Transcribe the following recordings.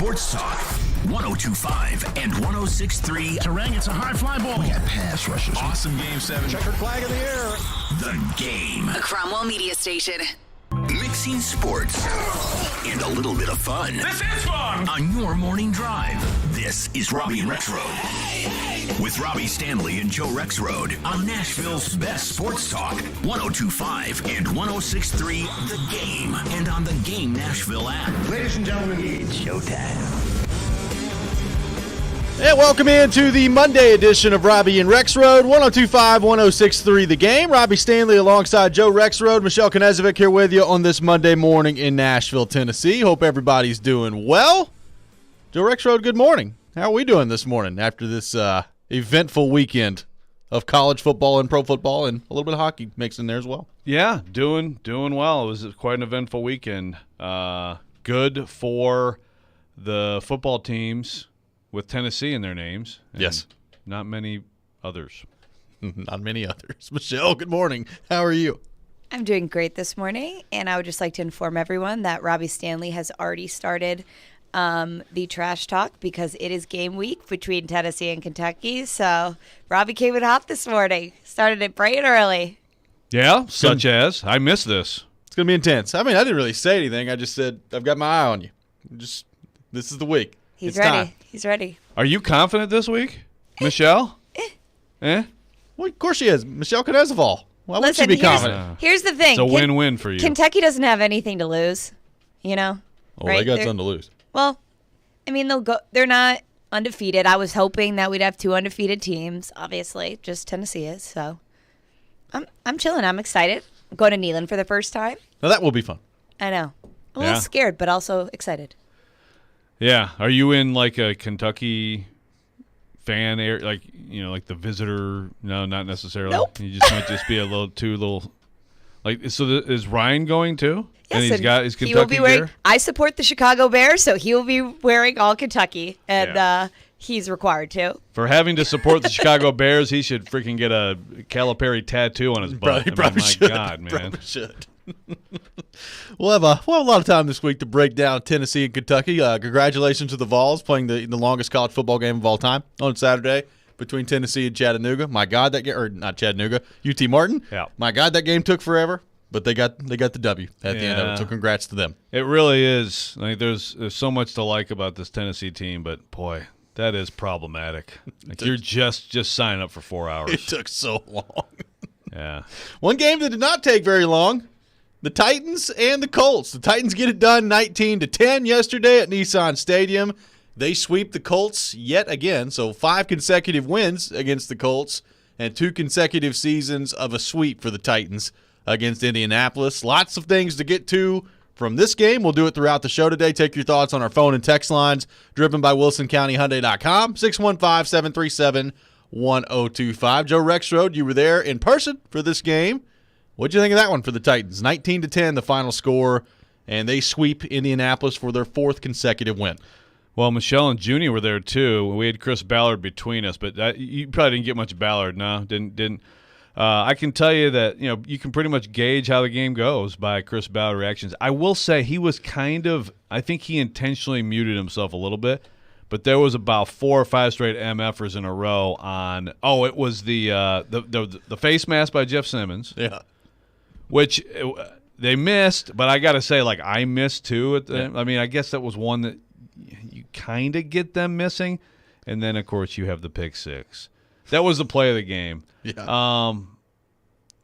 Sports Talk, 102.5 and 106.3. Terang, it's a high fly ball. We got pass rushes. Awesome game 7. Checkered flag in the air. The game. A Cromwell Media Station. Mixing sports and a little bit of fun. This is fun! On your morning drive. This is Robby and Rexrode. With Robby Stanley and Joe Rexrode on Nashville's best sports talk, 102.5 and 106.3 The Game. And on the Game Nashville app. Ladies and gentlemen, it's showtime. And welcome into the Monday edition of Robby and Rexrode, 102.5, 106.3 The Game. Robby Stanley alongside Joe Rexrode, Michelle Knezovic here with you on this Monday morning in Nashville, Tennessee. Hope everybody's doing well. Joe Rexrode, good morning. How are we doing this morning after this eventful weekend of college football and pro football and a little bit of hockey mixed in there as well? Yeah, doing well. It was quite an eventful weekend. Good for the football teams with Tennessee in their names. Yes. Not many others. Not many others. Michelle, good morning. How are you? I'm doing great this morning, and I would just like to inform everyone that Robby Stanley has already started the trash talk because it is game week between Tennessee and Kentucky. So Robby came in hot this morning. Started it bright and early. Yeah, such as. I missed this. It's going to be intense. I mean, I didn't really say anything. I just said, I've got my eye on you. This is the week. He's It's ready. time. He's ready. Are you confident this week, Michelle? Eh? Well, of course she is. Michelle Knezovic. Why would she Listen, be confident? here's the thing. It's a win-win for you. Kentucky doesn't have anything to lose, you know? Oh, right? they got They're- something to lose. Well, I mean, they're not undefeated. I was hoping that we'd have 2 undefeated teams, obviously. Just Tennessee is, so I'm chilling. I'm excited. I'm going to Neyland for the first time. Now, that will be fun. I know. A little Yeah. scared, but also excited. Yeah. Are you in like a Kentucky fan area, like the visitor? No, not necessarily. Nope. You just might just be a little. Like, so is Ryan going too? And he's got his he will Kentucky be wearing. gear? I support the Chicago Bears, so he will be wearing all Kentucky, and Yeah. he's required to. For having to support the Chicago Bears, he should freaking get a Calipari tattoo on his butt. He probably my should. God, man. Probably should. We'll have a lot of time this week to break down Tennessee and Kentucky. Congratulations to the Vols playing the longest college football game of all time on Saturday between Tennessee and Chattanooga. My God, that game, or not Chattanooga, UT Martin. Yeah. My God, that game took forever, but they got the W at the end of Yeah. it. So congrats to them. It really is. Like, there's so much to like about this Tennessee team, but boy, that is problematic. Like, you're just signing up for 4 hours. It took so long. Yeah. One game that did not take very long. The Titans and the Colts. The Titans get it done 19-10 yesterday at Nissan Stadium. They sweep the Colts yet again, so 5 consecutive wins against the Colts and 2 consecutive seasons of a sweep for the Titans against Indianapolis. Lots of things to get to from this game. We'll do it throughout the show today. Take your thoughts on our phone and text lines, driven by WilsonCountyHyundai.com, 615-737-1025. Joe Rexrode, you were there in person for this game. What'd you think of that one for the Titans? 19-10, the final score, and they sweep Indianapolis for their 4th consecutive win. Well, Michelle and Junie were there too. We had Chris Ballard between us, but you probably didn't get much Ballard. No, didn't. I can tell you that you can pretty much gauge how the game goes by Chris Ballard reactions. I will say he was I think he intentionally muted himself a little bit, but there was about 4 or 5 straight MFers in a row on. Oh, it was the face mask by Jeff Simmons. Yeah. Which they missed, but I got to say, like, I missed too. I mean, I guess that was one that you kind of get them missing. And then, of course, you have the pick six. That was the play of the game. Yeah.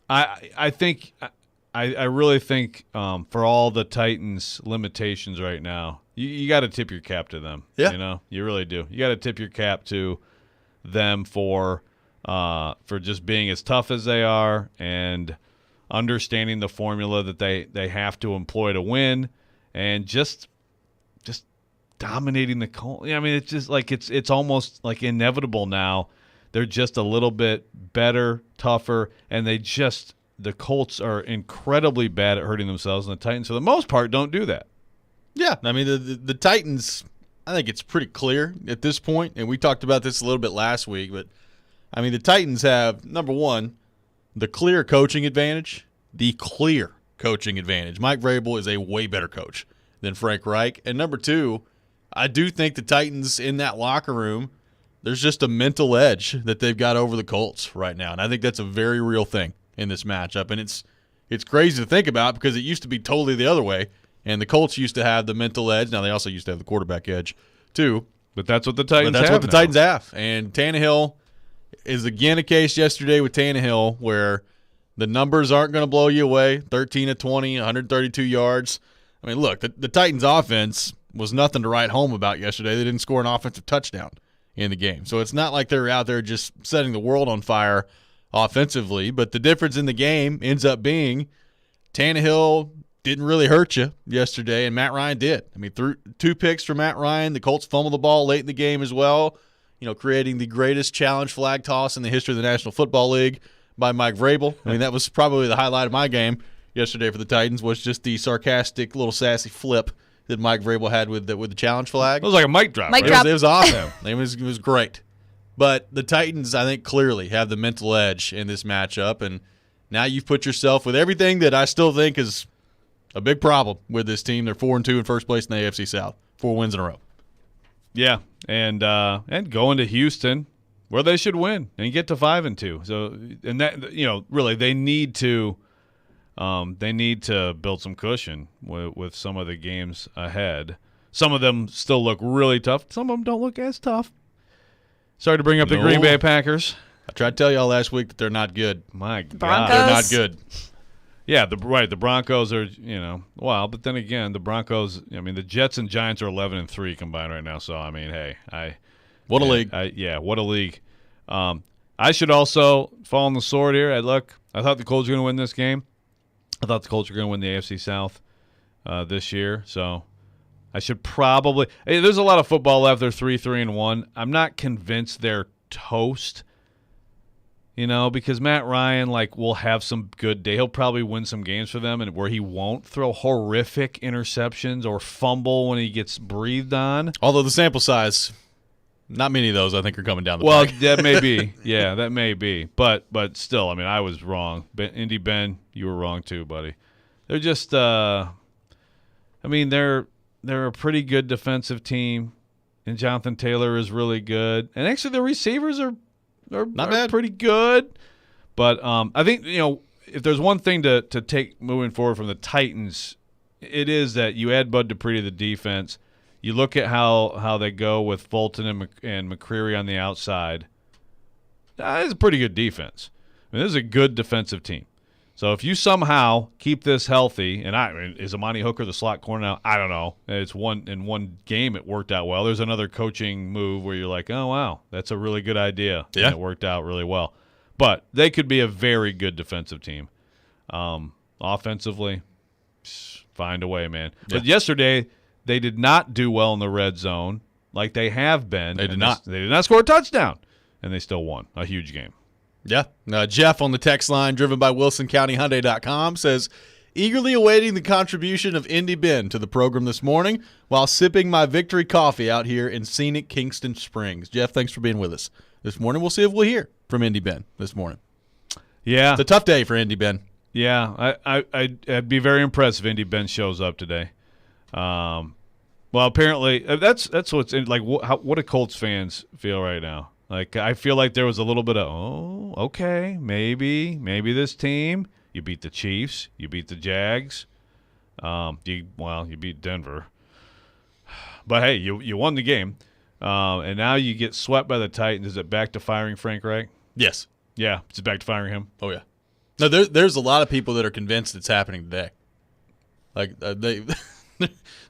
I really think for all the Titans' limitations right now, you got to tip your cap to them. Yeah. You really do. You got to tip your cap to them for just being as tough as they are and understanding the formula that they have to employ to win, and just dominating the Colts. I mean, it's just like it's almost like inevitable now. They're just a little bit better, tougher, and the Colts are incredibly bad at hurting themselves, and the Titans, for the most part, don't do that. Yeah, I mean, the Titans, I think it's pretty clear at this point, and we talked about this a little bit last week, but, I mean, the Titans have, number one, the clear coaching advantage. Mike Vrabel is a way better coach than Frank Reich. And number two, I do think the Titans in that locker room, there's just a mental edge that they've got over the Colts right now, and I think that's a very real thing in this matchup. And it's crazy to think about because it used to be totally the other way, and the Colts used to have the mental edge. Now they also used to have the quarterback edge too. But that's what the Titans But that's have what the now. Titans have. And Tannehill is again a case yesterday with Tannehill where the numbers aren't going to blow you away. 13 of 20, 132 yards. I mean, look, the Titans' offense was nothing to write home about yesterday. They didn't score an offensive touchdown in the game. So it's not like they're out there just setting the world on fire offensively. But the difference in the game ends up being Tannehill didn't really hurt you yesterday, and Matt Ryan did. I mean, threw 2 picks for Matt Ryan. The Colts fumbled the ball late in the game as well, creating the greatest challenge flag toss in the history of the National Football League by Mike Vrabel. I mean, that was probably the highlight of my game yesterday for the Titans, was just the sarcastic little sassy flip that Mike Vrabel had with the challenge flag. It was like a mic drop. Mic right? drop. It was awesome. It was great. But the Titans, I think, clearly have the mental edge in this matchup, and now you've put yourself with everything that I still think is a big problem with this team. They're 4-2 in first place in the AFC South, 4 wins in a row. Yeah, and going to Houston, where they should win and get to 5-2. So, and that really they need to build some cushion with some of the games ahead. Some of them still look really tough. Some of them don't look as tough. Sorry to bring up the Green Bay Packers. I tried to tell y'all last week that they're not good. My God, Broncos? They're not good. Yeah, the Broncos are, but then again, the Broncos, the Jets and Giants are 11-3 combined right now. So, I mean, hey, What a league. What a league. I should also fall on the sword here. I thought the Colts were going to win this game. I thought the Colts were going to win the AFC South this year. So I should probably – there's a lot of football left. They're 3-1. I'm not convinced they're toast, because Matt Ryan, will have some good day. He'll probably win some games for them and where he won't throw horrific interceptions or fumble when he gets breathed on. Although the sample size, not many of those I think are coming down the Well, pike. that may be. Yeah, that may be. But still, I was wrong. Indy Ben, you were wrong too, buddy. They're just they're a pretty good defensive team, and Jonathan Taylor is really good. And actually the receivers are Not bad. pretty good. But I think, if there's one thing to take moving forward from the Titans, it is that you add Bud Dupree to the defense. You look at how they go with Fulton and McCreary on the outside. It's a pretty good defense. This is a good defensive team. So if you somehow keep this healthy, and is Amani Hooker the slot corner now? I don't know. In one game it worked out well. There's another coaching move where you're like, oh, wow, that's a really good idea. Yeah. And it worked out really well. But they could be a very good defensive team. Offensively, find a way, man. Yeah. But yesterday they did not do well in the red zone like they have been. They did not. They did not score a touchdown, and they still won a huge game. Yeah. Jeff on the text line, driven by WilsonCountyHyundai.com, says, eagerly awaiting the contribution of Indy Ben to the program this morning while sipping my victory coffee out here in scenic Kingston Springs. Jeff, thanks for being with us this morning. We'll see if we'll hear from Indy Ben this morning. Yeah. It's a tough day for Indy Ben. Yeah, I'd be very impressed if Indy Ben shows up today. Well, apparently that's what's in, what do Colts fans feel right now? I feel like there was a little bit of, okay, maybe this team. You beat the Chiefs, you beat the Jags, you beat Denver. But hey, you won the game, and now you get swept by the Titans. Is it back to firing Frank Reich? Yes. Yeah, it's back to firing him. Oh, yeah. No, there's a lot of people that are convinced it's happening today.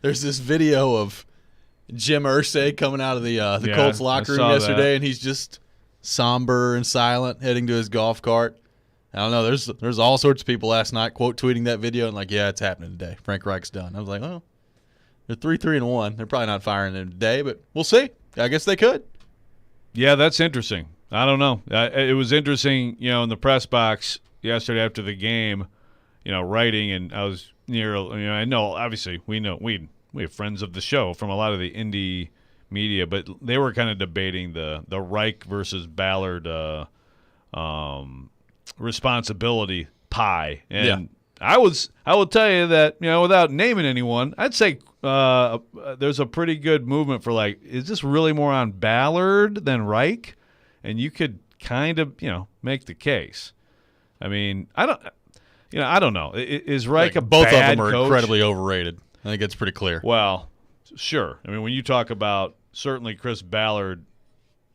There's this video of Jim Irsay coming out of the Colts locker room yesterday, and he's just somber and silent, heading to his golf cart. I don't know. There's all sorts of people last night quote tweeting that video and yeah, it's happening today. Frank Reich's done. I was like, oh, they're 3-1. They're probably not firing him today, but we'll see. I guess they could. Yeah, that's interesting. I don't know. It was interesting, in the press box yesterday after the game, writing, and I was near. I know obviously we have friends of the show from a lot of the indie media, but they were kind of debating the Reich versus Ballard responsibility pie, and I will tell you that, without naming anyone, I'd say there's a pretty good movement for, like, is this really more on Ballard than Reich? And you could kind of, make the case. I mean, I don't know. Is Reich a both bad of them are coach? incredibly overrated. I think it's pretty clear. Well, sure. I mean, when you talk about certainly Chris Ballard,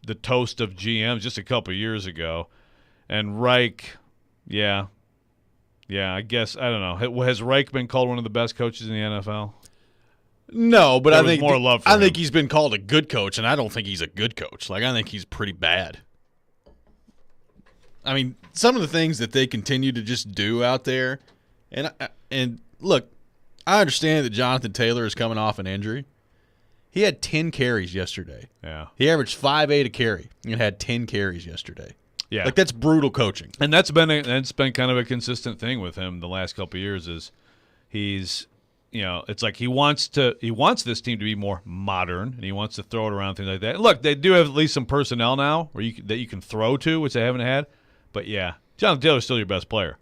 the toast of GMs just a couple years ago, and Reich, yeah, I guess, I don't know. Has Reich been called one of the best coaches in the NFL? No, but I think more love for him. think he's been called a good coach, and I don't think he's a good coach. Like, I think he's pretty bad. I mean, some of the things that they continue to just do out there, and look, I understand that Jonathan Taylor is coming off an injury. He had 10 carries yesterday. Yeah. He averaged 5.8 a carry and had 10 carries yesterday. Yeah. Like, that's brutal coaching. And that's been kind of a consistent thing with him the last couple of years is he's, it's like he wants this team to be more modern, and he wants to throw it around, things like that. And look, they do have at least some personnel now that you can throw to, which they haven't had. But, yeah, Jonathan Taylor's still your best player.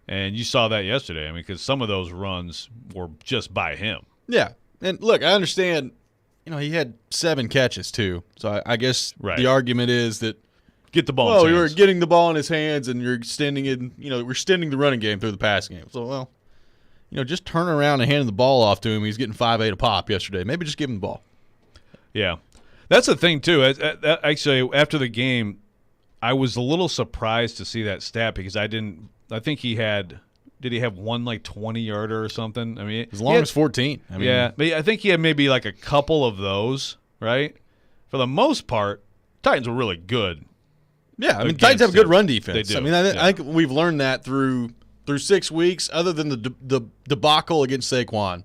And you saw that yesterday. I mean, because some of those runs were just by him. Yeah. And, look, I understand, he had 7 catches, too. So I guess the argument is that, get the ball in his hands. You were getting the ball in his hands, and you're extending it, we're extending the running game through the passing game. So, just turn around and hand the ball off to him. He's getting 5.8 a pop yesterday. Maybe just give him the ball. Yeah. That's the thing, too. Actually, after the game, I was a little surprised to see that stat because I think he had – did he have one, 20-yarder or something? I mean, as long as 14. I mean, yeah. But I think he had maybe, a couple of those, right? For the most part, Titans were really good. Yeah, I mean, Titans have a good run defense. They do. I mean, I think we've learned that through 6 weeks. Other than the debacle against Saquon,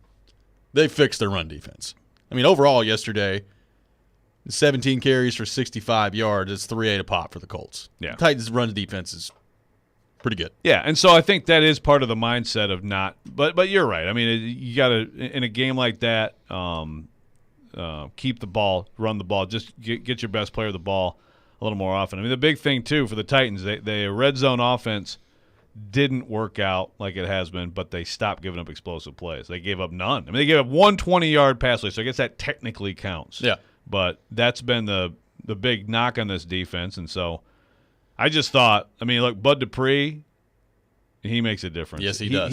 they fixed their run defense. I mean, overall yesterday – 17 carries for 65 yards. It's 3.8 a pop for the Colts. Yeah. The Titans' run defense is pretty good. Yeah, and so I think that is part of the mindset of not. But you're right. I mean, you got to in a game like that, keep the ball, run the ball, just get your best player the ball a little more often. I mean, the big thing too for the Titans, they red zone offense didn't work out like it has been, but they stopped giving up explosive plays. They gave up none. I mean, they gave up 1 20-yard pass play, so I guess that technically counts. Yeah. But that's been the big knock on this defense, and so I just thought, I mean, look, Bud Dupree, he makes a difference. Yes, he does.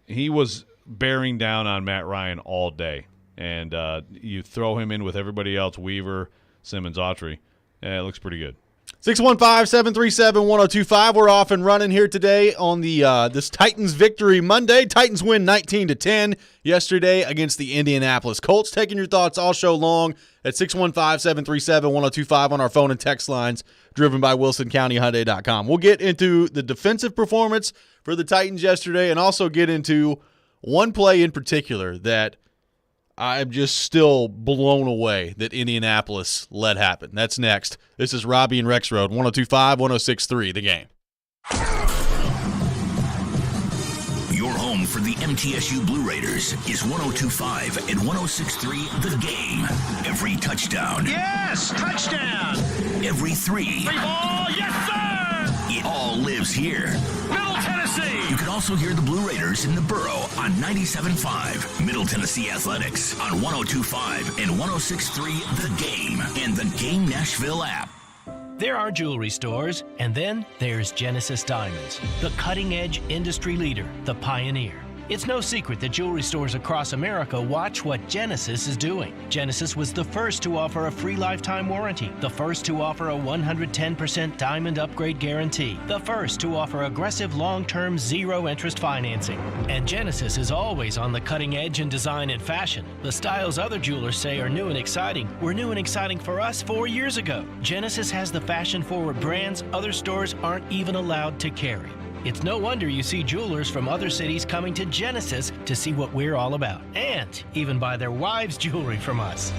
He was bearing down on Matt Ryan all day, and you throw him in with everybody else, Weaver, Simmons, Autry, it looks pretty good. 615-737-1025. We're off and running here today on the this Titans victory Monday. Titans win 19-10 yesterday against the Indianapolis Colts. Taking your thoughts all show long at 615-737-1025 on our phone and text lines, driven by WilsonCountyHyundai.com. We'll get into the defensive performance for the Titans yesterday and also get into one play in particular that I'm just still blown away that Indianapolis let happen. That's next. This is Robby and Rexrode, 102.5, 106.3, The Game. Your home for the MTSU Blue Raiders is 102.5 and 106.3, The Game. Every touchdown. Yes, touchdown. Every three. Free ball, yes, sir. It all lives here. Middle Tennessee. You can also hear the Blue Raiders in the Borough on 97.5, Middle Tennessee Athletics on 102.5 and 106.3 The Game and the Game Nashville app. There are jewelry stores, and then there's Genesis Diamonds, the cutting-edge industry leader, the pioneer. It's no secret that jewelry stores across America watch what Genesis is doing. Genesis was the first to offer a free lifetime warranty, the first to offer a 110% diamond upgrade guarantee, the first to offer aggressive long-term zero-interest financing. And Genesis is always on the cutting edge in design and fashion. The styles other jewelers say are new and exciting were new and exciting for us 4 years ago. Genesis has the fashion-forward brands other stores aren't even allowed to carry. It's no wonder you see jewelers from other cities coming to Genesis to see what we're all about, and even buy their wives' jewelry from us.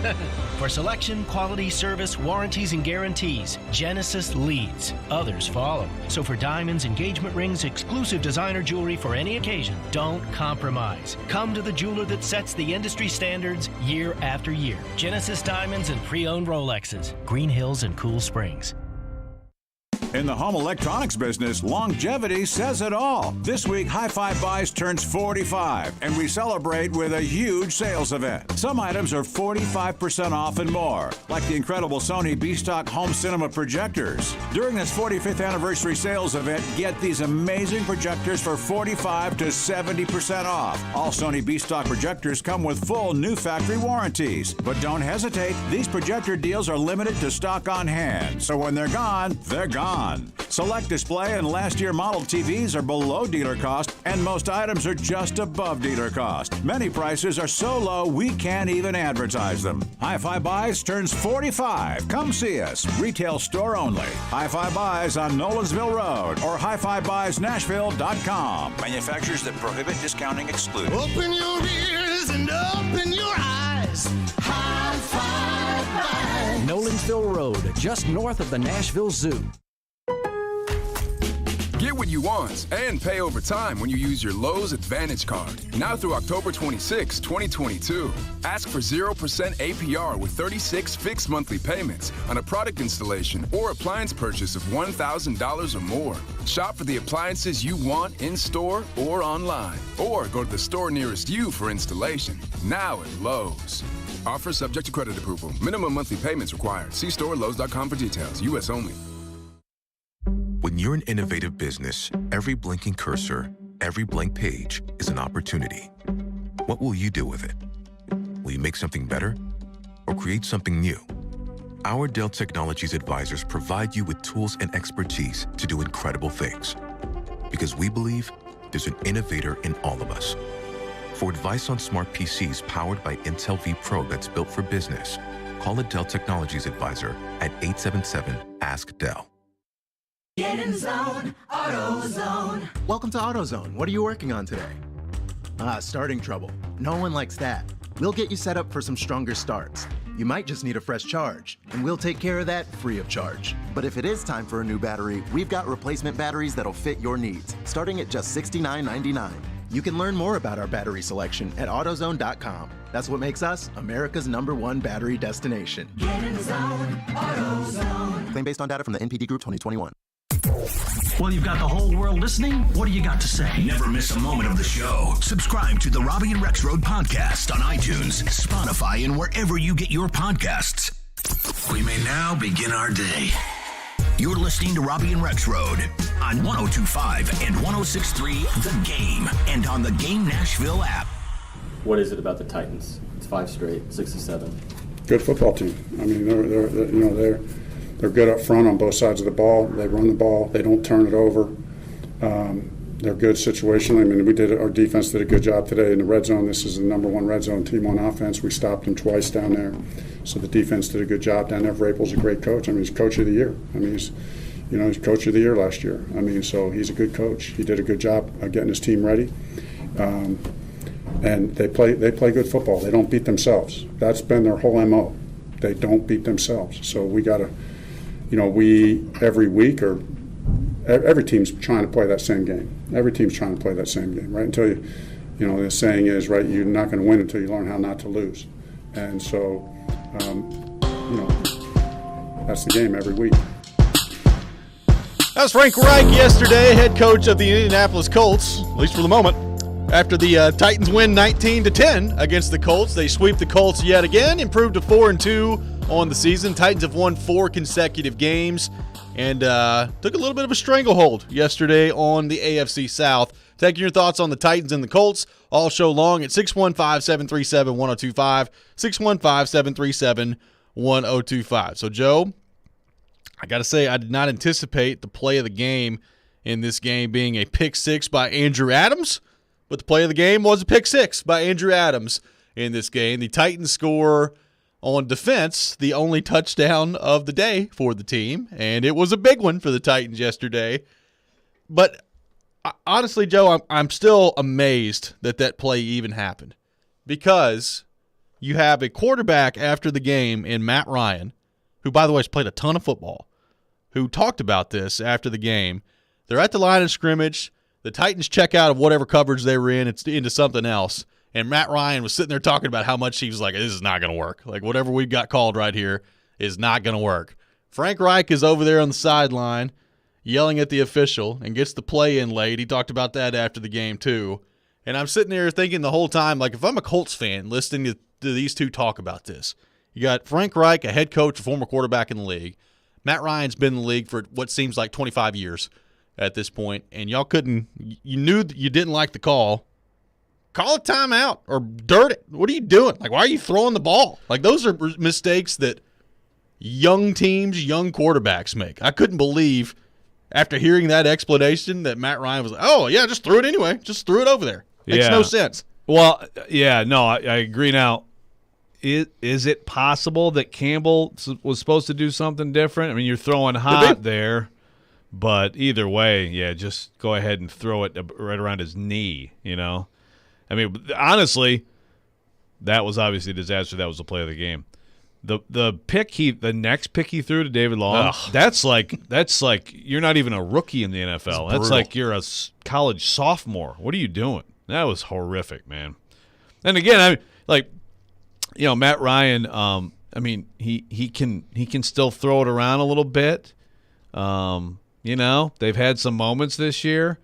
For selection, quality, service, warranties, and guarantees, Genesis leads. Others follow. So for diamonds, engagement rings, exclusive designer jewelry for any occasion, don't compromise. Come to the jeweler that sets the industry standards year after year. Genesis Diamonds and pre-owned Rolexes, Green Hills and Cool Springs. In the home electronics business, longevity says it all. This week, Hi-Fi Buys turns 45, and we celebrate with a huge sales event. Some items are 45% off and more, like the incredible Sony B-Stock home cinema projectors. During this 45th anniversary sales event, get these amazing projectors for 45 to 70% off. All Sony B-Stock projectors come with full new factory warranties. But don't hesitate, these projector deals are limited to stock on hand, so when they're gone, they're gone. Select display and last year model TVs are below dealer cost, and most items are just above dealer cost. Many prices are so low we can't even advertise them. Hi-Fi Buys turns 45. Come see us. Retail store only. Hi-Fi Buys on Nolensville Road or HiFiBuysNashville.com. Manufacturers that prohibit discounting excluded. Open your ears and open your eyes. Hi-Fi Buys. Nolensville Road, just north of the Nashville Zoo. Get what you want and pay over time when you use your Lowe's Advantage Card. Now through October 26, 2022. Ask for 0% APR with 36 fixed monthly payments on a product installation or appliance purchase of $1,000 or more. Shop for the appliances you want in-store or online. Or go to the store nearest you for installation. Now at Lowe's. Offer subject to credit approval. Minimum monthly payments required. See store Lowe's.com for details. U.S. only. When you're an innovative business, every blinking cursor, every blank page is an opportunity. What will you do with it? Will you make something better or create something new? Our Dell Technologies advisors provide you with tools and expertise to do incredible things. Because we believe there's an innovator in all of us. For advice on smart PCs powered by Intel vPro that's built for business, call a Dell Technologies advisor at 877-ASK-DELL. Get in the zone, AutoZone. Welcome to AutoZone. What are you working on today? Starting trouble. No one likes that. We'll get you set up for some stronger starts. You might just need a fresh charge, and we'll take care of that free of charge. But if it is time for a new battery, we've got replacement batteries that'll fit your needs, starting at just $69.99. You can learn more about our battery selection at AutoZone.com. That's what makes us America's #1 battery destination. Get in the zone, AutoZone. Claim based on data from the NPD Group 2021. Well, you've got the whole world listening. What do you got to say? Never miss a moment of the show. Subscribe to the Robby and Rexrode podcast on iTunes, Spotify, and wherever you get your podcasts. We may now begin our day. You're listening to Robby and Rexrode on 102.5 and 106.3 The Game and on the Game Nashville app. What is it about the Titans? It's 5 straight, 67. Good football team. I mean, they're good up front on both sides of the ball. They run the ball. They don't turn it over. They're good situationally. I mean, our defense did a good job today in the red zone. This is the #1 red zone team on offense. We stopped them twice down there. So the defense did a good job down there. Vrabel's a great coach. I mean, he's coach of the year. I mean, he's coach of the year last year. I mean, so he's a good coach. He did a good job of getting his team ready. And they play good football. They don't beat themselves. That's been their whole MO. They don't beat themselves. So we got to, every week or every team's trying to play that same game. Every team's trying to play that same game, right? Until the saying is, right, you're not going to win until you learn how not to lose. And so, that's the game every week. That was Frank Reich yesterday, head coach of the Indianapolis Colts, at least for the moment. After the Titans win 19-10 against the Colts, they sweep the Colts yet again, improved to 4-2 on the season. Titans have won 4 consecutive games and took a little bit of a stranglehold yesterday on the AFC South. Taking your thoughts on the Titans and the Colts all show long at 615-737-1025, 615-737-1025. So, Joe, I got to say I did not anticipate the play of the game in this game being a pick six by Andrew Adams, but the play of the game was a pick six by Andrew Adams in this game. The Titans score on defense, the only touchdown of the day for the team, and it was a big one for the Titans yesterday. But honestly, Joe, I'm still amazed that play even happened, because you have a quarterback after the game in Matt Ryan, who, by the way, has played a ton of football, who talked about this after the game. They're at the line of scrimmage. The Titans check out of whatever coverage they were in. It's into something else. And Matt Ryan was sitting there talking about how much he was like, this is not going to work. Like, whatever we've got called right here is not going to work. Frank Reich is over there on the sideline, yelling at the official and gets the play in late. He talked about that after the game too. And I'm sitting there thinking the whole time, like, if I'm a Colts fan listening to these two talk about this, you got Frank Reich, a head coach, a former quarterback in the league. Matt Ryan's been in the league for what seems like 25 years at this point, and y'all you knew that you didn't like the call. Call a timeout or dirt it. What are you doing? Like, why are you throwing the ball? Like, those are mistakes that young teams, young quarterbacks make. I couldn't believe after hearing that explanation that Matt Ryan was like, oh, yeah, just threw it anyway. Just threw it over there. Makes no sense. Well, yeah, no, I agree. Now, is it possible that Campbell was supposed to do something different? I mean, you're throwing hot there, but either way, yeah, just go ahead and throw it right around his knee, you know? I mean, honestly, that was obviously a disaster. That was the play of the game. The next pick he threw to David Long, that's like you're not even a rookie in the NFL. That's like you're a college sophomore. What are you doing? That was horrific, man. And again, Matt Ryan, I mean, he can still throw it around a little bit. They've had some moments this year,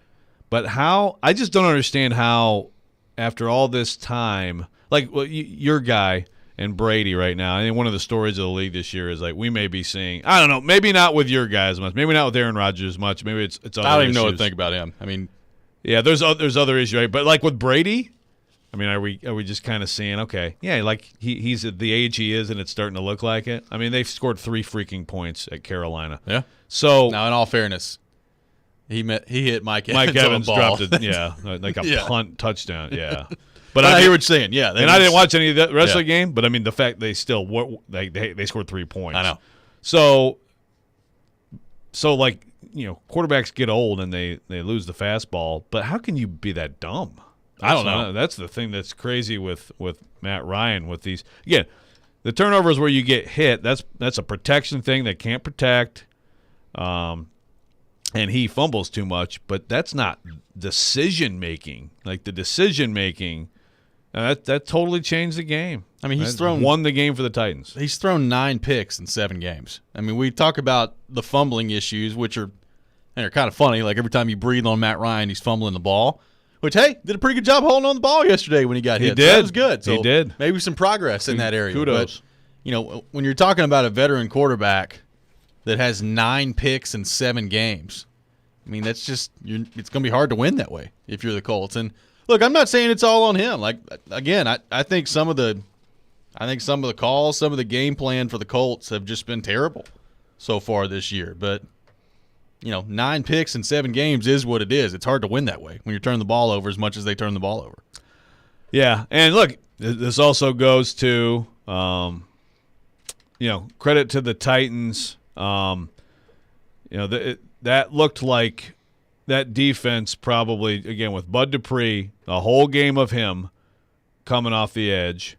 but I just don't understand how after all this time, your guy and Brady right now, I think one of the stories of the league this year is like we may be seeing, I don't know, maybe not with your guys much, maybe not with Aaron Rodgers much, maybe it's other I don't even issues. know what to think about him. I mean, yeah, there's other issues, right? But like with Brady, I mean, are we just kind of seeing, okay, yeah, like he's at the age he is and it's starting to look like it? I mean, they've scored 3 freaking points at Carolina. Yeah. So now, in all fairness, he hit Mike Evans. Mike Evans on a ball. dropped it, like a punt touchdown, yeah. But I hear what you're saying, yeah. And I didn't watch any of the rest of the game, but I mean, the fact they still they scored 3 points. I know. So quarterbacks get old and they lose the fastball, but how can you be that dumb? I don't know. That's the thing that's crazy with Matt Ryan with these. Again, the turnovers where you get hit, that's a protection thing. They can't protect. And he fumbles too much, but that's not decision making. Like the decision making, that totally changed the game. I mean, won the game for the Titans. He's thrown 9 picks in 7 games. I mean, we talk about the fumbling issues, which are kind of funny. Like every time you breathe on Matt Ryan, he's fumbling the ball. Which, hey, did a pretty good job holding on the ball yesterday when he got hit. He did. So that was good. So he did. Maybe some progress in that area. Kudos. But, when you're talking about a veteran quarterback that has 9 picks in 7 games, I mean, that's just it's going to be hard to win that way if you're the Colts. And look, I'm not saying it's all on him. Like again, I think some of the calls, some of the game plan for the Colts have just been terrible so far this year. But 9 picks in 7 games is what it is. It's hard to win that way when you're turning the ball over as much as they turn the ball over. Yeah, and look, this also goes to credit to the Titans. That looked like that defense probably, again, with Bud Dupree, a whole game of him coming off the edge.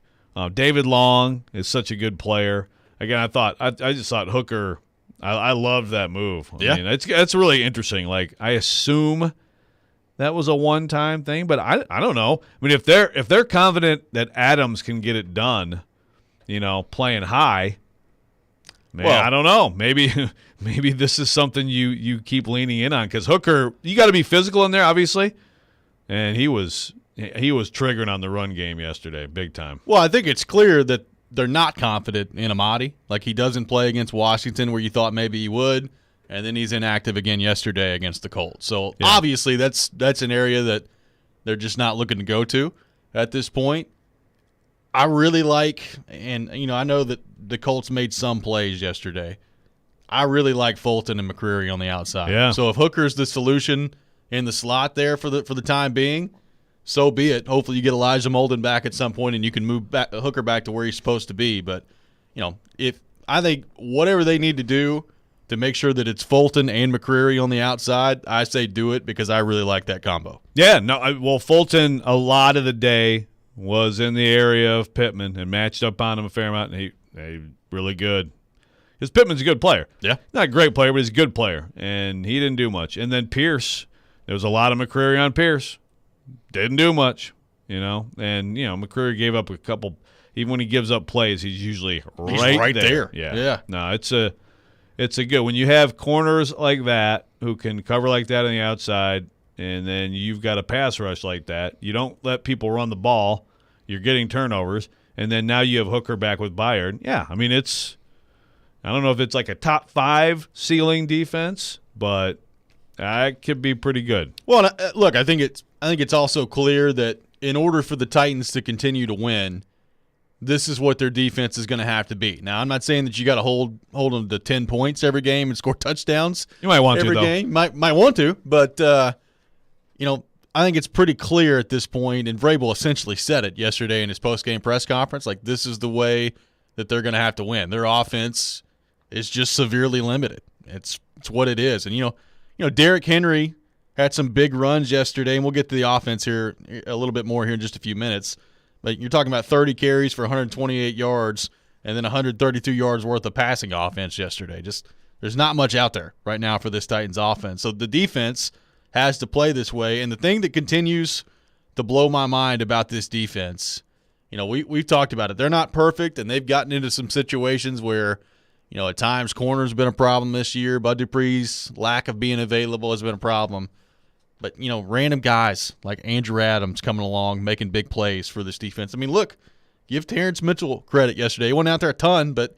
David Long is such a good player. Again, I just thought Hooker, I loved that move. I mean, it's really interesting. Like, I assume that was a one-time thing, but I don't know. I mean, if they're confident that Adams can get it done, playing high, man, I don't know. Maybe this is something you keep leaning in on, because Hooker, you got to be physical in there, obviously, and he was triggering on the run game yesterday, big time. Well, I think it's clear that they're not confident in Amadi. Like, he doesn't play against Washington where you thought maybe he would, and then he's inactive again yesterday against the Colts. So obviously that's an area that they're just not looking to go to at this point. I really like, and I know that the Colts made some plays yesterday. I really like Fulton and McCreary on the outside. Yeah. So if Hooker's the solution in the slot there for the time being, so be it. Hopefully you get Elijah Molden back at some point and you can move Hooker back to where he's supposed to be. But, if I think whatever they need to do to make sure that it's Fulton and McCreary on the outside, I say do it, because I really like that combo. Yeah, no, Fulton a lot of the day was in the area of Pittman and matched up on him a fair amount, and he really good. Because Pittman's a good player. Yeah. Not a great player, but he's a good player, and he didn't do much. And then Pierce, there was a lot of McCreary on Pierce. Didn't do much, and McCreary gave up a couple. Even when he gives up plays, he's usually right there. Yeah. No, it's a good when you have corners like that who can cover like that on the outside, and then you've got a pass rush like that. You don't let people run the ball. You're getting turnovers, and then now you have Hooker back with Byard. Yeah, I mean, I don't know if it's like a top 5 ceiling defense, but that could be pretty good. Well, look, I think it's also clear that in order for the Titans to continue to win, this is what their defense is going to have to be. Now, I'm not saying that you got to hold them to 10 points every game and score touchdowns. You might want every to, though. game. Might want to, but I think it's pretty clear at this point, and Vrabel essentially said it yesterday in his post-game press conference, like this is the way that they're going to have to win. Their offense is just severely limited. It's what it is. And Derrick Henry had some big runs yesterday, and we'll get to the offense here a little bit more here in just a few minutes. But you're talking about 30 carries for 128 yards and then 132 yards worth of passing offense yesterday. Just there's not much out there right now for this Titans offense. So the defense has to play this way. And the thing that continues to blow my mind about this defense, we've talked about it. They're not perfect, and they've gotten into some situations where at times corner's been a problem this year. Bud Dupree's lack of being available has been a problem. But, random guys like Andrew Adams coming along, making big plays for this defense. I mean, look, give Terrence Mitchell credit yesterday. He went out there a ton, but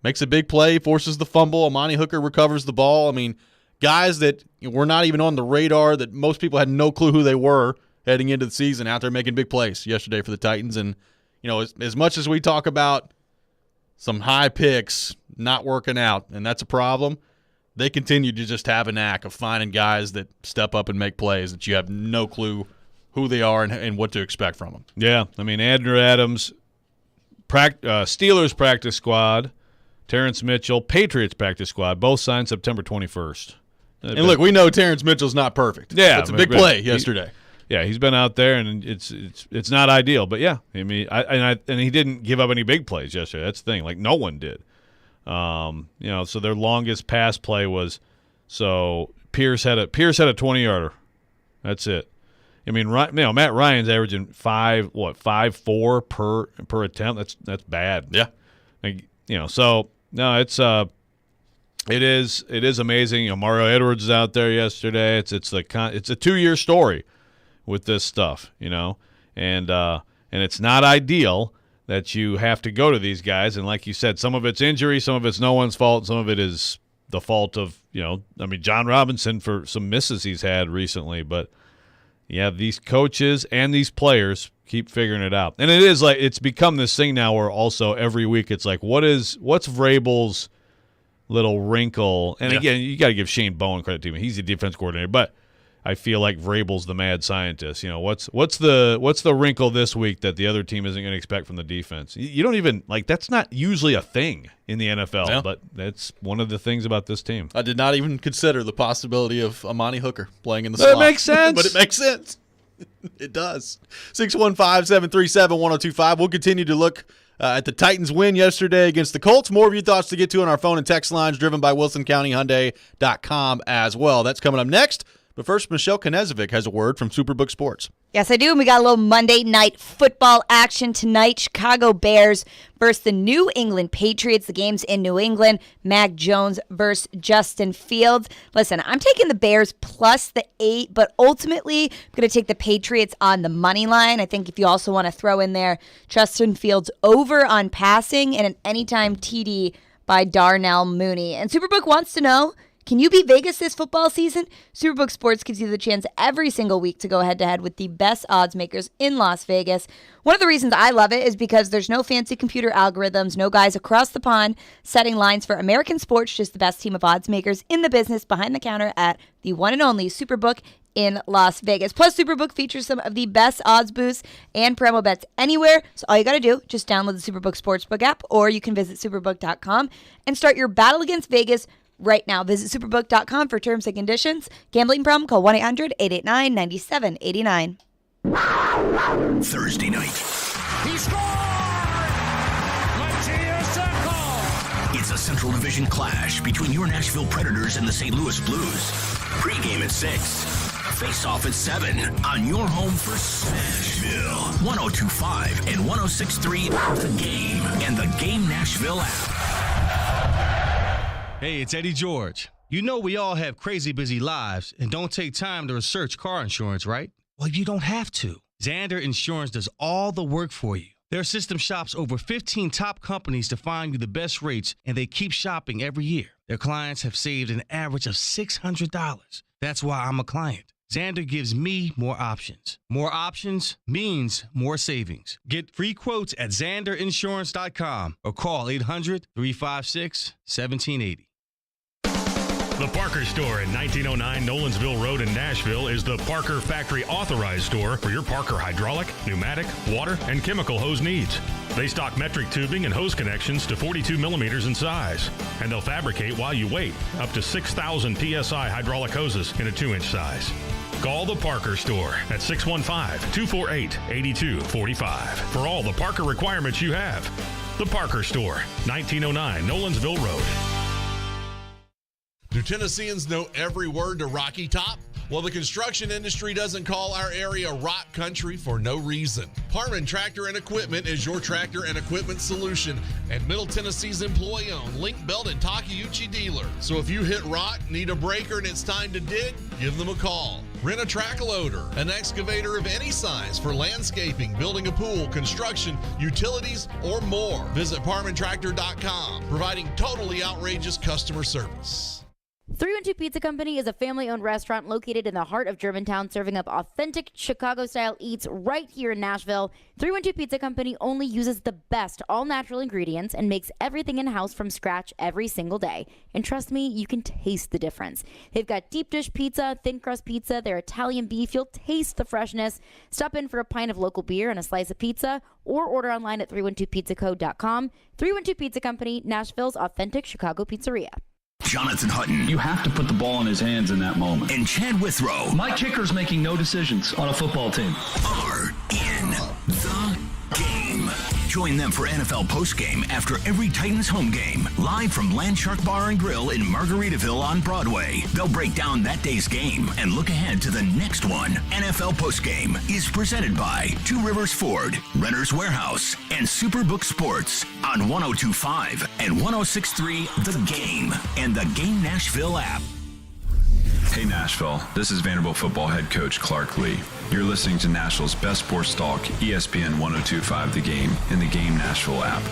makes a big play, forces the fumble. Amani Hooker recovers the ball. I mean, guys that were not even on the radar, that most people had no clue who they were heading into the season, out there making big plays yesterday for the Titans. And, as much as we talk about some high picks not working out, and that's a problem, they continue to just have a knack of finding guys that step up and make plays that you have no clue who they are and what to expect from them. Yeah, I mean, Andrew Adams, Steelers practice squad, Terrence Mitchell, Patriots practice squad, both signed September 21st. And look, we know Terrence Mitchell's not perfect. Yeah, it's a big play yesterday. He's been out there, and it's not ideal. But yeah, I mean, and he didn't give up any big plays yesterday. That's the thing. Like no one did. So their longest pass play was Pierce had a 20-yarder. That's it. I mean, Matt Ryan's averaging 5.4 per attempt. That's bad. Yeah. So no, it is amazing. Mario Edwards is out there yesterday. It's a 2-year story with this stuff, and it's not ideal that you have to go to these guys. And like you said, some of it's injury, some of it's no one's fault, some of it is the fault of, John Robinson for some misses he's had recently. But, these coaches and these players keep figuring it out. And it is like it's become this thing now where also every week it's like, what's Vrabel's little wrinkle? And again, you got to give Shane Bowen credit to him. He's the defense coordinator. But I feel like Vrabel's the mad scientist. What's the wrinkle this week that the other team isn't going to expect from the defense? You don't even that's not usually a thing in the NFL, but that's one of the things about this team. I did not even consider the possibility of Amani Hooker playing in the slot. It makes sense. But it makes sense. It does. 615-737-1025. We'll continue to look at the Titans' win yesterday against the Colts. More of your thoughts to get to on our phone and text lines driven by WilsonCountyHyundai.com as well. That's coming up next. But first, Michelle Knezovic has a word from Superbook Sports. Yes, I do. And we got a little Monday night football action tonight. Chicago Bears versus the New England Patriots. The game's in New England. Mac Jones versus Justin Fields. Listen, I'm taking the Bears plus the 8, but ultimately I'm going to take the Patriots on the money line. I think if you also want to throw in there Justin Fields over on passing and an anytime TD by Darnell Mooney. And Superbook wants to know, can you beat Vegas this football season? Superbook Sports gives you the chance every single week to go head-to-head with the best odds makers in Las Vegas. One of the reasons I love it is because there's no fancy computer algorithms, no guys across the pond setting lines for American sports, just the best team of odds makers in the business behind the counter at the one and only Superbook in Las Vegas. Plus, Superbook features some of the best odds boosts and promo bets anywhere. So all you got to do, just download the Superbook Sportsbook app, or you can visit superbook.com and start your battle against Vegas right now. Visit superbook.com for terms and conditions. Gambling problem? Call 1-800-889-9789. Thursday night. He scored! Matthias It's a Central Division clash between your Nashville Predators and the St. Louis Blues. Pre-game at 6. Face-off at 7 on your home for Nashville. 102.5 and 106.3 The Game and the Game Nashville app. Hey, it's Eddie George. You know we all have crazy busy lives and don't take time to research car insurance, right? Well, you don't have to. Xander Insurance does all the work for you. Their system shops over 15 top companies to find you the best rates, and they keep shopping every year. Their clients have saved an average of $600. That's why I'm a client. Xander gives me more options. More options means more savings. Get free quotes at XanderInsurance.com or call 800-356-1780. The Parker Store at 1909 Nolensville Road in Nashville is the Parker Factory Authorized Store for your Parker hydraulic, pneumatic, water, and chemical hose needs. They stock metric tubing and hose connections to 42 millimeters in size, and they'll fabricate while you wait up to 6,000 PSI hydraulic hoses in a 2-inch size. Call the Parker Store at 615-248-8245 for all the Parker requirements you have. The Parker Store, 1909 Nolensville Road. Do Tennesseans know every word to Rocky Top? Well, the construction industry doesn't call our area rock country for no reason. Harmon Tractor and Equipment is your tractor and equipment solution and Middle Tennessee's employee-owned Link Belt and Takeuchi dealer. So if you hit rock, need a breaker, and it's time to dig, give them a call. Rent a track loader, an excavator of any size for landscaping, building a pool, construction, utilities, or more. Visit ParmanTractor.com, providing totally outrageous customer service. 312 Pizza Company is a family-owned restaurant located in the heart of Germantown, serving up authentic Chicago-style eats right here in Nashville. 312 Pizza Company only uses the best all-natural ingredients and makes everything in-house from scratch every single day. And trust me, you can taste the difference. They've got deep dish pizza, thin crust pizza, their Italian beef. You'll taste the freshness. Stop in for a pint of local beer and a slice of pizza, or order online at 312pizzaco.com. 312 Pizza Company, Nashville's authentic Chicago pizzeria. Jonathan Hutton. You have to put the ball in his hands in that moment. And Chad Withrow. My kicker's making no decisions on a football team. Are in the game. Join them for NFL postgame after every Titans home game. Live from Landshark Bar and Grill in Margaritaville on Broadway. They'll break down that day's game and look ahead to the next one. NFL postgame is presented by Two Rivers Ford, Renter's Warehouse, and Superbook Sports on 102.5 and 106.3 The Game and the Game Nashville app. Hey Nashville, this is Vanderbilt football head coach Clark Lee. You're listening to Nashville's best sports talk, ESPN 102.5 The Game and the Game Nashville app.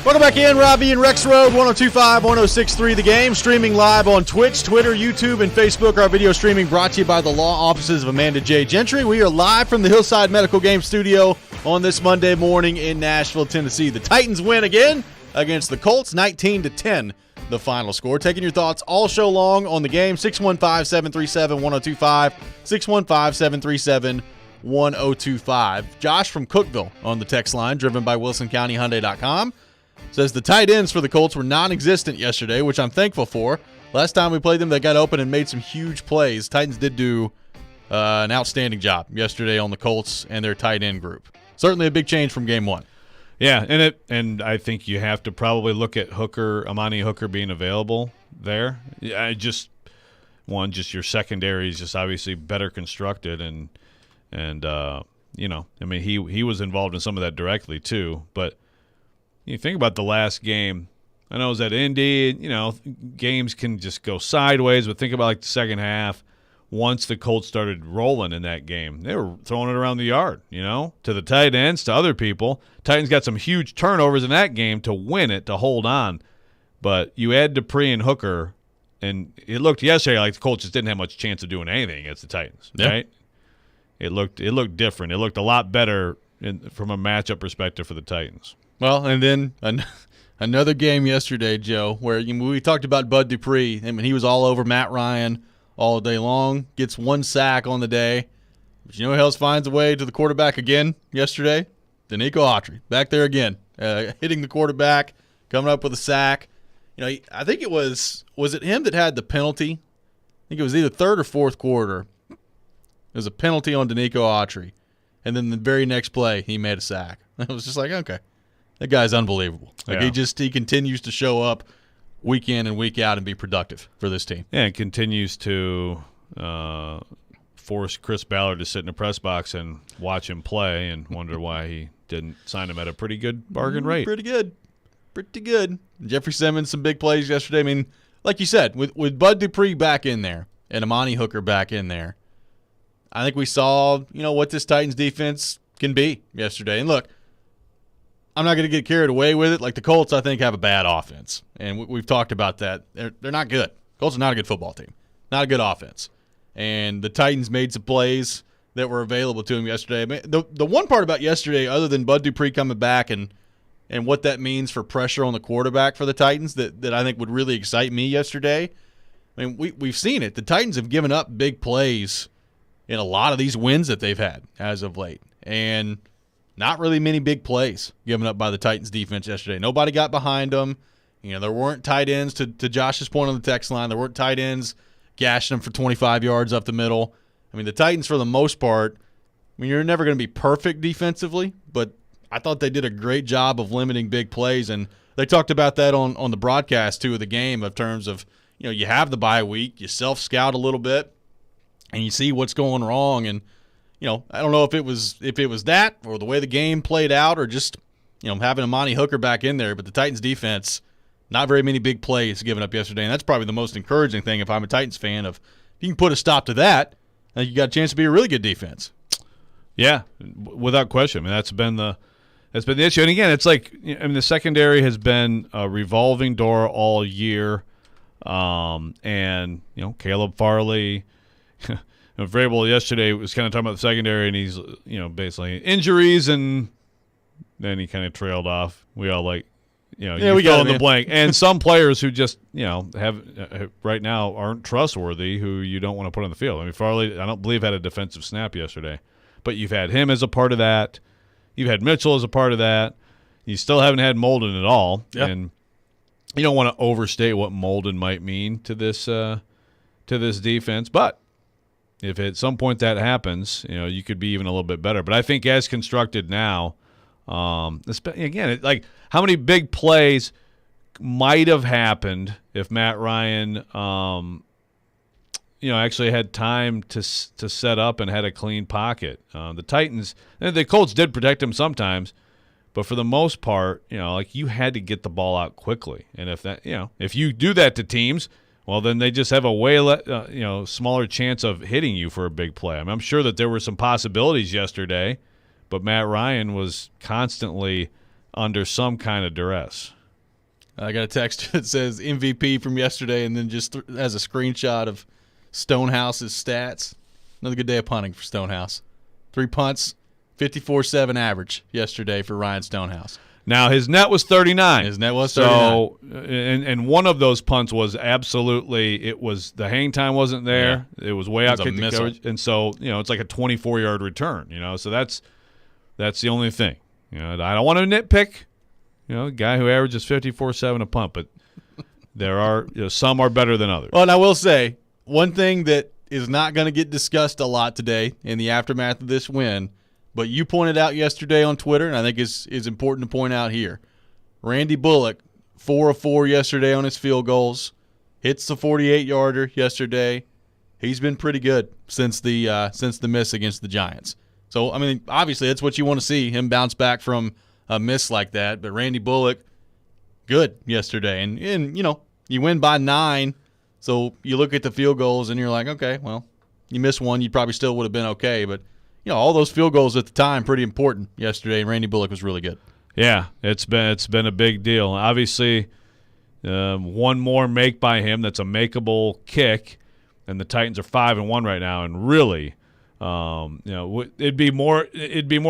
Welcome back in, Robby and Rexrode, 102.5, 106.3 The Game, streaming live on Twitch, Twitter, YouTube, and Facebook. Our video streaming brought to you by the law offices of Amanda J. Gentry. We are live from the Hillside Medical Game Studio on this Monday morning in Nashville, Tennessee. The Titans win again against the Colts, 19-10. The final score. Taking your thoughts all show long on the game. 615-737-1025. 615-737-1025. Josh from Cookville on the text line, driven by WilsonCountyHyundai.com, says the tight ends for the Colts were non-existent yesterday, which I'm thankful for. Last time we played them, they got open and made some huge plays. Titans did do an outstanding job yesterday on the Colts and their tight end group. Certainly a big change from game one. Yeah, and I think you have to probably look at Amani Hooker being available there. Just your secondary is just obviously better constructed, and you know, I mean he was involved in some of that directly too. But you think about the last game. I know it was at Indy. You know, games can just go sideways, but think about like the second half. Once the Colts started rolling in that game, they were throwing it around the yard, you know, to the tight ends, to other people. Titans got some huge turnovers in that game to win it, to hold on. But you add Dupree and Hooker, and it looked yesterday like the Colts just didn't have much chance of doing anything against the Titans, right? It looked different. It looked a lot better from a matchup perspective for the Titans. Well, and then another game yesterday, Joe, where we talked about Bud Dupree. I mean, he was all over Matt Ryan all day long, gets one sack on the day. But you know who else finds a way to the quarterback again yesterday? Danico Autry, back there again, hitting the quarterback, coming up with a sack. You know, I think it was it him that had the penalty? I think it was either third or fourth quarter. There was a penalty on Danico Autry, and then the very next play, he made a sack. I was just like, okay, that guy's unbelievable. Like he continues to show up week in and week out and be productive for this team. Yeah, and continues to force Chris Ballard to sit in the press box and watch him play and wonder why he didn't sign him at a pretty good bargain rate. Pretty good. pretty good. Jeffrey Simmons, some big plays yesterday. I mean, like you said, with Bud Dupree back in there and Amani Hooker back in there, I think we saw, what this Titans defense can be yesterday. And look, I'm not going to get carried away with it. Like the Colts, I think, have a bad offense. And we've talked about that. They're not good. Colts are not a good football team. Not a good offense. And the Titans made some plays that were available to them yesterday. I mean, the one part about yesterday, other than Bud Dupree coming back and what that means for pressure on the quarterback for the Titans that I think would really excite me yesterday, I mean, we've seen it. The Titans have given up big plays in a lot of these wins that they've had as of late. And not really many big plays given up by the Titans defense yesterday. Nobody got behind them. There weren't tight ends, to Josh's point on the text line. There weren't tight ends gashing them for 25 yards up the middle. I mean, the Titans, for the most part, you're never going to be perfect defensively, but I thought they did a great job of limiting big plays. And they talked about that on the broadcast, too, of the game, in terms of, you have the bye week, you self-scout a little bit, and you see what's going wrong. And I don't know if it was that or the way the game played out or just, having Amani Hooker back in there. But the Titans defense, not very many big plays given up yesterday. And that's probably the most encouraging thing if I'm a Titans fan. If you can put a stop to that, I think you got a chance to be a really good defense. Yeah, without question. I mean, that's been the issue. And again, it's like, the secondary has been a revolving door all year. And Caleb Farley. Vrabel yesterday was kind of talking about the secondary, and he's, basically injuries, and then he kind of trailed off. We all we fill in the blank. And some players who just, have right now aren't trustworthy, who you don't want to put on the field. I mean, Farley, I don't believe had a defensive snap yesterday, but you've had him as a part of that. You've had Mitchell as a part of that. You still haven't had Molden at all, and you don't want to overstate what Molden might mean to this defense, but if at some point that happens, you could be even a little bit better. But I think as constructed now, again, like how many big plays might have happened if Matt Ryan, actually had time to set up and had a clean pocket. The Titans, the Colts did protect him sometimes, but for the most part, you had to get the ball out quickly. And if you do that to teams, well, then they just have a way smaller chance of hitting you for a big play. I mean, I'm sure that there were some possibilities yesterday, but Matt Ryan was constantly under some kind of duress. I got a text that says MVP from yesterday, and then just has a screenshot of Stonehouse's stats. Another good day of punting for Stonehouse. 3 punts, 54-7 average yesterday for Ryan Stonehouse. Now, his net was 39. His net was 39. So, and one of those punts was absolutely, the hang time wasn't there. Yeah. It was way out kick the coverage. And so, it's like a 24-yard return, So that's the only thing. I don't want to nitpick, a guy who averages 54-7 a punt, but there are, some are better than others. Well, and I will say, one thing that is not going to get discussed a lot today in the aftermath of this win, but you pointed out yesterday on Twitter, and I think is important to point out here. Randy Bullock, 4 of 4 yesterday on his field goals, hits the 48-yarder yesterday. He's been pretty good since the miss against the Giants. So, I mean, obviously that's what you want to see, him bounce back from a miss like that. But Randy Bullock, good yesterday. And you win by 9, so you look at the field goals and you're like, okay, well, you miss one, you probably still would have been okay. But all those field goals at the time, pretty important yesterday, and Randy Bullock was really good. Yeah, it's been a big deal. Obviously, one more make by him that's a makeable kick, and the Titans are 5-1 right now. And really, it'd be more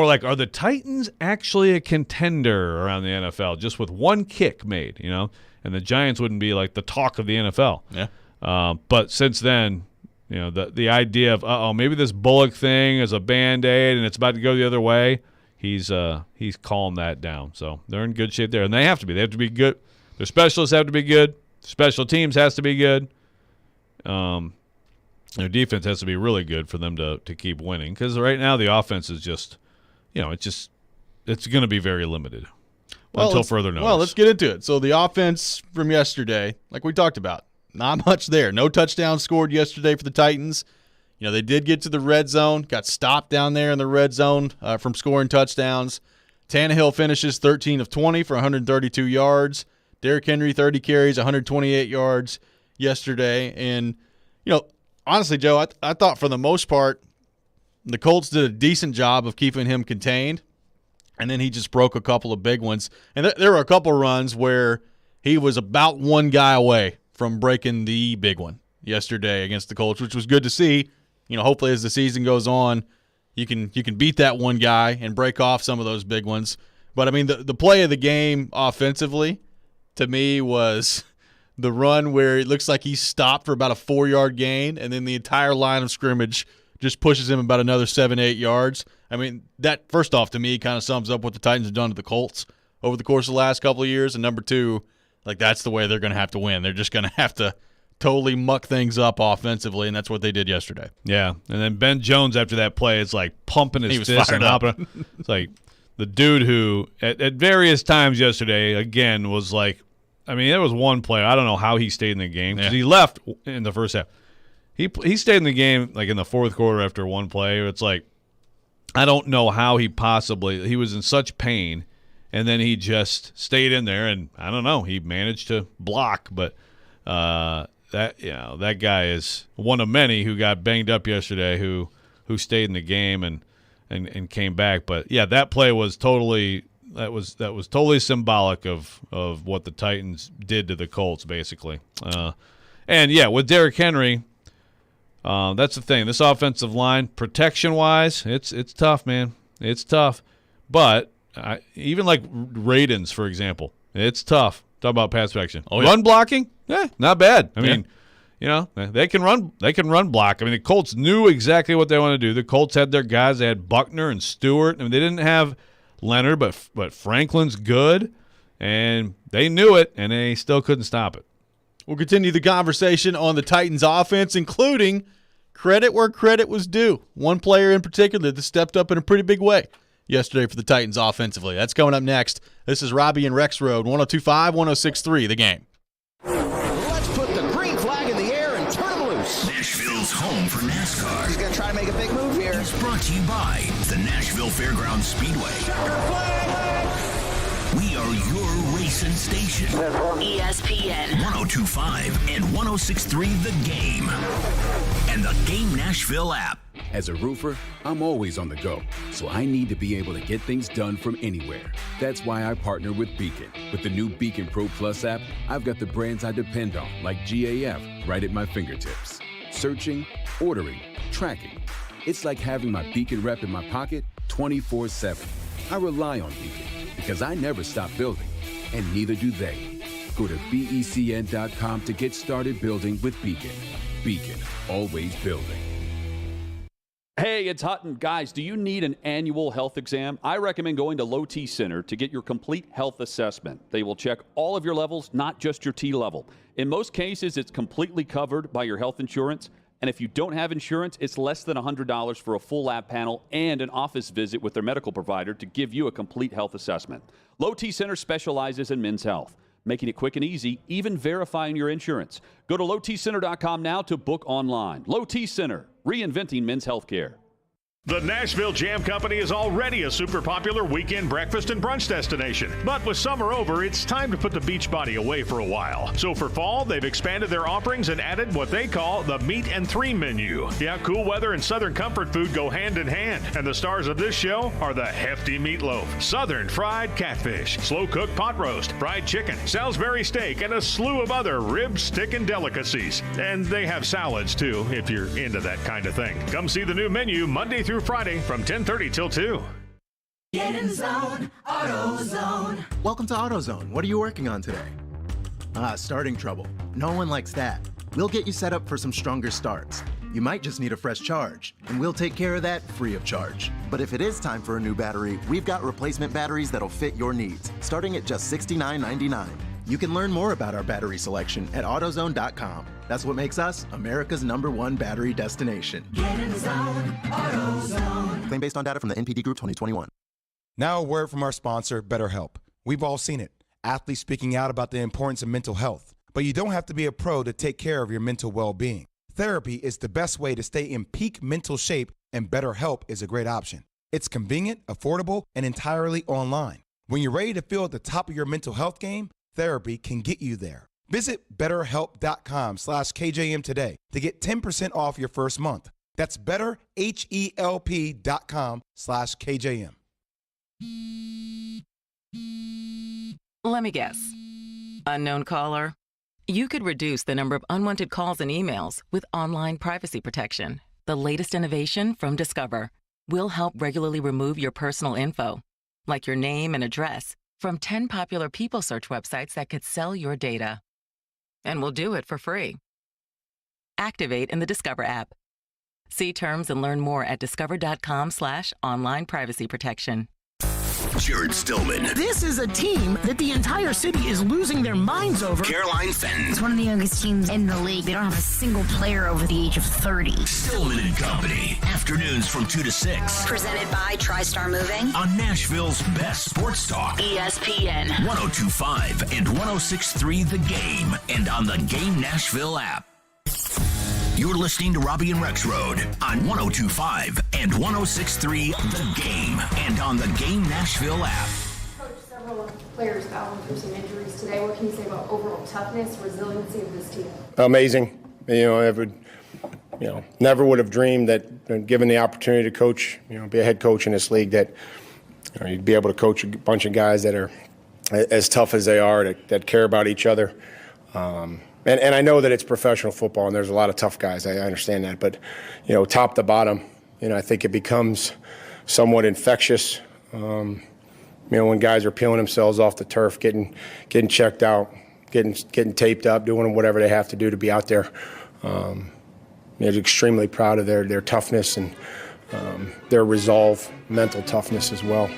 like, are the Titans actually a contender around the NFL just with one kick made? And the Giants wouldn't be like the talk of the NFL. Yeah. But since then, the idea of, maybe this Bullock thing is a Band-Aid and it's about to go the other way, he's calmed that down. So they're in good shape there. And they have to be. They have to be good. Their specialists have to be good. Special teams has to be good. Their defense has to be really good for them to keep winning. Because right now the offense is just, it's going to be very limited until further notice. Well, let's get into it. So the offense from yesterday, like we talked about, not much there. No touchdowns scored yesterday for the Titans. They did get to the red zone, got stopped down there in the red zone from scoring touchdowns. Tannehill finishes 13 of 20 for 132 yards. Derrick Henry, 30 carries, 128 yards yesterday. And, honestly, Joe, I thought for the most part the Colts did a decent job of keeping him contained, and then he just broke a couple of big ones. And there were a couple runs where he was about one guy away from breaking the big one yesterday against the Colts, which was good to see. Hopefully as the season goes on, you can beat that one guy and break off some of those big ones. But, I mean, the play of the game offensively to me was the run where it looks like he stopped for about a 4-yard gain, and then the entire line of scrimmage just pushes him about another 7-8 yards. I mean, that, first off, to me, kind of sums up what the Titans have done to the Colts over the course of the last couple of years. And number two, that's the way they're going to have to win. They're just going to have to totally muck things up offensively, and that's what they did yesterday. Yeah, and then Ben Jones after that play is pumping his fist and hopping. It's like the dude who at various times yesterday, again, was there was one play. I don't know how he stayed in the game because he left in the first half. He stayed in the game in the fourth quarter after one play. It's I don't know how he was in such pain, and then he just stayed in there, and I don't know. He managed to block, but that guy is one of many who got banged up yesterday who stayed in the game and came back. But yeah, that play was totally symbolic of what the Titans did to the Colts basically. And yeah, with Derrick Henry, that's the thing. This offensive line, protection-wise, it's tough, man. It's tough. But even Radens, for example, it's tough. Talk about pass protection. Run blocking, not bad. I mean, they can run. They can run block. I mean, the Colts knew exactly what they want to do. The Colts had their guys. They had Buckner and Stewart. I mean, they didn't have Leonard, but Franklin's good, and they knew it, and they still couldn't stop it. We'll continue the conversation on the Titans offense, including credit where credit was due. One player in particular that stepped up in a pretty big way yesterday for the Titans offensively. That's coming up next. This is Robby and Rexrode, 102.5, 106.3, The Game. Let's put the green flag in the air and turn them loose. Nashville's home for NASCAR. He's going to try to make a big move here. It's brought to you by the Nashville Fairgrounds Speedway. We are your racing station. ESPN 102.5 and 106.3 The Game. And the Game Nashville app. As a roofer, I'm always on the go, so I need to be able to get things done from anywhere. That's why I partner with Beacon. With the new Beacon Pro Plus app, I've got the brands I depend on, like GAF, right at my fingertips. Searching, ordering, tracking. It's like having my Beacon rep in my pocket 24/7. I rely on Beacon because I never stop building, and neither do they. Go to BECN.com to get started building with Beacon. Beacon, always building. Hey, it's Hutton. Guys, do you need an annual health exam? I recommend going to Low T Center to get your complete health assessment. They will check all of your levels, not just your T level. In most cases, it's completely covered by your health insurance. And if you don't have insurance, it's less than $100 for a full lab panel and an office visit with their medical provider to give you a complete health assessment. Low T Center specializes in men's health, making it quick and easy, even verifying your insurance. Go to lowtcenter.com now to book online. Low T Center, reinventing men's health care. The Nashville Jam Company is already a super popular weekend breakfast and brunch destination. But with summer over, it's time to put the beach body away for a while. So for fall, they've expanded their offerings and added what they call the Meat and Three menu. Yeah, cool weather and Southern comfort food go hand in hand. And the stars of this show are the hefty meatloaf, Southern fried catfish, slow-cooked pot roast, fried chicken, Salisbury steak, and a slew of other rib, stick, and delicacies. And they have salads, too, if you're into that kind of thing. Come see the new menu Monday through Friday from 10:30 till 2. Get in zone, AutoZone. Welcome to AutoZone. What are you working on today? Starting trouble. No one likes that. We'll get you set up for some stronger starts. You might just need a fresh charge, and we'll take care of that free of charge. But if it is time for a new battery, we've got replacement batteries that'll fit your needs, starting at just $69.99. You can learn more about our battery selection at AutoZone.com. That's what makes us America's #1 battery destination. Get in zone, AutoZone. Claim based on data from the NPD Group 2021. Now a word from our sponsor, BetterHelp. We've all seen it. Athletes speaking out about the importance of mental health. But you don't have to be a pro to take care of your mental well-being. Therapy is the best way to stay in peak mental shape, and BetterHelp is a great option. It's convenient, affordable, and entirely online. When you're ready to feel at the top of your mental health game, therapy can get you there. Visit BetterHelp.com/KJM today to get 10% off your first month. That's BetterHelp.com/KJM. Let me guess. Unknown caller? You could reduce the number of unwanted calls and emails with online privacy protection. The latest innovation from Discover will help regularly remove your personal info, like your name and address, from 10 popular people search websites that could sell your data. And we'll do it for free. Activate in the Discover app. See terms and learn more at discover.com/online privacy protection. Jared Stillman. This is a team that the entire city is losing their minds over. Caroline Fenton. It's one of the youngest teams in the league. They don't have a single player over the age of 30. Stillman and Company. Afternoons from 2 to 6. Presented by TriStar Moving. On Nashville's best sports talk. ESPN. 102.5 and 106.3 The Game. And on the Game Nashville app. You're listening to Robby and Rexrode on 102.5 and 106.3 The Game and on the Game Nashville app. Coach, several players battling through some injuries today. What can you say about overall toughness, resiliency of this team? Amazing. Never would have dreamed that, given the opportunity to coach, be a head coach in this league, that you'd be able to coach a bunch of guys that are as tough as they are, that care about each other. And I know that it's professional football and there's a lot of tough guys. I understand that. But, top to bottom, I think it becomes somewhat infectious. When guys are peeling themselves off the turf, getting checked out, getting taped up, doing whatever they have to do to be out there. I'm extremely proud of their toughness and their resolve, mental toughness as well.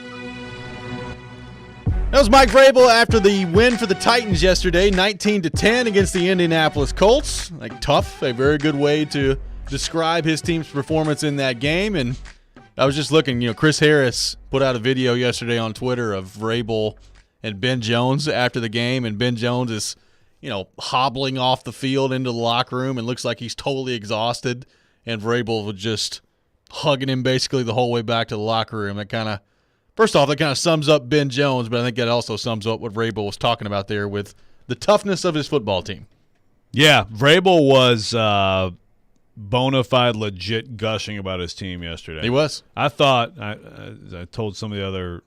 That was Mike Vrabel after the win for the Titans yesterday, 19-10 against the Indianapolis Colts. Tough, a very good way to describe his team's performance in that game. And I was just looking, Chris Harris put out a video yesterday on Twitter of Vrabel and Ben Jones after the game, and Ben Jones is, hobbling off the field into the locker room and looks like he's totally exhausted, and Vrabel was just hugging him basically the whole way back to the locker room. First off, that kind of sums up Ben Jones, but I think that also sums up what Vrabel was talking about there with the toughness of his football team. Yeah, Vrabel was bona fide, legit gushing about his team yesterday. He was. I thought, I told some of the other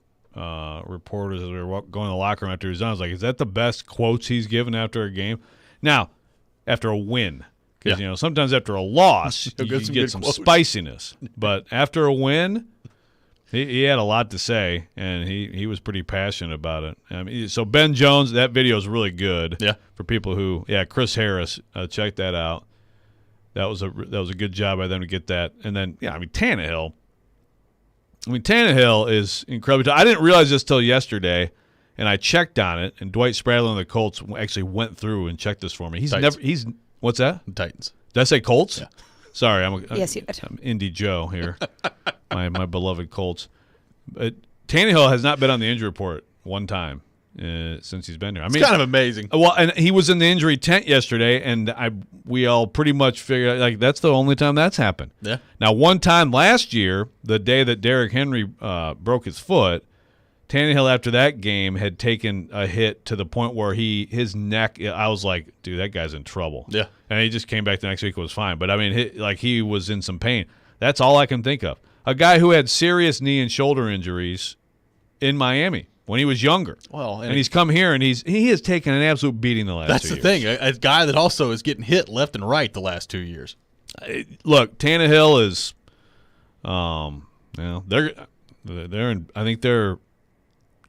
reporters as we were going to the locker room after he was done, I was like, is that the best quotes he's given after a game? Now, after a win. Because, sometimes after a loss, you get some spiciness. But after a win, he had a lot to say, and he was pretty passionate about it. So Ben Jones, that video is really good. Yeah. For people who, Chris Harris, check that out. That was a good job by them to get that. And then, Tannehill. Tannehill is incredible. I didn't realize this till yesterday, and I checked on it. And Dwight Spradlin of the Colts actually went through and checked this for me. What's that? Titans. Did I say Colts? Yeah. Sorry, yes, you did. I'm Indy Joe here, my beloved Colts. But Tannehill has not been on the injury report one time since he's been here. It's kind of amazing. Well, and he was in the injury tent yesterday, and we all pretty much figured out, that's the only time that's happened. Yeah. Now, one time last year, the day that Derrick Henry broke his foot, Tannehill after that game had taken a hit to the point where his neck, I was like, dude, that guy's in trouble. Yeah. And he just came back the next week and was fine. But, he was in some pain. That's all I can think of. A guy who had serious knee and shoulder injuries in Miami when he was younger. Well, and he's come here, and he has taken an absolute beating the last 2 years. That's the thing. A guy that also is getting hit left and right the last 2 years. Look, Tannehill is I think they're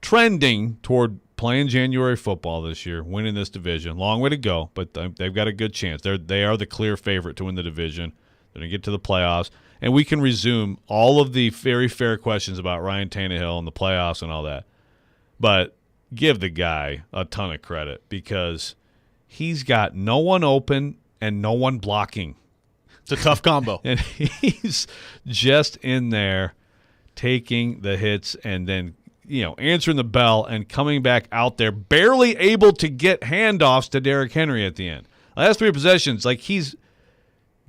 trending toward playing January football this year, winning this division. Long way to go, but they've got a good chance. They are the clear favorite to win the division. They're going to get to the playoffs, and we can resume all of the very fair questions about Ryan Tannehill and the playoffs and all that. But give the guy a ton of credit because he's got no one open and no one blocking. It's a tough combo. And he's just in there taking the hits and then answering the bell and coming back out there, barely able to get handoffs to Derrick Henry at the end. Last three possessions, he's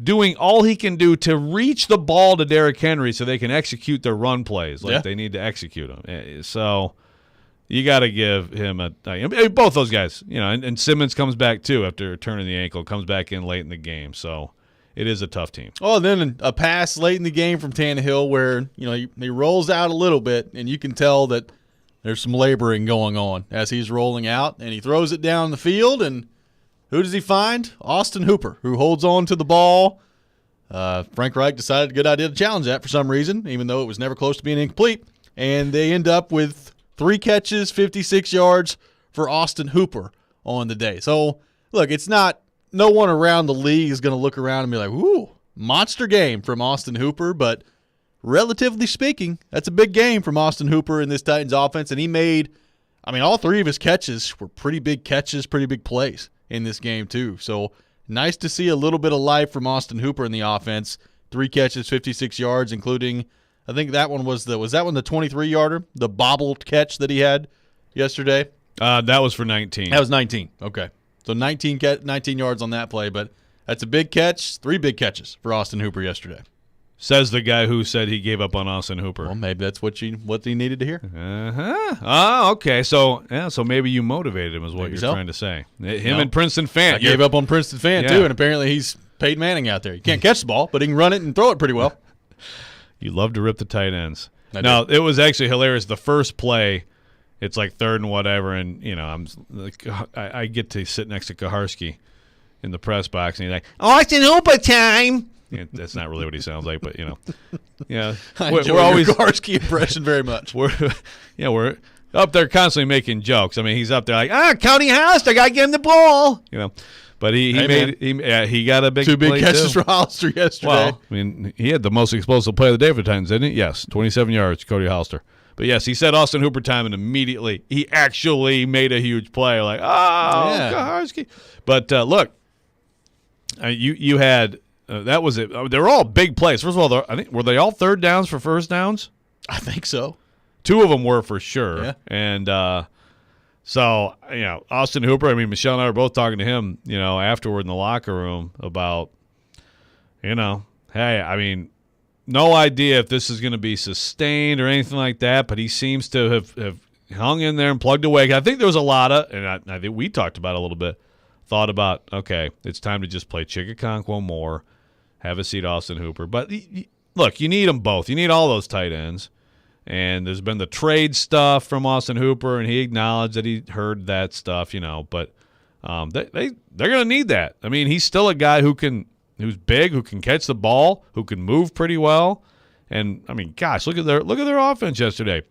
doing all he can do to reach the ball to Derrick Henry so they can execute their run plays like they need to execute them. So you got to give him both those guys, and Simmons comes back too after turning the ankle, comes back in late in the game. So it is a tough team. Oh, and then a pass late in the game from Tannehill where, he rolls out a little bit, and you can tell that there's some laboring going on as he's rolling out, and he throws it down the field, and who does he find? Austin Hooper, who holds on to the ball. Frank Reich decided a good idea to challenge that for some reason, even though it was never close to being incomplete. And they end up with 3 catches, 56 yards for Austin Hooper on the day. So, look, it's not – no one around the league is going to look around and be like, ooh, monster game from Austin Hooper. But relatively speaking, that's a big game from Austin Hooper in this Titans offense. And he made – all 3 of his catches were pretty big catches, pretty big plays in this game too. So nice to see a little bit of life from Austin Hooper in the offense. 3 catches, 56 yards, including I think that one was that one the 23-yarder, the bobbled catch that he had yesterday? That was for 19. That was 19. Okay. So 19 yards on that play, but that's a big catch, 3 big catches for Austin Hooper yesterday. Says the guy who said he gave up on Austin Hooper. Well, maybe that's what he needed to hear. Oh, okay. So maybe you motivated him is what you're trying to say. Him and Princeton Fant. I gave up on Princeton Fant, too, and apparently he's Peyton Manning out there. He can't catch the ball, but he can run it and throw it pretty well. You love to rip the tight ends. No, it was actually hilarious. The first play, it's like 3rd and whatever, and, I get to sit next to Kaharski in the press box, and he's like, Austin Hooper time! Yeah, that's not really what he sounds like, but yeah. We're always Kaharski impression very much. We're up there constantly making jokes. He's up there like, Cody Hollister, got to give him the ball, But he got a big 2 big play catches too. for Hollister yesterday. Well, he had the most explosive play of the day for the Titans, didn't he? Yes, 27 yards, Cody Hollister. But yes, he said Austin Hooper time, and immediately he actually made a huge play. Like, Kaharski. But look, you had. That was it. They were all big plays. First of all, I think were they all 3rd downs for first downs? I think so. 2 of them were for sure. Yeah. And so Austin Hooper. Michelle and I were both talking to him, afterward in the locker room about, hey, no idea if this is going to be sustained or anything like that. But he seems to have hung in there and plugged away. I think there was a lot of, and I think we talked about it a little bit. Thought about, okay, it's time to just play Chickaconquo more. Have a seat, Austin Hooper. But, look, you need them both. You need all those tight ends. And there's been the trade stuff from Austin Hooper, and he acknowledged that he heard that stuff, But they're going to need that. He's still a guy who's big, who can catch the ball, who can move pretty well. And, gosh, look at their offense yesterday.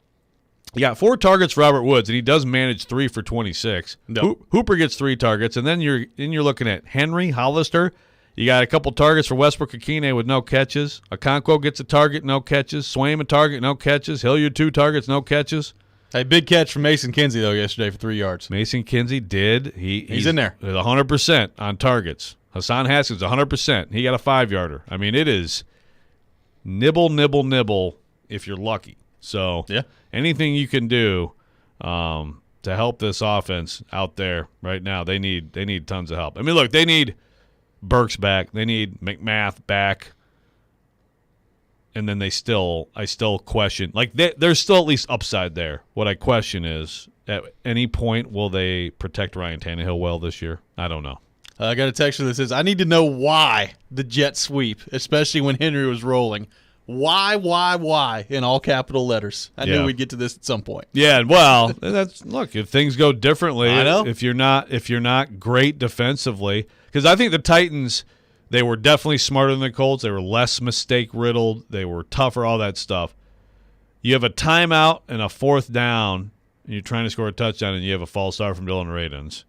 He got 4 targets for Robert Woods, and he does manage 3 for 26. No. Hooper gets 3 targets, and then you're looking at Henry, Hollister. You got a couple targets for Westbrook Akine with no catches. Okonkwo gets a target, no catches. Swaim a target, no catches. Hilliard 2 targets, no catches. A big catch from Mason Kinsey, though, yesterday for 3 yards. Mason Kinsey did. He's in there. 100% on targets. Hassan Haskins, 100%. He got a 5-yarder. It is nibble, nibble, nibble if you're lucky. So anything you can do to help this offense out there right now, they need tons of help. Look, they need Burks back. They need McMath back. And then I still question. There's still at least upside there. What I question is, at any point, will they protect Ryan Tannehill well this year? I don't know. I got a text that says, I need to know why the jet sweep, especially when Henry was rolling. Why, in all capital letters. I knew we'd get to this at some point. Yeah, well, look, if things go differently, I know. if you're not great defensively, because I think the Titans, they were definitely smarter than the Colts. They were less mistake-riddled. They were tougher, all that stuff. You have a timeout and a 4th down, and you're trying to score a touchdown, and you have a false start from Dylan Radins.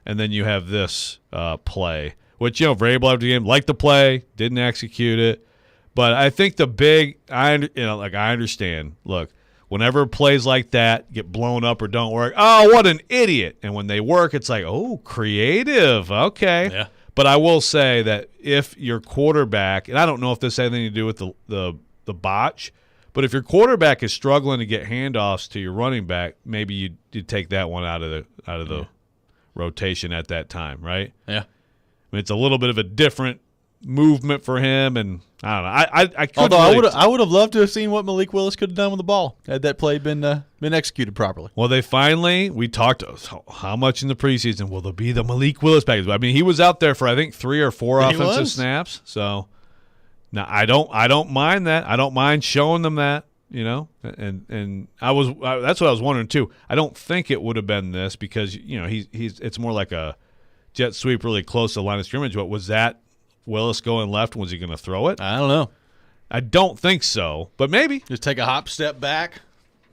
And then you have this play, which, variable after the game, liked the play, didn't execute it. But I think I understand. Look, whenever plays like that get blown up or don't work, oh, what an idiot. And when they work, it's like, oh, creative. Okay. Yeah. But I will say that if your quarterback, and I don't know if this has anything to do with the botch, but if your quarterback is struggling to get handoffs to your running back, maybe you take that one out of the rotation at that time, right? Yeah. It's a little bit of a different movement for him, and I don't know. I couldn't Although really I would have loved to have seen what Malik Willis could have done with the ball had that play been executed properly. Well, we talked how much in the preseason will there be the Malik Willis package? I mean, he was out there for I think 3 or 4 offensive snaps. So now I don't mind that. I don't mind showing them that, And that's what I was wondering too. I don't think it would have been this because it's more like a jet sweep really close to the line of scrimmage. But was that Willis going left? Was he going to throw it? I don't know. I don't think so, but maybe. Just take a hop step back,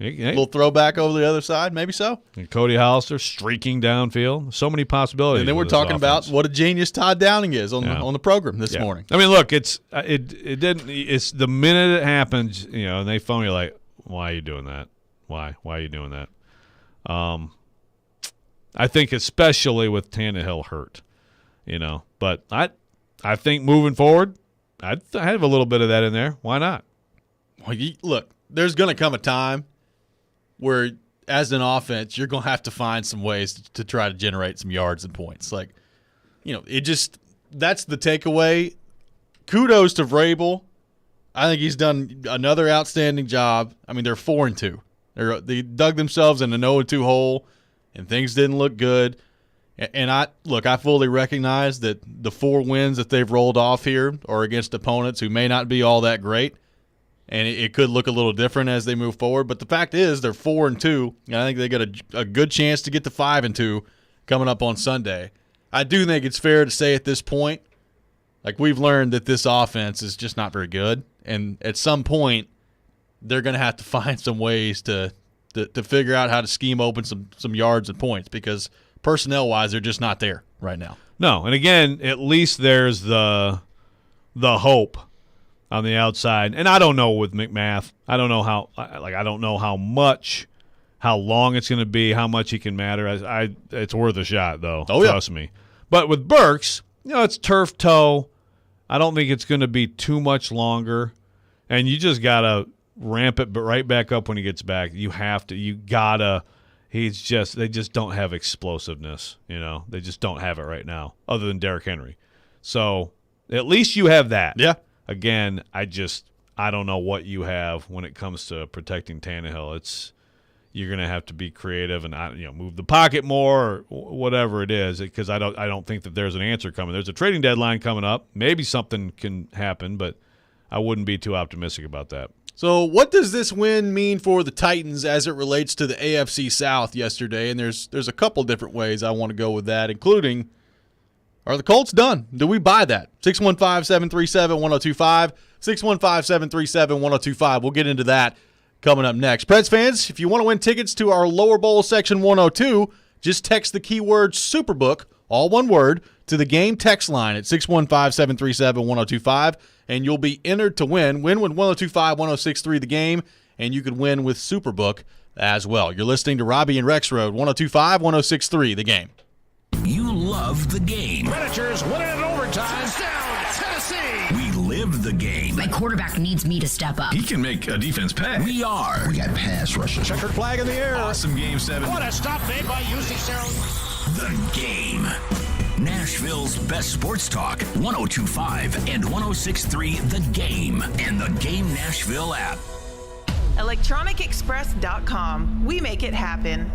a little throwback over the other side, maybe so. And Cody Hollister streaking downfield. So many possibilities. And then we're talking about what a genius Todd Downing is on the program this morning. I mean, look, it's the minute it happens, and they phone you like, why are you doing that? Why are you doing that? I think especially with Tannehill hurt, but I think moving forward, I'd have a little bit of that in there. Why not? Well, look, there's going to come a time where, as an offense, you're going to have to find some ways to try to generate some yards and points. Like, that's the takeaway. Kudos to Vrabel. I think he's done another outstanding job. I mean, they're 4-2. They dug themselves in an 0-2 hole, and things didn't look good. And I fully recognize that the 4 wins that they've rolled off here are against opponents who may not be all that great, and it could look a little different as they move forward. But the fact is they're 4-2, and I think they got a good chance to get to 5-2 coming up on Sunday. I do think it's fair to say at this point, like we've learned that this offense is just not very good, and at some point they're going to have to find some ways to figure out how to scheme open some yards and points because – personnel-wise, they're just not there right now. No, and again, at least there's the hope on the outside. And I don't know with McMath. I don't know how long it's going to be, how much he can matter. It's worth a shot, though. Trust me. But with Burks, it's turf toe. I don't think it's going to be too much longer. And you just got to ramp it right back up when he gets back. You got to. They just don't have explosiveness, They just don't have it right now, other than Derrick Henry. So at least you have that. Yeah. Again, I don't know what you have when it comes to protecting Tannehill. You're going to have to be creative and move the pocket more or whatever it is, because I don't think that there's an answer coming. There's a trading deadline coming up. Maybe something can happen, but I wouldn't be too optimistic about that. So what does this win mean for the Titans as it relates to the AFC South yesterday? And there's a couple different ways I want to go with that, including, are the Colts done? Do we buy that? 615-737-1025, 615-737-1025. We'll get into that coming up next. Preds fans, if you want to win tickets to our Lower Bowl Section 102, just text the keyword Superbook, all one word, to the game text line at 615-737-1025. And you'll be entered to win. Win with 1025-1063 the game, and you could win with Superbook as well. You're listening to Robby and Rexrode, 1025-1063 the game. You love the game. Predators win it in overtime. Touchdown, Tennessee. We live the game. My quarterback needs me to step up. He can make a defense pay. We are. We got pass rushers. Checkered flag in the air. Awesome game 7. What a stop made by UC Sarah. The game. Nashville's best sports talk, 1025 and 1063 The Game, and the Game Nashville app. ElectronicExpress.com. We make it happen.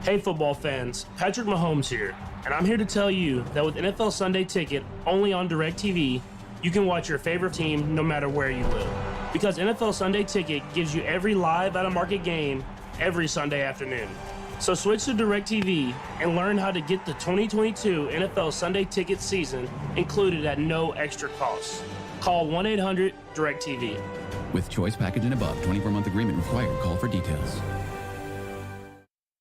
Hey football fans, Patrick Mahomes here, and I'm here to tell you that with NFL Sunday Ticket only on DirecTV, you can watch your favorite team no matter where you live. Because NFL Sunday Ticket gives you every live out-of-market game every Sunday afternoon. So switch to DirecTV and learn how to get the 2022 NFL Sunday Ticket season included at no extra cost. Call 1-800-DirecTV. With choice package and above, 24-month agreement required. Call for details.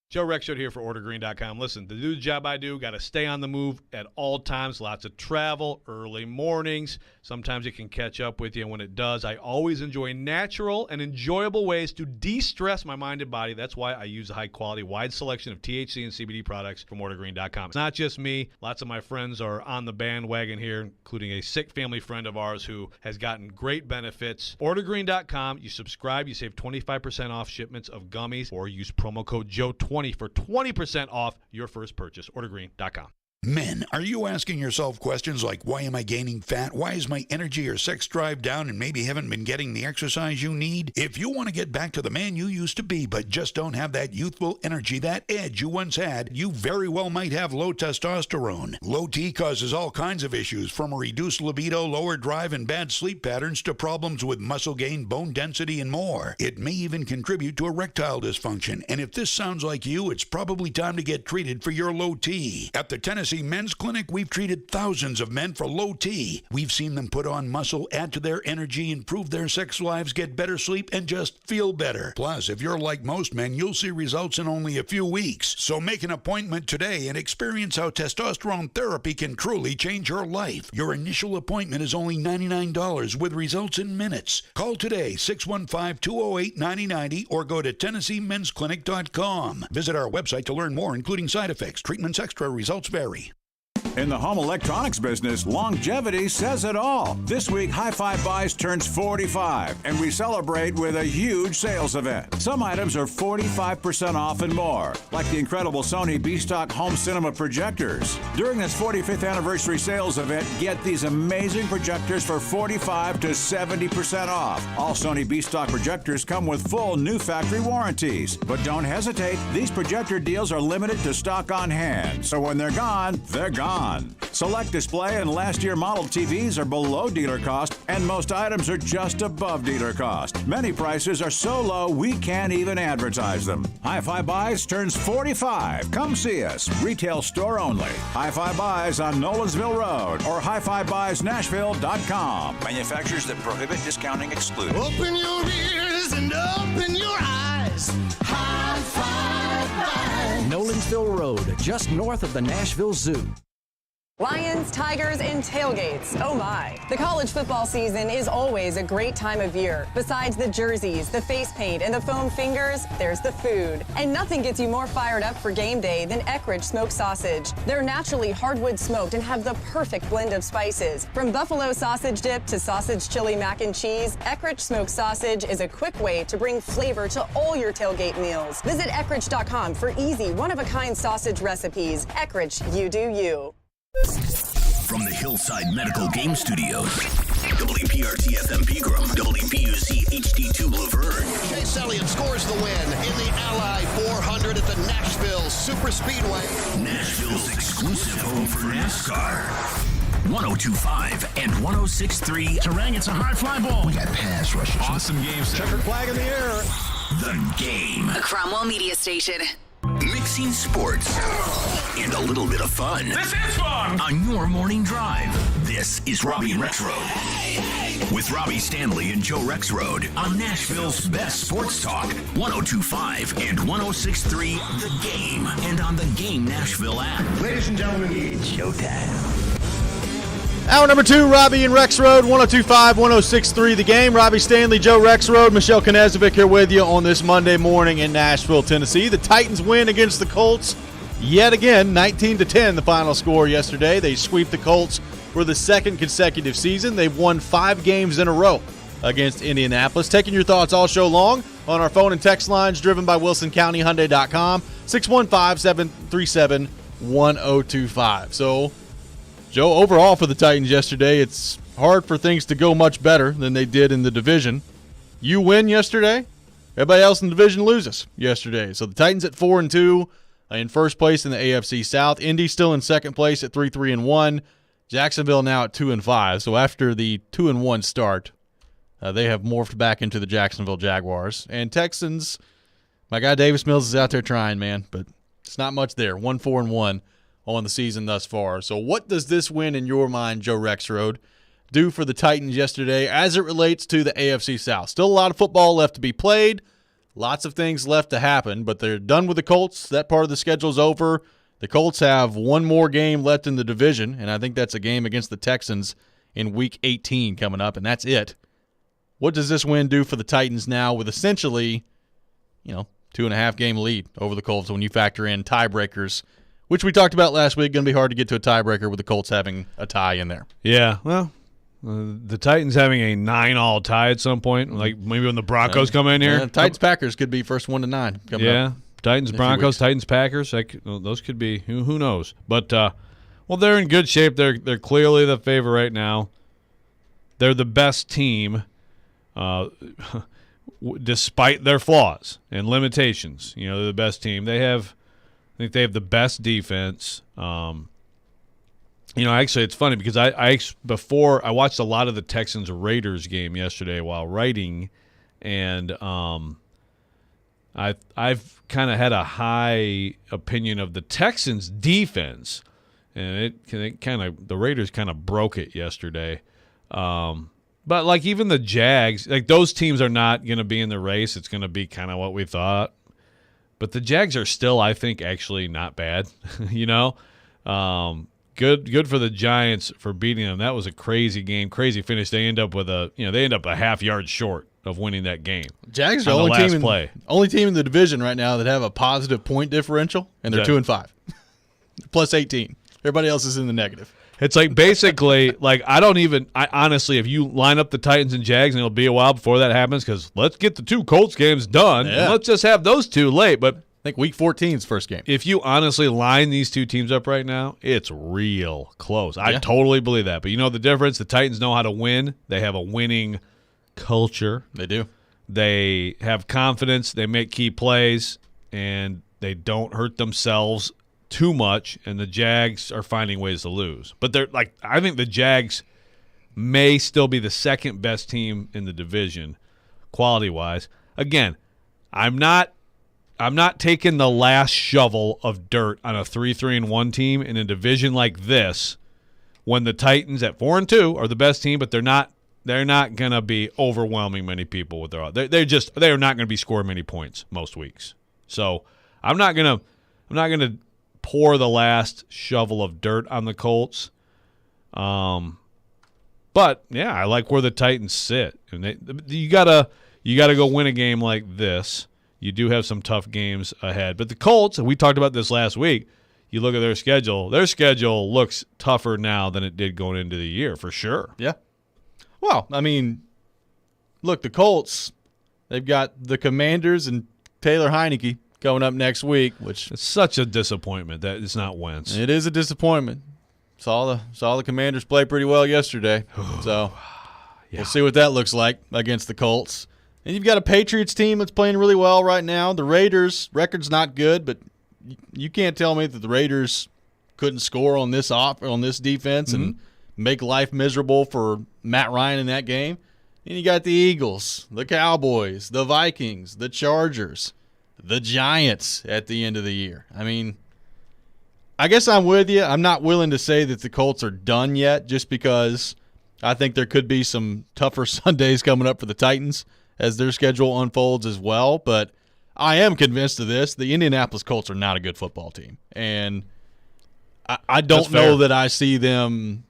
Joe Rexrode here for OrderGreen.com. Listen, to do the job I do, got to stay on the move at all times. Lots of travel, early mornings. Sometimes it can catch up with you, and when it does, I always enjoy natural and enjoyable ways to de-stress my mind and body. That's why I use a high-quality, wide selection of THC and CBD products from OrderGreen.com. It's not just me. Lots of my friends are on the bandwagon here, including a sick family friend of ours who has gotten great benefits. OrderGreen.com. You subscribe, you save 25% off shipments of gummies, or use promo code Joe20 for 20% off your first purchase. OrderGreen.com. Men, are you asking yourself questions like, why am I gaining fat? Why is my energy or sex drive down and maybe haven't been getting the exercise you need? If you want to get back to the man you used to be but just don't have that youthful energy, that edge you once had, you very well might have low testosterone. Low T causes all kinds of issues, from a reduced libido, lower drive, and bad sleep patterns to problems with muscle gain, bone density, and more. It may even contribute to erectile dysfunction, and if this sounds like you, it's probably time to get treated for your low T. At the Tennessee Men's Clinic, we've treated thousands of men for low T. We've seen them put on muscle, add to their energy, improve their sex lives, get better sleep, and just feel better. Plus, if you're like most men, you'll see results in only a few weeks. So make an appointment today and experience how testosterone therapy can truly change your life. Your initial appointment is only $99 with results in minutes. Call today, 615-208-9090, or go to TennesseeMen'sClinic.com. Visit our website to learn more, including side effects. Treatments extra. Results vary. In the home electronics business, longevity says it all. This week, Hi-Fi Buys turns 45, and we celebrate with a huge sales event. Some items are 45% off and more, like the incredible Sony B-Stock home cinema projectors. During this 45th anniversary sales event, get these amazing projectors for 45 to 70% off. All Sony B-Stock projectors come with full new factory warranties. But don't hesitate, these projector deals are limited to stock on hand, so when they're gone, they're gone. Select display and last year model TVs are below dealer cost, and most items are just above dealer cost. Many prices are so low we can't even advertise them. Hi-Fi Buys turns 45. Come see us. Retail store only. Hi-Fi Buys on Nolensville Road or HiFiBuysNashville.com. Manufacturers that prohibit discounting excluded. Open your ears and open your eyes. Hi-Fi Buys. Nolensville Road, just north of the Nashville Zoo. Lions, Tigers, and tailgates. Oh my. The college football season is always a great time of year. Besides the jerseys, the face paint, and the foam fingers, there's the food. And nothing gets you more fired up for game day than Eckrich smoked sausage. They're naturally hardwood smoked and have the perfect blend of spices. From buffalo sausage dip to sausage chili mac and cheese, Eckrich smoked sausage is a quick way to bring flavor to all your tailgate meals. Visit Eckrich.com for easy, one-of-a-kind sausage recipes. Eckrich, you do you. From the Hillside Medical Game Studios, WPRT-FM Pegram, WPUC HD2 Laverne. Chase Elliott scores the win in the Ally 400 at the Nashville Superspeedway. Nashville's exclusive home for NASCAR. 102.5 and 106.3. Terang, it's a high fly ball. We got pass rushers. Awesome game. Checkered flag in the air. The Game. A Cromwell Media Station. Mixing sports and a little bit of fun. This is fun! On your morning drive. This is Robby and Rexrode. With Robby Stanley and Joe Rexrode on Nashville's best sports talk. 102.5 and 106.3 The Game. And on the Game Nashville app. Ladies and gentlemen, it's showtime. Hour number 2, Robby and Rexrode, 102.5, 106.3 The Game. Robby Stanley, Joe Rexrode, Michelle Knezovic here with you on this Monday morning in Nashville, Tennessee. The Titans win against the Colts yet again, 19-10 the final score yesterday. They sweep the Colts for the second consecutive season. They've won 5 games in a row against Indianapolis. Taking your thoughts all show long on our phone and text lines driven by WilsonCountyHyundai.com, 615-737-1025. So, Joe, overall for the Titans yesterday, it's hard for things to go much better than they did in the division. You win yesterday. Everybody else in the division loses yesterday. So the Titans at 4-2 in first place in the AFC South. Indy still in second place at 3-3-1. Jacksonville now at 2-5. So after the 2-1 start, they have morphed back into the Jacksonville Jaguars. And Texans, my guy Davis Mills is out there trying, man, but it's not much there. 1-4-1. On the season thus far. So what does this win in your mind, Joe Rexrode, do for the Titans yesterday as it relates to the AFC South? Still a lot of football left to be played, lots of things left to happen, but they're done with the Colts. That part of the schedule's over. The Colts have one more game left in the division, and I think that's a game against the Texans in Week 18 coming up, and that's it. What does this win do for the Titans now with essentially, 2.5 game lead over the Colts when you factor in tiebreakers, which we talked about last week? Going to be hard to get to a tiebreaker with the Colts having a tie in there. Yeah, well, the Titans having a 9-all tie at some point, like maybe when the Broncos come in here. Titans-Packers could be first 1-9 coming up. Titans-Broncos, Titans-Packers, those could be, who knows. But Well, they're in good shape. They're clearly the favorite right now. They're the best team, despite their flaws and limitations. They're the best team. I think they have the best defense. Actually, it's funny because before I watched a lot of the Texans Raiders game yesterday while writing, and I've kind of had a high opinion of the Texans defense, and the Raiders kind of broke it yesterday. But like even the Jags, like those teams are not going to be in the race. It's going to be kind of what we thought. But the Jags are still, I think, actually not bad. Good for the Giants for beating them. That was a crazy game, crazy finish. They end up a half yard short of winning that game. Jags are the only team in the division right now that have a positive point differential, and they're 2-5, plus 18. Everybody else is in the negative. It's like basically like I honestly, if you line up the Titans and Jags, and it'll be a while before that happens because let's get the 2 Colts games done. Yeah. And let's just have those 2 late. But I think Week 14's first game. If you honestly line these 2 teams up right now, it's real close. I totally believe that. But you know the difference? The Titans know how to win. They have a winning culture. They do. They have confidence. They make key plays, and they don't hurt themselves too much. And the Jags are finding ways to lose. But I think the Jags may still be the second best team in the division, quality-wise. Again, I'm not taking the last shovel of dirt on a 3-3-1 team in a division like this when the Titans at 4-2 are the best team, but they're not going to be overwhelming many people with their. They are not going to be scoring many points most weeks. So I'm not going to pour the last shovel of dirt on the Colts. But yeah, I like where the Titans sit, and you gotta go win a game like this. You do have some tough games ahead. But the Colts, and we talked about this last week, you look at their schedule looks tougher now than it did going into the year, for sure. Yeah. Well, I mean, look, the Colts, they've got the Commanders and Taylor Heineke going up next week, which it's such a disappointment that it's not Wentz. It is a disappointment. Saw the Commanders play pretty well yesterday. So we'll see what that looks like against the Colts. And you've got a Patriots team that's playing really well right now. The Raiders' record's not good, but you can't tell me that the Raiders couldn't score on this defense and make life miserable for Matt Ryan in that game. And you got the Eagles, the Cowboys, the Vikings, the Chargers, the Giants at the end of the year. I mean, I guess I'm with you. I'm not willing to say that the Colts are done yet just because I think there could be some tougher Sundays coming up for the Titans as their schedule unfolds as well. But I am convinced of this. The Indianapolis Colts are not a good football team. And I don't know that I see them,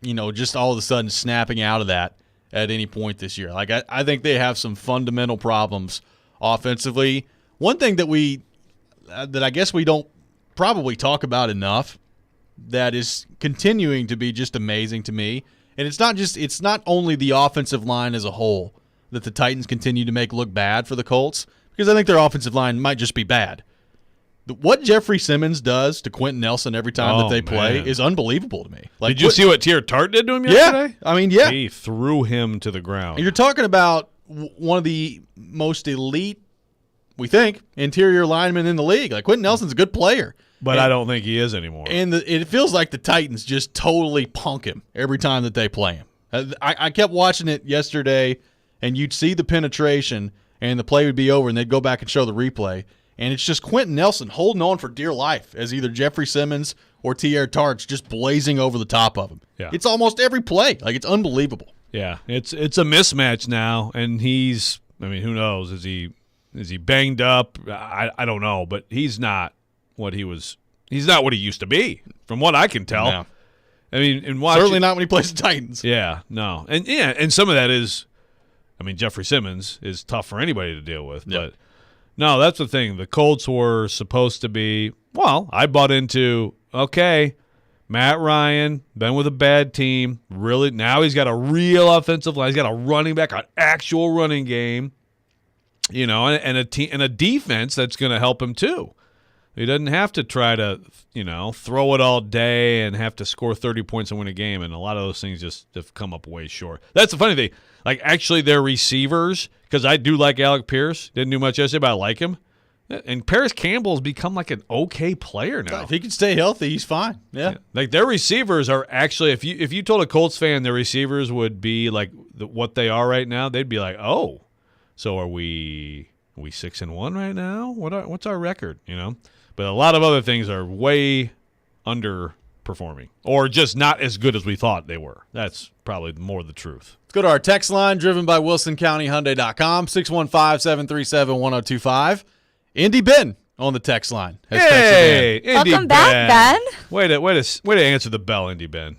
just all of a sudden snapping out of that at any point this year. Like I think they have some fundamental problems offensively. One thing that I guess we don't probably talk about enough that is continuing to be just amazing to me, and it's not only the offensive line as a whole that the Titans continue to make look bad for the Colts, because I think their offensive line might just be bad. What Jeffrey Simmons does to Quentin Nelson every time that they play is unbelievable to me. Did you see what Tier Tart did to him yesterday? I mean, yeah. He threw him to the ground. And you're talking about one of the most elite, we think, interior linemen in the league. Like, Quentin Nelson's a good player. But I don't think he is anymore. And it feels like the Titans just totally punk him every time that they play him. I kept watching it yesterday, and you'd see the penetration, and the play would be over, and they'd go back and show the replay. And it's just Quentin Nelson holding on for dear life as either Jeffrey Simmons or Tier Tart's just blazing over the top of him. Yeah. It's almost every play. Like, it's unbelievable. Yeah, it's a mismatch now, and who knows? Is he banged up? I don't know, but he's not what he used to be, from what I can tell. No. I mean, certainly not when he plays the Titans. Yeah, no. And some of that is, Jeffrey Simmons is tough for anybody to deal with, Yep. but no, that's the thing. The Colts were supposed to be, I bought into, okay, Matt Ryan, been with a bad team, really, now he's got a real offensive line, he's got a running back, an actual running game, and a defense that's going to help him too. He doesn't have to try to, throw it all day and have to score 30 points and win a game. And a lot of those things just have come up way short. That's the funny thing. Like, actually, their receivers, because I do like Alec Pierce. Didn't do much yesterday, but I like him. And Paris Campbell's become like an okay player now. If he can stay healthy, he's fine. Yeah. Like, their receivers are actually, if you told a Colts fan their receivers would be like what they are right now, they'd be like, oh, so are we 6-1 right now? What's our record? But a lot of other things are way underperforming or just not as good as we thought they were. That's probably more the truth. Let's go to our text line driven by WilsonCountyHyundai.com, 615-737-1025. Indy Ben on the text line. Hey, Indy Welcome back, Ben. Way to answer the bell, Indy Ben.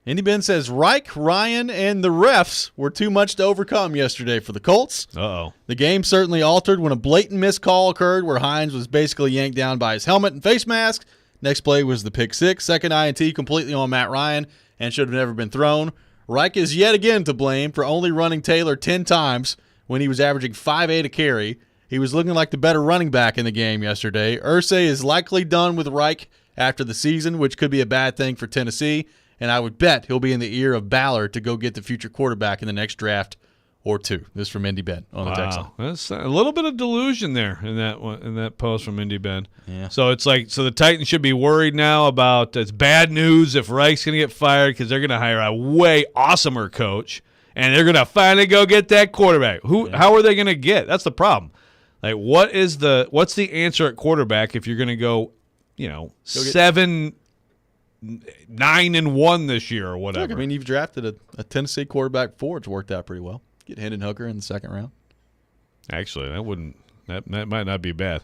Indy Ben says Reich, Ryan, and the refs were too much to overcome yesterday for the Colts. Uh-oh. The game certainly altered when a blatant missed call occurred where Hines was basically yanked down by his helmet and face mask. Next play was the pick six. Second INT completely on Matt Ryan and should have never been thrown. Reich is yet again to blame for only running Taylor 10 times when he was averaging 5.8 a carry. He was looking like the better running back in the game yesterday. Irsay is likely done with Reich after the season, which could be a bad thing for Tennessee, and I would bet he'll be in the ear of Ballard to go get the future quarterback in the next draft or two. This is from Indy Ben on the text line. That's a little bit of delusion there in that post from Indy Ben. Yeah. So it's like, the Titans should be worried now about it's bad news if Reich's going to get fired because they're going to hire a way awesomer coach, and they're going to finally go get that quarterback. How are they going to get? That's the problem. Like, what's the answer at quarterback if you're going to go 7-9-1 this year or whatever? Look, I mean, you've drafted a Tennessee quarterback before. It's worked out pretty well. Get Hendon Hooker in the second round. Actually, that might not be bad.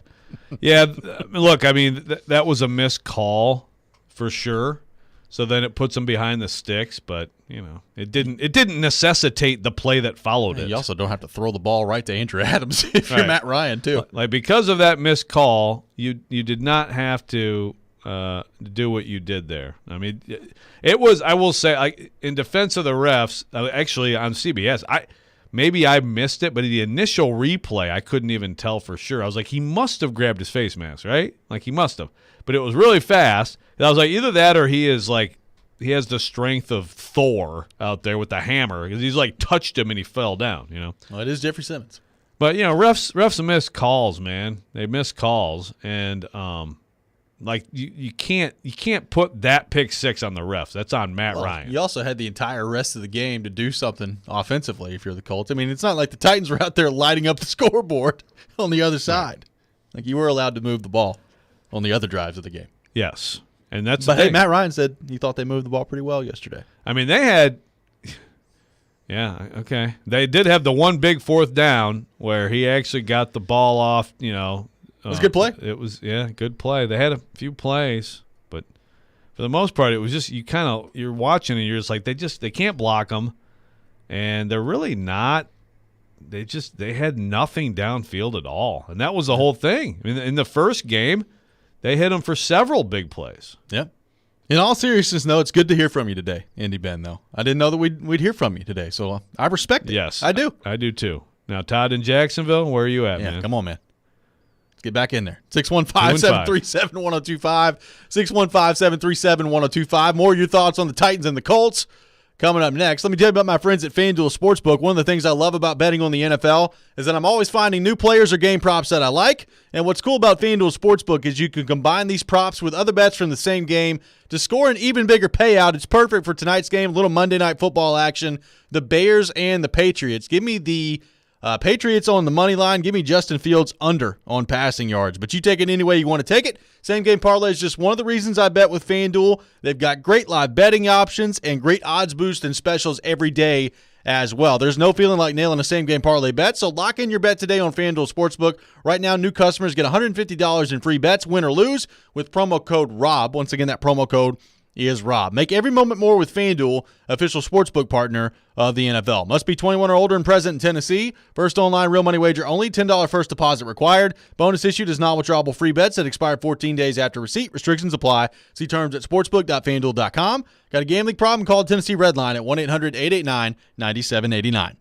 Yeah, look, I mean, that was a missed call for sure. So then it puts them behind the sticks, but it didn't necessitate the play that followed it. You also don't have to throw the ball right to Andrew Adams if you're Matt Ryan too. Like, because of that missed call, you did not have to do what you did there. I mean, it was, I will say, in defense of the refs, actually on CBS, maybe I missed it, but in the initial replay, I couldn't even tell for sure. I was like, he must have grabbed his face mask, right? Like, he must have. But it was really fast. And I was like, either that or he has the strength of Thor out there with the hammer because he's like touched him and he fell down, Well, it is Jeffrey Simmons. But, refs miss calls, man. They miss calls. And, you can't put that pick six on the refs. That's on Matt Ryan. You also had the entire rest of the game to do something offensively if you're the Colts. I mean, it's not like the Titans were out there lighting up the scoreboard on the other side. Like, you were allowed to move the ball on the other drives of the game. Yes. And that's But hey, Matt Ryan said he thought they moved the ball pretty well yesterday. I mean, they had okay. They did have the one big fourth down where he actually got the ball off, It was a good play. It was, good play. They had a few plays, but for the most part, it was just you're watching and you're just like, they can't block them, and they're really not. They had nothing downfield at all, and that was the whole thing. I mean, in the first game, they hit them for several big plays. Yep. In all seriousness, though, it's good to hear from you today, Indy Ben, though. I didn't know that we'd hear from you today, so I respect it. Yes. I do. I do, too. Now, Todd in Jacksonville, where are you at, man? Come on, man. Let's get back in there. 615-737-1025. 615-737-1025. More of your thoughts on the Titans and the Colts coming up next. Let me tell you about my friends at FanDuel Sportsbook. One of the things I love about betting on the NFL is that I'm always finding new players or game props that I like. And what's cool about FanDuel Sportsbook is you can combine these props with other bets from the same game to score an even bigger payout. It's perfect for tonight's game, a little Monday Night Football action, the Bears and the Patriots. Give me the Patriots on the money line. Give me Justin Fields under on passing yards. But you take it any way you want to take it. Same game parlay is just one of the reasons I bet with FanDuel. They've got great live betting options and great odds boost and specials every day as well. There's no feeling like nailing a same game parlay bet, so lock in your bet today on FanDuel Sportsbook. Right now, new customers get $150 in free bets, win or lose, with promo code ROB. Once again, that promo code is Rob. Make every moment more with FanDuel, official sportsbook partner of the NFL. Must be 21 or older and present in Tennessee. First online real money wager only. $10 first deposit required. Bonus issued is non-withdrawable free bets that expire 14 days after receipt. Restrictions apply. See terms at sportsbook.fanduel.com. Got a gambling problem? Call Tennessee Redline at 1-800-889-9789.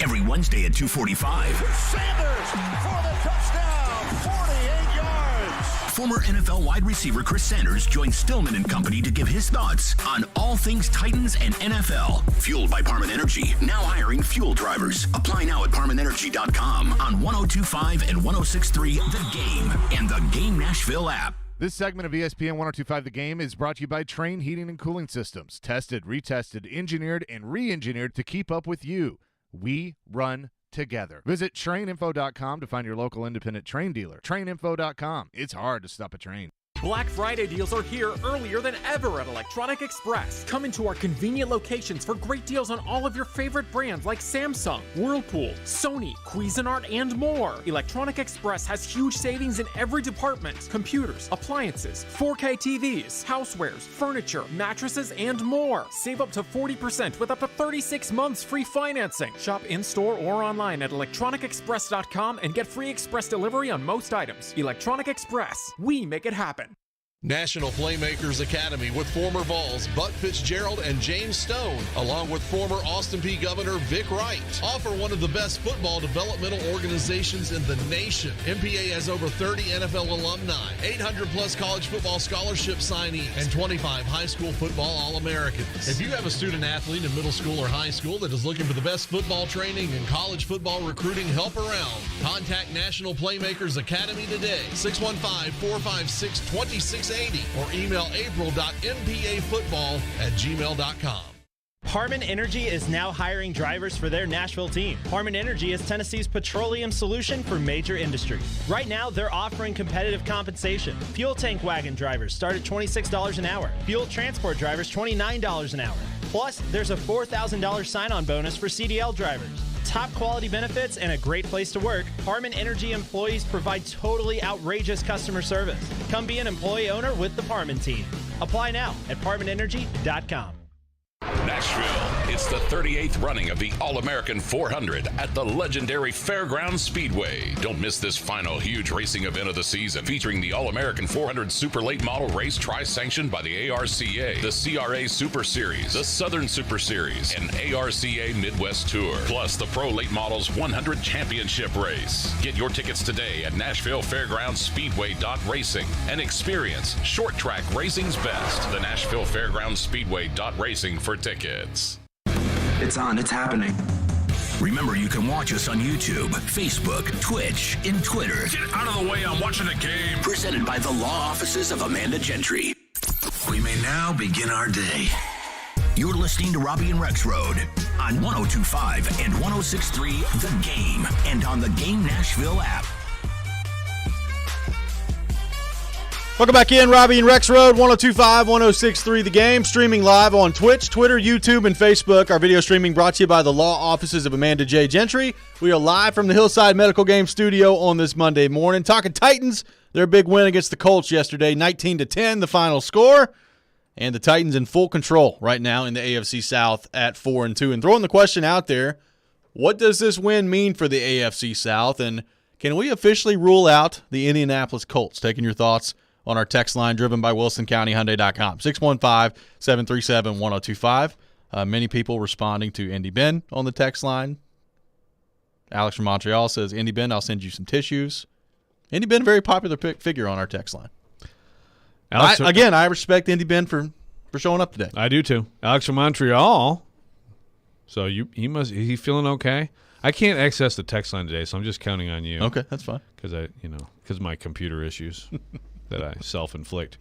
Every Wednesday at 2:45. Sanders for the touchdown. 48 yards. Former NFL wide receiver Chris Sanders joins Stillman and Company to give his thoughts on all things Titans and NFL. Fueled by Parman Energy, now hiring fuel drivers. Apply now at ParmanEnergy.com on 102.5 and 106.3 The Game and the Game Nashville app. This segment of ESPN 102.5 The Game is brought to you by Train Heating and Cooling Systems. Tested, retested, engineered, and re-engineered to keep up with you. We run together. Visit traininfo.com to find your local independent train dealer. Traininfo.com. It's hard to stop a train. Black Friday deals are here earlier than ever at Electronic Express. Come into our convenient locations for great deals on all of your favorite brands like Samsung, Whirlpool, Sony, Cuisinart, and more. Electronic Express has huge savings in every department: computers, appliances, 4K TVs, housewares, furniture, mattresses, and more. Save up to 40% with up to 36 months free financing. Shop in-store or online at electronicexpress.com and get free express delivery on most items. Electronic Express. We make it happen. National Playmakers Academy with former Vols Buck Fitzgerald and James Stone, along with former Austin Peay Governor Vic Wright, offer one of the best football developmental organizations in the nation. MPA has over 30 NFL alumni, 800-plus college football scholarship signees, and 25 high school football All-Americans. If you have a student athlete in middle school or high school that is looking for the best football training and college football recruiting help around, contact National Playmakers Academy today, 615-456-2680, or email april.mpafootball@gmail.com. Parman Energy is now hiring drivers for their Nashville team. Parman Energy is Tennessee's petroleum solution for major industry. Right now, they're offering competitive compensation. Fuel tank wagon drivers start at $26 an hour. Fuel transport drivers, $29 an hour. Plus, there's a $4,000 sign-on bonus for CDL drivers. Top quality benefits and a great place to work, Parman Energy employees provide totally outrageous customer service. Come be an employee owner with the Parman team. Apply now at ParmanEnergy.com. Nashville, it's the 38th running of the All-American 400 at the legendary Fairgrounds Speedway. Don't miss this final huge racing event of the season, featuring the All-American 400 Super Late Model Race tri-sanctioned by the ARCA, the CRA Super Series, the Southern Super Series, and ARCA Midwest Tour, plus the Pro Late Models 100 Championship Race. Get your tickets today at NashvilleFairgroundsSpeedway.racing and experience short track racing's best. The Nashville Fairgrounds Speedway.racing for tickets. It's on. It's happening. Remember, you can watch us on YouTube, Facebook, Twitch, and Twitter. Get out of the way. I'm watching a game. Presented by the law offices of Amanda Gentry. We may now begin our day. You're listening to Robby and Rexrode on 102.5 and 106.3 The Game and on the Game Nashville app. Welcome back in, Robby and Rexrode, 102.5, 106.3 The Game, streaming live on Twitch, Twitter, YouTube, and Facebook. Our video streaming brought to you by the law offices of Amanda J. Gentry. We are live from the Hillside Medical Game Studio on this Monday morning. Talking Titans, their big win against the Colts yesterday, 19-10, the final score. And the Titans in full control right now in the AFC South at 4-2. And throwing the question out there, what does this win mean for the AFC South? And can we officially rule out the Indianapolis Colts? Taking your thoughts on our text line driven by WilsonCountyHyundai.com, 615-737-1025. Many people responding to Indy Ben on the text line. Alex from Montreal says, Indy Ben, I'll send you some tissues. Indy Ben, a very popular figure on our text line. Alex, I respect Indy Ben for showing up today. I do too. Alex from Montreal. So he feeling okay? I can't access the text line today, so I'm just counting on you. Okay, that's fine. Because of my computer issues that I self-inflict.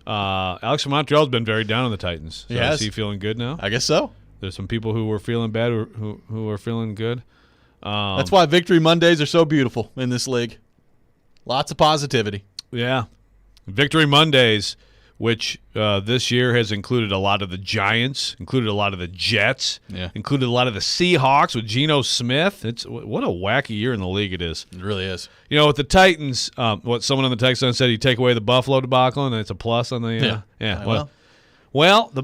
Alex from Montreal's been very down on the Titans. So is he feeling good now? I guess so. There's some people who were feeling bad who are feeling good. That's why Victory Mondays are so beautiful in this league. Lots of positivity. Yeah. Victory Mondays, which this year has included a lot of the Giants, included a lot of the Jets, included a lot of the Seahawks with Geno Smith. What a wacky year in the league it is. It really is. With the Titans, what someone on the text line said, you take away the Buffalo debacle, and it's a plus on the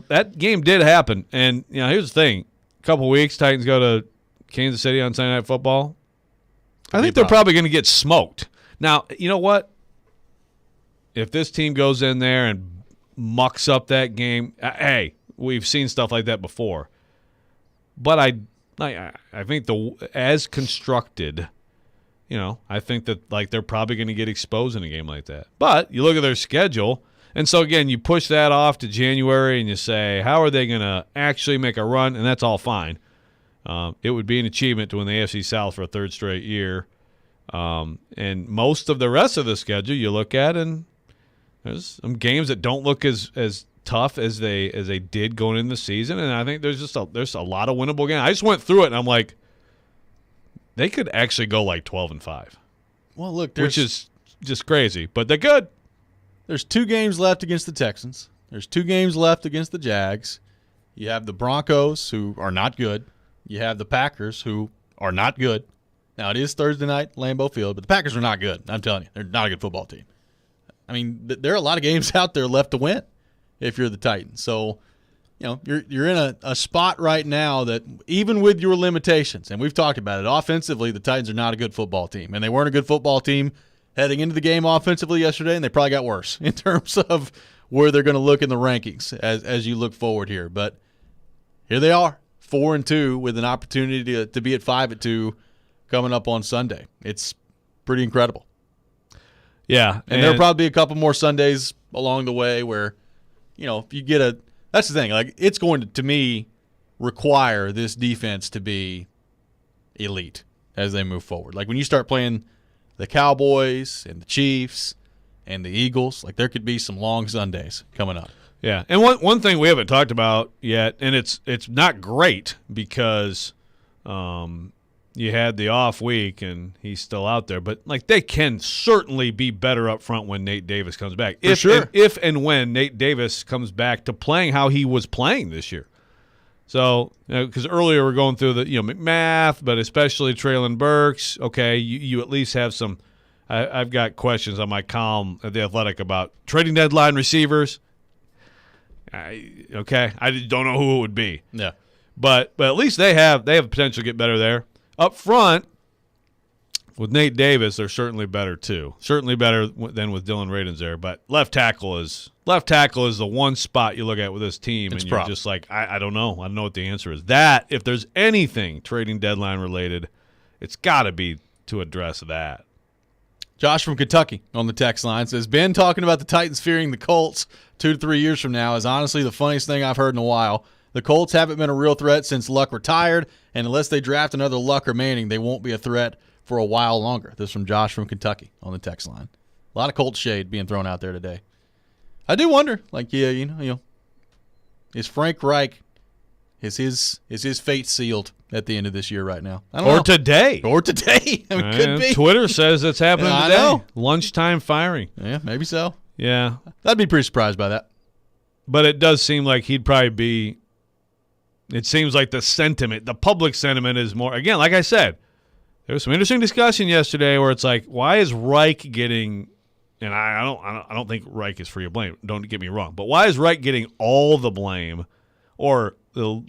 that game did happen. And here's the thing: a couple weeks, Titans go to Kansas City on Sunday Night Football. I think they're probably going to get smoked. Now, you know what? If this team goes in there and mucks up that game, hey, we've seen stuff like that before. But I think as constructed, I think that they're probably going to get exposed in a game like that. But you look at their schedule, and so again, you push that off to January, and you say, how are they going to actually make a run? And that's all fine. It would be an achievement to win the AFC South for a third straight year. And most of the rest of the schedule you look at, and there's some games that don't look as tough as they did going into the season, and I think there's a lot of winnable games. I just went through it, and I'm like, they could actually go 12-5. Well, look, which is just crazy, but they're good. There's 2 games left against the Texans. There's 2 games left against the Jags. You have the Broncos, who are not good. You have the Packers, who are not good. Now, it is Thursday night, Lambeau Field, but the Packers are not good. I'm telling you, they're not a good football team. I mean, there are a lot of games out there left to win if you're the Titans. So, you're in a spot right now that even with your limitations, and we've talked about it, offensively, the Titans are not a good football team. And they weren't a good football team heading into the game offensively yesterday, and they probably got worse in terms of where they're going to look in the rankings as you look forward here. But here they are, 4-2 with an opportunity to be at 5-2 coming up on Sunday. It's pretty incredible. Yeah. And there'll probably be a couple more Sundays along the way where, if you get that's the thing. It's going to me, require this defense to be elite as they move forward. When you start playing the Cowboys and the Chiefs and the Eagles, there could be some long Sundays coming up. Yeah, and one thing we haven't talked about yet, and it's not great because you had the off week and he's still out there, but they can certainly be better up front when Nate Davis comes back. If and when Nate Davis comes back to playing how he was playing this year. So, because earlier we're going through the McMath, but especially Traylon Burks. Okay, you at least have some. I've got questions on my column at The Athletic about trading deadline receivers. I just don't know who it would be. Yeah, but at least they have potential to get better there. Up front, with Nate Davis, they're certainly better too. Certainly better than with Dylan Radins there. But left tackle is the one spot you look at with this team, and you're just like, I don't know. I don't know what the answer is. That, if there's anything trading deadline related, it's got to be to address that. Josh from Kentucky on the text line says, Ben talking about the Titans fearing the Colts 2 to 3 years from now is honestly the funniest thing I've heard in a while. The Colts haven't been a real threat since Luck retired, and unless they draft another Luck or Manning, they won't be a threat for a while longer. This is from Josh from Kentucky on the text line. A lot of Colts shade being thrown out there today. I do wonder, is Frank Reich, is his fate sealed at the end of this year right now? I don't know. Today. Or today. I mean, could be. Twitter says it's happening today. I know. Lunchtime firing. Yeah, maybe so. Yeah. I'd be pretty surprised by that. But it does seem like he'd probably be – it seems like the public sentiment is more – again, like I said, there was some interesting discussion yesterday where it's like, why is Reich getting – and I don't think Reich is free of blame. Don't get me wrong. But why is Reich getting all the blame or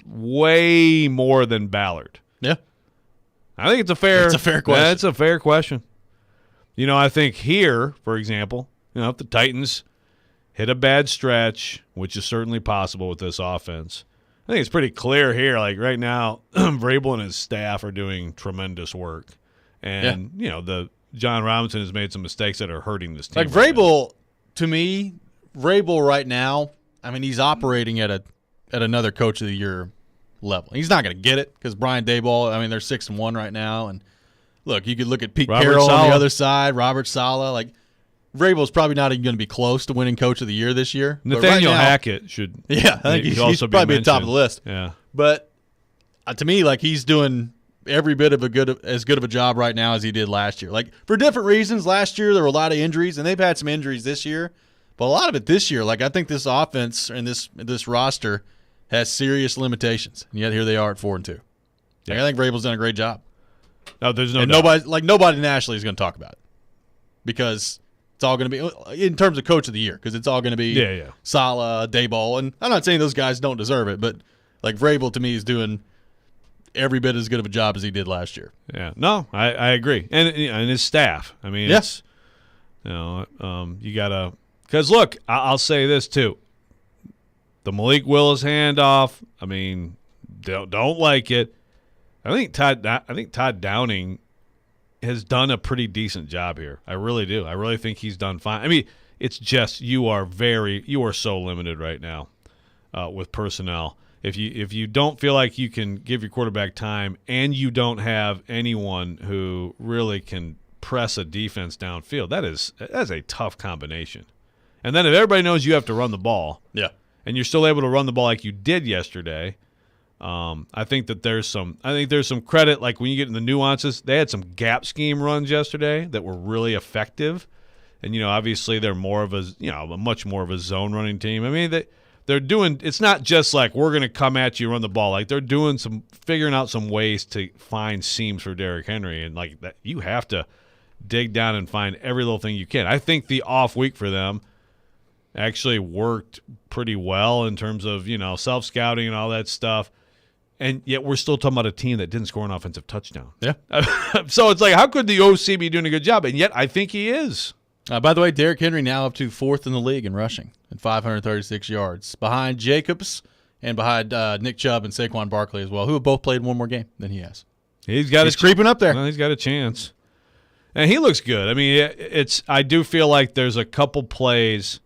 way more than Ballard? Yeah. I think it's a fair question. Yeah, it's a fair question. I think here, for example, if the Titans hit a bad stretch, which is certainly possible with this offense, I think it's pretty clear here. Right now, Vrabel and his staff are doing tremendous work. And, the John Robinson has made some mistakes that are hurting this team. Vrabel, to me, right now, I mean, he's operating at another Coach of the Year level. He's not going to get it because Brian Daboll, I mean, they're 6-1 right now. And, look, you could look at Pete Carroll on the other side, Robert Saleh. Vrabel's probably not even going to be close to winning Coach of the Year this year. Nathaniel Hackett should. Yeah, I think he's also probably be at the top of the list. Yeah, but to me, he's doing every bit of as good of a job right now as he did last year. For different reasons. Last year there were a lot of injuries, and they've had some injuries this year. But a lot of it this year, I think this offense and this roster has serious limitations, and yet here they are at 4-2. Yeah. I think Vrabel's done a great job. No, there's no doubt. Nobody nationally is going to talk about it because it's all going to be in terms of Coach of the Year because it's all going to be Saleh, Daboll, and I'm not saying those guys don't deserve it, but Vrabel to me is doing every bit as good of a job as he did last year. Yeah, no, I agree, and his staff. I mean, it's you gotta because look, I'll say this too. The Malik Willis handoff. I mean, don't like it. I think Todd Downing has done a pretty decent job here. I really do. I really think he's done fine. I mean, it's just you are so limited right now with personnel. If you don't feel like you can give your quarterback time and you don't have anyone who really can press a defense downfield, that's a tough combination. And then if everybody knows you have to run the ball, and you're still able to run the ball like you did yesterday, I think there's some credit. Like when you get in the nuances, they had some gap scheme runs yesterday that were really effective, and obviously they're more of much more of a zone running team. I mean they're doing. It's not just like we're going to come at you and run the ball. Like they're figuring out some ways to find seams for Derrick Henry, and like that you have to dig down and find every little thing you can. I think the off week for them actually worked pretty well in terms of self-scouting and all that stuff. And yet we're still talking about a team that didn't score an offensive touchdown. Yeah. So it's like, how could the OC be doing a good job? And yet I think he is. By the way, Derrick Henry now up to 4th in the league in rushing at 536 yards, behind Jacobs and behind Nick Chubb and Saquon Barkley as well, who have both played one more game than he has. He's creeping up there. Well, he's got a chance. And he looks good. I mean, I do feel like there's a couple plays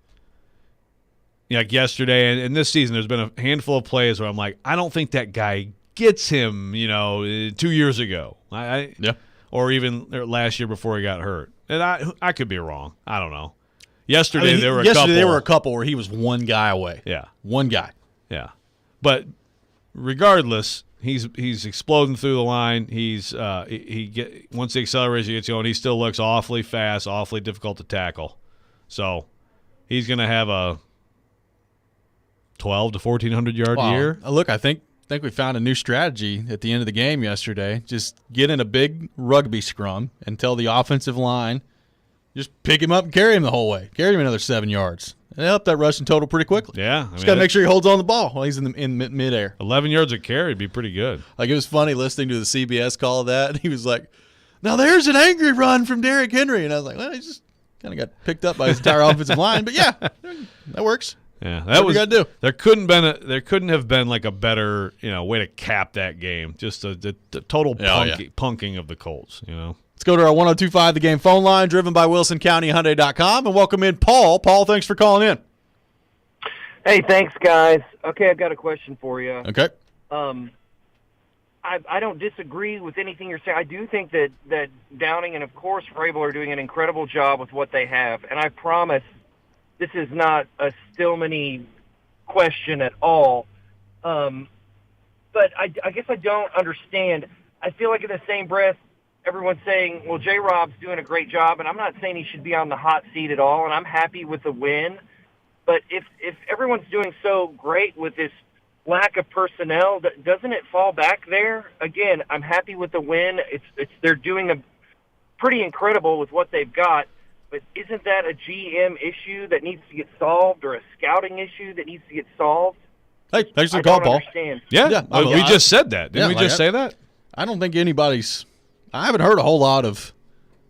like yesterday and this season, there's been a handful of plays where I'm like, I don't think that guy gets him, 2 years ago. Or even last year before he got hurt. And I could be wrong. I don't know. Yesterday there were a couple where he was one guy away. Yeah. One guy. Yeah. But regardless, he's exploding through the line. Once the acceleration gets going, he still looks awfully fast, awfully difficult to tackle. So he's going to have a 1,200 to 1,400 yard year. Look, I think we found a new strategy at the end of the game yesterday. Just get in a big rugby scrum and tell the offensive line, just pick him up and carry him the whole way. Carry him another 7 yards. And help that rushing total pretty quickly. Yeah. Just got to make sure he holds on the ball while he's in midair. 11 yards of carry would be pretty good. Like, it was funny listening to the CBS call of that. And he was like, now there's an angry run from Derrick Henry. And I was like, well, he just kind of got picked up by his entire offensive line. But, yeah, that works. Yeah, that was. Got to do. There couldn't have been like a better way to cap that game. Just the total punking of the Colts. Let's go to our 102.5 The Game phone line, driven by WilsonCountyHyundai.com, and welcome in Paul. Paul, thanks for calling in. Hey, thanks, guys. Okay, I've got a question for you. Okay. I don't disagree with anything you're saying. I do think that Downing and, of course, Vrabel are doing an incredible job with what they have, and I promise this is not a Stillman-y question at all. But I guess I don't understand. I feel like in the same breath, everyone's saying, well, J-Rob's doing a great job, and I'm not saying he should be on the hot seat at all, and I'm happy with the win. But if everyone's doing so great with this lack of personnel, doesn't it fall back there? Again, I'm happy with the win. They're doing a pretty incredible with what they've got. But isn't that a GM issue that needs to get solved, or a scouting issue that needs to get solved? Hey, thanks for the call, Paul. Yeah. We just said that. Didn't we just say that? I don't think I haven't heard a whole lot of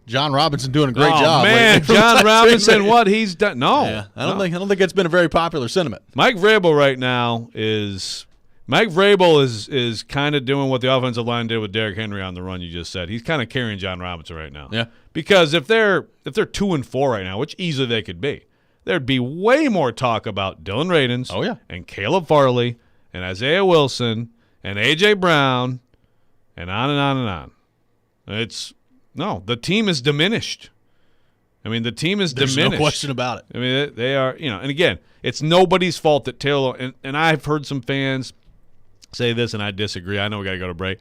John Robinson doing a great job. Man, John Robinson, what he's done. No. Yeah, I don't think it's been a very popular sentiment. Mike Vrabel right now is kind of doing what the offensive line did with Derrick Henry on the run you just said. He's kind of carrying John Robinson right now. Yeah. Because if they're 2-4 right now, which easily they could be, there'd be way more talk about Dylan Radins and Caleb Farley and Isaiah Wilson and A.J. Brown and on and on and on. The team is diminished. I mean, the team is diminished. There's no question about it. I mean, they are, and again, it's nobody's fault that Taylor, and I've heard some fans say this, and I disagree. I know we got to go to break.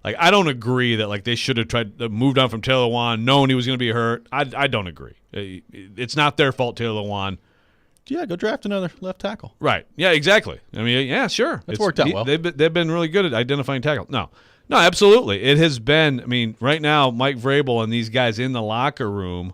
Like, I don't agree that, like, they should have moved on from Taylor Lewan, knowing he was going to be hurt. I don't agree. It's not their fault, Taylor Lewan. Yeah, go draft another left tackle. Right. Yeah, exactly. I mean, yeah, sure. It's worked out well. They've been really good at identifying tackle. No, absolutely. It has been, I mean, right now, Mike Vrabel and these guys in the locker room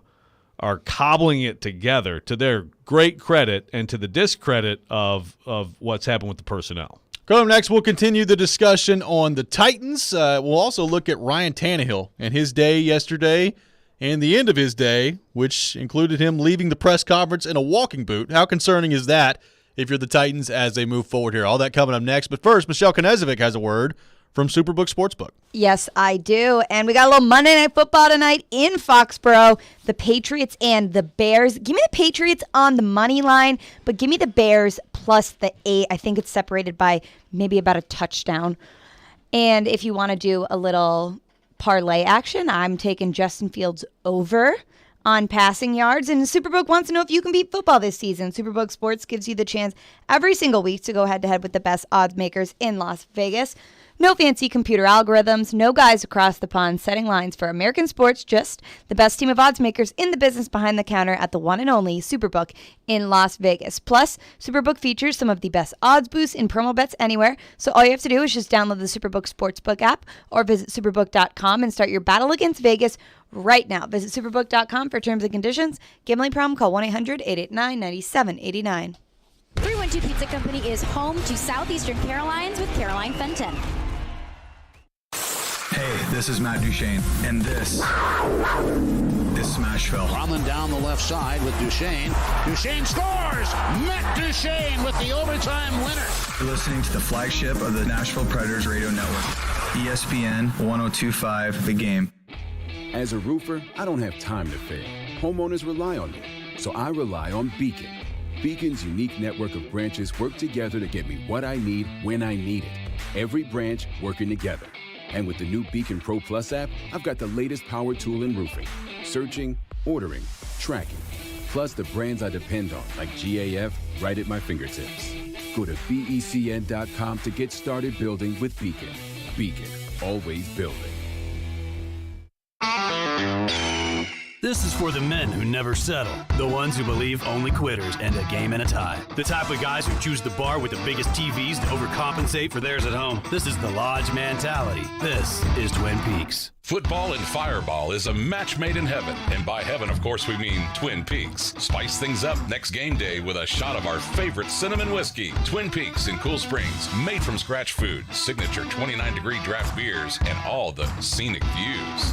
are cobbling it together to their great credit and to the discredit of what's happened with the personnel. Coming up next, we'll continue the discussion on the Titans. We'll also look at Ryan Tannehill and his day yesterday and the end of his day, which included him leaving the press conference in a walking boot. How concerning is that if you're the Titans as they move forward here? All that coming up next. But first, Michelle Knezovic has a word from Superbook Sportsbook. Yes, I do. And we got a little Monday Night Football tonight in Foxborough. The Patriots and the Bears. Give me the Patriots on the money line, but give me the Bears plus the 8. I think it's separated by maybe about a touchdown. And if you want to do a little parlay action, I'm taking Justin Fields over on passing yards. And Superbook wants to know if you can beat football this season. Superbook Sports gives you the chance every single week to go head-to-head with the best odds makers in Las Vegas. No fancy computer algorithms, no guys across the pond setting lines for American sports, just the best team of odds makers in the business behind the counter at the one and only Superbook in Las Vegas. Plus, Superbook features some of the best odds boosts and promo bets anywhere, so all you have to do is just download the Superbook Sportsbook app or visit superbook.com and start your battle against Vegas right now. Visit superbook.com for terms and conditions. Gambling problem, call 1-800-889-9789. 312 Pizza Company is home to Southeastern Carolines with Caroline Fenton. Hey, this is Matt Duchene, and this is Nashville. Running down the left side with Duchene. Duchene scores! Matt Duchene with the overtime winner. You're listening to the flagship of the Nashville Predators Radio Network, ESPN 1025 The Game. As a roofer, I don't have time to fail. Homeowners rely on me, so I rely on Beacon. Beacon's unique network of branches work together to get me what I need when I need it. Every branch working together. And with the new Beacon Pro Plus app, I've got the latest power tool in roofing. Searching, ordering, tracking. Plus the brands I depend on, like GAF, right at my fingertips. Go to BECN.com to get started building with Beacon. Beacon, always building. This is for the men who never settle, the ones who believe only quitters end a game in a tie, the type of guys who choose the bar with the biggest TVs to overcompensate for theirs at home. This is the Lodge mentality. This is Twin Peaks. Football and Fireball is a match made in heaven. And by heaven, of course, we mean Twin Peaks. Spice things up next game day with a shot of our favorite cinnamon whiskey. Twin Peaks in Cool Springs. Made from scratch food, signature 29-degree draft beers, and all the scenic views.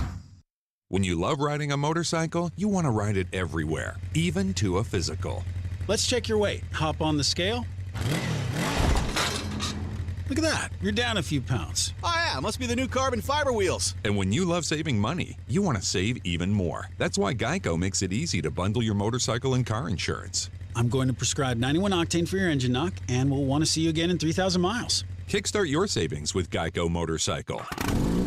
When you love riding a motorcycle, you want to ride it everywhere, even to a physical. Let's check your weight. Hop on the scale. Look at that. You're down a few pounds. Oh yeah, must be the new carbon fiber wheels. And when you love saving money, you want to save even more. That's why Geico makes it easy to bundle your motorcycle and car insurance. I'm going to prescribe 91 octane for your engine knock, and we'll want to see you again in 3,000 miles. Kickstart your savings with Geico Motorcycle.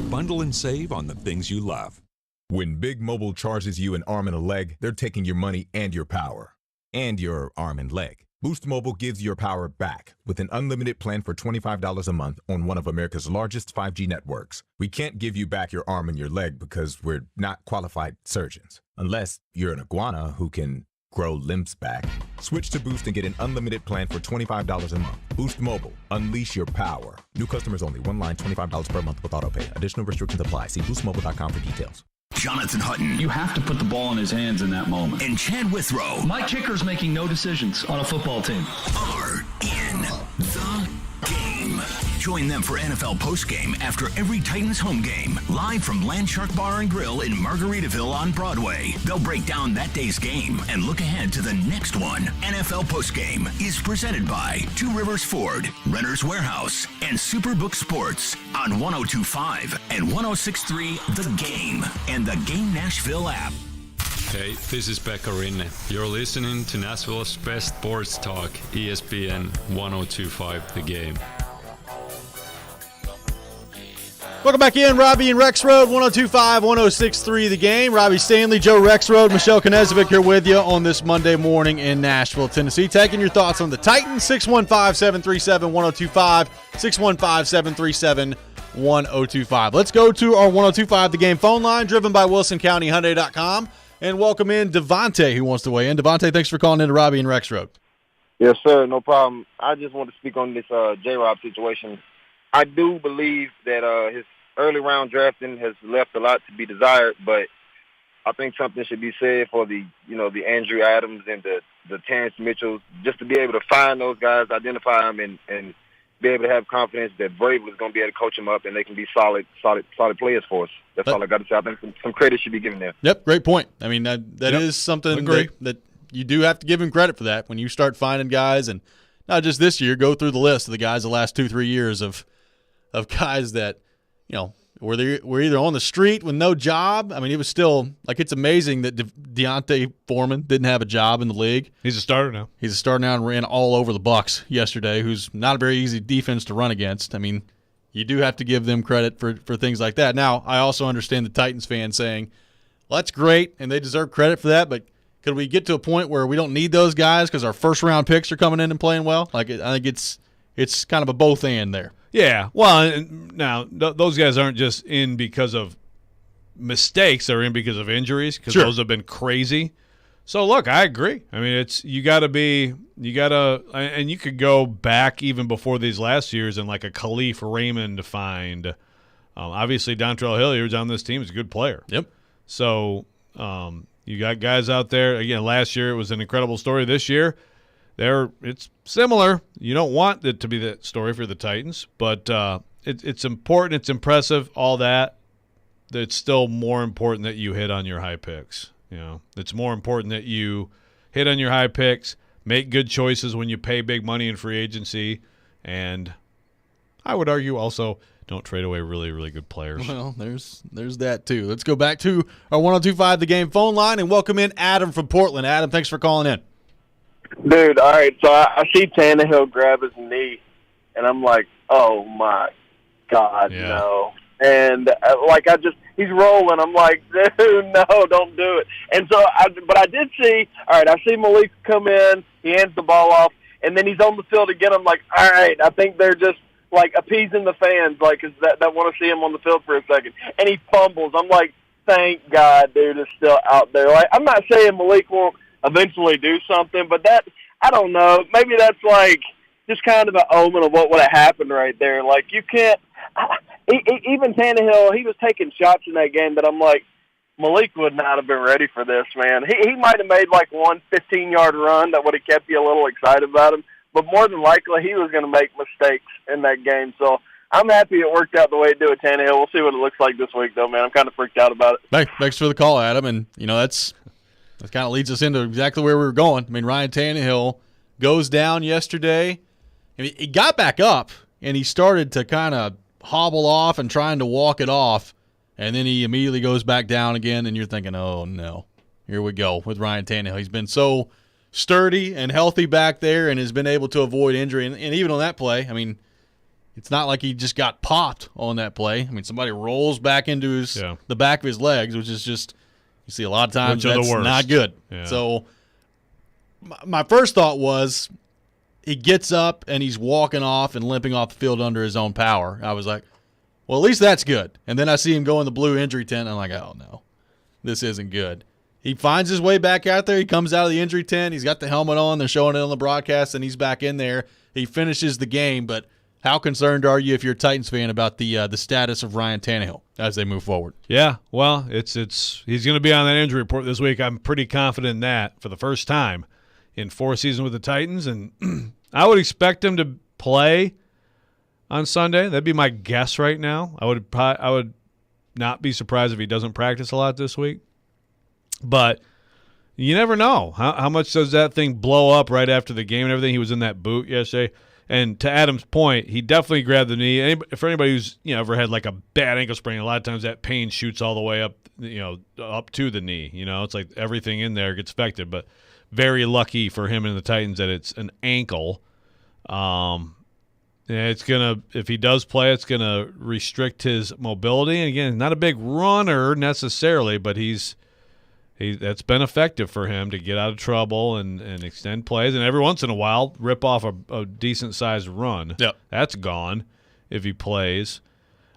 Bundle and save on the things you love. When Big Mobile charges you an arm and a leg, they're taking your money and your power. And your arm and leg. Boost Mobile gives your power back with an unlimited plan for $25 a month on one of America's largest 5G networks. We can't give you back your arm and your leg because we're not qualified surgeons. Unless you're an iguana who can grow limbs back. Switch to Boost and get an unlimited plan for $25 a month. Boost Mobile. Unleash your power. New customers only. One line, $25 per month with autopay. Additional restrictions apply. See boostmobile.com for details. Jonathan Hutton. You have to put the ball in his hands in that moment. And Chad Withrow. My kicker's making no decisions on a football team. Are in the game. Join them for NFL postgame after every Titans home game. Live from Landshark Bar and Grill in Margaritaville on Broadway. They'll break down that day's game and look ahead to the next one. NFL postgame is presented by Two Rivers Ford, Renter's Warehouse, and Superbook Sports on 102.5 and 106.3 The Game and the Game Nashville app. Hey, this is Pekka Rinne. You're listening to Nashville's best sports talk, ESPN 102.5 The Game. Welcome back in, Robby and Rexrode, 102.5, 106.3 The Game. Robby Stanley, Joe Rexrode, Michelle Knezovic here with you on this Monday morning in Nashville, Tennessee. Taking your thoughts on the Titans, 615-737-1025, 615-737-1025. Let's go to our 102.5 The Game phone line, driven by WilsonCountyHyundai.com, and welcome in Devontae, who wants to weigh in. Devontae, thanks for calling in to Robby and Rexrode. Yes, sir, no problem. I just want to speak on this J-Rob situation. I do believe that his early round drafting has left a lot to be desired, but I think something should be said for the Andrew Adams and the Terrence Mitchells, just to be able to find those guys, identify them, and be able to have confidence that Vrabel is going to be able to coach them up and they can be solid players for us. That's all I got to say. I think some credit should be given there. Yep, great point. I mean, that is something that you do have to give him credit for that when you start finding guys, and not just this year, go through the list of the guys the last 2-3 years of guys that were either on the street with no job. I mean, it was still it's amazing that Deontay Foreman didn't have a job in the league. He's a starter now. He's a starter now and ran all over the Bucs yesterday, who's not a very easy defense to run against. I mean, you do have to give them credit for things like that. Now, I also understand the Titans fans saying, well, that's great, and they deserve credit for that, but could we get to a point where we don't need those guys because our first-round picks are coming in and playing well? I think it's kind of a both and there. Yeah, well, now those guys aren't just in because of mistakes; they're in because of injuries. Because those have been crazy. So look, I agree. I mean, and you could go back even before these last years and like a Khalif Raymond find. Obviously, Dontrell Hilliard's on this team; is a good player. Yep. So you got guys out there. Again, last year it was an incredible story. This year, it's similar. You don't want it to be that story for the Titans, but it's important. It's impressive. All that. It's still more important that you hit on your high picks. It's more important that you hit on your high picks, make good choices when you pay big money in free agency, and I would argue also don't trade away really, really good players. Well, there's that too. Let's go back to our 102.5 The Game phone line and welcome in Adam from Portland. Adam, thanks for calling in. Dude, all right, so I see Tannehill grab his knee, and I'm like, oh, my God, no. And, he's rolling. I'm like, dude, no, don't do it. And so, but I did see, all right, I see Malik come in, he hands the ball off, and then he's on the field again. I'm like, all right, I think they're just, appeasing the fans, that want to see him on the field for a second. And he fumbles. I'm like, thank God, dude, is still out there. I'm not saying Malik won't eventually do something, but that, I don't know, maybe that's just kind of an omen of what would have happened right there. You can't, even Tannehill, he was taking shots in that game that I'm like, Malik would not have been ready for this, man. He might have made one 15-yard run that would have kept you a little excited about him, but more than likely he was going to make mistakes in that game. So I'm happy it worked out the way it did with Tannehill. We'll see what it looks like this week, though, man. I'm kind of freaked out about it. Thanks for the call, Adam, and that kind of leads us into exactly where we were going. I mean, Ryan Tannehill goes down yesterday. He got back up, and he started to kind of hobble off and trying to walk it off, and then he immediately goes back down again, and you're thinking, oh, no, here we go with Ryan Tannehill. He's been so sturdy and healthy back there and has been able to avoid injury. And even on that play, I mean, it's not like he just got popped on that play. I mean, somebody rolls back into the back of his legs, which is just – you see a lot of times that's not good. Yeah. So my first thought was he gets up and he's walking off and limping off the field under his own power. I was like, well, at least that's good. And then I see him go in the blue injury tent, and I'm like, oh, no, this isn't good. He finds his way back out there. He comes out of the injury tent. He's got the helmet on. They're showing it on the broadcast, and he's back in there. He finishes the game, but how concerned are you if you're a Titans fan about the status of Ryan Tannehill as they move forward? Yeah, well, he's going to be on that injury report this week. I'm pretty confident in that for the first time in 4 seasons with the Titans, and I would expect him to play on Sunday. That'd be my guess right now. I would not be surprised if he doesn't practice a lot this week, but you never know. How much does that thing blow up right after the game and everything? He was in that boot yesterday. And to Adam's point, he definitely grabbed the knee. For anybody who's ever had a bad ankle sprain, a lot of times that pain shoots all the way up, up to the knee. It's like everything in there gets affected. But very lucky for him and the Titans that it's an ankle. It's gonna, if he does play, it's gonna restrict his mobility. And again, not a big runner necessarily, but that's been effective for him to get out of trouble and extend plays. And every once in a while, rip off a decent-sized run. Yep. That's gone if he plays.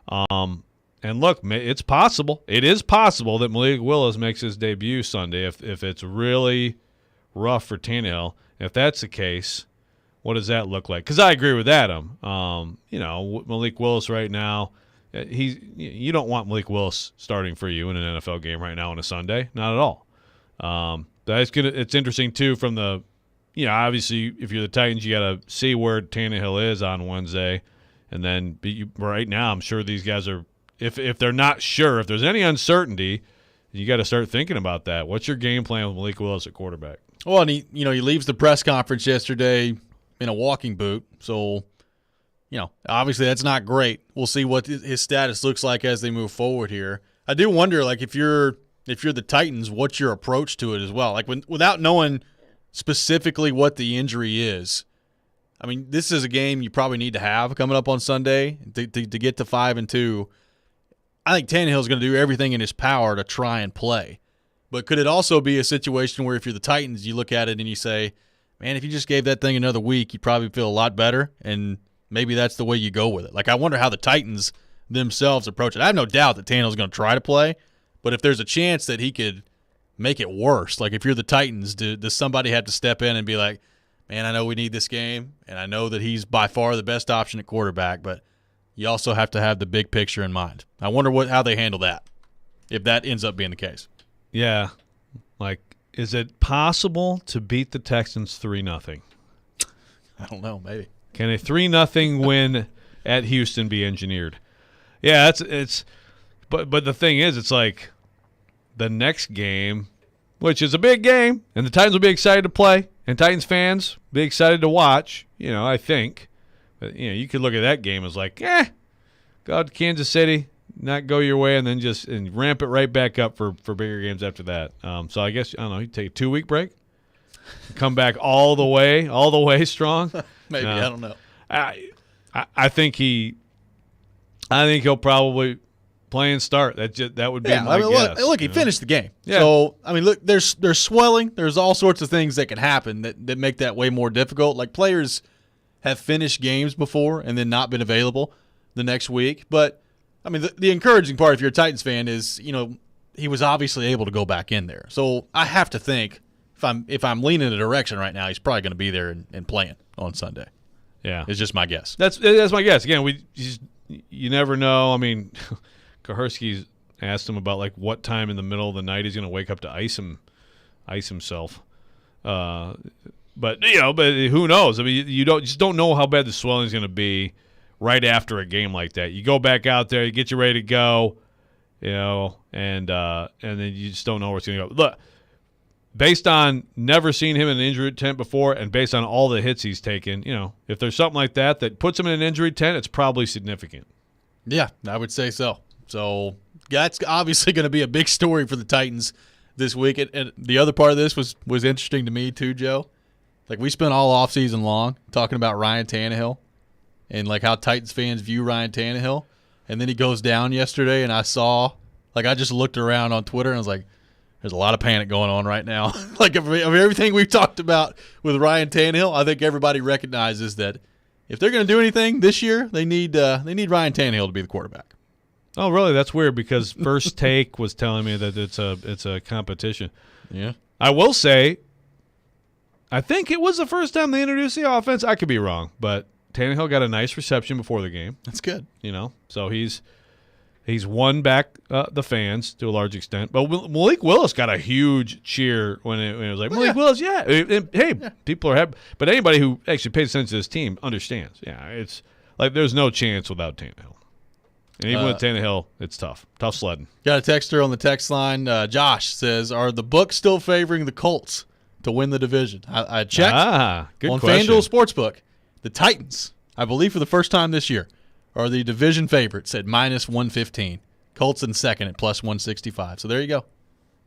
And look, it's possible. It is possible that Malik Willis makes his debut Sunday if it's really rough for Tannehill. If that's the case, what does that look like? Because I agree with Adam. Malik Willis right now, you don't want Malik Willis starting for you in an NFL game right now on a Sunday. Not at all. It's interesting, too, from the obviously, if you're the Titans, you got to see where Tannehill is on Wednesday. And then right now, I'm sure these guys are, if they're not sure, if there's any uncertainty, you got to start thinking about that. What's your game plan with Malik Willis at quarterback? Well, and he leaves the press conference yesterday in a walking boot. So obviously that's not great. We'll see what his status looks like as they move forward here. I do wonder, like, if you're the Titans, what's your approach to it as well? Like, without knowing specifically what the injury is, I mean, this is a game you probably need to have coming up on Sunday to get to 5-2. I think Tannehill's going to do everything in his power to try and play. But could it also be a situation where if you're the Titans, you look at it and you say, man, if you just gave that thing another week, you'd probably feel a lot better, and maybe that's the way you go with it. Like, I wonder how the Titans themselves approach it. I have no doubt that Tannehill's going to try to play, but if there's a chance that he could make it worse, like if you're the Titans, does somebody have to step in and be like, man, I know we need this game, and I know that he's by far the best option at quarterback, but you also have to have the big picture in mind. I wonder how they handle that, if that ends up being the case. Yeah. Like, is it possible to beat the Texans 3-0? I don't know, maybe. Can a 3-0 win at Houston be engineered? Yeah, but the thing is, it's like the next game, which is a big game, and the Titans will be excited to play, and Titans fans be excited to watch, I think. But, you could look at that game as like, go out to Kansas City, not go your way, and then just ramp it right back up for bigger games after that. So I guess, I don't know, you take a 2-week break, come back all the way strong. Maybe, I don't know. I think he'll probably play and start. That would be my guess. Look, he finished the game. Yeah. So, I mean, look, there's swelling. There's all sorts of things that can happen that make that way more difficult. Like, players have finished games before and then not been available the next week. But, I mean, the encouraging part, if you're a Titans fan, is, he was obviously able to go back in there. So I have to think, if I'm leaning in a direction right now, he's probably going to be there and playing on Sunday. Yeah. It's just my guess. That's my guess. Again, you never know. I mean, Kahersky's asked him about, like, what time in the middle of the night he's going to wake up to ice himself. But who knows? I mean, you just don't know how bad the swelling is going to be right after a game like that. You go back out there, you get you ready to go, and then you just don't know where it's going to go. Look, based on never seeing him in an injury tent before, and based on all the hits he's taken, if there's something like that puts him in an injury tent, it's probably significant. Yeah, I would say so. So that's obviously going to be a big story for the Titans this week. And the other part of this was interesting to me too, Joe. Like, we spent all offseason long talking about Ryan Tannehill and, like, how Titans fans view Ryan Tannehill. And then he goes down yesterday, and I just looked around on Twitter, and I was like, there's a lot of panic going on right now. Like, of everything we've talked about with Ryan Tannehill, I think everybody recognizes that if they're going to do anything this year, they need Ryan Tannehill to be the quarterback. Oh, really? That's weird, because First Take was telling me that it's a competition. Yeah. I will say, I think it was the first time they introduced the offense. I could be wrong, but Tannehill got a nice reception before the game. That's good. So he's won back the fans to a large extent. But Malik Willis got a huge cheer when it was like, Malik Willis, yeah. People are happy. But anybody who actually pays attention to this team understands. Yeah, it's like there's no chance without Tannehill. And even with Tannehill, it's tough. Tough sledding. Got a texter on the text line. Josh says, are the books still favoring the Colts to win the division? I checked good on question. FanDuel Sportsbook. The Titans, I believe for the first time this year, are the division favorites at -115. Colts in second at +165. So there you go.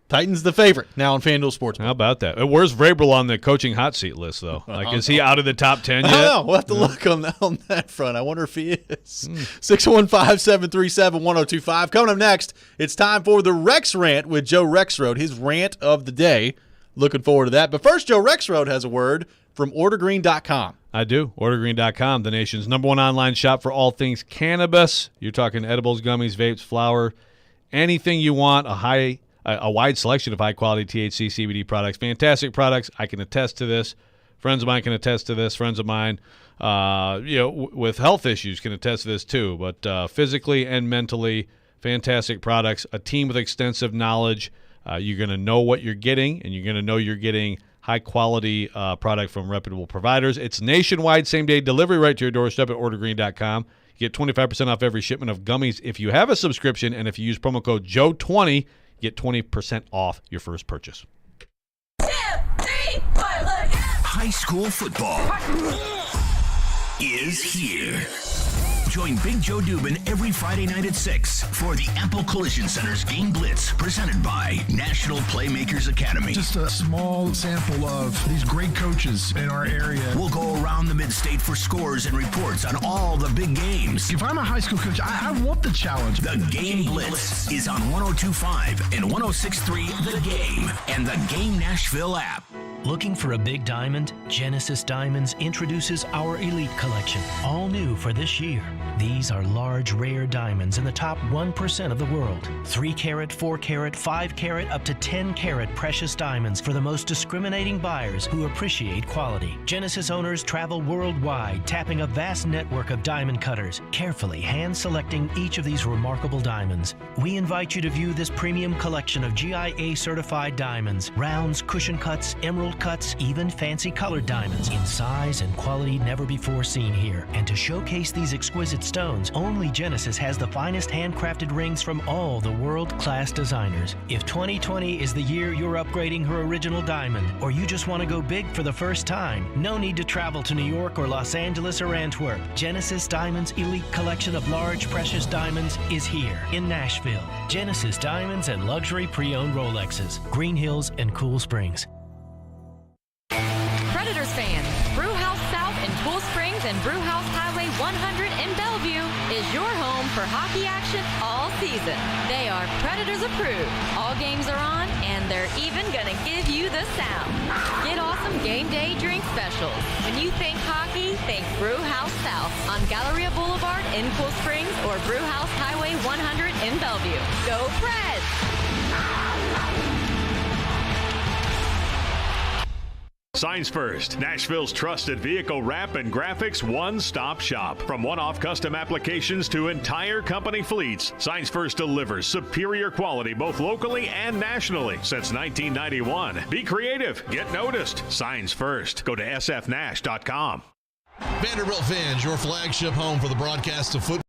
Titans the favorite now on FanDuel Sportsbook. How about that? Where's Vrabel on the coaching hot seat list, though? Like, is he out of the top 10 yet? I don't know. We'll have to look on that front. I wonder if he is. 615-737-1025. Coming up next, it's time for the Rex Rant with Joe Rexrode, his rant of the day. Looking forward to that. But first, Joe Rexrode has a word from OrderGreen.com. I do. OrderGreen.com, the nation's #1 online shop for all things cannabis. You're talking edibles, gummies, vapes, flower, anything you want, a wide selection of high-quality THC, CBD products. Fantastic products. I can attest to this. Friends of mine can attest to this. Friends of mine, with health issues can attest to this too. But physically and mentally, fantastic products. A team with extensive knowledge. You're going to know what you're getting, and you're going to know you're getting high-quality product from reputable providers. It's nationwide same-day delivery right to your doorstep at OrderGreen.com. You get 25% off every shipment of gummies if you have a subscription, and if you use promo code JOE20, get 20% off your first purchase. 2, 3, 4, look. High school football is here. Join Big Joe Dubin every Friday night at 6 for the Apple Collision Center's Game Blitz, presented by National Playmakers Academy. Just a small sample of these great coaches in our area. We'll go around the mid-state for scores and reports on all the big games. If I'm a high school coach, I want the challenge. The Game Blitz is on 102.5 and 106.3 The Game and the Game Nashville app. Looking for a big diamond? Genesis Diamonds introduces our Elite Collection, all new for this year. These are large, rare diamonds in the top 1% of the world. 3 carat, 4 carat, 5 carat, up to 10 carat precious diamonds for the most discriminating buyers who appreciate quality. Genesis owners travel worldwide, tapping a vast network of diamond cutters, carefully hand-selecting each of these remarkable diamonds. We invite you to view this premium collection of GIA-certified diamonds, rounds, cushion cuts, emerald cuts, even fancy colored diamonds in size and quality never before seen here. And to showcase these exquisite stones, only Genesis has the finest handcrafted rings from all the world-class designers. If 2020 is the year you're upgrading her original diamond, or you just want to go big for the first time, no need to travel to New York or Los Angeles or Antwerp. Genesis Diamonds' elite collection of large, precious diamonds is here in Nashville. Genesis Diamonds and luxury pre-owned Rolexes, Green Hills and Cool Springs. Predators fans, Brewhouse South in Cool Springs and Brewhouse Highway 100 in Bellevue is your home for hockey action all season. They are Predators approved. All games are on, and they're even gonna give you the sound. Get awesome game day drink specials. When you think hockey, think Brewhouse South on Galleria Boulevard in Cool Springs or Brewhouse Highway 100 in Bellevue. Go Preds! Signs First, Nashville's trusted vehicle wrap and graphics one-stop shop. From one-off custom applications to entire company fleets, Signs First delivers superior quality both locally and nationally. Since 1991, be creative, get noticed. Signs First. Go to sfnash.com. Vanderbilt fans, your flagship home for the broadcast of football.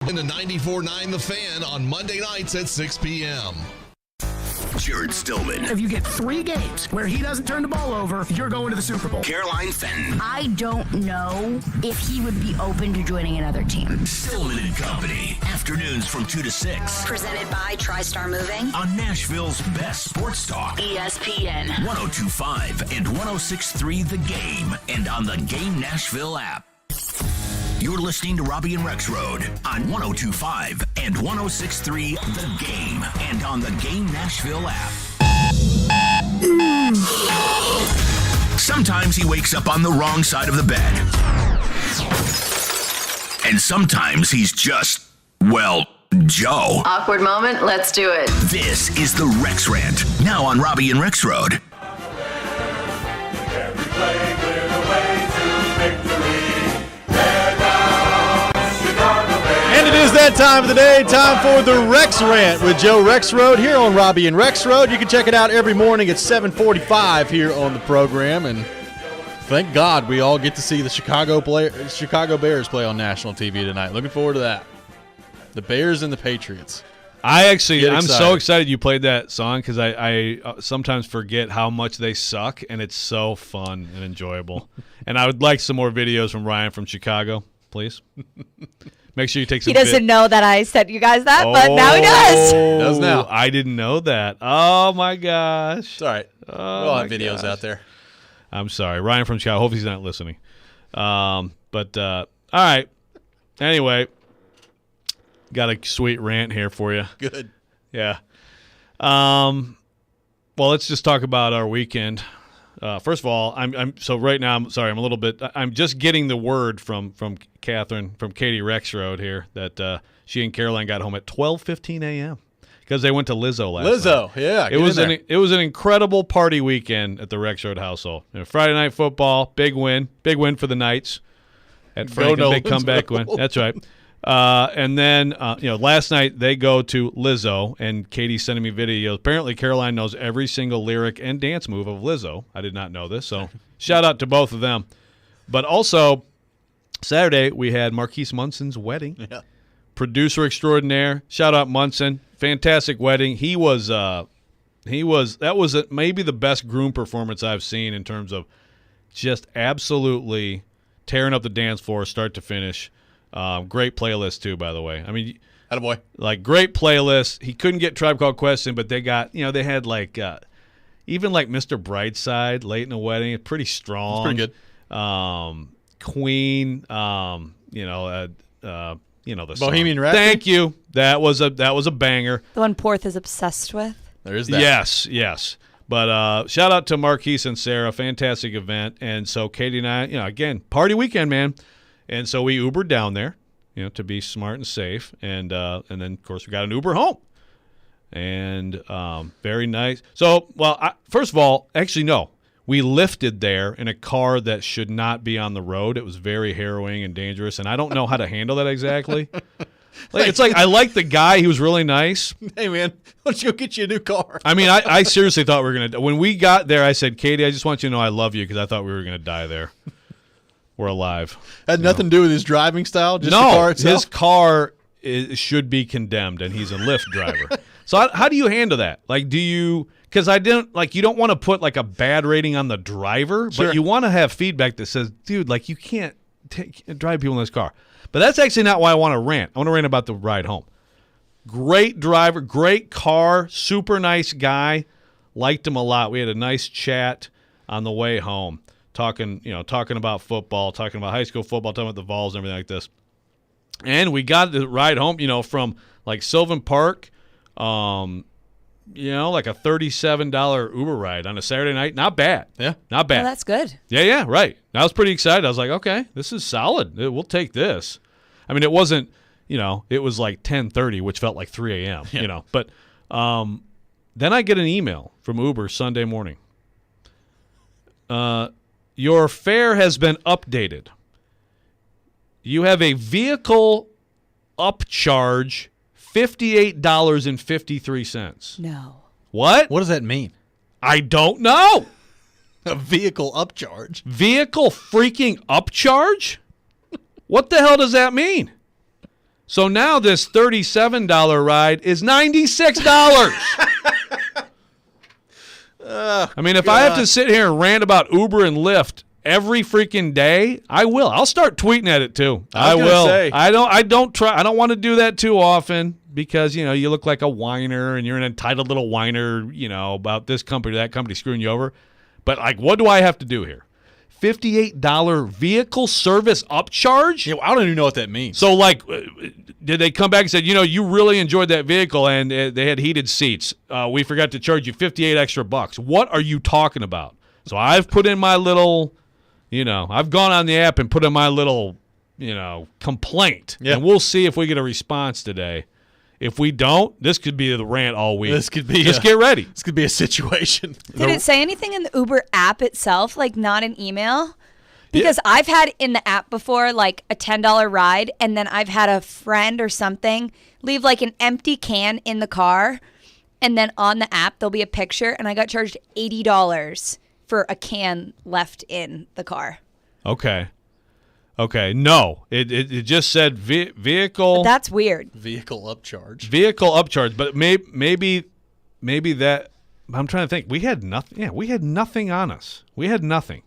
In the 94.9 The Fan on Monday nights at 6 p.m. Jared Stillman. If you get 3 games where he doesn't turn the ball over, you're going to the Super Bowl. Caroline Fenton. I don't know if he would be open to joining another team. Stillman and Company. Afternoons from 2 to 6. Presented by TriStar Moving. On Nashville's best sports talk. ESPN. 102.5 and 106.3 The Game. And on the Game Nashville app. You're listening to Robby and Rexrode on 102.5 and 106.3 The Game and on the Game Nashville app. Sometimes he wakes up on the wrong side of the bed. And sometimes he's just, well, Joe. Awkward moment, let's do it. This is the Rex Rant, now on Robby and Rexrode. And it is that time of the day, time for the Rex Rant with Joe Rexrode here on Robby and Rexrode. You can check it out every morning at 7:45 here on the program. And thank God we all get to see the Chicago Bears play on national TV tonight. Looking forward to that. The Bears and the Patriots. I'm so excited you played that song because I sometimes forget how much they suck, and it's so fun and enjoyable. And I would like some more videos from Ryan from Chicago, please. Make sure you take some. He doesn't know that I sent you guys that, but now he does. Does now. I didn't know that. Oh, my gosh. It's all right. We'll have videos out there. I'm sorry. Ryan from Chicago. Hope he's not listening. All right. Anyway, got a sweet rant here for you. Good. Yeah. Well, let's just talk about our weekend. First of all, right now. I'm just getting the word from Catherine, from Katie Rexrode here, that she and Caroline got home at 12:15 a.m. because they went to Lizzo last night. Yeah. It was an incredible party weekend at the Rexrode household. Friday night football, big win for the Knights at Franklin, big comeback win. That's right. And then, last night they go to Lizzo, and Katie's sending me videos. Apparently, Caroline knows every single lyric and dance move of Lizzo. I did not know this, so shout out to both of them. But also, Saturday we had Marquise Munson's wedding. Yeah. Producer extraordinaire. Shout out Munson. Fantastic wedding. He was That was maybe the best groom performance I've seen in terms of just absolutely tearing up the dance floor, start to finish. Great playlist too, by the way. I mean, attaboy. Like great playlist. He couldn't get Tribe Called Quest in, but they got they had like even like Mr. Brightside, Late in the Wedding, pretty strong. It's pretty good. Queen, the Bohemian song. Rhapsody. Thank you. That was a banger. The one Porth is obsessed with. There is that. Yes. But shout out to Marquise and Sarah, fantastic event. And so Katie and I, again, party weekend, man. And so we Ubered down there, to be smart and safe. And then of course we got an Uber home. And very nice. So, first of all, actually no. We lifted there in a car that should not be on the road. It was very harrowing and dangerous, and I don't know how to handle that exactly. It's like I like the guy. He was really nice. Hey, man, why don't you go get you a new car? I mean, I seriously thought we were going to – when we got there, I said, Katie, I just want you to know I love you because I thought we were going to die there. We're alive. Had nothing to do with his driving style? Just no, the car itself? His car should be condemned, and he's a Lyft driver. So how do you handle that? Like, do you – because you don't want to put like a bad rating on the driver, Sure. but you want to have feedback that says, dude, like you can't drive people in this car. But that's actually not why I want to rant. I want to rant about the ride home. Great driver, great car, super nice guy. Liked him a lot. We had a nice chat on the way home, talking about football, talking about high school football, talking about the Vols and everything like this. And we got the ride home, from like Sylvan Park, like a $37 Uber ride on a Saturday night. Not bad. Yeah. Not bad. Oh, that's good. Yeah, right. I was pretty excited. I was like, okay, this is solid. We'll take this. I mean, it wasn't, it was like 10:30, which felt like 3 a.m., Yeah. But then I get an email from Uber Sunday morning. Your fare has been updated. You have a vehicle upcharge, $58.53. No. What? What does that mean? I don't know. A vehicle upcharge? Vehicle freaking upcharge? What the hell does that mean? So now this $37 ride is $96. I mean, if I have to sit here and rant about Uber and Lyft every freaking day, I will. I'll start tweeting at it too. I will. Say. I don't want to do that too often because, you look like a whiner and you're an entitled little whiner, about this company, that company screwing you over. But like, what do I have to do here? $58 vehicle service upcharge? Yeah, I don't even know what that means. So, like, did they come back and said, you really enjoyed that vehicle and they had heated seats. We forgot to charge you $58 extra bucks. What are you talking about? So I've put in my little, I've gone on the app and put in my little, complaint. Yeah. And we'll see if we get a response today. If we don't, this could be the rant all week. This could be Just get ready. This could be a situation. Did it say anything in the Uber app itself, like not an email? Because I've had in the app before, like a $10 ride, and then I've had a friend or something leave like an empty can in the car, and then on the app there'll be a picture, and I got charged $80 for a can left in the car. Okay. No, it just said vehicle. But that's weird. Vehicle upcharge. Vehicle upcharge, but maybe that. I'm trying to think. We had nothing. Yeah, we had nothing on us. We had nothing.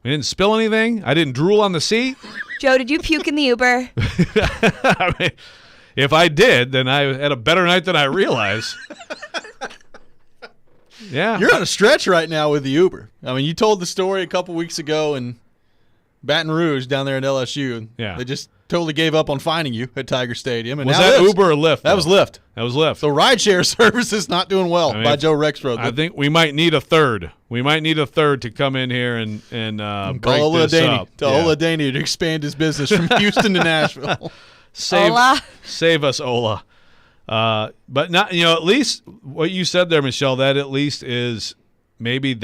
We didn't spill anything. I didn't drool on the seat. Joe, did you puke in the Uber? I mean, if I did, then I had a better night than I realized. Yeah, You're on a stretch right now with the Uber. I mean, you told the story a couple weeks ago in Baton Rouge down there at LSU. Yeah. They just totally gave up on finding you at Tiger Stadium. And Was now that Lyft's- Uber or Lyft? That was Lyft. That was Lyft. So rideshare service is not doing well by Joe Rexrode. I think we might need a third. We might need a third to come in here and break Ola this Daney, up. Tell Ola Daney to expand his business from Houston to Nashville. Save us, Ola. But not, at least what you said there, Michelle, that at least is maybe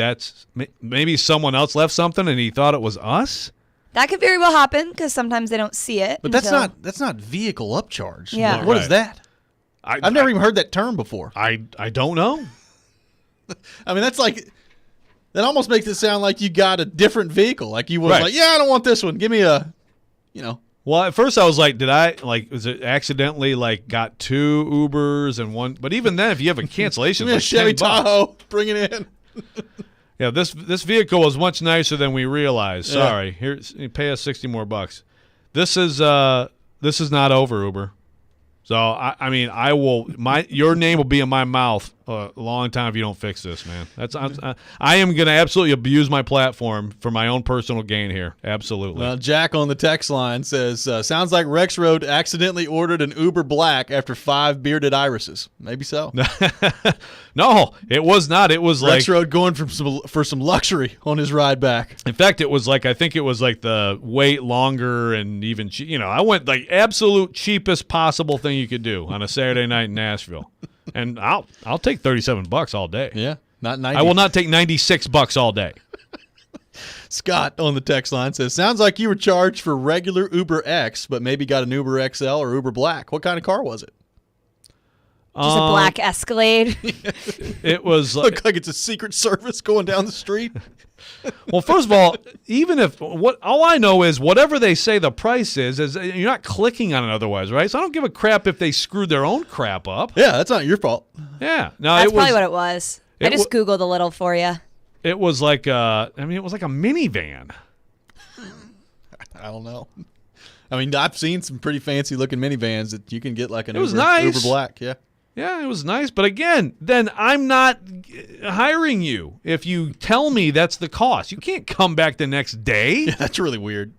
someone else left something and he thought it was us. That could very well happen because sometimes they don't see it. But that's not vehicle upcharge. Yeah. What is that? I've never even heard that term before. I don't know. I mean, that's like that almost makes it sound like you got a different vehicle. Like you was Right. like, yeah, I don't want this one. Give me a, Well, at first I was like, was it accidentally got 2 Ubers and 1? But even then, if you have a cancellation, it's Chevy $10. Tahoe, bring it in. Yeah, this vehicle was much nicer than we realized. Sorry, here, you pay us $60 more. This is not over, Uber. So I mean, your name will be in my mouth a long time if you don't fix this, man. I am going to absolutely abuse my platform for my own personal gain here. Absolutely. Well, Jack on the text line says, sounds like Rexrode accidentally ordered an Uber Black after 5 bearded irises. Maybe so. No, it was not. It was Rexrode going for some luxury on his ride back. In fact, it was I think it was the wait longer and even I went absolute cheapest possible thing you could do on a Saturday night in Nashville. And I'll take $37 all day. Yeah, not 90. I will not take $96 all day. Scott on the text line says, sounds like you were charged for regular Uber X, but maybe got an Uber XL or Uber Black. What kind of car was it? Just a black Escalade. It was looked like it's a Secret Service going down the street. Well, first of all, even if all I know is whatever they say the price is you're not clicking on it otherwise, right? So I don't give a crap if they screwed their own crap up. Yeah, that's not your fault. Yeah, no, that's probably what it was. I just Googled a little for you. It was it was like a minivan. I don't know. I mean, I've seen some pretty fancy looking minivans that you can get like an Uber Black. Yeah. Yeah, it was nice. But again, then I'm not hiring you if you tell me that's the cost. You can't come back the next day. Yeah, that's really weird.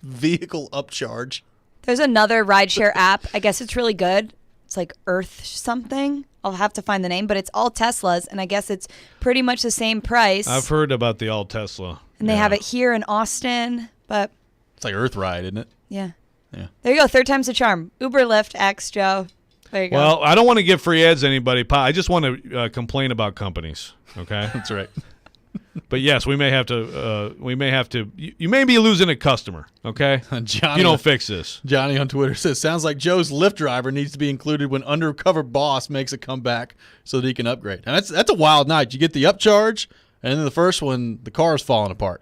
Vehicle upcharge. There's another rideshare app. I guess it's really good. It's like Earth something. I'll have to find the name, but it's all Teslas, and I guess it's pretty much the same price. I've heard about the all Tesla. And they have it here in Austin, but... It's like Earth Ride, isn't it? Yeah. There you go. 3rd time's the charm. Uber, Lyft, X, Joe. There you go. Well, I don't want to give free ads to anybody. I just want to complain about companies. Okay, that's right. But yes, we may have to. You may be losing a customer. Okay, Johnny, you don't fix this. Johnny on Twitter says, "Sounds like Joe's Lyft driver needs to be included when undercover boss makes a comeback so that he can upgrade." And that's a wild night. You get the upcharge, and then the first one, the car's falling apart.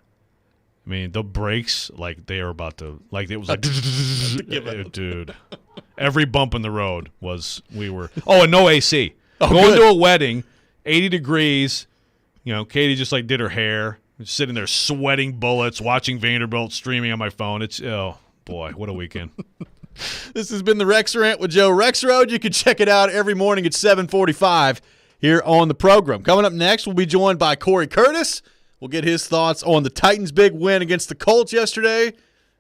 I mean, the brakes, they are about to, it was like, dude. Every bump in the road and no AC. Going to a wedding, 80 degrees, Katie just did her hair, sitting there sweating bullets, watching Vanderbilt streaming on my phone. It's, oh boy, what a weekend. This has been the Rex Rant with Joe Rexrode. You can check it out every morning at 7:45 here on the program. Coming up next, we'll be joined by Corey Curtis. We'll get his thoughts on the Titans' big win against the Colts yesterday,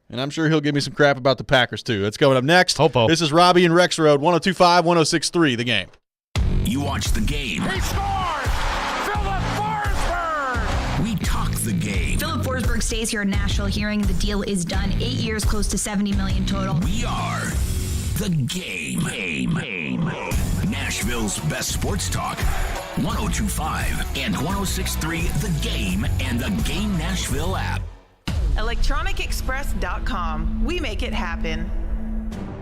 and I'm sure he'll give me some crap about the Packers, too. That's coming up next. Hopo. This is Robby and Rexrode, 102.5, 106.3, The Game. You watch the game. He scores! Philip Forsberg! We talk the game. Philip Forsberg stays here in Nashville, hearing the deal is done. 8 years, close to $70 million total. We are the game. Nashville's best sports talk. 102.5 and 106.3 The Game and the Game Nashville app. ElectronicExpress.com. We make it happen.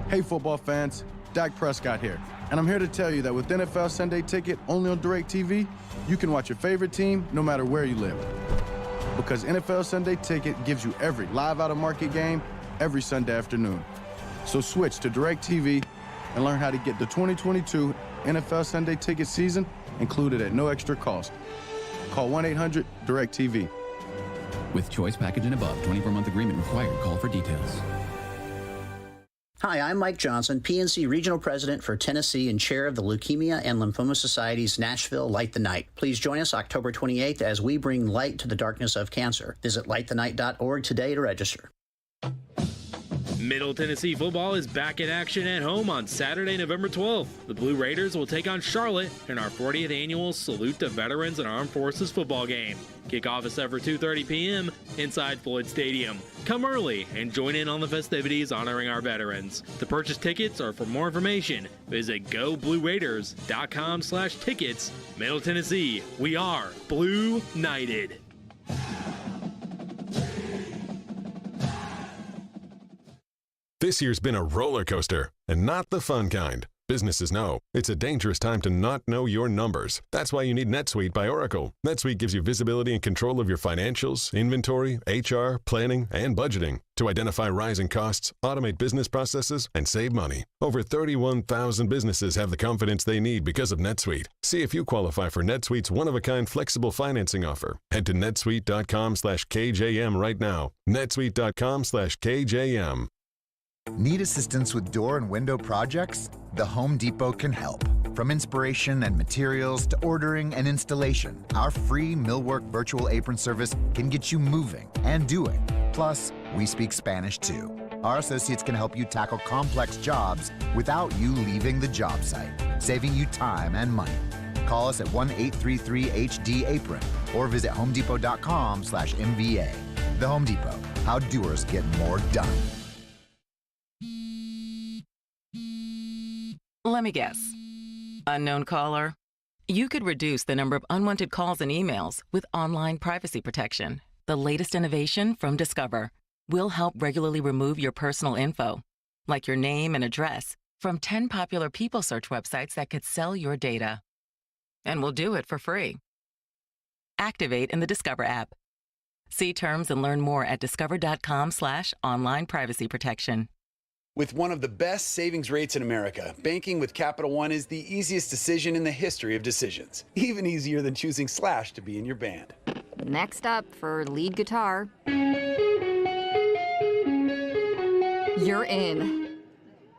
Hey, football fans. Dak Prescott here. And I'm here to tell you that with NFL Sunday Ticket only on DirecTV, you can watch your favorite team no matter where you live. Because NFL Sunday Ticket gives you every live out-of-market game every Sunday afternoon. So switch to DirecTV and learn how to get the 2022 NFL Sunday Ticket season included at no extra cost. Call 1-800-DIRECTV. With choice package and above, 24-month agreement required. Call for details. Hi, I'm Mike Johnson, PNC Regional President for Tennessee and Chair of the Leukemia and Lymphoma Society's Nashville Light the Night. Please join us October 28th as we bring light to the darkness of cancer. Visit lightthenight.org today to register. Middle Tennessee football is back in action at home on Saturday, November 12th. The Blue Raiders will take on Charlotte in our 40th annual Salute to Veterans and Armed Forces football game. Kickoff is set for 2:30 p.m. inside Floyd Stadium. Come early and join in on the festivities honoring our veterans. To purchase tickets or for more information, visit goblueraiders.com/tickets. Middle Tennessee, we are Blue Knighted. This year's been a roller coaster, and not the fun kind. Businesses know it's a dangerous time to not know your numbers. That's why you need NetSuite by Oracle. NetSuite gives you visibility and control of your financials, inventory, HR, planning, and budgeting to identify rising costs, automate business processes, and save money. Over 31,000 businesses have the confidence they need because of NetSuite. See if you qualify for NetSuite's one-of-a-kind flexible financing offer. Head to netsuite.com/KJM right now. netsuite.com/KJM. Need assistance with door and window projects? The Home Depot can help. From inspiration and materials to ordering and installation, our free Millwork virtual apron service can get you moving and doing. Plus, we speak Spanish too. Our associates can help you tackle complex jobs without you leaving the job site, saving you time and money. Call us at 1-833-HD-APRON or visit homedepot.com/MVA. The Home Depot, how doers get more done. Let me guess. Unknown caller? You could reduce the number of unwanted calls and emails with online privacy protection. The latest innovation from Discover will help regularly remove your personal info, like your name and address, from 10 popular people search websites that could sell your data. And we'll do it for free. Activate in the Discover app. See terms and learn more at discover.com/online privacy protection. With one of the best savings rates in America, banking with Capital One is the easiest decision in the history of decisions. Even easier than choosing Slash to be in your band. Next up for lead guitar. You're in.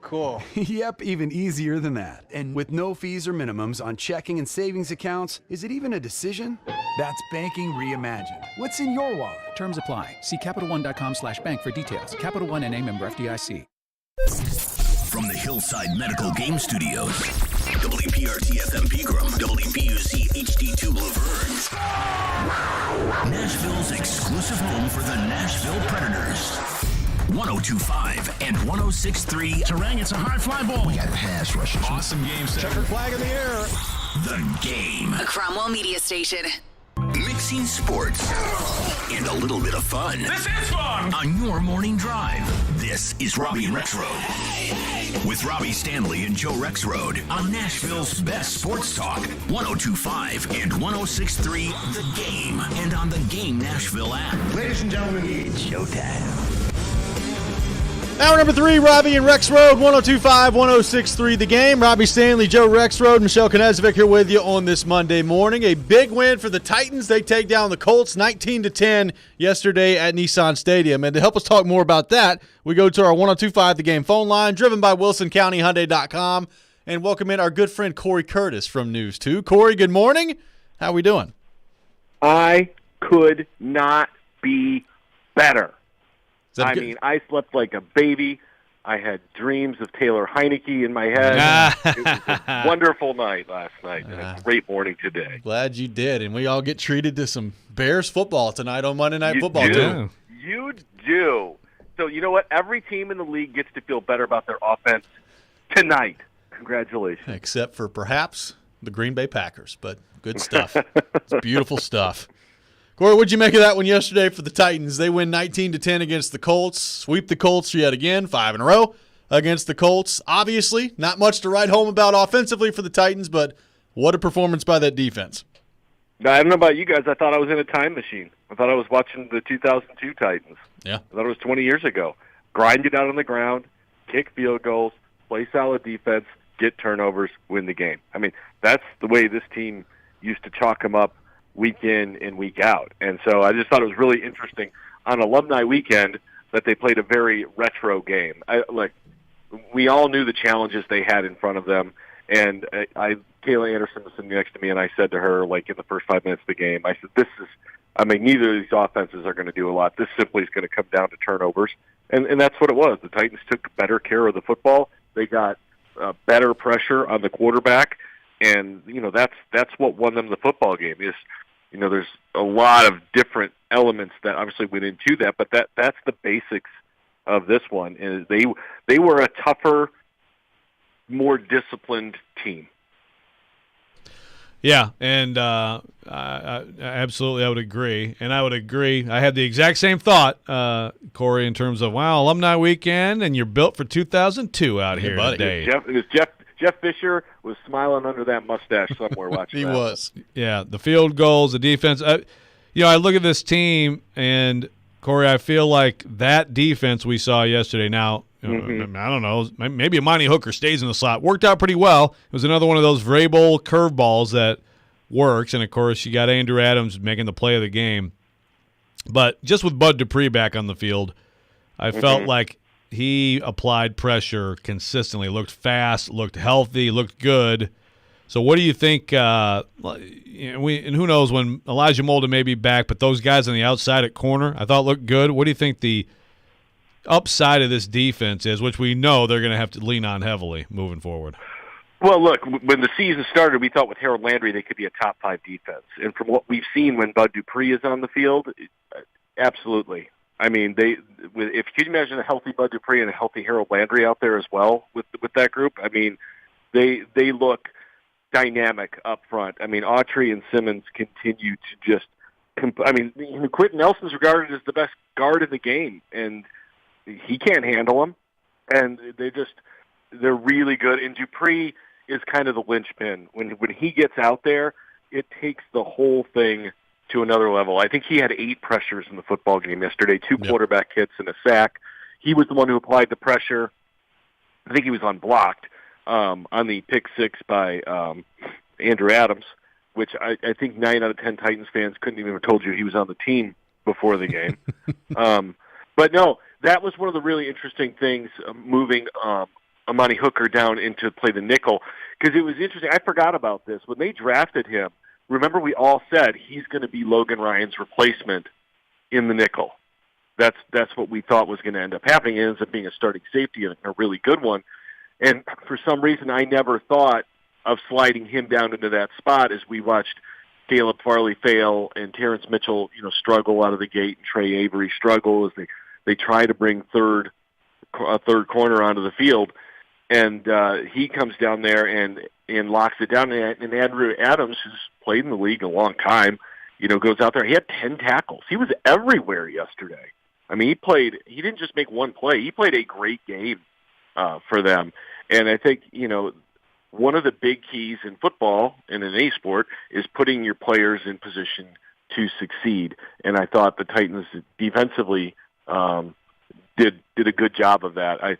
Cool. Yep, even easier than that. And with no fees or minimums on checking and savings accounts, is it even a decision? That's banking reimagined. What's in your wallet? Terms apply. See CapitalOne.com/bank for details. Capital One NA, member FDIC. From the Hillside Medical Game Studios, WPRT FM Pegram, WPUC HD2 Laverne, Nashville's exclusive home for the Nashville Predators. 102.5 and 106.3. Terang, it's a high fly ball. We got pass rushers. Awesome game set. Checker flag in the air. The Game. A Cromwell media station. Mixing sports and a little bit of fun. This is fun! On your morning drive. This is Robby and Rexrode. With Robby Stanley and Joe Rexrode on Nashville's best sports talk. 102.5 and 106.3 The Game. And on the Game Nashville app. Ladies and gentlemen, it's showtime. Hour number 3, Robby and Rexrode, 102.5, 106.3 The Game. Robby Stanley, Joe Rexrode, Michelle Knezovic here with you on this Monday morning. A big win for the Titans. They take down the Colts 19-10 yesterday at Nissan Stadium. And to help us talk more about that, we go to our 102.5 The Game phone line, driven by WilsonCountyHyundai.com, and welcome in our good friend Corey Curtis from News 2. Corey, good morning. How we doing? I could not be better. I mean, I slept like a baby. I had dreams of Taylor Heineke in my head. It was a wonderful night last night and a great morning today. Glad you did. And we all get treated to some Bears football tonight on Monday Night Football, too. You do. So you know what? Every team in the league gets to feel better about their offense tonight. Congratulations. Except for perhaps the Green Bay Packers, but good stuff. It's beautiful stuff. Corey, what'd you make of that one yesterday for the Titans? They win 19-10 against the Colts, sweep the Colts yet again, 5 in a row against the Colts. Obviously, not much to write home about offensively for the Titans, but what a performance by that defense. Now, I don't know about you guys. I thought I was in a time machine. I thought I was watching the 2002 Titans. Yeah. I thought it was 20 years ago. Grind it out on the ground, kick field goals, play solid defense, get turnovers, win the game. I mean, that's the way this team used to chalk them up week in and week out. And so I just thought it was really interesting on Alumni Weekend that they played a very retro game. We all knew the challenges they had in front of them, and Kayla Anderson was sitting next to me, and I said to her, in the first 5 minutes of the game, I said, neither of these offenses are going to do a lot. This simply is going to come down to turnovers, and that's what it was. The Titans took better care of the football. They got better pressure on the quarterback, and that's what won them the football game. There's a lot of different elements that obviously went into that, but that's the basics of this one. Is they were a tougher, more disciplined team. Yeah, and I absolutely I would agree. And I would agree. I had the exact same thought, Corey, in terms of, Alumni Weekend, and you're built for 2002 out here today. Is Jeff Fisher was smiling under that mustache somewhere watching. He was. Yeah, the field goals, the defense. I look at this team, and Corey, I feel like that defense we saw yesterday. Now, I don't know, maybe Amani Hooker stays in the slot. Worked out pretty well. It was another one of those Vrabel curveballs that works, and of course, you got Andrew Adams making the play of the game. But just with Bud Dupree back on the field, I felt like he applied pressure consistently, looked fast, looked healthy, looked good. So what do you think? And who knows when Elijah Molden may be back, but those guys on the outside at corner, I thought looked good. What do you think the upside of this defense is, which we know they're going to have to lean on heavily moving forward? Well, look, when the season started, we thought with Harold Landry they could be a top 5 defense. And from what we've seen when Bud Dupree is on the field, absolutely. I mean, if you can imagine a healthy Bud Dupree and a healthy Harold Landry out there as well with that group, I mean, they look dynamic up front. I mean, Autry and Simmons continue to just Quentin Nelson's regarded as the best guard in the game, and he can't handle them. And they're really good. And Dupree is kind of the linchpin. When he gets out there, it takes the whole thing to another level. I think he had 8 pressures in the football game yesterday, 2 quarterback hits and a sack. He was the one who applied the pressure. I think he was unblocked on the pick 6 by Andrew Adams, which I think 9 out of 10 Titans fans couldn't even have told you he was on the team before the game. But no, that was one of the really interesting things, moving Amani Hooker down into play the nickel, because it was interesting. I forgot about this. When they drafted him, remember we all said he's going to be Logan Ryan's replacement in the nickel. That's what we thought was going to end up happening. It ends up being a starting safety and a really good one. And for some reason, I never thought of sliding him down into that spot as we watched Caleb Farley fail and Terrence Mitchell, struggle out of the gate, and Trey Avery struggle as they try to bring a third corner onto the field. And he comes down there and locks it down. And Andrew Adams, who's played in the league a long time, goes out there. He had 10 tackles. He was everywhere yesterday. I mean, he didn't just make one play. He played a great game for them. And I think, one of the big keys in football and in any sport is putting your players in position to succeed. And I thought the Titans defensively did a good job of that.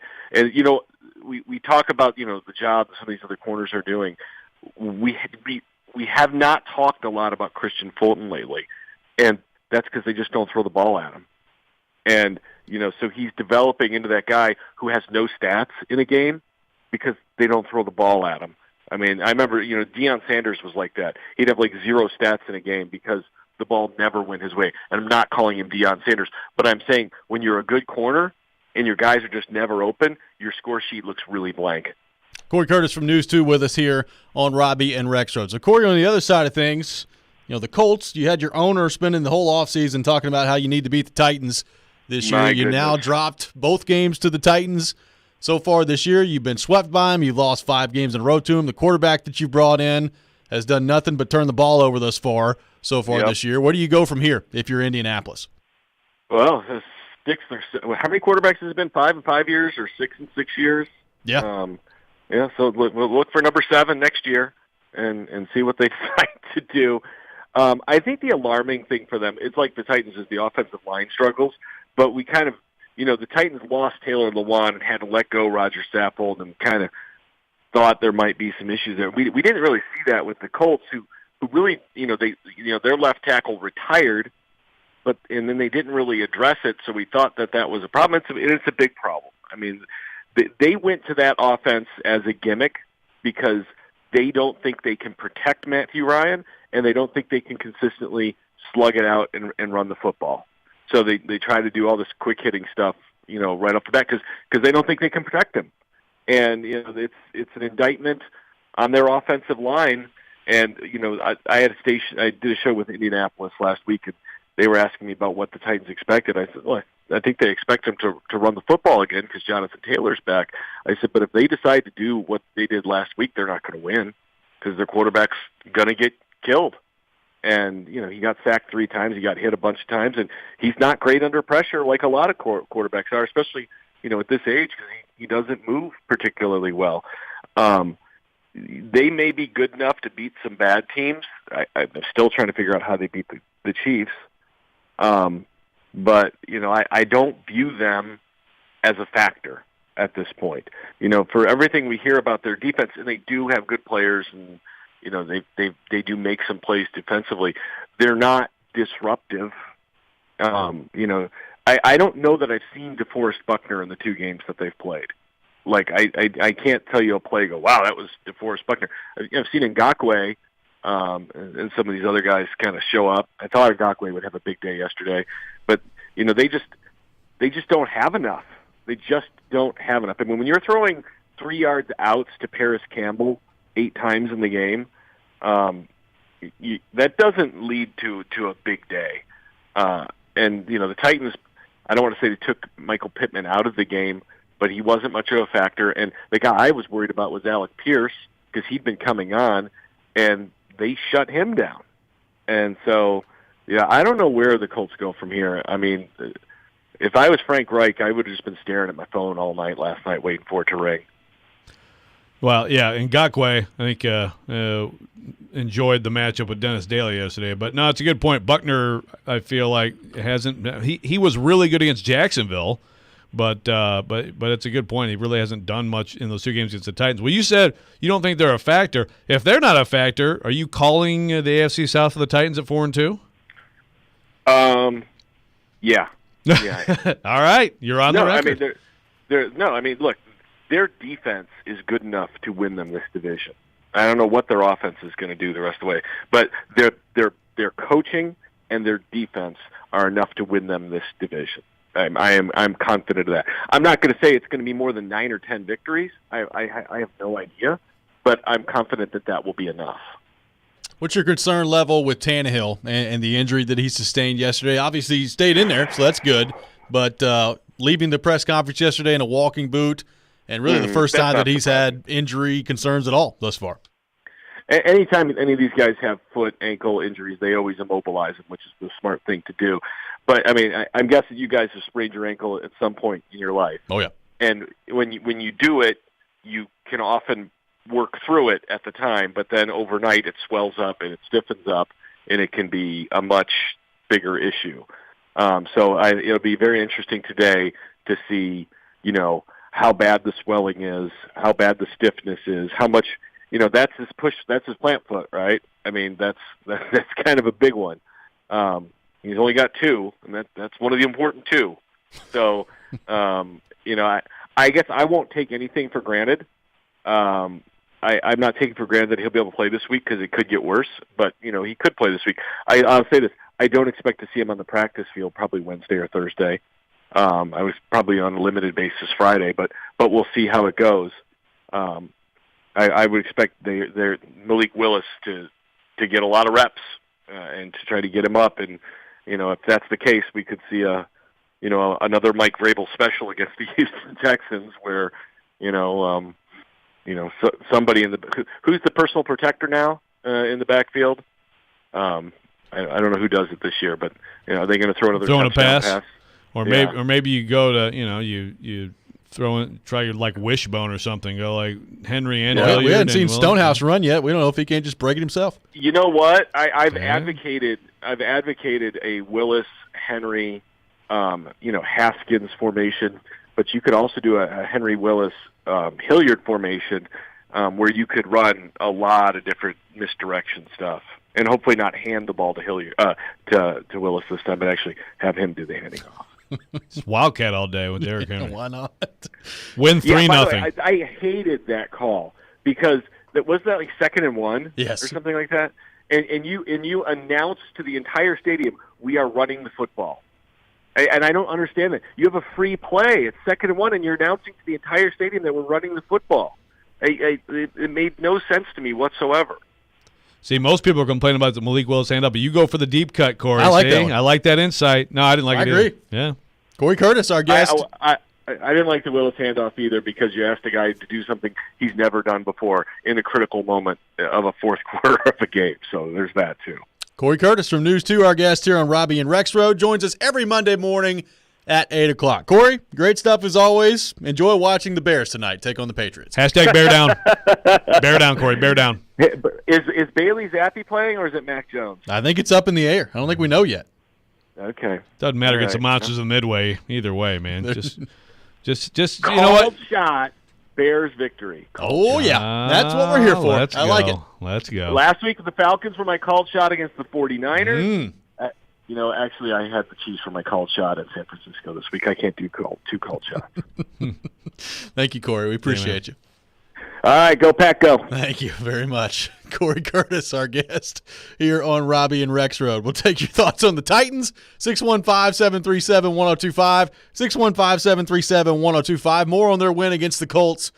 We talk about, the job that some of these other corners are doing. We have not talked a lot about Christian Fulton lately, and that's because they just don't throw the ball at him. And, so he's developing into that guy who has no stats in a game because they don't throw the ball at him. I mean, I remember, Deion Sanders was like that. He'd have 0 stats in a game because the ball never went his way. And I'm not calling him Deion Sanders, but I'm saying when you're a good corner and your guys are just never open, your score sheet looks really blank. Corey Curtis from News 2 with us here on Robby and Rexrode. So, Corey, on the other side of things, the Colts, you had your owner spending the whole offseason talking about how you need to beat the Titans this year. You now dropped both games to the Titans so far this year. You've been swept by them. You've lost 5 games in a row to them. The quarterback that you brought in has done nothing but turn the ball over thus far this year. Where do you go from here if you're Indianapolis? Well, how many quarterbacks has it been? 5 in 5 years or 6 in 6 years? Yeah. So we'll look for number 7 next year and see what they decide to do. I think the alarming thing for them, it's like the Titans, is the offensive line struggles, but we kind of, the Titans lost Taylor Lewan and had to let go Roger Saffold and kind of thought there might be some issues there. We didn't really see that with the Colts, who really, their left tackle retired, and then they didn't really address it, so we thought that was a problem. It's a big problem. I mean, they went to that offense as a gimmick because they don't think they can protect Matthew Ryan, and they don't think they can consistently slug it out and run the football. So they try to do all this quick-hitting stuff, right off the bat because they don't think they can protect him. And, it's an indictment on their offensive line. And, I did a show with Indianapolis last week, and they were asking me about what the Titans expected. I said, well, I think they expect them to run the football again because Jonathan Taylor's back. I said, but if they decide to do what they did last week, they're not going to win because their quarterback's going to get killed. And, he got sacked 3 times. He got hit a bunch of times. And he's not great under pressure like a lot of quarterbacks are, especially, at this age because he doesn't move particularly well. they may be good enough to beat some bad teams. I'm still trying to figure out how they beat the Chiefs. But, I don't view them as a factor at this point. For everything we hear about their defense, and they do have good players, and, they do make some plays defensively, they're not disruptive. I don't know that I've seen DeForest Buckner in the 2 games that they've played. Like, I can't tell you a play go, wow, that was DeForest Buckner. I've seen Ngakoue and some of these other guys kind of show up. I thought Ngakoue would have a big day yesterday. But, they just don't have enough. They just don't have enough. I mean, when you're throwing 3 yards outs to Paris Campbell 8 times in the game, that doesn't lead to a big day. And, the Titans, I don't want to say they took Michael Pittman out of the game, but he wasn't much of a factor. And the guy I was worried about was Alec Pierce, because he'd been coming on, and they shut him down. And so, I don't know where the Colts go from here. I mean, if I was Frank Reich, I would have just been staring at my phone all night last night waiting for it to ring. Well, yeah, Ngakoue, I think, enjoyed the matchup with Dennis Daly yesterday. But, no, it's a good point. Buckner, I feel like, hasn't – he was really good against Jacksonville, but it's a good point. He really hasn't done much in those 2 games against the Titans. Well, you said you don't think they're a factor. If they're not a factor, are you calling the AFC South for the Titans at 4-2? Yeah. All right, you're on the record. I mean, look, their defense is good enough to win them this division. I don't know what their offense is going to do the rest of the way, but their coaching and their defense are enough to win them this division. I'm confident of that. I'm not going to say it's going to be more than 9 or 10 victories. I have no idea, but I'm confident that will be enough. What's your concern level with Tannehill and the injury that he sustained yesterday? Obviously, he stayed in there, so that's good. But leaving the press conference yesterday in a walking boot, and really the first time that he's had injury concerns at all thus far. Anytime any of these guys have foot, ankle injuries, they always immobilize them, which is the smart thing to do. But, I mean, I'm guessing you guys have sprained your ankle at some point in your life. Oh, yeah. And when you do it, you can often work through it at the time, but then overnight it swells up and it stiffens up, and it can be a much bigger issue. So it'll be very interesting today to see, how bad the swelling is, how bad the stiffness is, how much, that's his plant foot, right? I mean, that's kind of a big one. He's only got 2, and that's one of the important 2. So, I guess I won't take anything for granted. I'm not taking for granted that he'll be able to play this week because it could get worse, but, he could play this week. I'll say this. I don't expect to see him on the practice field probably Wednesday or Thursday. I was probably on a limited basis Friday, but we'll see how it goes. I would expect their Malik Willis to get a lot of reps and to try to get him up. And, if that's the case, we could see another Mike Vrabel special against the Houston Texans where, somebody who's the personal protector now in the backfield. I don't know who does it this year, but are they going to throw another touchdown pass? Or maybe you go to you throw in, try your like wishbone or something. Go like Henry and Hilliard. We hadn't seen Stonehouse run yet. We don't know if he can't just break it himself. You know what? I've advocated a Willis Henry, Haskins formation, but you could also do a Henry Willis Hilliard formation where you could run a lot of different misdirection stuff. And hopefully not hand the ball to Hilliard to Willis this time, but actually have him do the handing off. It's Wildcat all day with Derrick Henry. Why not? Win 3-0. I hated that call because wasn't that like 2nd and 1 yes. or something like that? And you announced to the entire stadium, we are running the football. And I don't understand that. You have a free play. It's 2nd and 1, and you're announcing to the entire stadium that we're running the football. It made no sense to me whatsoever. See, most people are complaining about the Malik Willis handoff, but you go for the deep cut, Corey. I like that one. I like that insight. No, I didn't like it. I agree. Either. Yeah. Corey Curtis, our guest. I didn't like the Willis handoff either because you asked a guy to do something he's never done before in a critical moment of a fourth quarter of a game. So there's that, too. Corey Curtis from News 2, our guest here on Robby and Rexrode, joins us every Monday morning at 8 o'clock. Corey, great stuff as always. Enjoy watching the Bears tonight take on the Patriots. Hashtag bear down. Bear down, Corey. Bear down. Is Bailey Zappi playing or is it Mac Jones? I think it's up in the air. I don't think we know yet. Okay. Doesn't matter against the Monsters of Midway either way, man. Just you know what? Called shot, Bears victory. Yeah. That's what we're here for. I like it. Let's go. Last week the Falcons were my called shot against the 49ers. Actually, I had the Chiefs for my called shot at San Francisco this week. I can't do two called shots. Thank you, Corey. We appreciate you. All right, go Pack, go. Thank you very much. Corey Curtis, our guest here on Robby and Rexrode. We'll take your thoughts on the Titans, 615-737-1025, 615-737-1025. More on their win against the Colts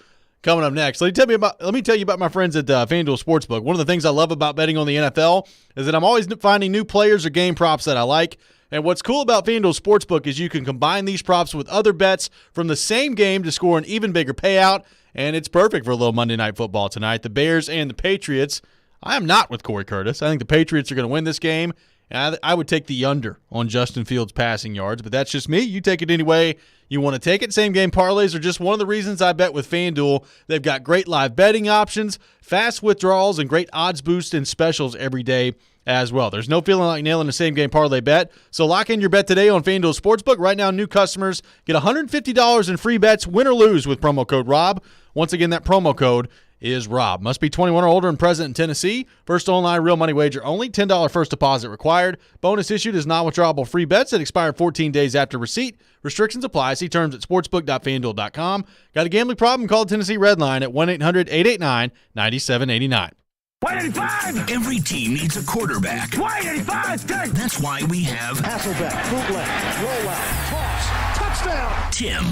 coming up next. Let me tell you about my friends at FanDuel Sportsbook. One of the things I love about betting on the NFL is that I'm always finding new players or game props that I like. And what's cool about FanDuel Sportsbook is you can combine these props with other bets from the same game to score an even bigger payout. And it's perfect for a little Monday Night Football tonight. The Bears and the Patriots. I am not with Corey Curtis. I think the Patriots are going to win this game. And I would take the under on Justin Fields' passing yards, but that's just me. You take it any way you want to take it. Same game parlays are just one of the reasons I bet with FanDuel. They've got great live betting options, fast withdrawals, and great odds boosts and specials every day as well. There's no feeling like nailing a same game parlay bet. So lock in your bet today on FanDuel Sportsbook. Right now, new customers get $150 in free bets, win or lose, with promo code ROB. Once again, that promo code is ROB. Must be 21 or older and present in Tennessee. First online real money wager only. $10 first deposit required. Bonus issued is non-withdrawable free bets that expire 14 days after receipt. Restrictions apply. See terms at sportsbook.fanduel.com. Got a gambling problem? Call the Tennessee Red Line at 1-800-889-9789. 185! Every team needs a quarterback. 185! That's why we have Hasselbeck, bootleg, rollout, toss, touchdown! Tim.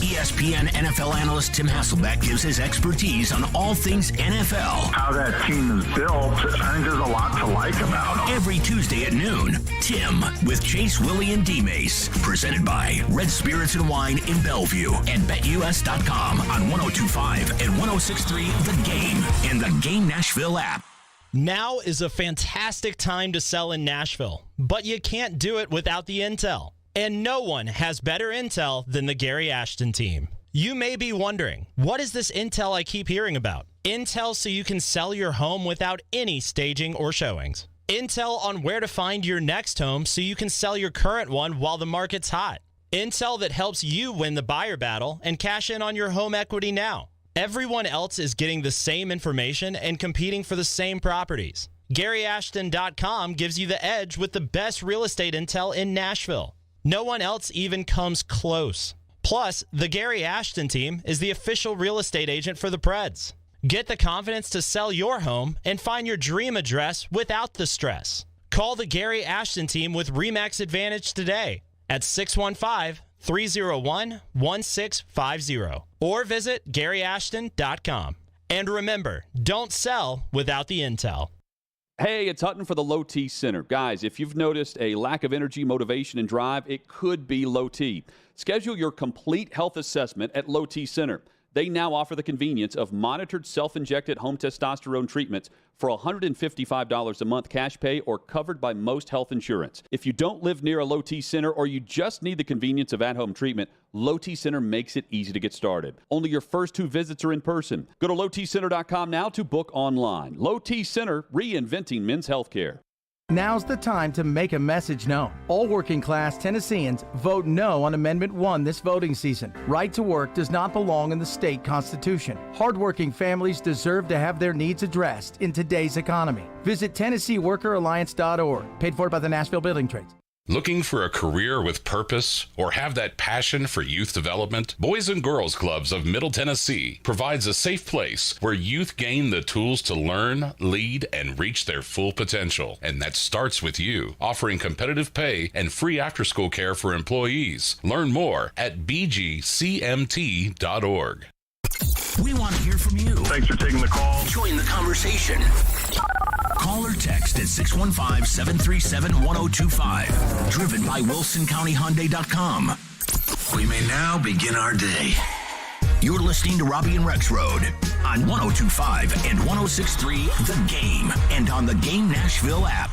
ESPN NFL analyst Tim Hasselbeck gives his expertise on all things NFL. How that team is built, I think there's a lot to like about them. Every Tuesday at noon, Tim with Chase, Willie, and D-Mace. Presented by Red Spirits and Wine in Bellevue and BetUS.com on 102.5 and 106.3 The Game and the Game Nashville app. Now is a fantastic time to sell in Nashville, but you can't do it without the intel. And no one has better intel than the Gary Ashton team. You may be wondering, what is this intel I keep hearing about? Intel so you can sell your home without any staging or showings. Intel on where to find your next home so you can sell your current one while the market's hot. Intel that helps you win the buyer battle and cash in on your home equity now. Everyone else is getting the same information and competing for the same properties. GaryAshton.com gives you the edge with the best real estate intel in Nashville. No one else even comes close. Plus, the Gary Ashton team is the official real estate agent for the Preds. Get the confidence to sell your home and find your dream address without the stress. Call the Gary Ashton team with RE/MAX Advantage today at 615-301-1650 or visit GaryAshton.com. And remember, don't sell without the intel. Hey, it's Hutton for the Low T Center. Guys, if you've noticed a lack of energy, motivation, and drive, it could be low T. Schedule your complete health assessment at Low T Center. They now offer the convenience of monitored self-injected home testosterone treatments for $155 a month cash pay or covered by most health insurance. If you don't live near a Low T Center or you just need the convenience of at-home treatment, Low T Center makes it easy to get started. Only your first 2 visits are in person. Go to lowtcenter.com now to book online. Low T Center, reinventing men's healthcare. Now's the time to make a message known. All working-class Tennesseans vote no on Amendment 1 this voting season. Right to work does not belong in the state constitution. Hardworking families deserve to have their needs addressed in today's economy. Visit TennesseeWorkerAlliance.org, paid for by the Nashville Building Trades. Looking for a career with purpose or have that passion for youth development? Boys and Girls Clubs of Middle Tennessee provides a safe place where youth gain the tools to learn, lead, and reach their full potential. And that starts with you, offering competitive pay and free after-school care for employees. Learn more at bgcmt.org. We want to hear from you. Thanks for taking the call. Join the conversation. Call or text at 615-737-1025. Driven by WilsonCountyHyundai.com. We may now begin our day. You're listening to Robby and Rexrode on 102.5 and 106.3 The Game and on the Game Nashville app.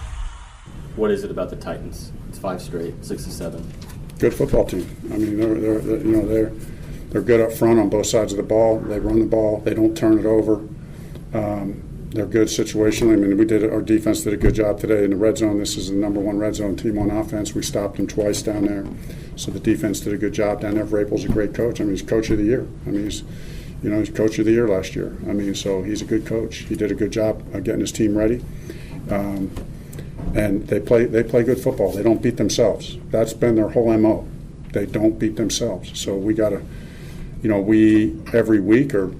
What is it about the Titans? It's 5 straight, 6-7. good football team. I mean, they're good up front on both sides of the ball. They run the ball. They don't turn it over. They're good situationally. I mean, our defense did a good job today in the red zone. This is the number one red zone team on offense. We stopped them twice down there. So the defense did a good job down there. Vrabel's a great coach. I mean, he's coach of the year. I mean, he's coach of the year last year. I mean, so he's a good coach. He did a good job of getting his team ready. And they play good football. They don't beat themselves. That's been their whole MO. They don't beat themselves. So we got to, every week or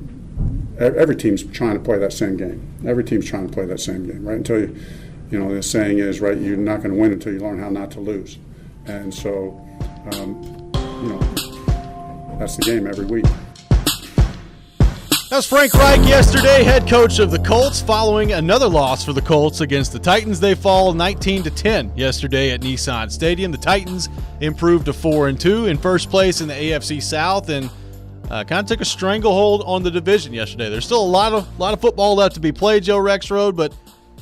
every team's trying to play that same game. Every team's trying to play that same game, right? Until the saying is, right, you're not going to win until you learn how not to lose. And so, that's the game every week. That was Frank Reich yesterday, head coach of the Colts, following another loss for the Colts against the Titans. They fall 19-10 yesterday at Nissan Stadium. The Titans improved to 4-2 in first place in the AFC South and kind of took a stranglehold on the division yesterday. There's still a lot of football left to be played, Joe Rexrode, but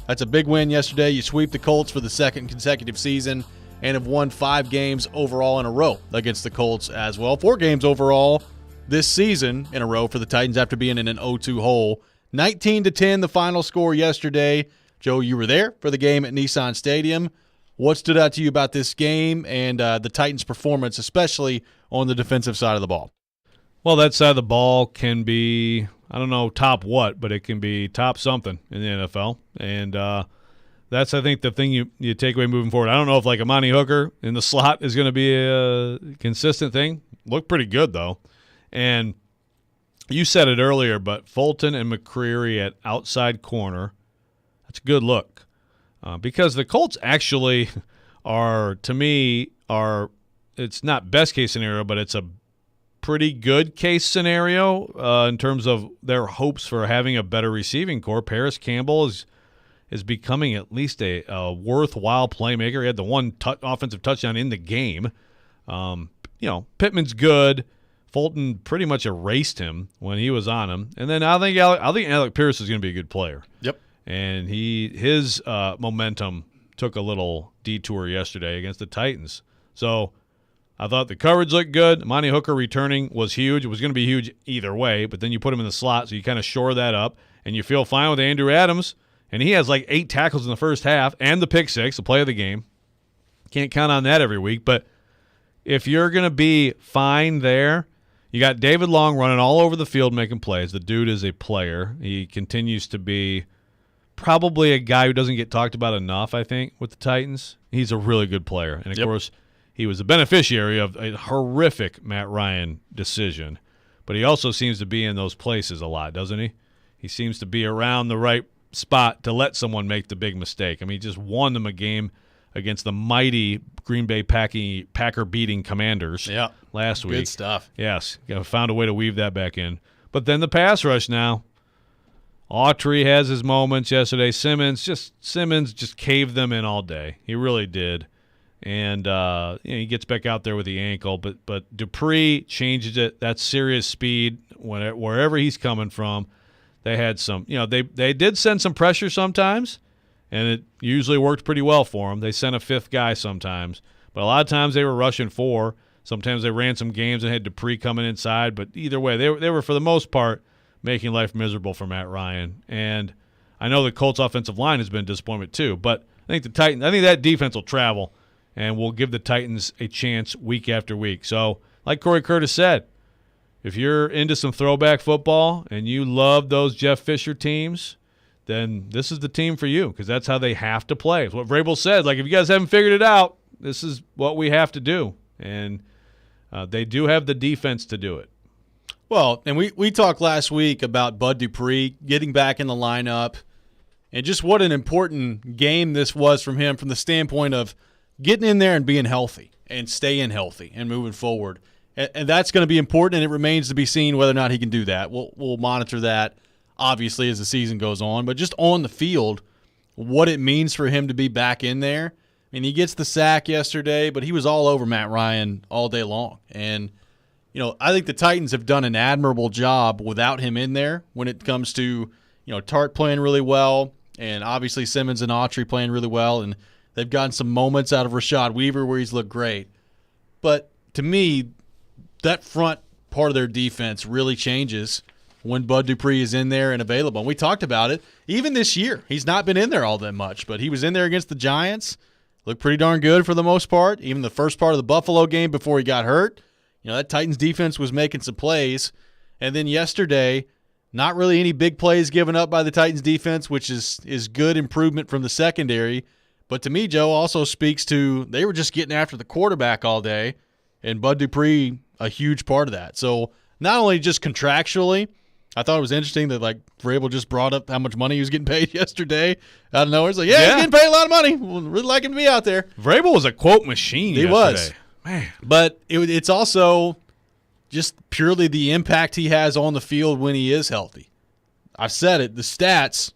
that's a big win yesterday. You sweep the Colts for the second consecutive season and have won 5 games overall in a row against the Colts as well. 4 games overall this season in a row for the Titans after being in an 0-2 hole. 19-10 the final score yesterday. Joe, you were there for the game at Nissan Stadium. What stood out to you about this game and the Titans' performance, especially on the defensive side of the ball? Well, that side of the ball can be, I don't know top what, but it can be top something in the NFL. And that's, I think, the thing you take away moving forward. I don't know if like Amani Hooker in the slot is going to be a consistent thing. Looked pretty good, though. And you said it earlier, but Fulton and McCreary at outside corner, that's a good look. Because the Colts actually are, to me, it's not best case scenario, but it's a pretty good case scenario in terms of their hopes for having a better receiving core. Paris Campbell is becoming at least a worthwhile playmaker. He had the one offensive touchdown in the game. Pittman's good. Fulton pretty much erased him when he was on him. And then I think Alec Pierce is going to be a good player. Yep. And his momentum took a little detour yesterday against the Titans. So I thought the coverage looked good. Amani Hooker returning was huge. It was going to be huge either way, but then you put him in the slot, so you kind of shore that up, and you feel fine with Andrew Adams. And he has like 8 tackles in the first half and the pick six, the play of the game. Can't count on that every week. But if you're going to be fine there, you got David Long running all over the field making plays. The dude is a player. He continues to be probably a guy who doesn't get talked about enough, I think, with the Titans. He's a really good player. And, of course, he was the beneficiary of a horrific Matt Ryan decision. But he also seems to be in those places a lot, doesn't he? He seems to be around the right spot to let someone make the big mistake. I mean, he just won them a game against the mighty Green Bay Packer-beating Commanders last week. Good stuff. Yes, found a way to weave that back in. But then the pass rush now. Autry has his moments yesterday. Simmons just caved them in all day. He really did. And he gets back out there with the ankle. But Dupree changes it. That's serious speed wherever he's coming from. They had some, they did send some pressure sometimes, and it usually worked pretty well for them. They sent a 5th guy sometimes, but a lot of times they were rushing 4. Sometimes they ran some games and had Dupree coming inside, but either way, they were for the most part making life miserable for Matt Ryan. And I know the Colts offensive line has been a disappointment too, but I think that defense will travel and will give the Titans a chance week after week. So, like Corey Curtis said, if you're into some throwback football and you love those Jeff Fisher teams, then this is the team for you because that's how they have to play. It's what Vrabel said. Like, if you guys haven't figured it out, this is what we have to do. And they do have the defense to do it. Well, and we talked last week about Bud Dupree getting back in the lineup and just what an important game this was from him from the standpoint of getting in there and being healthy and staying healthy and moving forward. And that's going to be important, and it remains to be seen whether or not he can do that. We'll monitor that, obviously, as the season goes on. But just on the field, what it means for him to be back in there. I mean, he gets the sack yesterday, but he was all over Matt Ryan all day long. And, I think the Titans have done an admirable job without him in there when it comes to, Tart playing really well and obviously Simmons and Autry playing really well. And they've gotten some moments out of Rashad Weaver where he's looked great. But to me, that front part of their defense really changes when Bud Dupree is in there and available. And we talked about it. Even this year, he's not been in there all that much, but he was in there against the Giants. Looked pretty darn good for the most part. Even the first part of the Buffalo game before he got hurt. That Titans defense was making some plays. And then yesterday, not really any big plays given up by the Titans defense, which is good improvement from the secondary. But to me, Joe, also speaks to they were just getting after the quarterback all day, and Bud Dupree, a huge part of that. So not only just contractually, I thought it was interesting that, Vrabel just brought up how much money he was getting paid yesterday out of nowhere. It's like, he's getting paid a lot of money. We'd really like him to be out there. Vrabel was a quote machine yesterday. Was. Man. But it's also just purely the impact he has on the field when he is healthy. I've said it. The stats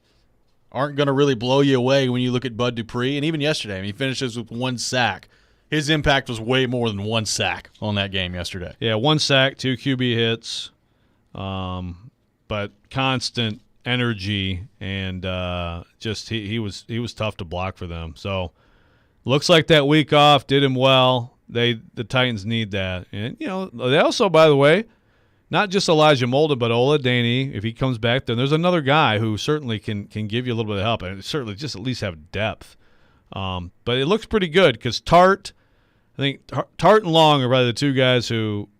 aren't going to really blow you away when you look at Bud Dupree. And even yesterday, he finishes with 1 sack. His impact was way more than 1 sack on that game yesterday. Yeah, 1 sack, 2 QB hits, but constant energy, and just he was tough to block for them. So looks like that week off did him well. The Titans need that. And, they also, by the way, not just Elijah Molden, but Ola Daney, if he comes back, then there's another guy who certainly can give you a little bit of help, and certainly just at least have depth. But it looks pretty good because Tart and Long are probably the 2 guys who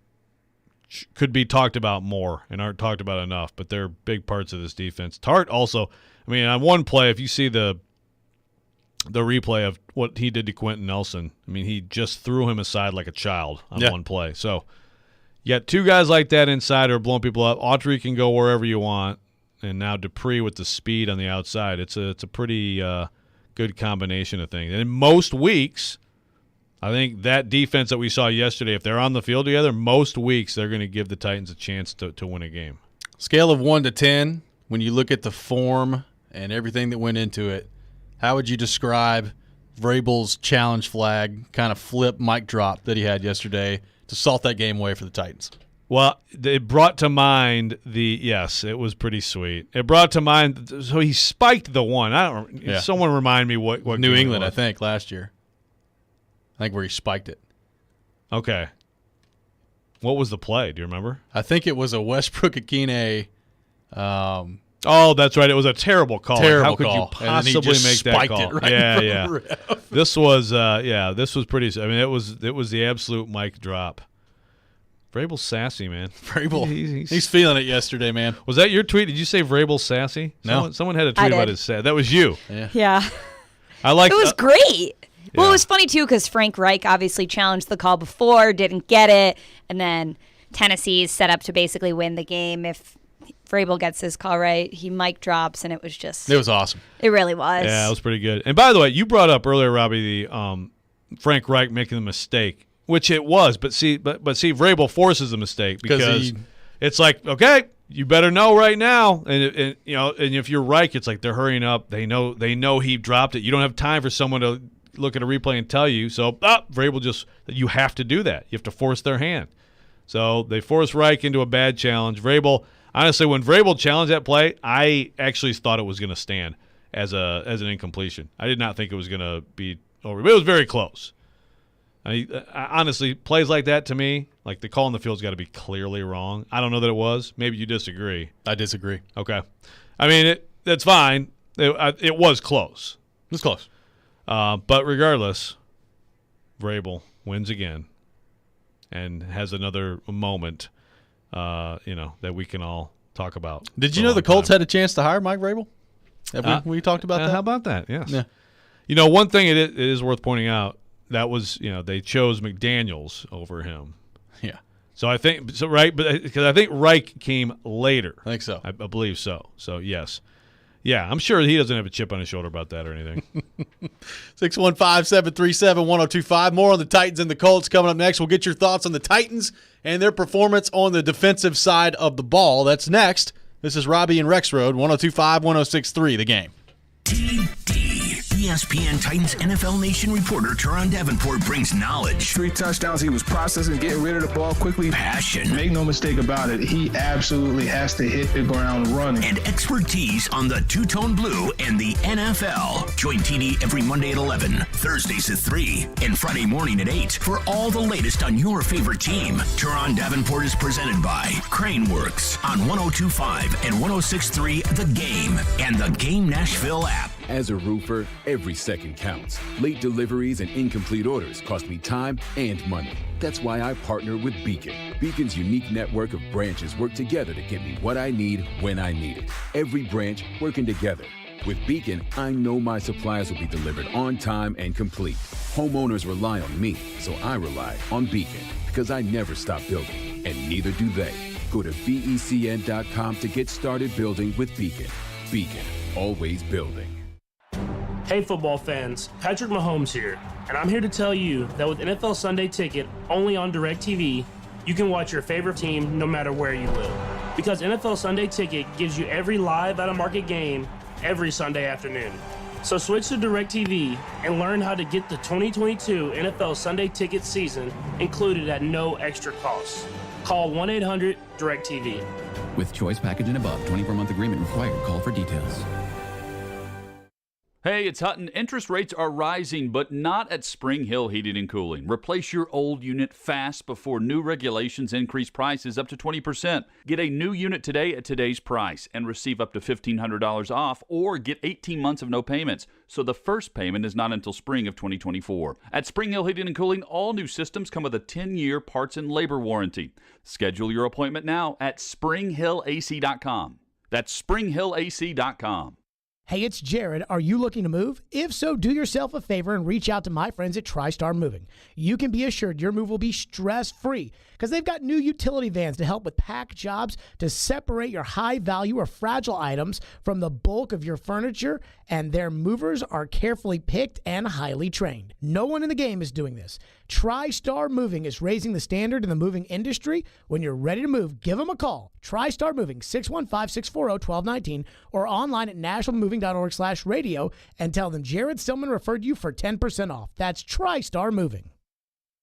could be talked about more and aren't talked about enough, but they're big parts of this defense. Tart also, on one play, if you see the replay of what he did to Quentin Nelson, he just threw him aside like a child on one play. So you got 2 guys like that inside who are blowing people up. Autry can go wherever you want, and now Dupree with the speed on the outside. It's a pretty good combination of things. And in most weeks, I think that defense that we saw yesterday, if they're on the field together, most weeks they're going to give the Titans a chance to win a game. Scale of 1 to 10, when you look at the form and everything that went into it, how would you describe Vrabel's challenge flag kind of flip mic drop that he had yesterday to salt that game away for the Titans? Well, it brought to mind yes, it was pretty sweet. It brought to mind, so he spiked the one. Someone remind me what New England, I think, last year. I think where he spiked it. Okay. What was the play? Do you remember? I think it was a Westbrook-Akine. Oh, that's right. It was a terrible call. How could call. you possibly make that call? This was this was pretty. It was the absolute mic drop. Vrabel's sassy, man. Vrabel, he's feeling it yesterday, man. Was that your tweet? Did you say Vrabel's sassy? No. Someone had a tweet about his sass. That was you. Yeah. I like. It was great. Well, it was funny too because Frank Reich obviously challenged the call before, didn't get it, and then Tennessee's set up to basically win the game if Vrabel gets his call right. He mic drops, and it was just. It was awesome. It really was. Yeah, it was pretty good. And by the way, you brought up earlier, Robbie, the Frank Reich making the mistake, which it was. But see, Vrabel forces the mistake because it's like, okay, you better know right now. And if you're Reich, it's like they're hurrying up. They know he dropped it. You don't have time for someone to look at a replay and tell you. So Vrabel you have to do that. You have to force their hand. So they force Reich into a bad challenge. Vrabel. Honestly, when Vrabel challenged that play, I actually thought it was going to stand as an incompletion. I did not think it was going to be over, but it was very close. Honestly, plays like that to me, like the call on the field's got to be clearly wrong. I don't know that it was. Maybe you disagree. I disagree. Okay. That's fine. It was close. It was close. But regardless, Vrabel wins again and has another moment that we can all talk about. Did you know the Colts had a chance to hire Mike Vrabel? Have we talked about that? How about that? Yes. Yeah. One thing it is worth pointing out, that was, they chose McDaniels over him. Yeah. So I think, right, but because I think Reich came later. I think so. I believe so. So, yes. Yeah, I'm sure he doesn't have a chip on his shoulder about that or anything. 615-737-1025. More on the Titans and the Colts coming up next. We'll get your thoughts on the Titans and their performance on the defensive side of the ball. That's next. This is Robby and Rexrode, 102.5, 106.3, The Game. ESPN Titans NFL Nation reporter Teron Davenport brings knowledge. 3 touchdowns. He was processing, getting rid of the ball quickly. Passion. Make no mistake about it. He absolutely has to hit the ground running. And expertise on the two-tone blue and the NFL. Join TD every Monday at 11 Thursdays at 3 and Friday morning at 8 for all the latest on your favorite team. Turon Davenport is presented by Craneworks on 102.5 and 106.3 The Game and the Game Nashville app. As a roofer, every second counts. Late deliveries and incomplete orders cost me time and money. That's why I partner with Beacon. Beacon's unique network of branches work together to get me what I need when I need it. Every branch working together. With Beacon, I know my supplies will be delivered on time and complete. Homeowners rely on me, so I rely on Beacon because I never stop building, and neither do they. Go to BECN.com to get started building with Beacon. Beacon, always building. Hey football fans, Patrick Mahomes here, and I'm here to tell you that with NFL Sunday Ticket only on DirecTV, you can watch your favorite team no matter where you live. Because NFL Sunday Ticket gives you every live out-of-market game every Sunday afternoon. So switch to DirecTV and learn how to get the 2022 NFL Sunday Ticket season included at no extra cost. Call 1-800-DirecTV. With choice package and above, 24-month agreement required. Call for details. Hey, it's Hutton. Interest rates are rising, but not at Spring Hill Heating and Cooling. Replace your old unit fast before new regulations increase prices up to 20%. Get a new unit today at today's price and receive up to $1,500 off or get 18 months of no payments. So the first payment is not until spring of 2024. At Spring Hill Heating and Cooling, all new systems come with a 10-year parts and labor warranty. Schedule your appointment now at springhillac.com. That's springhillac.com. Hey, it's Jared. Are you looking to move? If so, do yourself a favor and reach out to my friends at TriStar Moving. You can be assured your move will be stress-free because they've got new utility vans to help with pack jobs to separate your high-value or fragile items from the bulk of your furniture, and their movers are carefully picked and highly trained. No one in the game is doing this. TriStar Moving is raising the standard in the moving industry. When you're ready to move, give them a call. TriStar Moving, 615-640-1219, or online at nationalmoving.org/radio, and tell them Jared Stillman referred you for 10% off. That's TriStar Moving.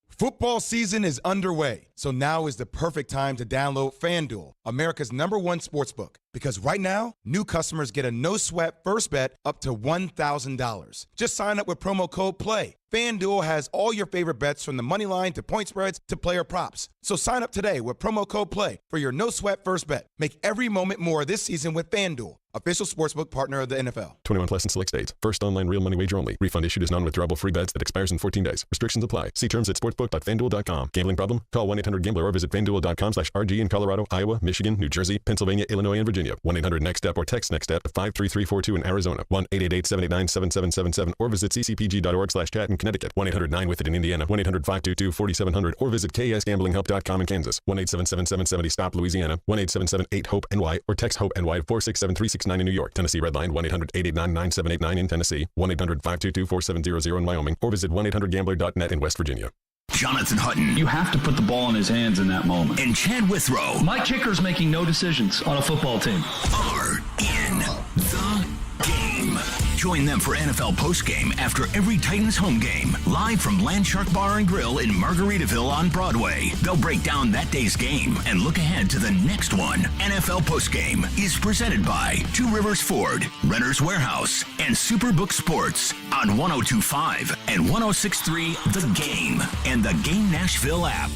Football season is underway, so now is the perfect time to download FanDuel, America's #1 sportsbook. Because right now, new customers get a no-sweat first bet up to $1,000. Just sign up with promo code PLAY. FanDuel has all your favorite bets from the money line to point spreads to player props. So sign up today with promo code PLAY for your no-sweat first bet. Make every moment more this season with FanDuel, official sportsbook partner of the NFL. 21 plus in select states. First online real money wager only. Refund issued as non-withdrawable free bets that expires in 14 days. Restrictions apply. See terms at sportsbook.fanduel.com. Gambling problem? Call 1-800-GAMBLER or visit fanduel.com/RG in Colorado, Iowa, Michigan, New Jersey, Pennsylvania, Illinois, and Virginia. 1-800-NEXT-STEP or text NEXT-STEP to 53342 in Arizona. 1-888-789-7777 or visit ccpg.org/chat in Connecticut. 1-800-9-WITH-IT in Indiana. 1-800-522-4700 or visit ksgamblinghelp.com in Kansas. 1-877-770-STOP Louisiana. 1-877-8-HOPE-NY or text HOPE-NY to 467-369 in New York. Tennessee Redline 1-800-889-9789 in Tennessee. 1-800-522-4700 in Wyoming or visit 1-800-GAMBLER.net in West Virginia. Jonathan Hutton. You have to put the ball in his hands in that moment. And Chad Withrow. My kicker's making no decisions on a football team. Are in the game. Join them for NFL postgame after every Titans home game. Live from Landshark Bar and Grill in Margaritaville on Broadway. They'll break down that day's game and look ahead to the next one. NFL postgame is presented by Two Rivers Ford, Renter's Warehouse, and Superbook Sports on 102.5 and 106.3 The Game and the Game Nashville app.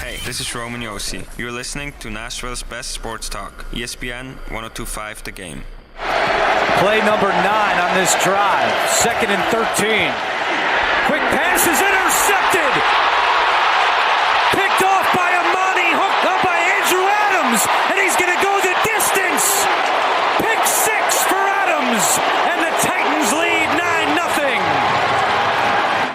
Hey, this is Roman Yossi. You're listening to Nashville's best sports talk, ESPN 102.5 The Game. Play number 9 on this drive. 2nd and 13. Quick pass is intercepted. Picked off by Amani, hooked up by Andrew Adams, and he's going to go the distance. Pick 6 for Adams, and the Titans lead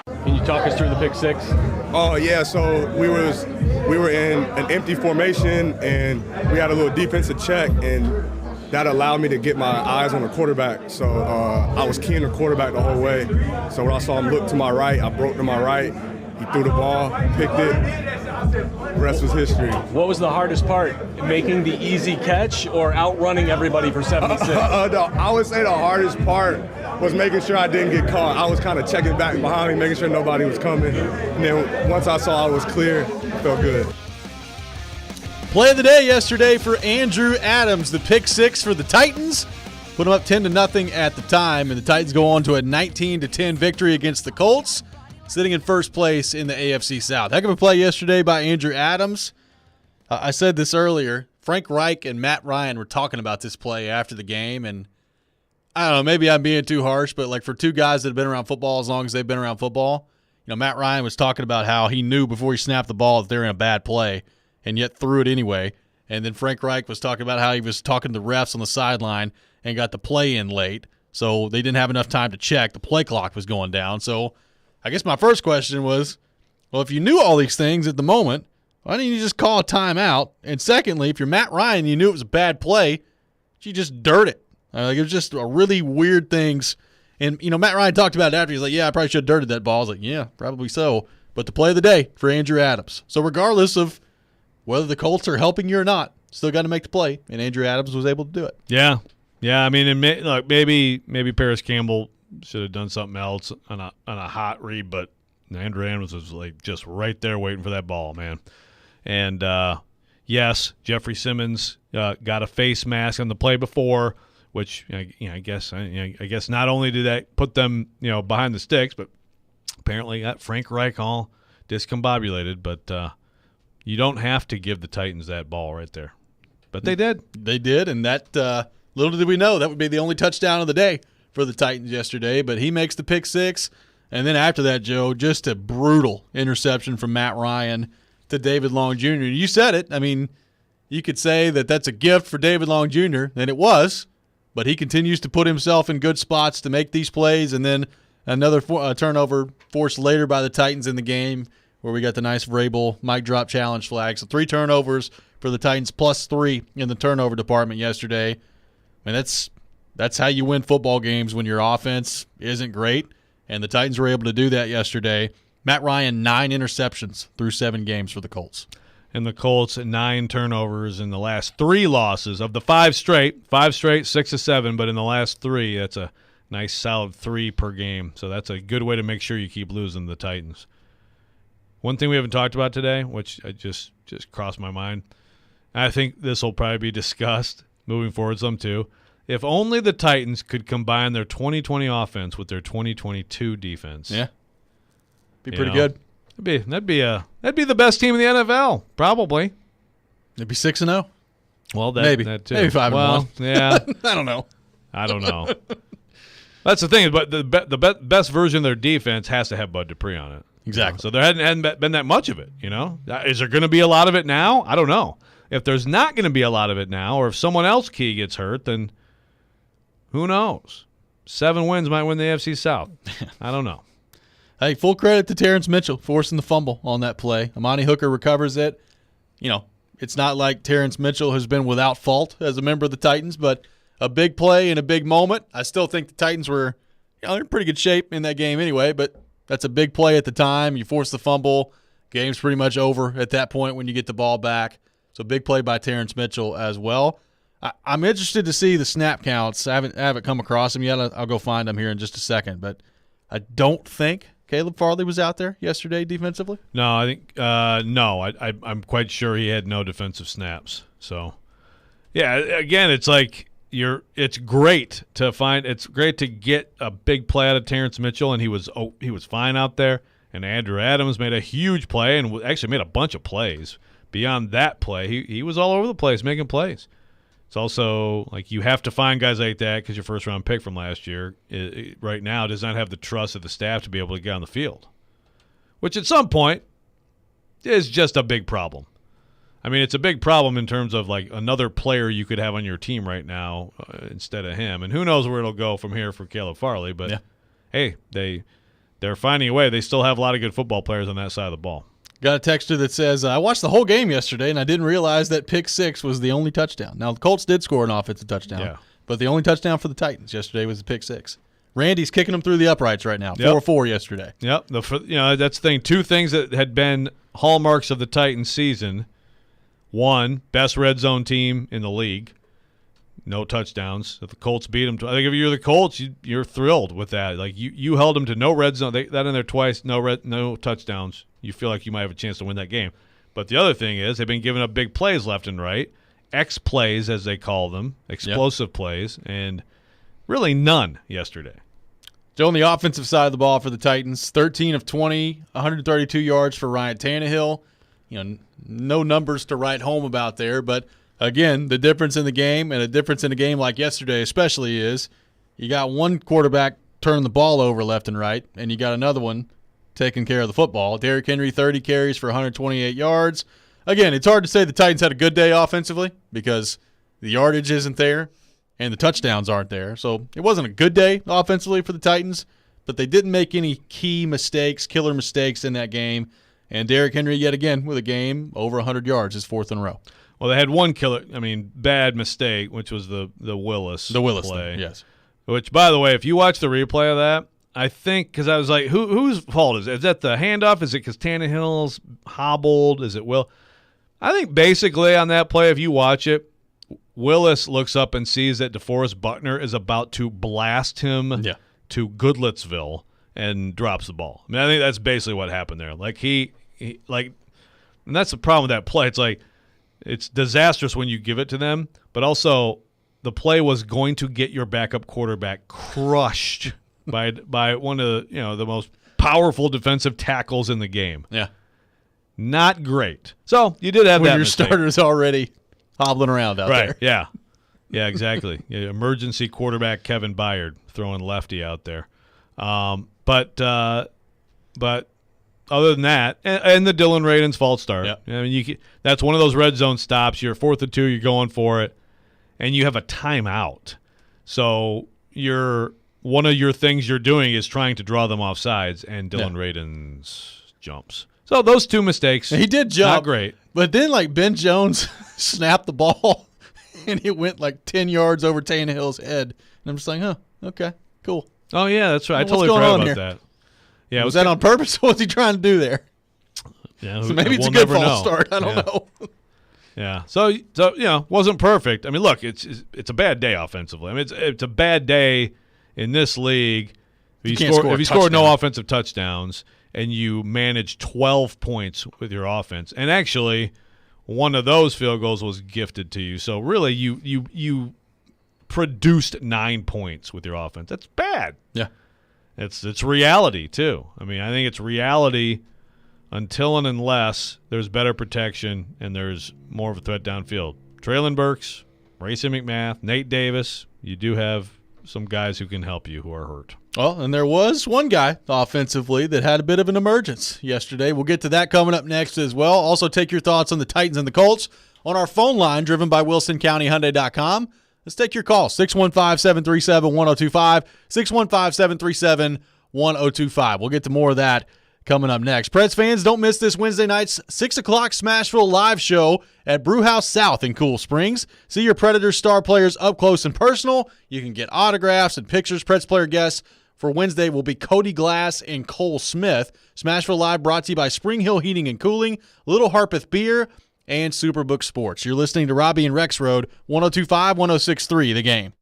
9-0. Can you talk us through the pick 6? Oh yeah, so we were in an empty formation, and we had a little defensive check, and that allowed me to get my eyes on the quarterback. So I was keying the quarterback the whole way. So when I saw him look to my right, I broke to my right. He threw the ball, picked it. The rest was history. What was the hardest part? Making the easy catch or outrunning everybody for 76? I would say the hardest part was making sure I didn't get caught. I was kind of checking back behind me, making sure nobody was coming. And then once I saw I was clear, it felt good. Play of the day yesterday for Andrew Adams. The pick 6 for the Titans. Put them up 10-0 at the time, and the Titans go on to a 19-10 victory against the Colts, sitting in first place in the AFC South. Heck of a play yesterday by Andrew Adams. I said this earlier. Frank Reich and Matt Ryan were talking about this play after the game, and I don't know, maybe I'm being too harsh, but like for two guys that have been around football as long as they've been around football, Matt Ryan was talking about how he knew before he snapped the ball that they're in a bad play and yet threw it anyway. And then Frank Reich was talking about how he was talking to the refs on the sideline and got the play in late, so they didn't have enough time to check. The play clock was going down. So I guess my first question was, well, if you knew all these things at the moment, why didn't you just call a timeout? And secondly, if you're Matt Ryan, you knew it was a bad play, you just dirt it. It was just a really weird things. And, Matt Ryan talked about it after. He's like, yeah, I probably should have dirted that ball. I was like, yeah, probably so. But the play of the day for Andrew Adams. So regardless of whether the Colts are helping you or not, still got to make the play, and Andrew Adams was able to do it. Yeah. I mean, maybe Paris Campbell should have done something else on a hot read, but Andrew Adams was like just right there waiting for that ball, man. And yes, Jeffrey Simmons got a face mask on the play before, which I guess not only did that put them behind the sticks, but apparently got Frank Reich all discombobulated. But you don't have to give the Titans that ball right there, but they did. They did, and that little did we know that would be the only touchdown of the day for the Titans yesterday. But he makes the pick six, and then after that, Joe, just a brutal interception from Matt Ryan to David Long Jr. You said it. I mean, you could say that that's a gift for David Long Jr., and it was. But he continues to put himself in good spots to make these plays, and then another turnover forced later by the Titans in the game where we got the nice Vrabel mic drop challenge flag. So 3 turnovers for the Titans, +3 in the turnover department yesterday. And that's how you win football games when your offense isn't great, and the Titans were able to do that yesterday. Matt Ryan, 9 interceptions through 7 games for the Colts. And the Colts, 9 turnovers in the last 3 losses of the 5 straight, 6 of 7, but in the last 3, that's a nice solid 3 per game. So that's a good way to make sure you keep losing the Titans. One thing we haven't talked about today, which I just crossed my mind, I think this will probably be discussed moving forward some too. If only the Titans could combine their 2020 offense with their 2022 defense. Yeah. Be pretty good. That'd be the best team in the NFL, probably. It'd be 6-0. Well, maybe that too. Maybe 5-1. Well, yeah. I don't know. That's the thing, but the best version of their defense has to have Bud Dupree on it. Exactly. So there hadn't been that much of it. Is there going to be a lot of it now? I don't know. If there's not going to be a lot of it now, or if someone else key gets hurt, then who knows? 7 wins might win the AFC South. I don't know. Hey, full credit to Terrence Mitchell forcing the fumble on that play. Amani Hooker recovers it. It's not like Terrence Mitchell has been without fault as a member of the Titans, but a big play in a big moment. I still think the Titans were in pretty good shape in that game anyway, but that's a big play at the time. You force the fumble. Game's pretty much over at that point when you get the ball back. So big play by Terrence Mitchell as well. I'm interested to see the snap counts. I haven't come across them yet. I'll go find them here in just a second, but I don't think Caleb Farley was out there yesterday defensively? No, I think no. I'm quite sure he had no defensive snaps. So, yeah, again, it's like it's great to get a big play out of Terrence Mitchell, and he was fine out there. And Andrew Adams made a huge play and actually made a bunch of plays. Beyond that play, he was all over the place making plays. It's also like you have to find guys like that because your first-round pick from last year right now does not have the trust of the staff to be able to get on the field, which at some point is just a big problem. I mean, it's a big problem in terms of like another player you could have on your team right now instead of him. And who knows where it'll go from here for Caleb Farley. But, hey, they're finding a way. They still have a lot of good football players on that side of the ball. Got a texter that says, I watched the whole game yesterday, and I didn't realize that pick 6 was the only touchdown. Now, the Colts did score an offensive touchdown, but the only touchdown for the Titans yesterday was the pick 6. Randy's kicking them through the uprights right now, 4-4 yesterday. Yep, that's the thing. 2 things that had been hallmarks of the Titans season. 1, best red zone team in the league. No touchdowns. If the Colts beat them, I think if you're the Colts, you're thrilled with that. Like you held them to no red zone. That in there twice, no touchdowns. You feel like you might have a chance to win that game. But the other thing is they've been giving up big plays left and right, X plays as they call them, explosive plays, and Really none yesterday. Joe, on the offensive side of the ball for the Titans, 13 of 20, 132 yards for Ryan Tannehill. No numbers to write home about there, but again, the difference in the game, and a difference in a game like yesterday especially, is you got one quarterback turning the ball over left and right, and you got another one taking care of the football. Derrick Henry, 30 carries for 128 yards. Again, it's hard to say the Titans had a good day offensively because the yardage isn't there and the touchdowns aren't there. So it wasn't a good day offensively for the Titans, but they didn't make any key mistakes, killer mistakes in that game. And Derrick Henry, yet again, with a game over 100 yards, his fourth in a row. Well, they had one bad mistake, which was the Willis play. Thing, yes. Which, by the way, if you watch the replay of that, I think, because I was like, whose fault is it? Is that the handoff? Is it because Tannehill's hobbled? Is it Will? I think basically on that play, if you watch it, Willis looks up and sees that DeForest Buckner is about to blast him to Goodlettsville and drops the ball. I mean, I think that's basically what happened there. Like and that's the problem with that play. It's like it's disastrous when you give it to them, but also the play was going to get your backup quarterback crushed by one of the most powerful defensive tackles in the game. Yeah, not great. So you did have when that your mistake. starter's already hobbling around out there. Right? Yeah, exactly. Emergency quarterback Kevin Byard throwing lefty out there. But other than that, and the Dylan Radin's false start. Yep. I mean, that's one of those red zone stops. You're 4th and 2. You're going for it, and you have a timeout. So one of your things you're doing is trying to draw them off sides, and Dylan Radin's jumps. So those two mistakes. He did jump. Not great. But then, Ben Jones snapped the ball, and it went 10 yards over Tannehill's head. And I'm just like, okay, cool. Oh, yeah, that's right. I What's totally going forgot on about here? that. Yeah, was that on purpose? What was he trying to do there? Yeah, so maybe it's we'll a good never false know. start. I don't know. Yeah. So wasn't perfect. I mean, look, it's a bad day offensively. I mean, it's a bad day in this league. If you score no offensive touchdowns and you manage 12 points with your offense, and actually one of those field goals was gifted to you. So really, you produced 9 points with your offense. That's bad. Yeah. It's reality too. I mean, I think it's reality until and unless there's better protection and there's more of a threat downfield. Traylon Burks, Racey McMath, Nate Davis, you do have some guys who can help you who are hurt. Well, and there was one guy offensively that had a bit of an emergence yesterday. We'll get to that coming up next as well. Also, take your thoughts on the Titans and the Colts on our phone line driven by WilsonCountyHyundai.com. Let's take your call, 615-737-1025, 615-737-1025. We'll get to more of that coming up next. Preds fans, don't miss this Wednesday night's 6 o'clock Smashville live show at Brewhouse South in Cool Springs. See your Predators star players up close and personal. You can get autographs and pictures. Preds player guests for Wednesday will be Cody Glass and Cole Smith. Smashville Live brought to you by Spring Hill Heating and Cooling, Little Harpeth Beer, and Superbook Sports. You're listening to Robby and Rexrode, 102.5, 106.3, The Game.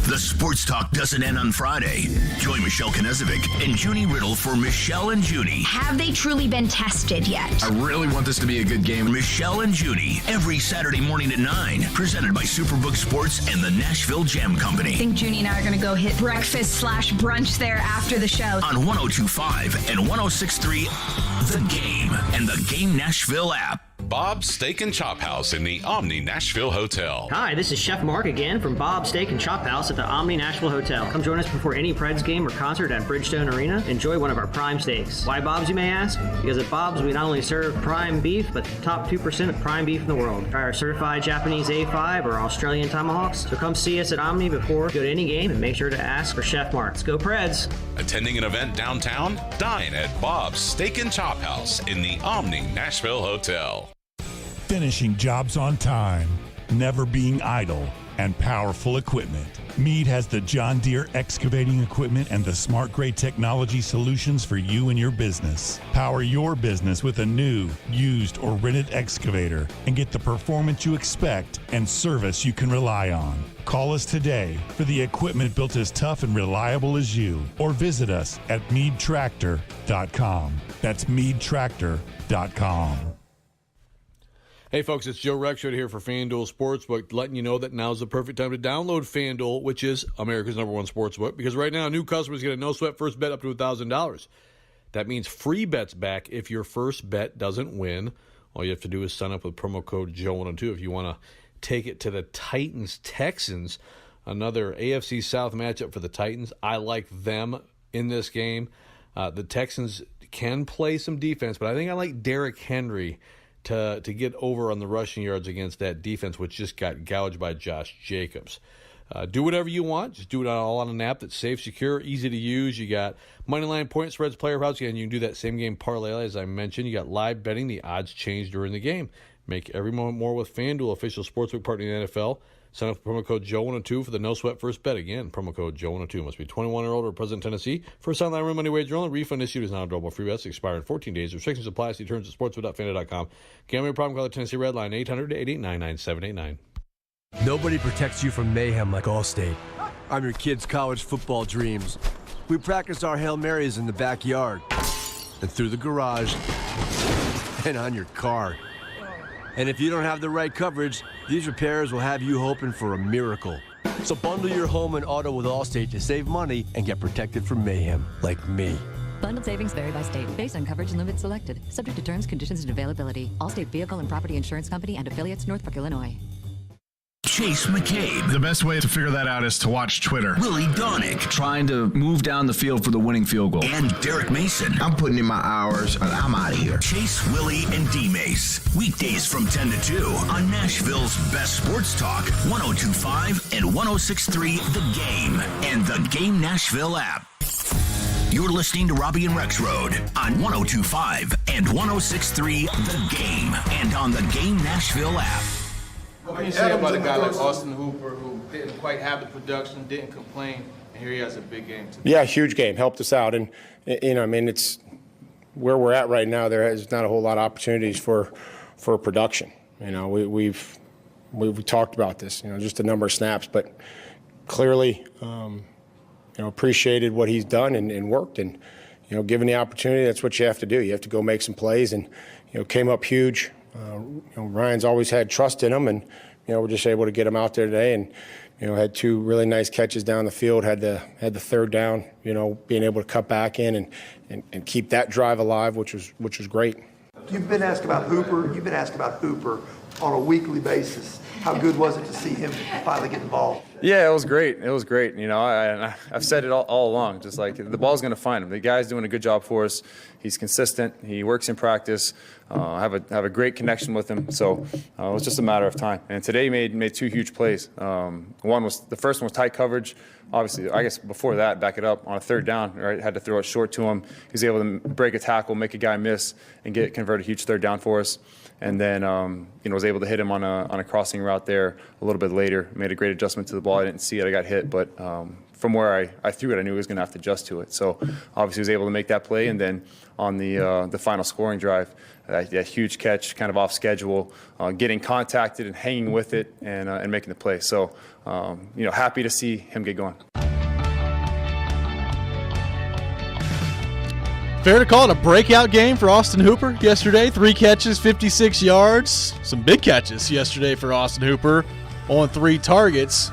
The Sports Talk doesn't end on Friday. Join Michelle Knezovic and Junie Riddle for Michelle and Junie. Have they truly been tested yet? I really want this to be a good game. Michelle and Junie, every Saturday morning at 9. Presented by Superbook Sports and the Nashville Jam Company. I think Junie and I are going to go hit breakfast/brunch there after the show. On 102.5 and 106.3, The Game and the Game Nashville app. Bob's Steak and Chop House in the Omni Nashville Hotel. Hi, this is Chef Mark again from Bob's Steak and Chop House at the Omni Nashville Hotel. Come join us before any Preds game or concert at Bridgestone Arena. Enjoy one of our prime steaks. Why Bob's, you may ask? Because at Bob's, we not only serve prime beef, but the top 2% of prime beef in the world. Try our certified Japanese A5 or Australian tomahawks. So come see us at Omni before go to any game and make sure to ask for Chef Mark. Let's go Preds! Attending an event downtown? Dine at Bob's Steak and Chop House in the Omni Nashville Hotel. Finishing jobs on time, never being idle, and powerful equipment. Meade has the John Deere excavating equipment and the smart grade technology solutions for you and your business. Power your business with a new, used, or rented excavator and get the performance you expect and service you can rely on. Call us today for the equipment built as tough and reliable as you, or visit us at meadtractor.com. That's meadtractor.com. Hey, folks, it's Joe Rexrode here for FanDuel Sportsbook, letting you know that now's the perfect time to download FanDuel, which is America's #1 sportsbook, because right now new customers get a no-sweat first bet up to $1,000. That means free bets back if your first bet doesn't win. All you have to do is sign up with promo code Joe102 if you want to take it to the Titans-Texans, another AFC South matchup for the Titans. I like them in this game. The Texans can play some defense, but I think I like Derrick Henry to get over on the rushing yards against that defense, which just got gouged by Josh Jacobs. Do whatever you want. Just do it all on an app that's safe, secure, easy to use. You got moneyline, point spreads, player props, and you can do that same game parlay, as I mentioned. You got live betting. The odds change during the game. Make every moment more with FanDuel, official sportsbook partner in the NFL. Sign up for promo code Joe102 for the no-sweat first bet. Again, promo code Joe102. Must be 21 or older, present in Tennessee. First online room money wager only. Refund issued is non-withdrawable. Free bets expire in 14 days. Restrictions apply. See terms at sportsbook.fanduel.com. Gambling problem? Call the Tennessee Red Line 800-889-9789. Nobody protects you from mayhem like Allstate. I'm your kid's college football dreams. We practice our Hail Marys in the backyard and through the garage and on your car. And if you don't have the right coverage, these repairs will have you hoping for a miracle. So bundle your home and auto with Allstate to save money and get protected from mayhem like me. Bundled savings vary by state based on coverage and limits selected. Subject to terms, conditions, and availability. Allstate Vehicle and Property Insurance Company and affiliates, Northbrook, Illinois. Chase McCabe. The best way to figure that out is to watch Twitter. Willie Donick. Trying to move down the field for the winning field goal. And Derek Mason. I'm putting in my hours and I'm out of here. Chase, Willie, and D-Mace. Weekdays from 10 to 2 on Nashville's best sports talk, 102.5 and 106.3 The Game and the Game Nashville app. You're listening to Robby and Rexrode on 102.5 and 106.3 The Game and on the Game Nashville app. What can you say about a guy like Austin Hooper who didn't quite have the production, didn't complain, and here he has a big game today? Yeah, huge game. Helped us out. And, it's where we're at right now, there is not a whole lot of opportunities for production. We've talked about this, just a number of snaps, but clearly, appreciated what he's done and worked. And, given the opportunity, that's what you have to do. You have to go make some plays and, came up huge. Ryan's always had trust in him, and we're just able to get him out there today, and had two really nice catches down the field. Had the third down, being able to cut back in and keep that drive alive, which was great. You've been asked about Hooper. You've been asked about Hooper on a weekly basis. How good was it to see him finally get involved? Yeah, it was great. It was great. I've said it all along. Just like the ball's going to find him. The guy's doing a good job for us. He's consistent. He works in practice. Have a great connection with him. So it was just a matter of time. And today made two huge plays. The first one was tight coverage. Obviously, I guess before that, back it up on a third down. Right, had to throw it short to him. He was able to break a tackle, make a guy miss, and convert a huge third down for us. And then was able to hit him on a crossing route there a little bit later. Made a great adjustment to the ball. I didn't see it. I got hit, but from where I threw it, I knew he was going to have to adjust to it. So obviously, he was able to make that play. And then on the final scoring drive, that huge catch, kind of off schedule, getting contacted and hanging with it and making the play. So happy to see him get going. Fair to call it a breakout game for Austin Hooper yesterday. 3 catches, 56 yards. Some big catches yesterday for Austin Hooper on 3 targets.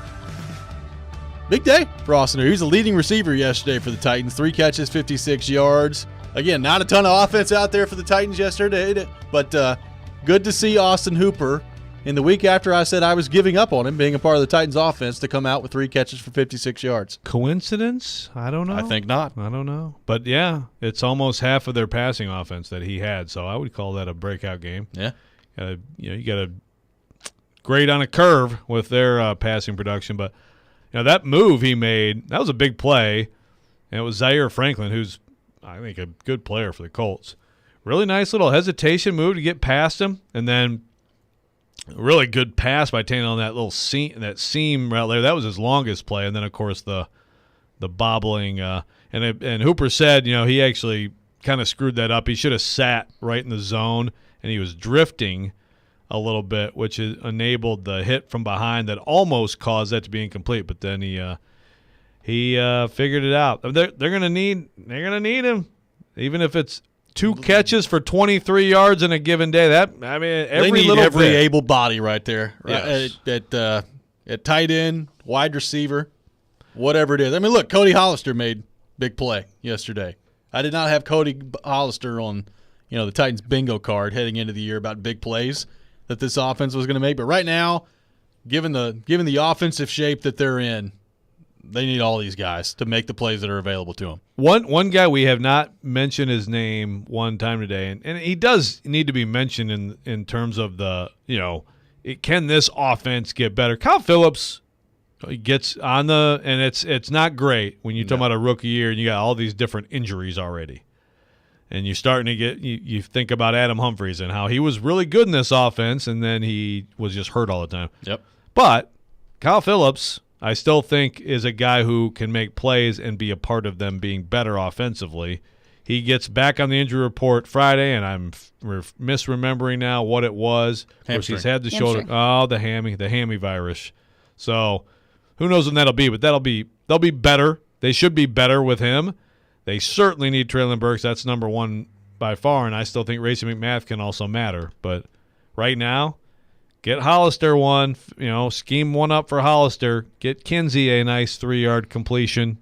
Big day for Austin Hooper. He was the leading receiver yesterday for the Titans. 3 catches, 56 yards. Again, not a ton of offense out there for the Titans yesterday, but good to see Austin Hooper in the week after I said I was giving up on him being a part of the Titans offense to come out with 3 catches for 56 yards. Coincidence? I don't know. I think not. I don't know. But, yeah, it's almost half of their passing offense that he had, so I would call that a breakout game. Yeah. You got to grade on a curve with their passing production. But, that move he made, that was a big play, and it was Zaire Franklin, who's, I think, a good player for the Colts. Really nice little hesitation move to get past him, and then a really good pass by Tanner on that little seam route there. That was his longest play, and then of course the bobbling. And Hooper said, he actually kind of screwed that up. He should have sat right in the zone, and he was drifting a little bit, which enabled the hit from behind that almost caused that to be incomplete. But then he figured it out. They're gonna need him, even if it's 2 catches for 23 yards in a given day. They need every able body right there. Right? Yes. At tight end, wide receiver, whatever it is. I mean, look, Cody Hollister made big play yesterday. I did not have Cody Hollister on, the Titans bingo card heading into the year about big plays that this offense was going to make. But right now, given the offensive shape that they're in, they need all these guys to make the plays that are available to them. One guy we have not mentioned his name one time today, and he does need to be mentioned in terms of can this offense get better? Kyle Phillips gets on and it's not great when you talk about a rookie year and you got all these different injuries already. And you're starting to get you think about Adam Humphries and how he was really good in this offense, and then he was just hurt all the time. Yep. But Kyle Phillips, I still think, is a guy who can make plays and be a part of them being better offensively. He gets back on the injury report Friday, and I'm misremembering now what it was. Of course, he's had the shoulder. Oh, the hammy virus. So who knows when that'll be? But they'll be better. They should be better with him. They certainly need Traylon Burks. That's number one by far, and I still think Racey McMath can also matter. But right now, get Hollister one, scheme one up for Hollister. Get Kinsey a nice 3-yard completion.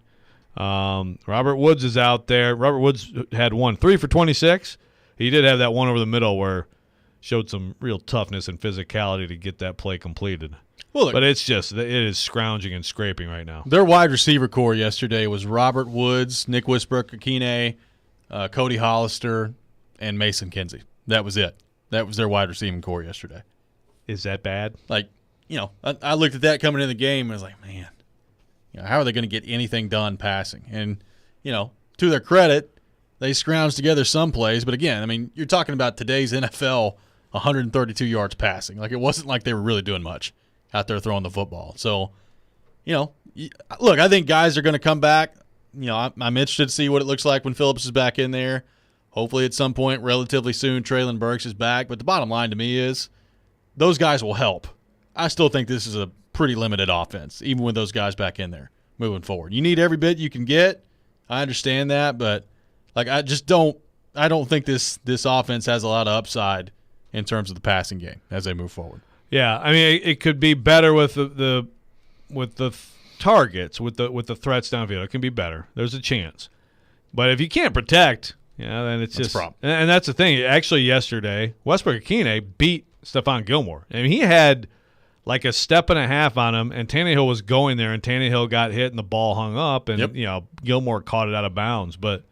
Robert Woods is out there. Robert Woods had 3 for 26. He did have that one over the middle where showed some real toughness and physicality to get that play completed. Well, look, but it is scrounging and scraping right now. Their wide receiver core yesterday was Robert Woods, Nick Westbrook-Akine, Cody Hollister, and Mason Kinsey. That was it. That was their wide receiving core yesterday. Is that bad? I looked at that coming in the game and I was like, man, how are they going to get anything done passing? And, to their credit, they scrounged together some plays. But again, I mean, you're talking about today's NFL, 132 yards passing. It wasn't like they were really doing much out there throwing the football. So, look, I think guys are going to come back. I'm interested to see what it looks like when Phillips is back in there. Hopefully at some point relatively soon Traylon Burks is back. But the bottom line to me is those guys will help. I still think this is a pretty limited offense, even with those guys back in there moving forward. You need every bit you can get. I understand that, but I don't think this offense has a lot of upside in terms of the passing game as they move forward. Yeah, I mean it could be better with the targets, with the threats downfield. It can be better. There's a chance. But if you can't protect, then it's just a problem. And that's the thing. Actually, yesterday, Westbrook-Akine beat Stephon Gilmore. I mean, he had like a step and a half on him, and Tannehill was going there, and Tannehill got hit, and the ball hung up, and Gilmore caught it out of bounds. But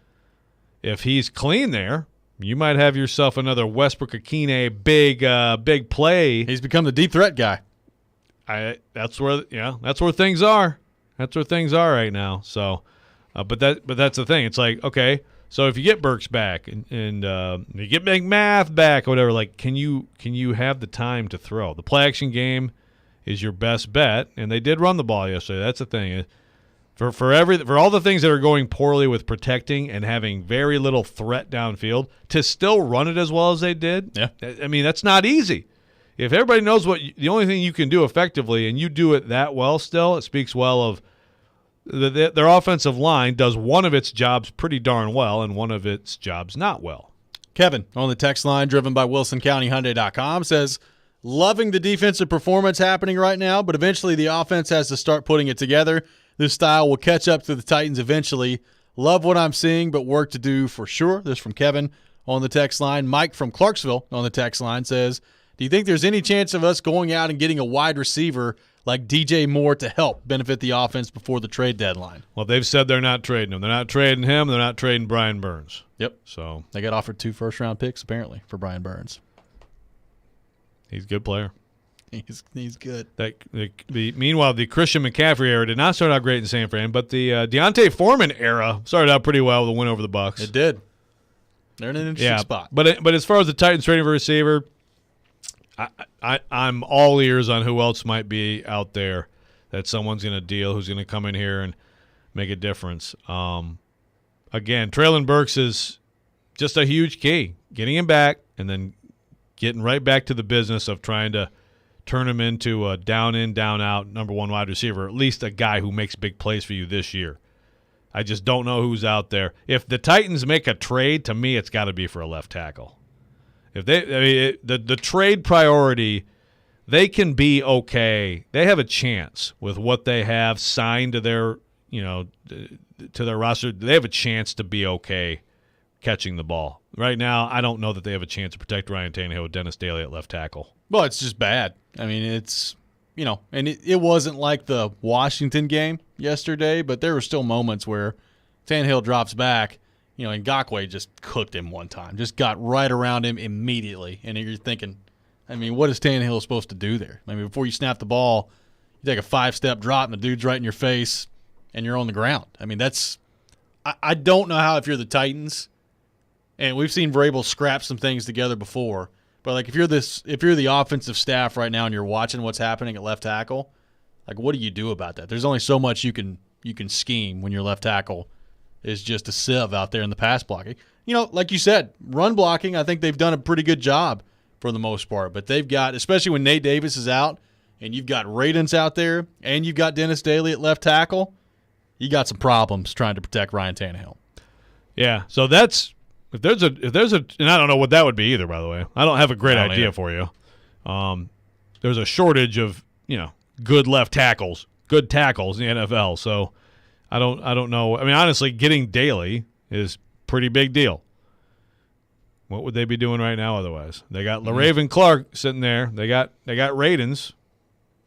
if he's clean there, you might have yourself another Westbrook-Akine big play. He's become the deep threat guy. That's where things are. That's where things are right now. So, but that's the thing. It's like, okay, so if you get Burks back and you get McMath back or whatever, can you have the time to throw? The play action game is your best bet, and they did run the ball yesterday. That's the thing. For all the things that are going poorly with protecting and having very little threat downfield, to still run it as well as they did, I mean, that's not easy. If everybody knows the only thing you can do effectively, and you do it that well still, it speaks well of their offensive line does one of its jobs pretty darn well and one of its jobs not well. Kevin on the text line, driven by WilsonCountyHyundai.com, says, loving the defensive performance happening right now, but eventually the offense has to start putting it together. This style will catch up to the Titans eventually. Love what I'm seeing, but work to do for sure. This from Kevin on the text line. Mike from Clarksville on the text line says, do you think there's any chance of us going out and getting a wide receiver like DJ Moore to help benefit the offense before the trade deadline? Well, they've said they're not trading him. They're not trading him. They're not trading Brian Burns. Yep. So they got offered 2 first-round picks, apparently, for Brian Burns. He's a good player. He's good. Meanwhile, the Christian McCaffrey era did not start out great in San Fran, but the Deontay Foreman era started out pretty well with a win over the Bucs. It did. They're in an interesting spot. But as far as the Titans trading for a receiver, I'm all ears on who else might be out there that someone's going to deal, who's going to come in here and make a difference. Again, Traylon Burks is just a huge key. Getting him back and then getting right back to the business of trying to turn him into a down-in, down-out number one wide receiver, at least a guy who makes big plays for you this year. I just don't know who's out there. If the Titans make a trade, to me, it's got to be for a left tackle. If the trade priority, they can be okay. They have a chance with what they have signed to their, to their roster. They have a chance to be okay catching the ball. Right now, I don't know that they have a chance to protect Ryan Tannehill with Dennis Daly at left tackle. Well, it's just bad. I mean, it's, and it wasn't like the Washington game yesterday, but there were still moments where Tannehill drops back, and Ngakoue just cooked him one time, just got right around him immediately. And you're thinking, I mean, what is Tannehill supposed to do there? I mean, before you snap the ball, you take a 5-step drop and the dude's right in your face and you're on the ground. I mean, I don't know how, if you're the Titans, and we've seen Vrabel scrap some things together before, but like if you're the offensive staff right now and you're watching what's happening at left tackle, like what do you do about that? There's only so much you can scheme when your left tackle is just a sieve out there in the pass blocking. Like you said, run blocking, I think they've done a pretty good job for the most part. But they've got, especially when Nate Davis is out and you've got Radens out there and you've got Dennis Daly at left tackle, you got some problems trying to protect Ryan Tannehill. Yeah, so that's if there's a and I don't know what that would be either, by the way. I don't have a great idea for you. There's a shortage of, good left tackles, good tackles in the NFL. So I don't know. I mean, honestly, getting Daly is pretty big deal. What would they be doing right now otherwise? They got LaRaven Clark sitting there. They got Radens.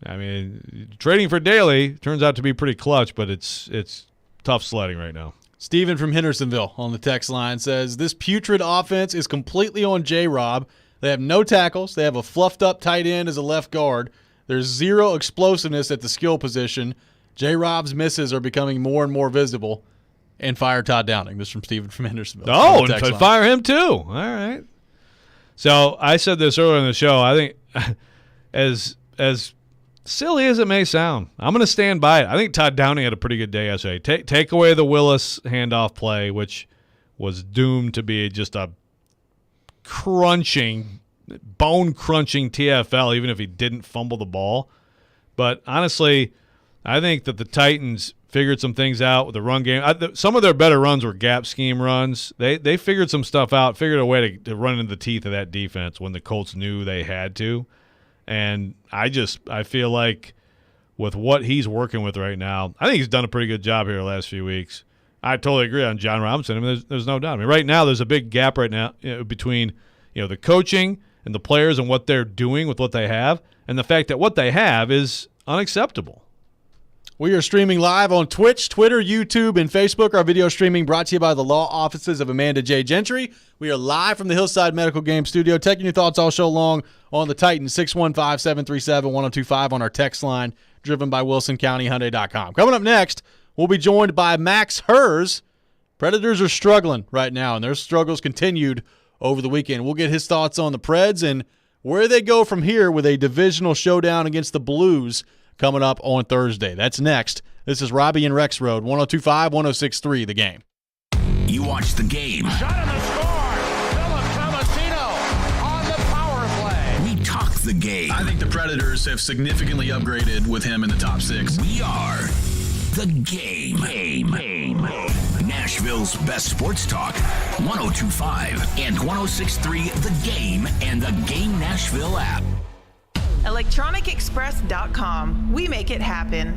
I mean, trading for Daly turns out to be pretty clutch, but it's tough sledding right now. Steven from Hendersonville on the text line says, this putrid offense is completely on J-Rob. They have no tackles. They have a fluffed-up tight end as a left guard. There's zero explosiveness at the skill position. J-Rob's misses are becoming more and more visible. And fire Todd Downing. This is from Steven from Hendersonville. Oh, and fire him too. All right. So I said this earlier in the show. I think as silly as it may sound, I'm going to stand by it. I think Todd Downing had a pretty good day yesterday. Take away the Willis handoff play, which was doomed to be just a bone-crunching TFL, even if he didn't fumble the ball. But honestly, I think that the Titans figured some things out with the run game. Some of their better runs were gap scheme runs. They figured some stuff out, figured a way to run into the teeth of that defense when the Colts knew they had to. And I feel like with what he's working with right now, I think he's done a pretty good job here the last few weeks. I totally agree on John Robinson. I mean, there's no doubt. I mean, right now there's a big gap right now between the coaching and the players and what they're doing with what they have, and the fact that what they have is unacceptable. We are streaming live on Twitch, Twitter, YouTube, and Facebook. Our video streaming brought to you by the law offices of Amanda J. Gentry. We are live from the Hillside Medical Game Studio, taking your thoughts all show long on the Titans, 615-737-1025 on our text line, driven by WilsonCountyHyundai.com. Coming up next, we'll be joined by Max Hers. Predators are struggling right now, and their struggles continued over the weekend. We'll get his thoughts on the Preds and where they go from here with a divisional showdown against the Blues coming up on Thursday. That's next. This is Robby and Rexrode, 102.5, 106.3, The Game. You watch The Game. Shot on the score. Philip Tomasino on the power play. We talk The Game. I think the Predators have significantly upgraded with him in the top six. We are The Game. Nashville's best sports talk, 102.5 and 106.3, The Game and the Game Nashville app. ElectronicExpress.com. We make it happen.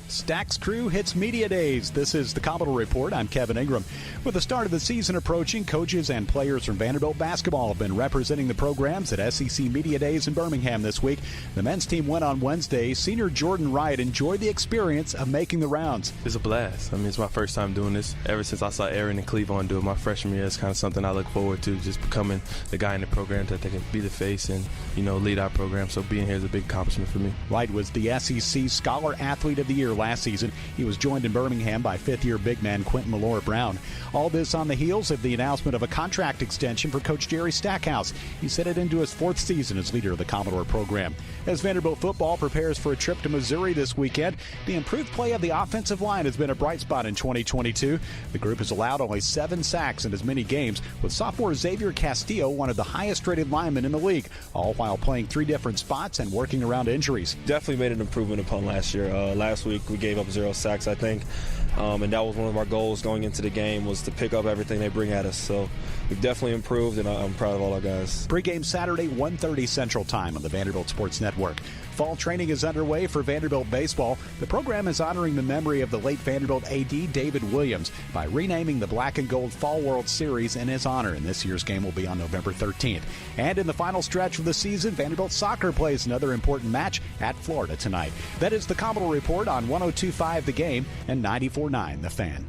Stack's crew hits Media Days. This is the Capital Report. I'm Kevin Ingram. With the start of the season approaching, coaches and players from Vanderbilt basketball have been representing the programs at SEC Media Days in Birmingham this week. The men's team went on Wednesday. Senior Jordan Wright enjoyed the experience of making the rounds. It's a blast. I mean, it's my first time doing this. Ever since I saw Aaron and Cleveland do it my freshman year, it's kind of something I look forward to, just becoming the guy in the program that they can be the face and, lead our program. So being here is a big accomplishment for me. Wright was the SEC Scholar Athlete of the Year last last season. He was joined in Birmingham by fifth-year big man Quentin Malora-Brown. All this on the heels of the announcement of a contract extension for Coach Jerry Stackhouse. He's headed into his fourth season as leader of the Commodore program. As Vanderbilt football prepares for a trip to Missouri this weekend, the improved play of the offensive line has been a bright spot in 2022. The group has allowed only 7 sacks in as many games, with sophomore Xavier Castillo one of the highest-rated linemen in the league, all while playing 3 different spots and working around injuries. Definitely made an improvement upon last year. Last week we gave up 0 sacks, I think, and that was one of our goals going into the game, was to pick up everything they bring at us. So we've definitely improved, and I'm proud of all our guys. Pre-game Saturday, 1:30 Central Time on the Vanderbilt Sports Network. Fall training is underway for Vanderbilt baseball. The program is honoring the memory of the late Vanderbilt AD David Williams by renaming the Black and Gold Fall World Series in his honor, and this year's game will be on November 13th. And in the final stretch of the season, Vanderbilt soccer plays another important match at Florida tonight. That is the Commodore Report on 102.5 The Game and 94.9 The Fan.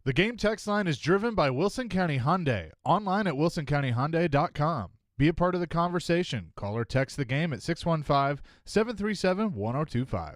The Game text line is driven by Wilson County Hyundai. Online at wilsoncountyhyundai.com. Be a part of the conversation. Call or text the Game at 615-737-1025.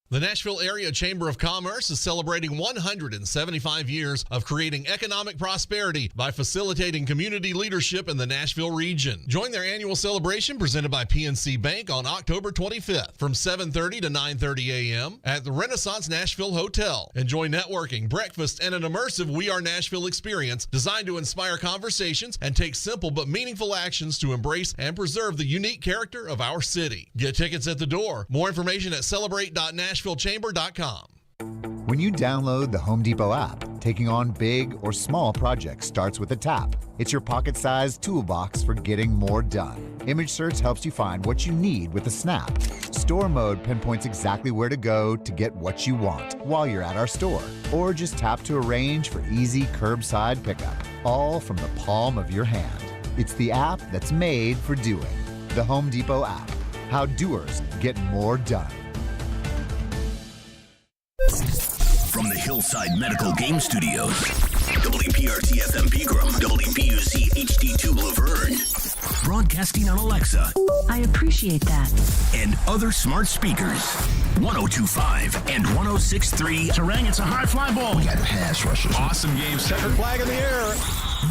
The Nashville Area Chamber of Commerce is celebrating 175 years of creating economic prosperity by facilitating community leadership in the Nashville region. Join their annual celebration presented by PNC Bank on October 25th from 7:30 to 9:30 a.m. at the Renaissance Nashville Hotel. Enjoy networking, breakfast, and an immersive We Are Nashville experience designed to inspire conversations and take simple but meaningful actions to embrace and preserve the unique character of our city. Get tickets at the door. More information at celebrate.nashvillechamber.com. When you download the Home Depot app, taking on big or small projects starts with a tap. It's your pocket-sized toolbox for getting more done. Image search helps you find what you need with a snap. Store mode pinpoints exactly where to go to get what you want while you're at our store. Or just tap to arrange for easy curbside pickup, all from the palm of your hand. It's the app that's made for doing. The Home Depot app. How doers get more done. From the Hillside Medical Game Studios, WPRT-FM Pegram, WPUC HD2 Laverne, broadcasting on Alexa. I appreciate that. And other smart speakers. 102.5 and 106.3. Terang, it's a high fly ball. We got pass rushers. Awesome game. Center flag in the air.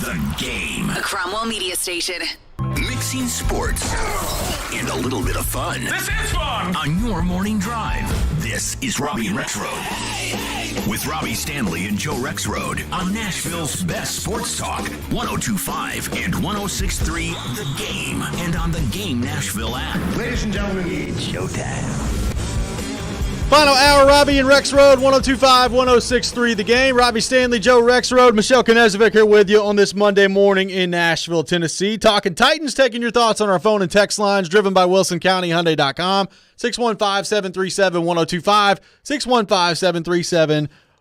The Game. A Cromwell Media Station. Mixing sports and a little bit of fun. This is fun! On your morning drive. This is Robby and Rexrode. With Robby Stanley and Joe Rexrode on Nashville's best sports talk. 102.5 and 106.3 The Game. And on the Game Nashville app. Ladies and gentlemen, it's showtime. Final hour, Robby and Rexrode, 102.5, 106.3 The Game. Robby Stanley, Joe Rexrode, Michelle Knezovic here with you on this Monday morning in Nashville, Tennessee. Talking Titans, taking your thoughts on our phone and text lines, driven by WilsonCountyHyundai.com, 615-737-1025,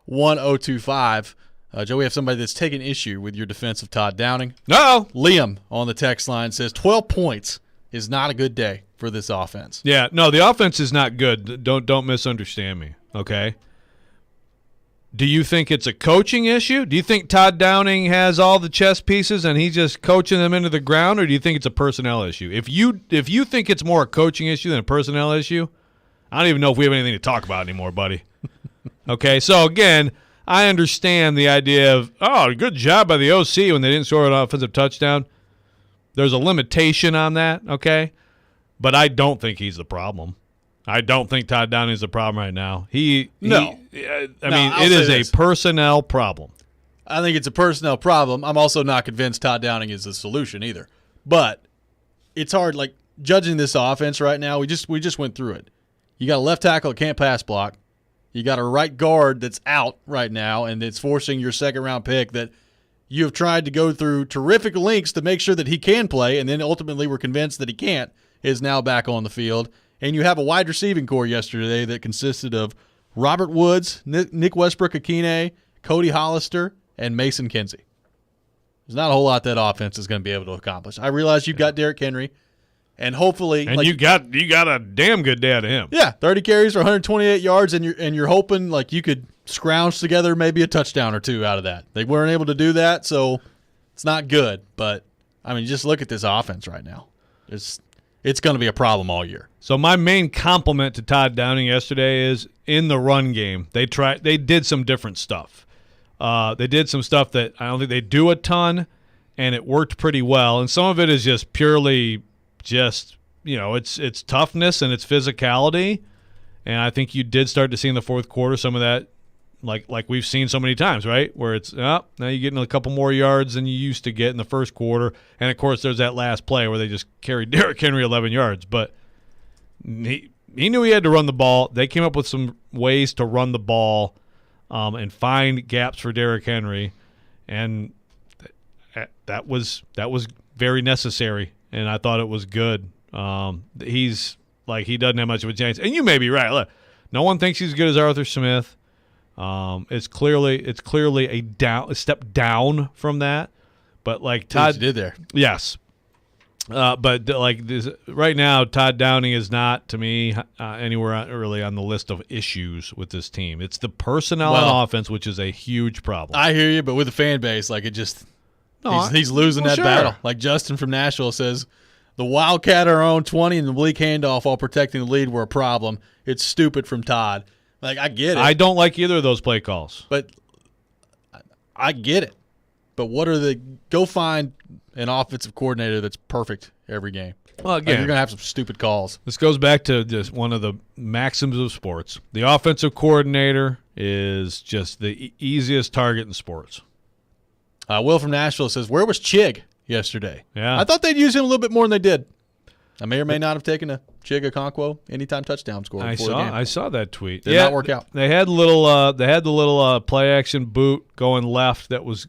615-737-1025. Joe, we have somebody that's taking issue with your defense of Todd Downing. No. Liam on the text line says 12 points is not a good day for this offense. Yeah, no, the offense is not good. Don't misunderstand me, okay? Do you think it's a coaching issue? Do you think Todd Downing has all the chess pieces and he's just coaching them into the ground, or do you think it's a personnel issue? If you think it's more a coaching issue than a personnel issue, I don't even know if we have anything to talk about anymore, buddy. Okay, so again, I understand the idea of, oh, good job by the OC when they didn't score an offensive touchdown. There's a limitation on that, okay? But I don't think he's the problem. I don't think Todd Downing is the problem right now. It is a personnel problem. I think it's a personnel problem. I'm also not convinced Todd Downing is the solution either. But it's hard, like, judging this offense right now. We just went through it. You got a left tackle that can't pass block. You got a right guard that's out right now, and it's forcing your second-round pick that you have tried to go through terrific lengths to make sure that he can play, and then ultimately we're convinced that he can't, is now back on the field. And you have a wide receiving core yesterday that consisted of Robert Woods, Nick Westbrook-Akine, Cody Hollister, and Mason Kinsey. There's not a whole lot that offense is going to be able to accomplish. I realize you've got Derrick Henry, and hopefully, and you got a damn good day out of him. Yeah, 30 carries for 128 yards, and you're hoping like you could scrounge together maybe a touchdown or two out of that. They weren't able to do that, so it's not good. But I mean, just look at this offense right now. It's it's going to be a problem all year. So my main compliment to Todd Downing yesterday is in the run game, they did some different stuff. They did some stuff that I don't think they do a ton, and it worked pretty well. And some of it is just purely just, it's toughness and it's physicality. And I think you did start to see in the fourth quarter some of that, like we've seen so many times, right? Where it's, now you're getting a couple more yards than you used to get in the first quarter. And, of course, there's that last play where they just carried Derrick Henry 11 yards. But he knew he had to run the ball. They came up with some ways to run the ball and find gaps for Derrick Henry. And that was very necessary, and I thought it was good. He doesn't have much of a chance. And you may be right. Look, no one thinks he's as good as Arthur Smith. It's clearly a step down from that. But like Todd did there. Yes. But like this, right now, Todd Downing is not, to me, anywhere really on the list of issues with this team. It's the personnel on offense, which is a huge problem. I hear you, but with the fan base, like he's losing that battle. Like Justin from Nashville says, the Wildcat are on 20 and the oblique handoff while protecting the lead were a problem. It's stupid from Todd. Like, I get it. I don't like either of those play calls. But I get it. But go find an offensive coordinator that's perfect every game. Well, again, you're going to have some stupid calls. This goes back to just one of the maxims of sports. The offensive coordinator is just the easiest target in sports. Will from Nashville says, where was Chig yesterday? Yeah. I thought they'd use him a little bit more than they did. I may or may not have taken a Chig Okonkwo anytime touchdown score before the game. I saw that tweet. Did not work out. They had the little play action boot going left that was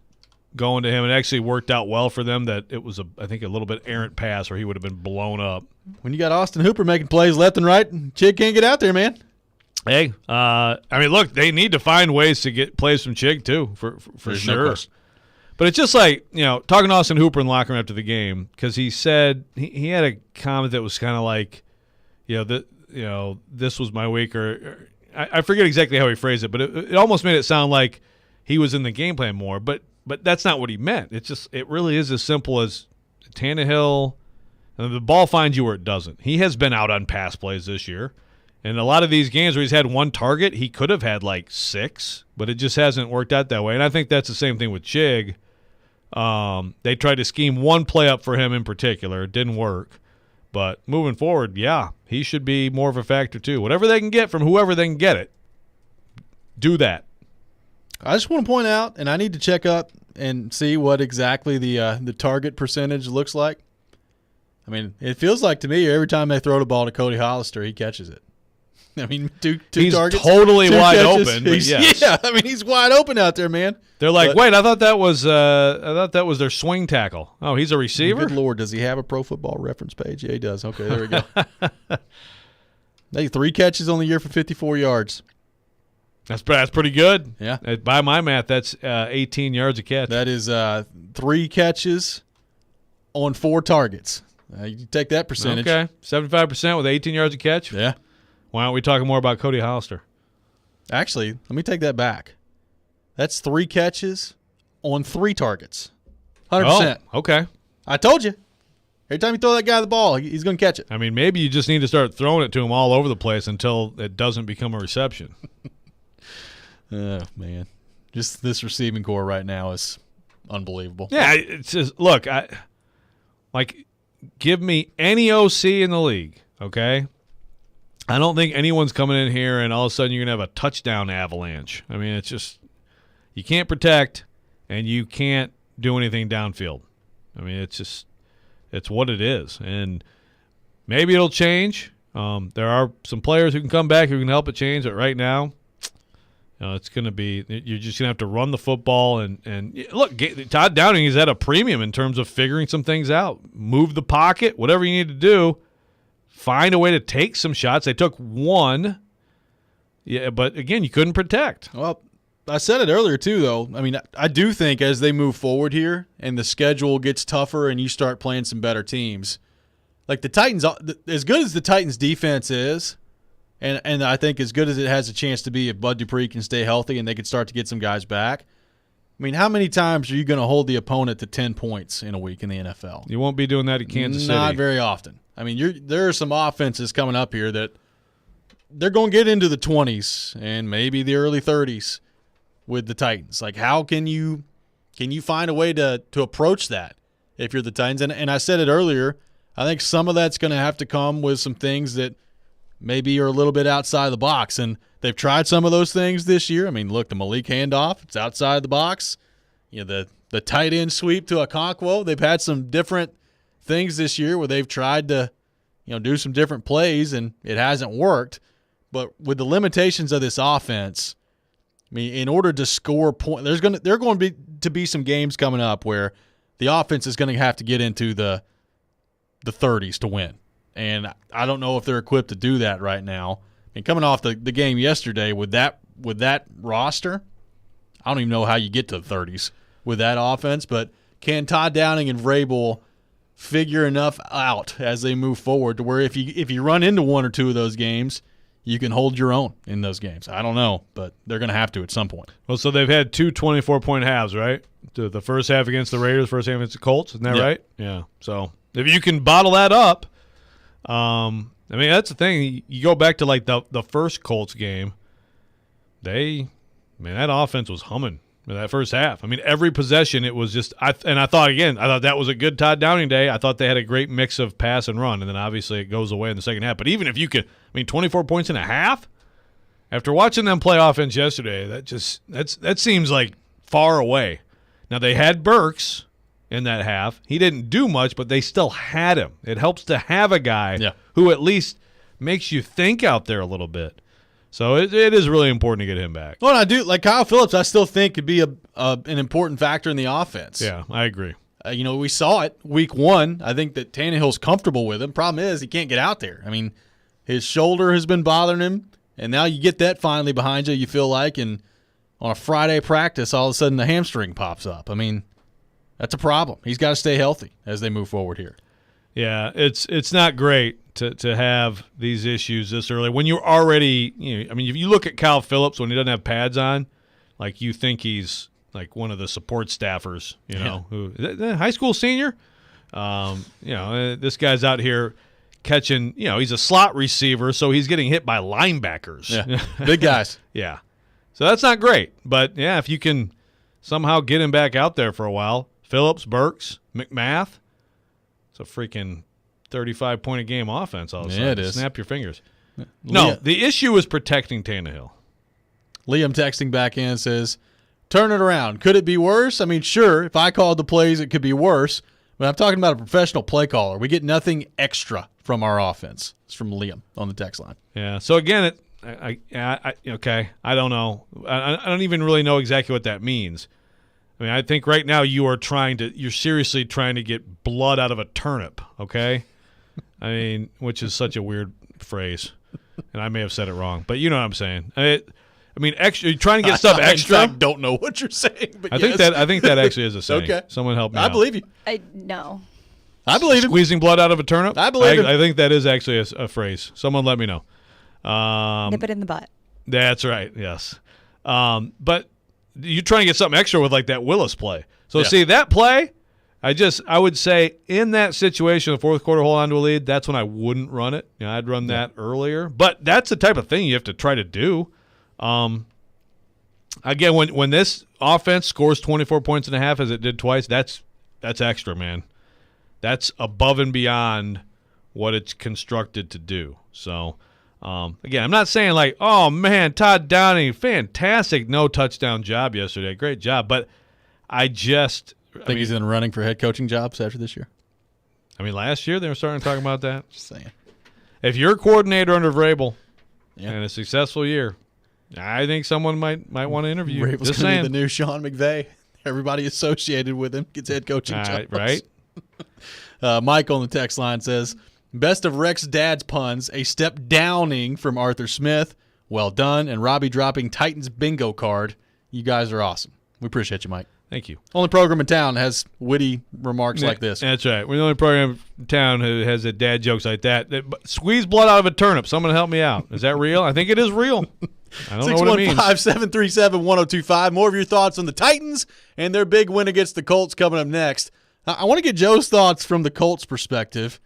going to him. It actually worked out well for them. That it was I think a little bit errant pass, or he would have been blown up. When you got Austin Hooper making plays left and right, Chig can't get out there, man. Hey, I mean, look, they need to find ways to get plays from Chig too, for sure. But it's just like, talking to Austin Hooper in the locker room after the game, because he said he had a comment that was kind of like, this was my week, or I forget exactly how he phrased it, but it almost made it sound like he was in the game plan more. But that's not what he meant. It really is as simple as Tannehill, and the ball finds you where it doesn't. He has been out on pass plays this year. And a lot of these games where he's had one target, he could have had like 6, but it just hasn't worked out that way. And I think that's the same thing with Chig. They tried to scheme one play up for him in particular. It didn't work. But moving forward, yeah, he should be more of a factor too. Whatever they can get from whoever they can get it, do that. I just want to point out, and I need to check up and see what exactly the target percentage looks like. I mean, it feels like to me every time they throw the ball to Cody Hollister, he catches it. I mean, two he's targets. He's totally wide catches. open. But yes. Yeah, I mean, he's wide open out there, man. They're like, wait, I thought that was their swing tackle. Oh, he's a receiver? Good Lord, does he have a Pro Football Reference page? Yeah, he does. Okay, there we go. They 3 catches on the year for 54 yards. That's pretty good. Yeah. By my math, that's 18 yards a catch. That is 3 catches on 4 targets. You take that percentage. Okay, 75% with 18 yards a catch? Yeah. Why aren't we talking more about Cody Hollister? Actually, let me take that back. That's 3 catches on 3 targets. 100%. Oh, okay. I told you. Every time you throw that guy the ball, he's going to catch it. I mean, maybe you just need to start throwing it to him all over the place until it doesn't become a reception. Oh, man. Just this receiving core right now is unbelievable. Yeah, it's just, look, give me any OC in the league, okay? I don't think anyone's coming in here and all of a sudden you're going to have a touchdown avalanche. I mean, it's just you can't protect and you can't do anything downfield. I mean, it's what it is. And maybe it'll change. There are some players who can come back who can help it change, but right now, it's going to be you're just going to have to run the football and look, Todd Downing is at a premium in terms of figuring some things out. Move the pocket, whatever you need to do. Find a way to take some shots. They took 1. Yeah, but again, you couldn't protect. Well, I said it earlier too, though. I mean, I do think as they move forward here and the schedule gets tougher and you start playing some better teams, like the Titans, as good as the Titans defense is, and I think as good as it has a chance to be if Bud Dupree can stay healthy and they can start to get some guys back, I mean, how many times are you going to hold the opponent to 10 points in a week in the NFL? You won't be doing that at Kansas City. Not very often. I mean, there are some offenses coming up here that they're going to get into the 20s and maybe the early 30s with the Titans. Like, how can you find a way to approach that if you're the Titans? And I said it earlier, I think some of that's going to have to come with some things that maybe are a little bit outside the box. And they've tried some of those things this year. I mean, look, the Malik handoff, it's outside the box. You know, the tight end sweep to Okonkwo. They've had some different things this year where they've tried to, do some different plays, and it hasn't worked. But with the limitations of this offense, I mean, in order to score points, there are going to be some games coming up where the offense is going to have to get into the 30s to win. And I don't know if they're equipped to do that right now. And coming off the game yesterday with that roster, I don't even know how you get to the 30s with that offense. But can Todd Downing and Vrabel figure enough out as they move forward to where if you run into one or two of those games, you can hold your own in those games? I don't know, but they're going to have to at some point. Well, so they've had 2 24-point halves, right? The first half against the Raiders, first half against the Colts. Isn't that right? Yeah. So if you can bottle that up, I mean, that's the thing. You go back to, like, the first Colts game, that offense was humming in that first half. I mean, every possession it was just – I thought that was a good Todd Downing day. I thought they had a great mix of pass and run, and then obviously it goes away in the second half. But even if you could – 24 points and a half? After watching them play offense yesterday, that seems like far away. Now, they had Burks in that half. He didn't do much, but they still had him. It helps to have a guy who at least makes you think out there a little bit. So it is really important to get him back. Well, I do. Like Kyle Phillips, I still think could be an important factor in the offense. Yeah, I agree. We saw it week 1. I think that Tannehill's comfortable with him. Problem is he can't get out there. I mean, his shoulder has been bothering him, and now you get that finally behind you feel like, and on a Friday practice, all of a sudden the hamstring pops up. I mean, that's a problem. He's got to stay healthy as they move forward here. Yeah, it's not great to have these issues this early when you're already. If you look at Kyle Phillips when he doesn't have pads on, like you think he's like one of the support staffers. Who high school senior. This guy's out here catching. He's a slot receiver, so he's getting hit by linebackers. Yeah, big guys. Yeah, so that's not great. But yeah, if you can somehow get him back out there for a while, Phillips, Burks, McMath. It's a freaking 35-point-a-game offense all of a sudden. Yeah, it is. Snap your fingers. No, the issue is protecting Tannehill. Liam texting back in says, turn it around. Could it be worse? I mean, sure, if I called the plays, it could be worse. But I'm talking about a professional play caller. We get nothing extra from our offense. It's from Liam on the text line. Yeah, so again, okay, I don't know. I don't even really know exactly what that means. I mean, I think right now you're seriously trying to get blood out of a turnip, okay? I mean, which is such a weird phrase, and I may have said it wrong, but you know what I'm saying. I mean, extra. You're trying to get stuff extra. I don't know what you're saying, but I think that actually is a saying. Okay, someone help me out. I believe you. No. I believe it. Squeezing blood out of a turnip. I believe it. I think that is actually a phrase. Someone let me know. Nip it in the butt. That's right. Yes, but. You're trying to get something extra with like that Willis play. So see that play, I would say in that situation, the fourth quarter hold on to a lead, that's when I wouldn't run it. I'd run that earlier. But that's the type of thing you have to try to do. Again, when this offense scores 24 points and a half as it did twice, that's extra, man. That's above and beyond what it's constructed to do. So. Again, I'm not saying like, oh, man, Todd Downing, fantastic no-touchdown job yesterday. Great job. But I think he's in running for head coaching jobs after this year. I mean, last year they were starting to talk about that. Just saying. If you're a coordinator under Vrabel and a successful year, I think someone might want to interview you. Vrabel's going to be the new Sean McVay. Everybody associated with him gets head coaching jobs. Right. Mike on the text line says, best of Rex Dad's puns, a step downing from Arthur Smith. Well done. And Robby dropping Titans bingo card. You guys are awesome. We appreciate you, Mike. Thank you. Only program in town that has witty remarks like this. That's right. We're the only program in town who has dad jokes like that. Squeeze blood out of a turnip. Someone help me out. Is that real? I think it is real. I don't know what it means. 615-737-1025. More of your thoughts on the Titans and their big win against the Colts coming up next. I want to get Joe's thoughts from the Colts perspective.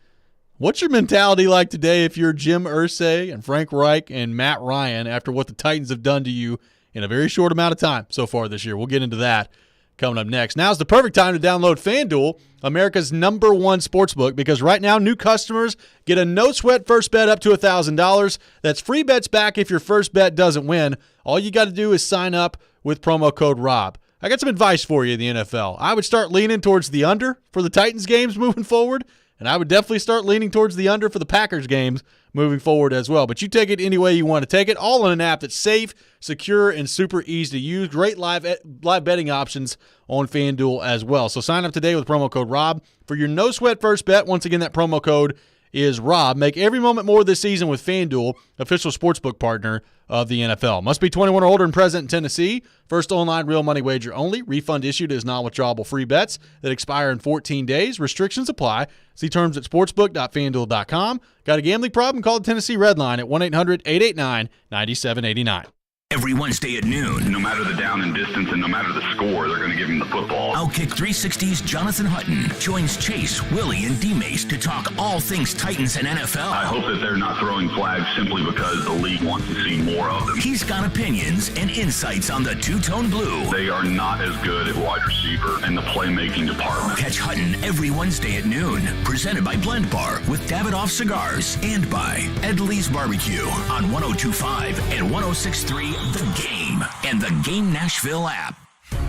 What's your mentality like today if you're Jim Irsay and Frank Reich and Matt Ryan after what the Titans have done to you in a very short amount of time so far this year? We'll get into that coming up next. Now's the perfect time to download FanDuel, America's #1 sportsbook, because right now new customers get a no-sweat first bet up to $1,000. That's free bets back if your first bet doesn't win. All you got to do is sign up with promo code ROB. I got some advice for you in the NFL. I would start leaning towards the under for the Titans games moving forward, and I would definitely start leaning towards the under for the Packers games moving forward as well. But you take it any way you want to take it, all in an app that's safe, secure, and super easy to use. Great live betting options on FanDuel as well. So sign up today with promo code ROB for your no-sweat first bet. Once again, that promo code is ROB. Make every moment more this season with FanDuel, official sportsbook partner of the NFL. Must be 21 or older and present in Tennessee. First online real money wager only. Refund issued as non-withdrawable free bets that expire in 14 days. Restrictions apply. See terms at sportsbook.fanduel.com. Got a gambling problem? Call the Tennessee Red Line at 1-800-889-9789. Every Wednesday at noon. No matter the down and distance and no matter the score, they're going to give him the football. Outkick 360's Jonathan Hutton joins Chase, Willie, and D-Mace to talk all things Titans and NFL. I hope that they're not throwing flags simply because the league wants to see more of them. He's got opinions and insights on the two-tone blue. They are not as good at wide receiver and the playmaking department. Catch Hutton every Wednesday at noon. Presented by Blend Bar with Davidoff Cigars and by Edley's Barbecue on 102.5 and 106.3 The Game and the Game Nashville app.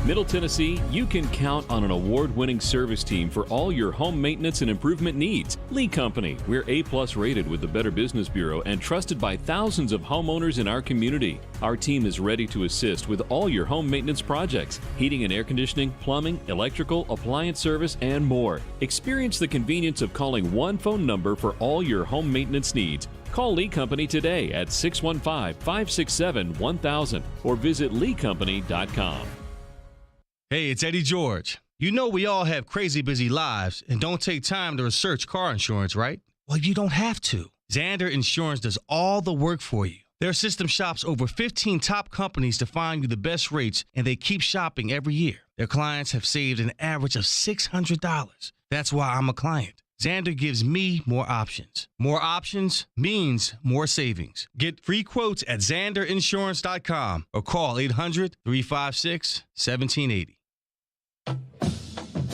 Middle Tennessee, you can count on an award-winning service team for all your home maintenance and improvement needs. Lee Company, we're A+ rated with the Better Business Bureau and trusted by thousands of homeowners in our community. Our team is ready to assist with all your home maintenance projects, heating and air conditioning, plumbing, electrical, appliance service, and more. Experience the convenience of calling one phone number for all your home maintenance needs. Call Lee Company today at 615-567-1000 or visit leecompany.com. Hey, it's Eddie George. You know we all have crazy busy lives and don't take time to research car insurance, right? Well, you don't have to. Xander Insurance does all the work for you. Their system shops over 15 top companies to find you the best rates, and they keep shopping every year. Their clients have saved an average of $600. That's why I'm a client. Xander gives me more options. More options means more savings. Get free quotes at XanderInsurance.com or call 800-356-1780.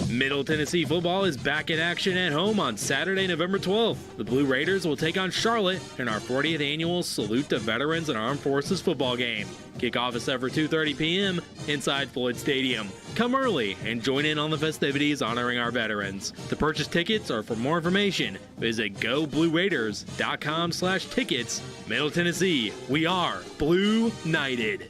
Middle Tennessee football is back in action at home on Saturday, November 12th. The Blue Raiders will take on Charlotte in our 40th annual Salute to Veterans and Armed Forces football game. Kickoff is set for 2:30 p.m. inside Floyd Stadium. Come early and join in on the festivities honoring our veterans. To purchase tickets or for more information, visit goblueraiders.com/tickets. Middle Tennessee, we are Blue Knighted.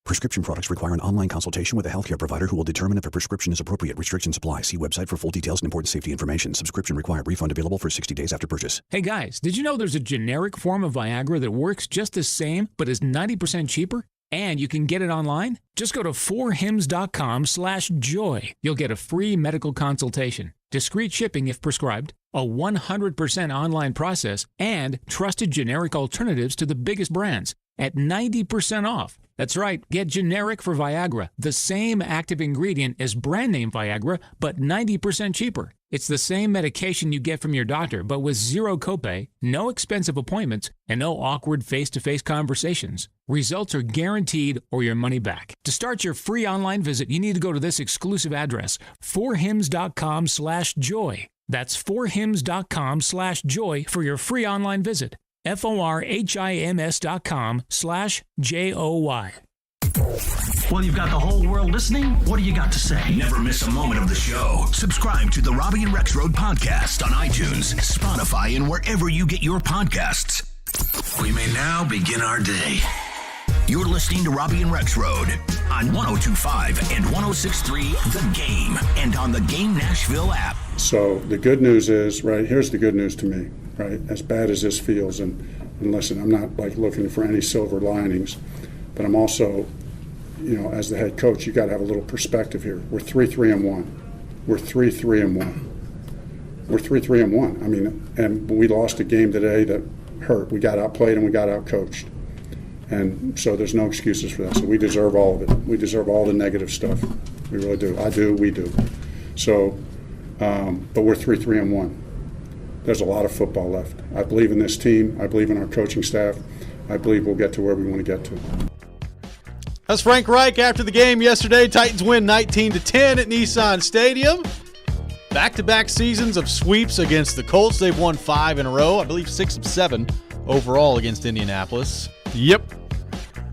Prescription products require an online consultation with a healthcare provider who will determine if a prescription is appropriate. Restrictions apply. See website for full details and important safety information. Subscription required. Refund available for 60 days after purchase. Hey guys, did you know there's a generic form of Viagra that works just the same but is 90% cheaper? And you can get it online? Just go to 4hims.com/joy. You'll get a free medical consultation, discreet shipping if prescribed, a 100% online process, and trusted generic alternatives to the biggest brands at 90% off. That's right, get generic for Viagra, the same active ingredient as brand name Viagra, but 90% cheaper. It's the same medication you get from your doctor, but with zero copay, no expensive appointments, and no awkward face-to-face conversations. Results are guaranteed or your money back. To start your free online visit, you need to go to this exclusive address, 4hims.com/joy. That's 4hims.com/joy for your free online visit. FORHIMS.com/JOY. Well, you've got the whole world listening. What do you got to say? Never miss a moment of the show. Subscribe to the Robby and Rexrode podcast on iTunes, Spotify, and wherever you get your podcasts. We may now begin our day. You're listening to Robby and Rexrode on 102.5 and 106.3 The Game and on the Game Nashville app. So the good news is, right, here's the good news to me, right, as bad as this feels, and listen, I'm not like looking for any silver linings, but I'm also, you know, as the head coach, you got to have a little perspective here. We're 3-3-1. We're 3-3-1. We're 3-3-1. I mean, and we lost a game today that hurt. We got outplayed and we got outcoached. And so there's no excuses for that. So we deserve all of it. We deserve all the negative stuff. We really do. I do. We do. So, but we're 3-3-1. There's a lot of football left. I believe in this team. I believe in our coaching staff. I believe we'll get to where we want to get to. That's Frank Reich after the game yesterday. Titans win 19-10 at Nissan Stadium. Back-to-back seasons of sweeps against the Colts. They've won 5 in a row. I believe 6 of 7 overall against Indianapolis. Yep.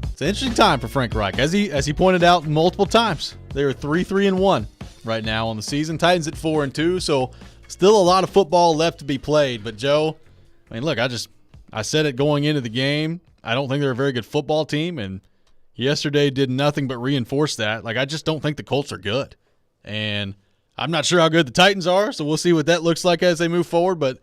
It's an interesting time for Frank Reich. As he pointed out multiple times, they are 3-3-1 right now on the season. Titans at 4-2, so still a lot of football left to be played. But, Joe, I mean, look, I said it going into the game. I don't think they're a very good football team, and yesterday did nothing but reinforce that. Like, I just don't think the Colts are good. And I'm not sure how good the Titans are, so we'll see what that looks like as they move forward. But,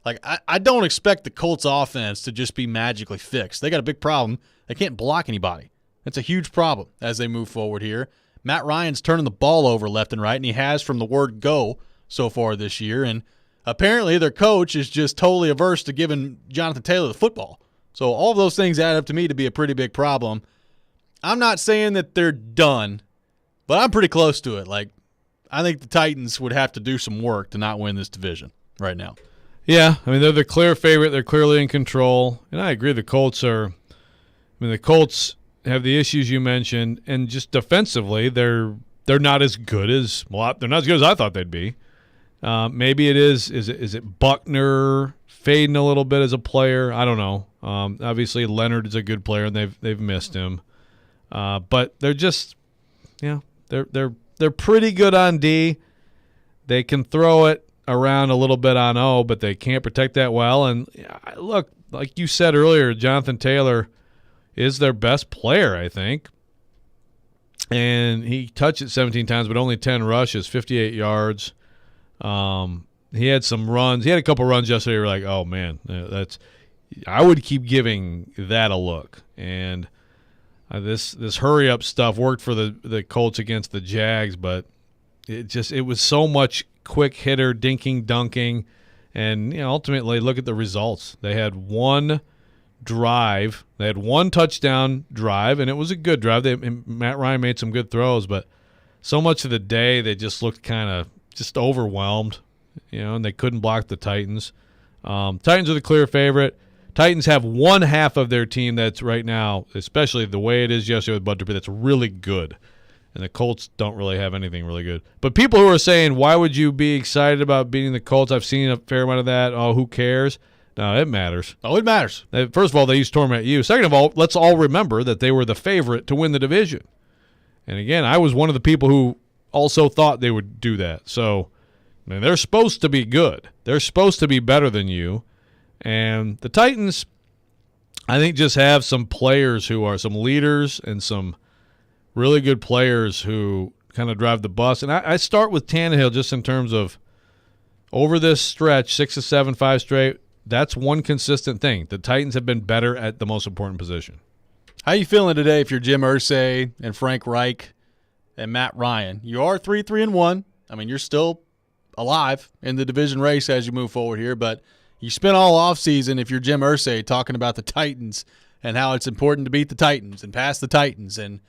like, I don't expect the Colts offense to just be magically fixed. They got a big problem. They can't block anybody. That's a huge problem as they move forward here. Matt Ryan's turning the ball over left and right, and he has from the word go so far this year. And apparently their coach is just totally averse to giving Jonathan Taylor the football. So all of those things add up to me to be a pretty big problem. I'm not saying that they're done, but I'm pretty close to it. Like, I think the Titans would have to do some work to not win this division right now. Yeah, I mean, they're the clear favorite. They're clearly in control. And I agree the Colts have the issues you mentioned, and just defensively, they're not as good as they're not as good as I thought they'd be. Maybe it is it Buckner fading a little bit as a player? I don't know. Obviously Leonard is a good player, and they've missed him. But they're just, they're pretty good on D. They can throw it around a little bit on O, but they can't protect that well. And look, like you said earlier, Jonathan Taylor is their best player, I think. And he touched it 17 times, but only 10 rushes, 58 yards. He had some runs. He had a couple runs yesterday. We're like, oh man, I would keep giving that a look. And this hurry up stuff worked for the Colts against the Jags, but it was so much quick hitter, dinking, dunking, and ultimately look at the results. They had one drive. They had one touchdown drive, and it was a good drive. Matt Ryan made some good throws, but so much of the day they just looked kind of just overwhelmed, and they couldn't block the Titans. Titans are the clear favorite. Titans have one half of their team that's right now, especially the way it is yesterday with Bud Dupree, that's really good. And the Colts don't really have anything really good. But people who are saying, why would you be excited about beating the Colts? I've seen a fair amount of that. Oh, who cares? No, it matters. Oh, it matters. First of all, they used to torment you. Second of all, let's all remember that they were the favorite to win the division. And again, I was one of the people who also thought they would do that. So, I mean, they're supposed to be good. They're supposed to be better than you. And the Titans, I think, just have some players who are some leaders and some really good players who kind of drive the bus. And I start with Tannehill just in terms of over this stretch, 6 of 7, 5 straight, that's one consistent thing. The Titans have been better at the most important position. How you feeling today if you're Jim Irsay and Frank Reich and Matt Ryan? You are 3-3-1. I mean, you're still alive in the division race as you move forward here, but you spent all offseason, if you're Jim Irsay, talking about the Titans and how it's important to beat the Titans and pass the Titans. And,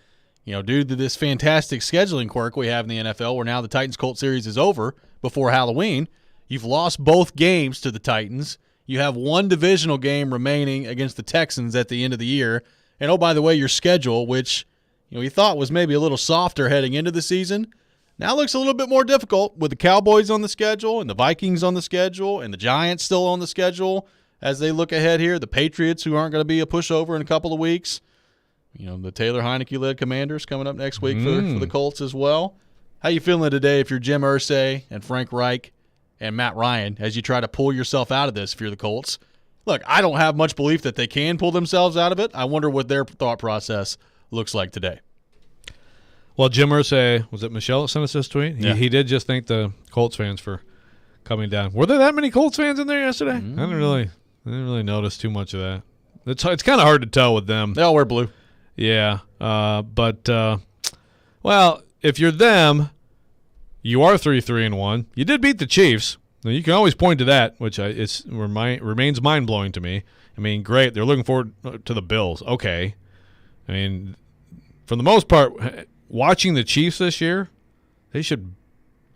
due to this fantastic scheduling quirk we have in the NFL where now the Titans-Colts series is over before Halloween, you've lost both games to the Titans. You have one divisional game remaining against the Texans at the end of the year. And, oh, by the way, your schedule, which you thought was maybe a little softer heading into the season, now looks a little bit more difficult with the Cowboys on the schedule and the Vikings on the schedule and the Giants still on the schedule as they look ahead here. The Patriots, who aren't going to be a pushover in a couple of weeks. The Taylor Heineke-led Commanders coming up next week for the Colts as well. How you feeling today if you're Jim Irsay and Frank Reich and Matt Ryan as you try to pull yourself out of this if you're the Colts? Look, I don't have much belief that they can pull themselves out of it. I wonder what their thought process looks like today. Well, Jim Irsay, was it Michelle that sent us this tweet? Yeah. He did just thank the Colts fans for coming down. Were there that many Colts fans in there yesterday? I didn't really notice too much of that. It's kind of hard to tell with them. They all wear blue. Yeah, well, if you're them, you are 3-3-1. You did beat the Chiefs. Now, you can always point to that, which remains mind-blowing to me. I mean, great. They're looking forward to the Bills. Okay. I mean, for the most part, watching the Chiefs this year, They should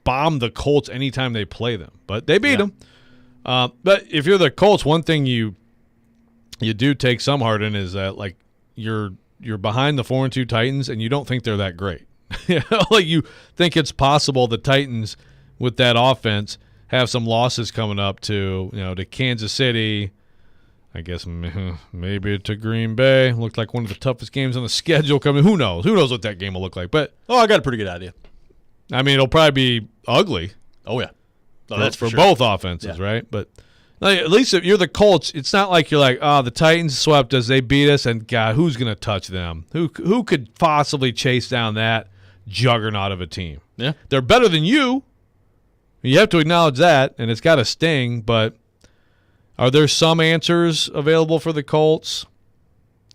bomb the Colts anytime they play them. But they beat them. But if you're the Colts, one thing you do take some heart in is that, like, you're behind the 4-2 Titans, and you don't think they're that great. Like, you think it's possible the Titans, with that offense, have some losses coming up to Kansas City, I guess maybe to Green Bay. Looked like one of the toughest games on the schedule coming. Who knows? Who knows what that game will look like? But I got a pretty good idea. I mean, it'll probably be ugly. Oh, yeah. That's for sure. both offenses, right? But like, at least if you're the Colts, it's not like you're like, the Titans swept us, they beat us, and God, who's going to touch them? Who could possibly chase down that juggernaut of a team? Yeah. They're better than you. You have to acknowledge that, and it's got to sting, but are there some answers available for the Colts?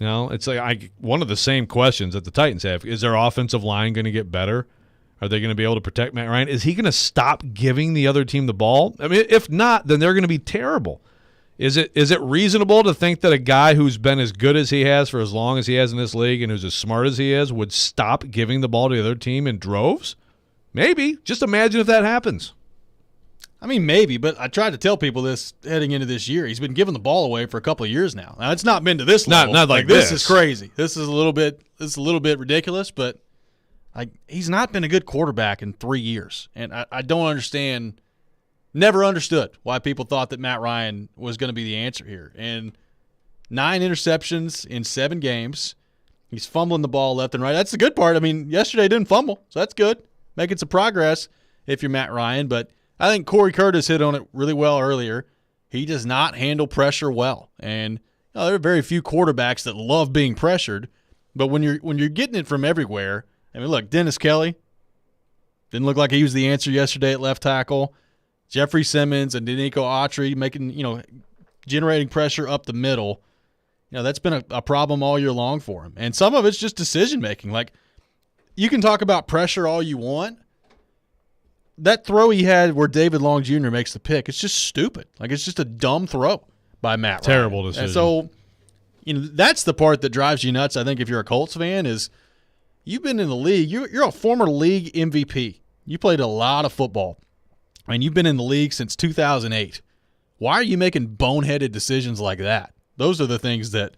It's like one of the same questions that the Titans have. Is their offensive line going to get better? Are they going to be able to protect Matt Ryan? Is he going to stop giving the other team the ball? I mean, if not, then they're going to be terrible. Is it reasonable to think that a guy who's been as good as he has for as long as he has in this league and who's as smart as he is would stop giving the ball to the other team in droves? Maybe. Just imagine if that happens. I mean, maybe, but I tried to tell people this heading into this year. He's been giving the ball away for a couple of years now. Now, it's not been to this level. Not like this. This is crazy. This is a little bit ridiculous, but he's not been a good quarterback in 3 years. And I don't understand, never understood why people thought that Matt Ryan was going to be the answer here. And 9 interceptions in 7 games. He's fumbling the ball left and right. That's the good part. I mean, yesterday he didn't fumble, so that's good. Making some progress if you're Matt Ryan, but I think Corey Curtis hit on it really well earlier. He does not handle pressure well. And there are very few quarterbacks that love being pressured, but when you're getting it from everywhere, I mean, look, Dennis Kelly didn't look like he was the answer yesterday at left tackle. Jeffrey Simmons and Danico Autry generating pressure up the middle. That's been a problem all year long for him. And some of it's just decision making. Like, you can talk about pressure all you want. That throw he had where David Long Jr. makes the pick, it's just stupid. Like, it's just a dumb throw by Matt Ryan. Terrible decision. And so, that's the part that drives you nuts, I think, if you're a Colts fan, is you've been in the league. You're a former league MVP. You played a lot of football, and you've been in the league since 2008. Why are you making boneheaded decisions like that? Those are the things that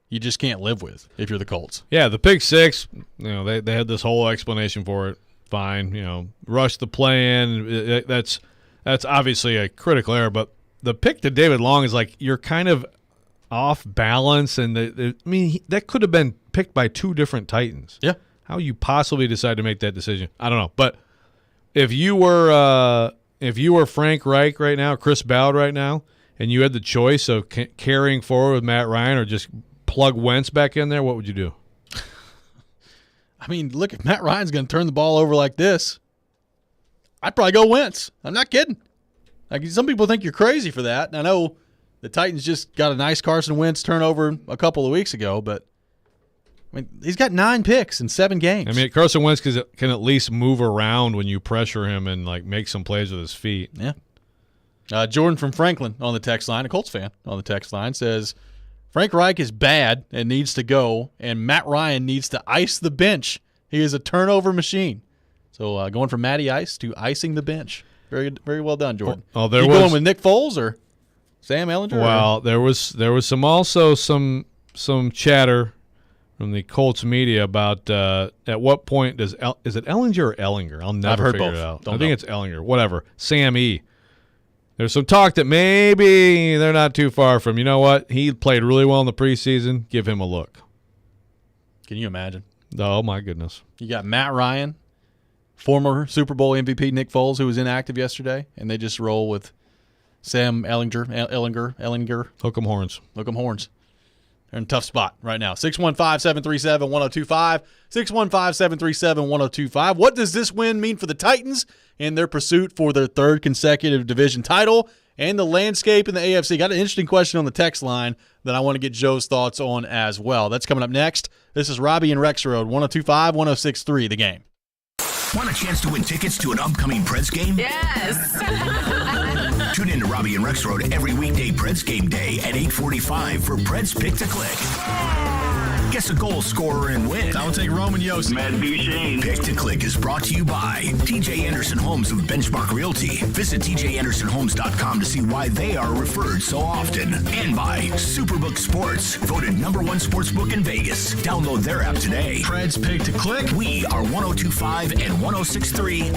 you just can't live with if you're the Colts. Yeah, the pick six, they had this whole explanation for it. Fine, rush the play in. That's obviously a critical error, but the pick to David Long is like you're kind of off balance, and that could have been picked by 2 different Titans. Yeah, how you possibly decide to make that decision, I don't know. But if you were Frank Reich right now, Chris Ballard right now, and you had the choice of carrying forward with Matt Ryan or just plug Wentz back in there, what would you do? I mean, look, if Matt Ryan's going to turn the ball over like this, I'd probably go Wentz. I'm not kidding. Like, some people think you're crazy for that. And I know the Titans just got a nice Carson Wentz turnover a couple of weeks ago, but I mean, he's got 9 picks in 7 games. I mean, Carson Wentz can at least move around when you pressure him and make some plays with his feet. Yeah. Jordan from Franklin on the text line, a Colts fan on the text line, says Frank Reich is bad and needs to go, and Matt Ryan needs to ice the bench. He is a turnover machine. So going from Matty Ice to icing the bench. Very, very well done, Jordan. Oh, you going with Nick Foles or Sam Ehlinger? Well, there was some chatter from the Colts media about at what point is it Ehlinger or Ellinger? I'll never figure it out. I think it's Ellinger. Whatever. Sam E. There's some talk that maybe they're not too far from. You know what? He played really well in the preseason. Give him a look. Can you imagine? Oh, my goodness. You got Matt Ryan, former Super Bowl MVP Nick Foles, who was inactive yesterday, and they just roll with Sam Ehlinger. Hook 'em horns. Hook 'em horns. They're in a tough spot right now. 615-737-1025. 615-737-1025. What does this win mean for the Titans in their pursuit for their 3rd consecutive division title and the landscape in the AFC? Got an interesting question on the text line that I want to get Joe's thoughts on as well. That's coming up next. This is Robby and Rexrode, 102.5, 106.3, The Game. Want a chance to win tickets to an upcoming Preds game? Yes. Tune in to Robby and Rexrode every weekday Preds game day at 8:45 for Preds Pick to Click. Guess a goal scorer and win. I'll take Roman Yost. Matt Duchesne. Pick to Click is brought to you by TJ Anderson Homes of Benchmark Realty. Visit tjandersonhomes.com to see why they are referred so often. And by Superbook Sports, voted #1 sportsbook in Vegas. Download their app today. Preds Pick to Click. We are 102.5 and 106.3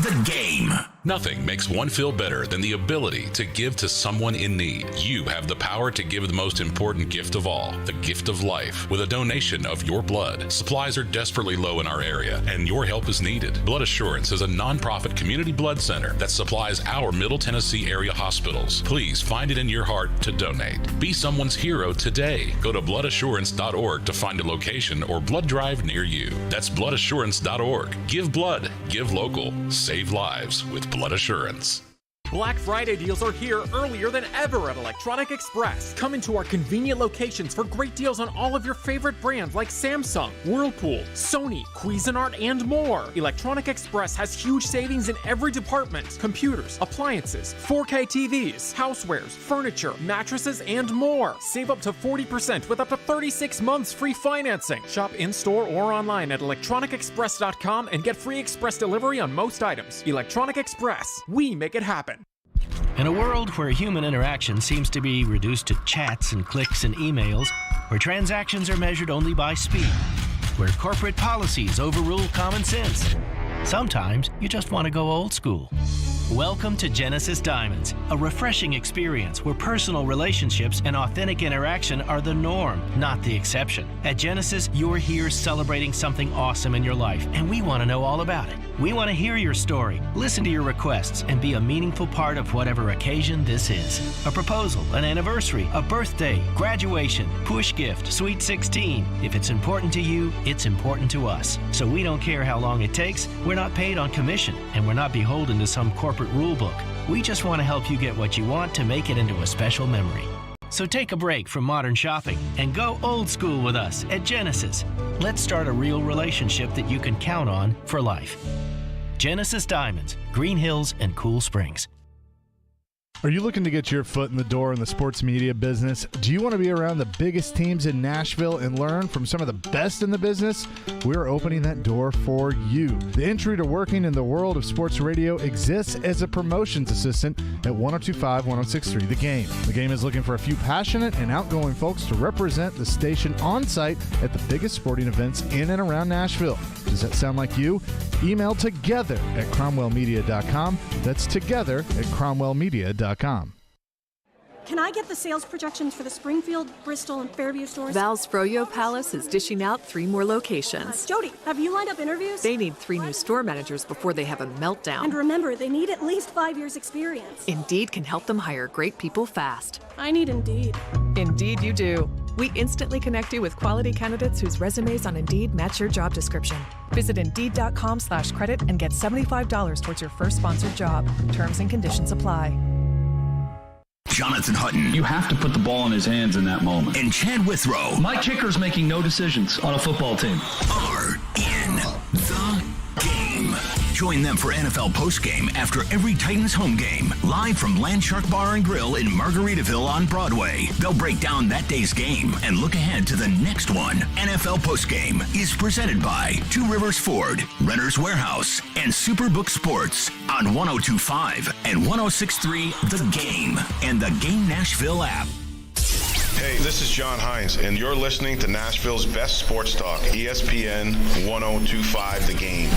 The Game. Nothing makes one feel better than the ability to give to someone in need. You have the power to give the most important gift of all, the gift of life, with a donation of your blood. Supplies are desperately low in our area, and your help is needed. Blood Assurance is a nonprofit community blood center that supplies our Middle Tennessee area hospitals. Please find it in your heart to donate. Be someone's hero today. Go to bloodassurance.org to find a location or blood drive near you. That's bloodassurance.org. Give blood, give local, save lives with Blood Assurance. Black Friday deals are here earlier than ever at Electronic Express. Come into our convenient locations for great deals on all of your favorite brands like Samsung, Whirlpool, Sony, Cuisinart, and more. Electronic Express has huge savings in every department: computers, appliances, 4K TVs, housewares, furniture, mattresses, and more. Save up to 40% with up to 36 months free financing. Shop in-store or online at electronicexpress.com and get free express delivery on most items. Electronic Express, we make it happen. In a world where human interaction seems to be reduced to chats and clicks and emails, where transactions are measured only by speed, where corporate policies overrule common sense, sometimes you just want to go old school. Welcome to Genesis Diamonds, a refreshing experience where personal relationships and authentic interaction are the norm, not the exception. At Genesis, you're here celebrating something awesome in your life, and we want to know all about it. We want to hear your story, listen to your requests, and be a meaningful part of whatever occasion this is. A proposal, an anniversary, a birthday, graduation, push gift, sweet 16. If it's important to you, it's important to us. So we don't care how long it takes. We're not paid on commission, and we're not beholden to some corporate rule book. We just want to help you get what you want to make it into a special memory. So take a break from modern shopping and go old school with us at Genesis. Let's start a real relationship that you can count on for life. Genesis Diamonds, Green Hills, and Cool Springs. Are you looking to get your foot in the door in the sports media business? Do you want to be around the biggest teams in Nashville and learn from some of the best in the business? We're opening that door for you. The entry to working in the world of sports radio exists as a promotions assistant at 102.5, 106.3 The Game. The Game is looking for a few passionate and outgoing folks to represent the station on site at the biggest sporting events in and around Nashville. Does that sound like you? Email together@cromwellmedia.com. That's together@cromwellmedia.com. Can I get the sales projections for the Springfield, Bristol, and Fairview stores? Val's Froyo Palace is dishing out 3 more locations. Jody, have you lined up interviews? They need 3 new store managers before they have a meltdown. And remember, they need at least 5 years experience. Indeed can help them hire great people fast. I need Indeed. Indeed you do. We instantly connect you with quality candidates whose resumes on Indeed match your job description. Visit Indeed.com/credit and get $75 towards your first sponsored job. Terms and conditions apply. Jonathan Hutton. You have to put the ball in his hands in that moment. And Chad Withrow My kicker's making no decisions on a football team. are in the game. Join them for NFL postgame after every Titans home game. Live from Landshark Bar and Grill in Margaritaville on Broadway. They'll break down that day's game and look ahead to the next one. NFL postgame is presented by Two Rivers Ford, Renter's Warehouse, and Superbook Sports on 102.5 and 106.3 The Game and the Game Nashville app. Hey, this is John Hines, and you're listening to Nashville's best sports talk, ESPN 102.5 The Game.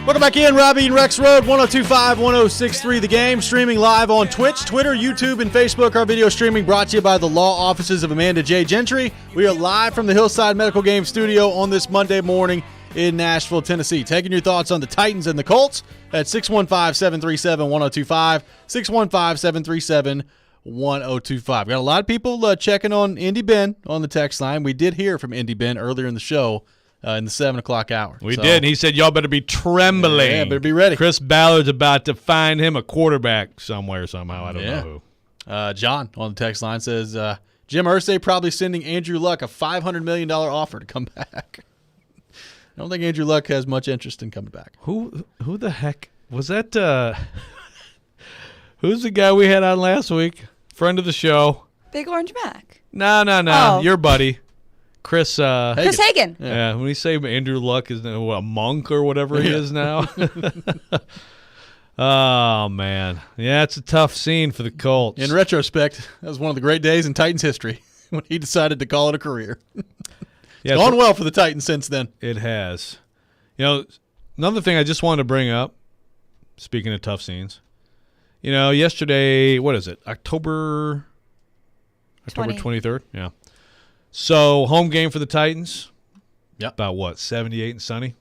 Welcome back in, Robby and Rexrode, 102.5, 106.3 The Game, streaming live on Twitch, Twitter, YouTube, and Facebook. Our video streaming brought to you by the law offices of Amanda J. Gentry. We are live from the Hillside Medical Game Studio on this Monday morning in Nashville, Tennessee. Taking your thoughts on the Titans and the Colts at 615-737-1025, 615-737-1025. Got a lot of people checking on Indy Ben on the text line. We did hear from Indy Ben earlier in the show. In the 7 o'clock hour. We did. And he said, y'all better be trembling. Yeah, better be ready. Chris Ballard's about to find him a quarterback somewhere, somehow. I don't know who. John on the text line says, Jim Irsay probably sending Andrew Luck a $500 million offer to come back. I don't think Andrew Luck has much interest in coming back. Who the heck was that? Who's the guy we had on last week? friend of the show. Big Orange Mac. No. Oh. Your buddy. Chris Hagen. Yeah, when you say Andrew Luck is a monk or whatever he is now. Oh, man. Yeah, it's a tough scene for the Colts. In retrospect, that was one of the great days in Titans history when he decided to call it a career. It's gone well for the Titans since then. It has. Another thing I just wanted to bring up, speaking of tough scenes, yesterday, what is it, October 23rd? Yeah. So, home game for the Titans. Yep. About what, 78 and sunny?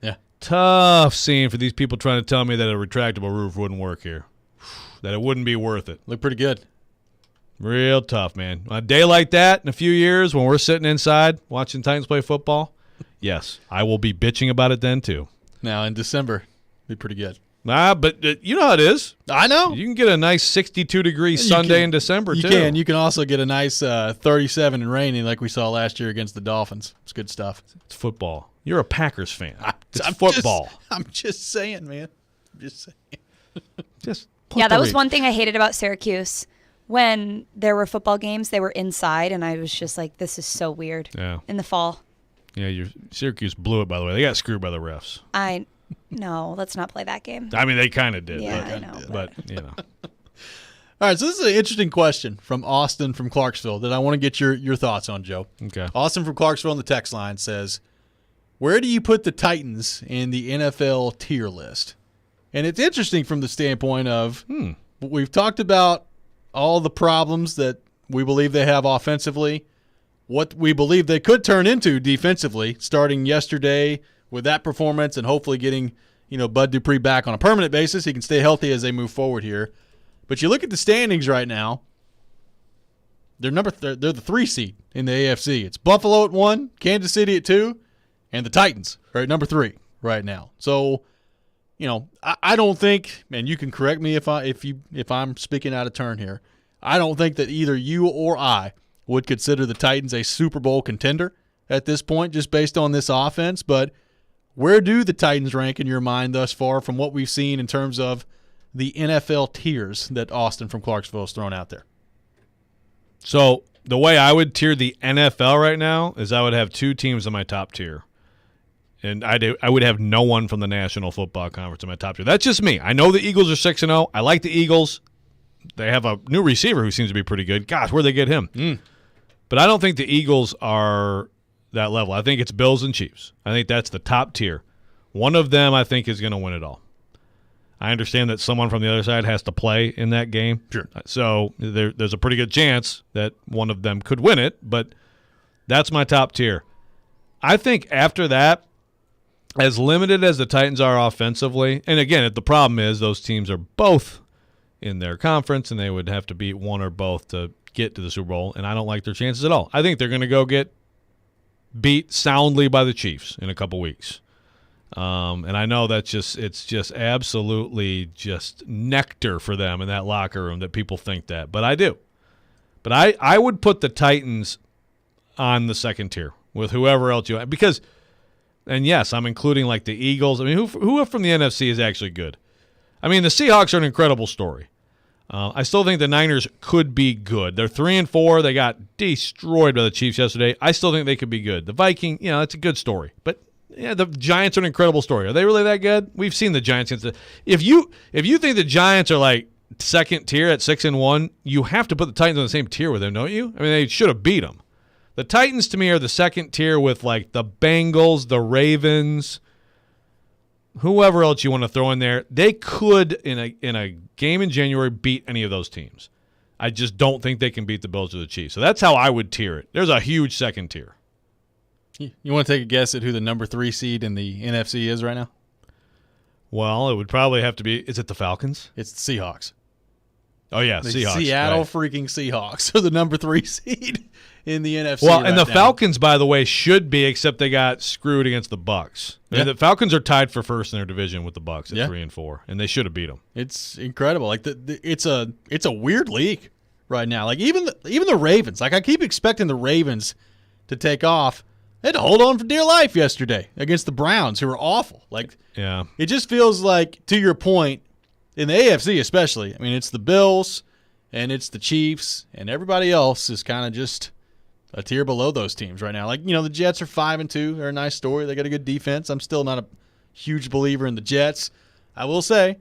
Yeah. Tough scene for these people trying to tell me that a retractable roof wouldn't work here. That it wouldn't be worth it. Looked pretty good. Real tough, man. On a day like that in a few years when we're sitting inside watching Titans play football, yes, I will be bitching about it then too. Now, in December, it'd be pretty good. But you know how it is. I know. You can get a nice 62-degree Sunday in December, too. You can. You can also get a nice 37 and rainy like we saw last year against the Dolphins. It's good stuff. It's football. You're a Packers fan. It's football. I'm just saying, man. Yeah, that was one thing I hated about Syracuse. When there were football games, they were inside, and I was just like, this is so weird. Yeah. In the fall. Yeah, Syracuse blew it, by the way. They got screwed by the refs. No, let's not play that game. I mean, they kind of did. Yeah, I know. But. All right, so this is an interesting question from Austin from Clarksville that I want to get your thoughts on, Joe. Okay. Austin from Clarksville on the text line says, where do you put the Titans in the NFL tier list? And it's interesting from the standpoint of we've talked about all the problems that we believe they have offensively, what we believe they could turn into defensively, starting yesterday with that performance and hopefully getting, Bud Dupree back on a permanent basis. He can stay healthy as they move forward here. But you look at the standings right now, they're the 3 seed in the AFC. It's Buffalo at 1, Kansas City at 2, and the Titans are at number 3 right now. So, I don't think, and you can correct me if I'm speaking out of turn here, I don't think that either you or I would consider the Titans a Super Bowl contender at this point, just based on this offense. But where do the Titans rank in your mind thus far from what we've seen in terms of the NFL tiers that Austin from Clarksville has thrown out there? So the way I would tier the NFL right now is I would have 2 teams in my top tier. And I would have no one from the National Football Conference in my top tier. That's just me. I know the Eagles are 6-0. I like the Eagles. They have a new receiver who seems to be pretty good. Gosh, where'd they get him? But I don't think the Eagles are that level. I think it's Bills and Chiefs. I think that's the top tier. One of them, I think, is going to win it all. I understand that someone from the other side has to play in that game. Sure. So there's a pretty good chance that one of them could win it, but that's my top tier. I think after that, as limited as the Titans are offensively, and again, the problem is those teams are both in their conference, and they would have to beat one or both to get to the Super Bowl, and I don't like their chances at all. I think they're going to go get beat soundly by the Chiefs in a couple weeks. And I know it's just absolutely just nectar for them in that locker room that people think that. But I do. But I would put the Titans on the second tier with whoever else you have. Because, and yes, I'm including like the Eagles. I mean, who from the NFC is actually good? I mean, the Seahawks are an incredible story. I still think the Niners could be good. They're 3-4. They got destroyed by the Chiefs yesterday. I still think they could be good. The Viking, that's a good story. But yeah, the Giants are an incredible story. Are they really that good? We've seen the Giants. If you think the Giants are like second tier at 6-1, you have to put the Titans on the same tier with them, don't you? I mean, they should have beat them. The Titans to me are the second tier with like the Bengals, the Ravens, whoever else you want to throw in there. They could in a game in January beat any of those teams. I just don't think they can beat the Bills or the Chiefs. So that's how I would tier it. There's a huge second tier. You want to take a guess at who the number 3 seed in the NFC is right now? Well, it would probably have to be – is it the Falcons? It's the Seahawks. Oh, yeah, the Seahawks. Seattle freaking Seahawks are the number 3 seed in the NFC Well, and the now. Falcons, by the way, should be, except they got screwed against the Bucs. Yeah. I mean, the Falcons are tied for first in their division with the Bucs at 3-4, and they should have beat them. It's incredible. Like it's a weird league right now. Like even the Ravens. Like I keep expecting the Ravens to take off. They had to hold on for dear life yesterday against the Browns, who are awful. Like, yeah, it just feels like, to your point, in the AFC especially, I mean, it's the Bills, and it's the Chiefs, and everybody else is kind of just a tier below those teams right now. Like, the Jets are 5-2. They're a nice story. They got a good defense. I'm still not a huge believer in the Jets. I will say,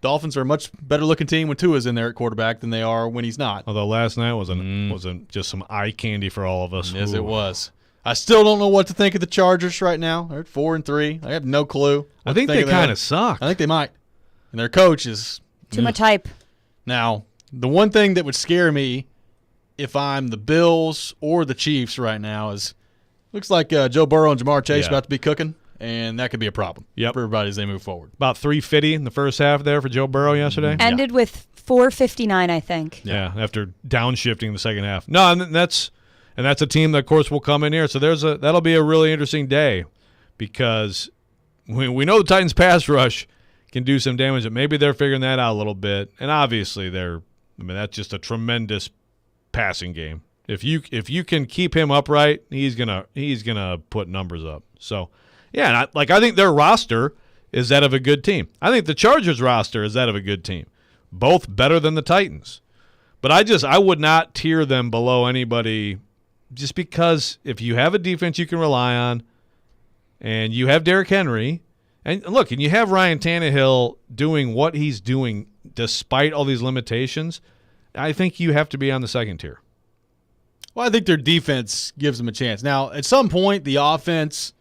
Dolphins are a much better looking team when Tua's in there at quarterback than they are when he's not. Although last night wasn't just some eye candy for all of us. Yes, it was. I still don't know what to think of the Chargers right now. They're at 4-3. I have no clue. I think they kind of suck. I think they might. And their coach is too much hype. Now, the one thing that would scare me if I'm the Bills or the Chiefs right now is looks like Joe Burrow and Jamar Chase about to be cooking, and that could be a problem for everybody as they move forward. About 350 in the first half there for Joe Burrow yesterday. Ended with 459, I think. Yeah, after downshifting the second half. No, and that's a team that, of course, will come in here. So that'll be a really interesting day because we know the Titans' pass rush can do some damage, but maybe they're figuring that out a little bit. And obviously, that's just a tremendous passing game. If you can keep him upright, he's gonna put numbers up. So, yeah, and I think their roster is that of a good team. I think the Chargers roster is that of a good team. Both better than the Titans. But I would not tier them below anybody just because if you have a defense you can rely on and you have Derrick Henry and you have Ryan Tannehill doing what he's doing despite all these limitations, I think you have to be on the second tier. Well, I think their defense gives them a chance. Now, at some point, the offense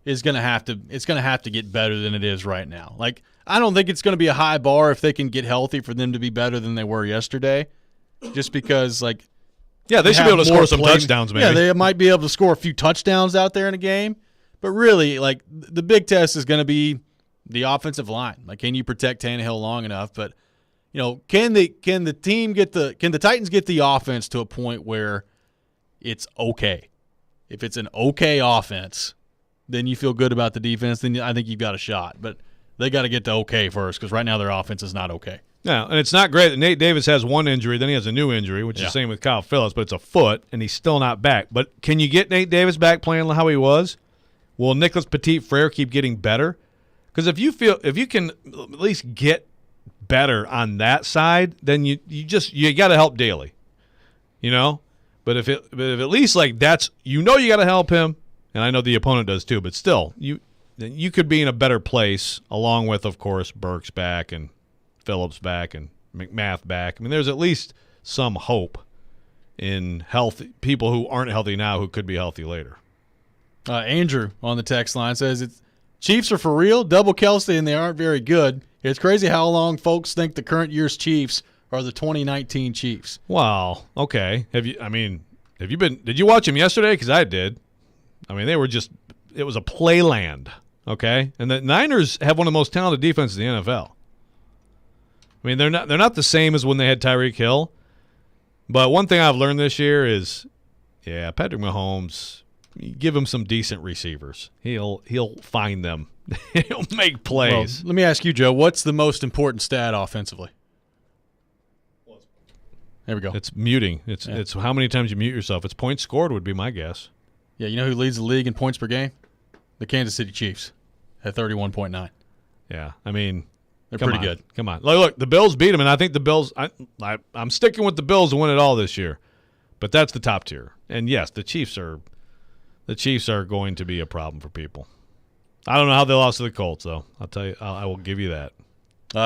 is going to have to get better than it is right now. Like, I don't think it's going to be a high bar if they can get healthy for them to be better than they were yesterday. Just because, they should be able to score some touchdowns, maybe. Yeah, they might be able to score a few touchdowns out there in a game. But really, the big test is going to be the offensive line. Can you protect Tannehill long enough? But can the Titans get the offense to a point where it's okay? If it's an okay offense, then you feel good about the defense. Then I think you've got a shot. But they got to get to okay first because right now their offense is not okay. No, and it's not great that Nate Davis has one injury, then he has a new injury, which is the same with Kyle Phillips, but it's a foot, and he's still not back. But can you get Nate Davis back playing how he was? Will Nicholas Petit-Frere keep getting better? Because if you can at least get better on that side, then you got to help Daly, But if at least that's you got to help him, and I know the opponent does too. But still, you could be in a better place along with, of course, Burks back and Phillips back and McMath back. I mean, there's at least some hope in people who aren't healthy now who could be healthy later. Andrew on the text line says Chiefs are for real. Double Kelsey and they aren't very good. It's crazy how long folks think the current year's Chiefs are the 2019 Chiefs. Wow. Okay. Did you watch them yesterday? Because I did. I mean, it was a playland. Okay. And the Niners have one of the most talented defenses in the NFL. I mean, they're not the same as when they had Tyreek Hill. But one thing I've learned this year is, Patrick Mahomes, give him some decent receivers. He'll find them. He'll make plays. Well, let me ask you, Joe, what's the most important stat offensively? There we go. It's muting. It's how many times you mute yourself. It's points scored would be my guess. Yeah, you know who leads the league in points per game? The Kansas City Chiefs at 31.9. Yeah, I mean, they're pretty good. Come on. Look, the Bills beat them, and I think the Bills I'm sticking with the Bills to win it all this year. But that's the top tier. And yes, the Chiefs are going to be a problem for people. I don't know how they lost to the Colts, though. I'll tell you, I will give you that.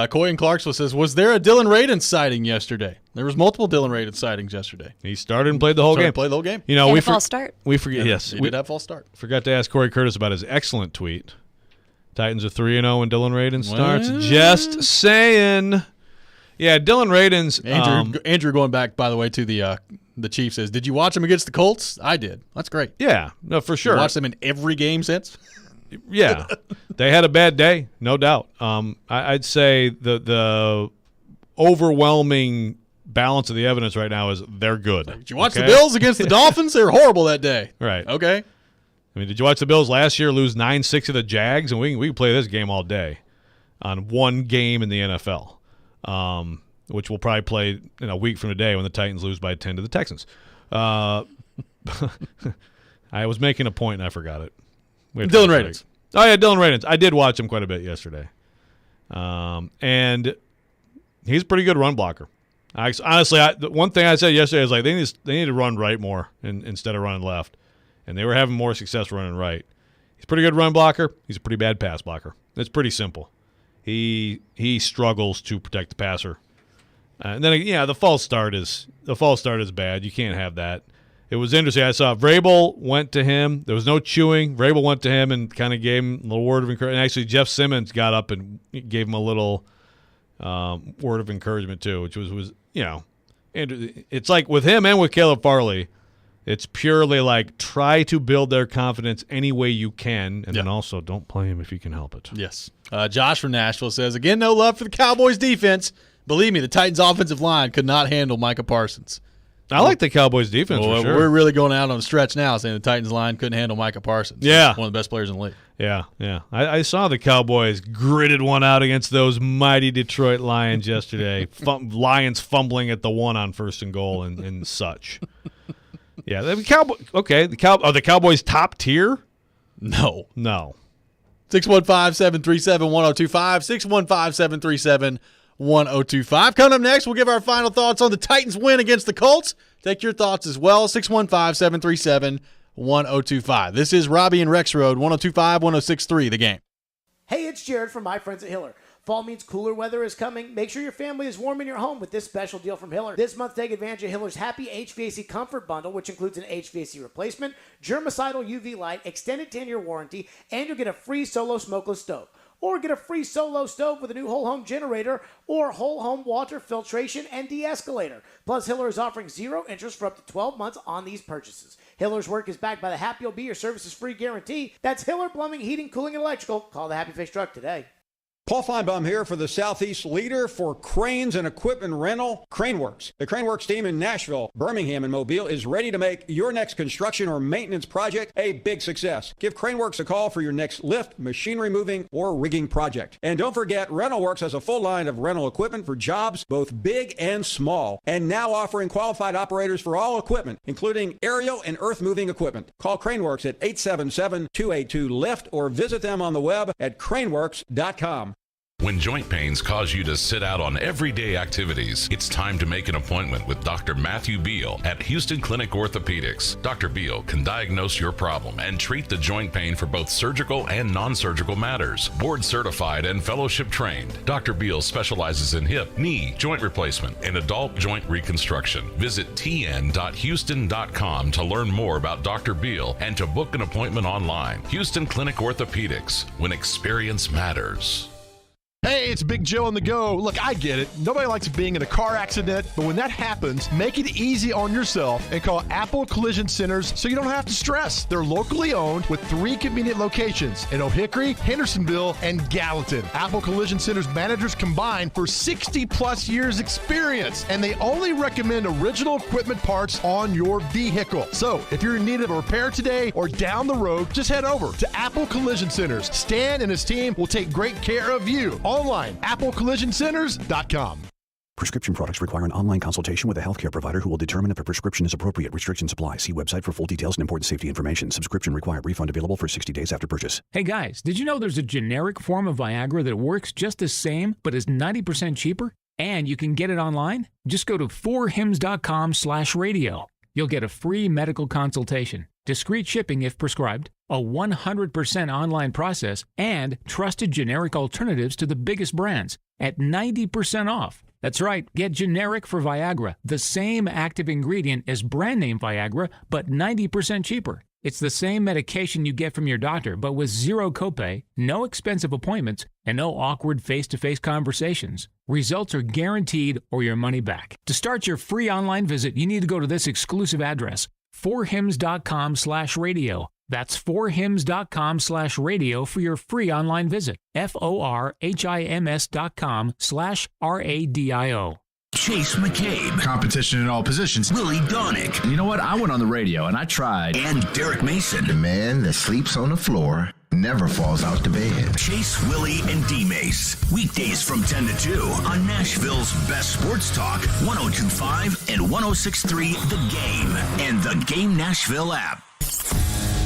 Coy in Clarksville says, was there a Dylan Radin sighting yesterday? There was multiple Dylan Radin sightings yesterday. He started and played the whole game. Played the whole game. We false start. We forget. Yes, he did have false start. Forgot to ask Corey Curtis about his excellent tweet. Titans are 3-0 when Dylan Radin starts. Just saying. Yeah, Dylan Radin's Andrew going back, by the way, to the Chiefs says, did you watch him against the Colts? I did. That's great. Yeah, no, for sure. You watched them in every game since? Yeah, they had a bad day, no doubt. I'd say the overwhelming balance of the evidence right now is they're good. Did you watch the Bills against the Dolphins? They were horrible that day. Right. Okay. I mean, did you watch the Bills last year lose 9-6 to the Jags? And we can play this game all day on one game in the NFL, which we'll probably play in a week from today when the Titans lose by 10 to the Texans. I was making a point and I forgot it. Dylan Radin. Oh, yeah, Dylan Radin. I did watch him quite a bit yesterday. And he's a pretty good run blocker. Honestly, the one thing I said yesterday is like they need to run right more instead of running left, and they were having more success running right. He's a pretty good run blocker. He's a pretty bad pass blocker. It's pretty simple. He struggles to protect the passer, and then the false start is bad. You can't have that. It was interesting. I saw Vrabel went to him. There was no chewing. Vrabel went to him and kind of gave him a little word of encouragement. And actually, Jeff Simmons got up and gave him a little word of encouragement too, which was it's like with him and with Caleb Farley, it's purely like try to build their confidence any way you can, and then also don't play him if you can help it. Yes. Josh from Nashville says, again, no love for the Cowboys defense. Believe me, the Titans offensive line could not handle Micah Parsons. I like the Cowboys defense for sure. We're really going out on a stretch now saying the Titans line couldn't handle Micah Parsons. Yeah. One of the best players in the league. Yeah. I saw the Cowboys gritted one out against those mighty Detroit Lions yesterday. Lions fumbling at the 1 on 1st and goal and such. Yeah, the Cowboys top tier? No. 615-737-1025, 615-737-1025. Coming up next, we'll give our final thoughts on the Titans' win against the Colts. Take your thoughts as well, 615-737-1025. This is Robby and Rexrode, 102.5, 106.3, The Game. Hey, it's Jared from my friends at Hiller. Fall means cooler weather is coming. Make sure your family is warm in your home with this special deal from Hiller. This month, take advantage of Hiller's Happy HVAC Comfort Bundle, which includes an HVAC replacement, germicidal UV light, extended 10-year warranty, and you'll get a free solo smokeless stove. Or get a free solo stove with a new whole home generator or whole home water filtration and de-escalator. Plus, Hiller is offering 0 interest for up to 12 months on these purchases. Hiller's work is backed by the Happy You'll Be Your Services Free guarantee. That's Hiller Plumbing, Heating, Cooling, and Electrical. Call the Happy Face Truck today. Paul Feinbaum here for the Southeast leader for cranes and equipment rental, Craneworks. The Craneworks team in Nashville, Birmingham, and Mobile is ready to make your next construction or maintenance project a big success. Give Craneworks a call for your next lift, machinery moving, or rigging project. And don't forget, RentalWorks has a full line of rental equipment for jobs both big and small, and now offering qualified operators for all equipment, including aerial and earth-moving equipment. Call Craneworks at 877-282-LIFT or visit them on the web at craneworks.com. When joint pains cause you to sit out on everyday activities, it's time to make an appointment with Dr. Matthew Beal at Houston Clinic Orthopedics. Dr. Beal can diagnose your problem and treat the joint pain for both surgical and non-surgical matters. Board certified and fellowship trained, Dr. Beal specializes in hip, knee, joint replacement, and adult joint reconstruction. Visit tn.houston.com to learn more about Dr. Beal and to book an appointment online. Houston Clinic Orthopedics, when experience matters. Hey, it's Big Joe on the go. Look, I get it. Nobody likes being in a car accident, but when that happens, make it easy on yourself and call Apple Collision Centers so you don't have to stress. They're locally owned with 3 convenient locations in O'Hickory, Hendersonville, and Gallatin. Apple Collision Centers managers combine for 60-plus years experience, and they only recommend original equipment parts on your vehicle. So, if you're in need of a repair today or down the road, just head over to Apple Collision Centers. Stan and his team will take great care of you. Online, applecollisioncenters.com. Prescription products require an online consultation with a healthcare provider who will determine if a prescription is appropriate. Restrictions apply. See website for full details and important safety information. Subscription required. Refund available for 60 days after purchase. Hey guys, did you know there's a generic form of Viagra that works just the same but is 90% cheaper? And you can get it online? Just go to 4hims.com/radio. You'll get a free medical consultation, discreet shipping if prescribed, a 100% online process, and trusted generic alternatives to the biggest brands at 90% off. That's right, get generic for Viagra, the same active ingredient as brand name Viagra, but 90% cheaper. It's the same medication you get from your doctor, but with 0 copay, no expensive appointments, and no awkward face-to-face conversations. Results are guaranteed or your money back. To start your free online visit, you need to go to this exclusive address, 4hims.com/radio. That's 4hims.com/radio for your free online visit. FORHIMS.com/RADIO. Chase McCabe. Competition in all positions. Willie Donick. You know what? I went on the radio and I tried. And Derek Mason. The man that sleeps on the floor never falls out the bed. Chase, Willie, and D-Mace. Weekdays from 10 to 2 on Nashville's best sports talk, 102.5 and 106.3 The Game and the Game Nashville app.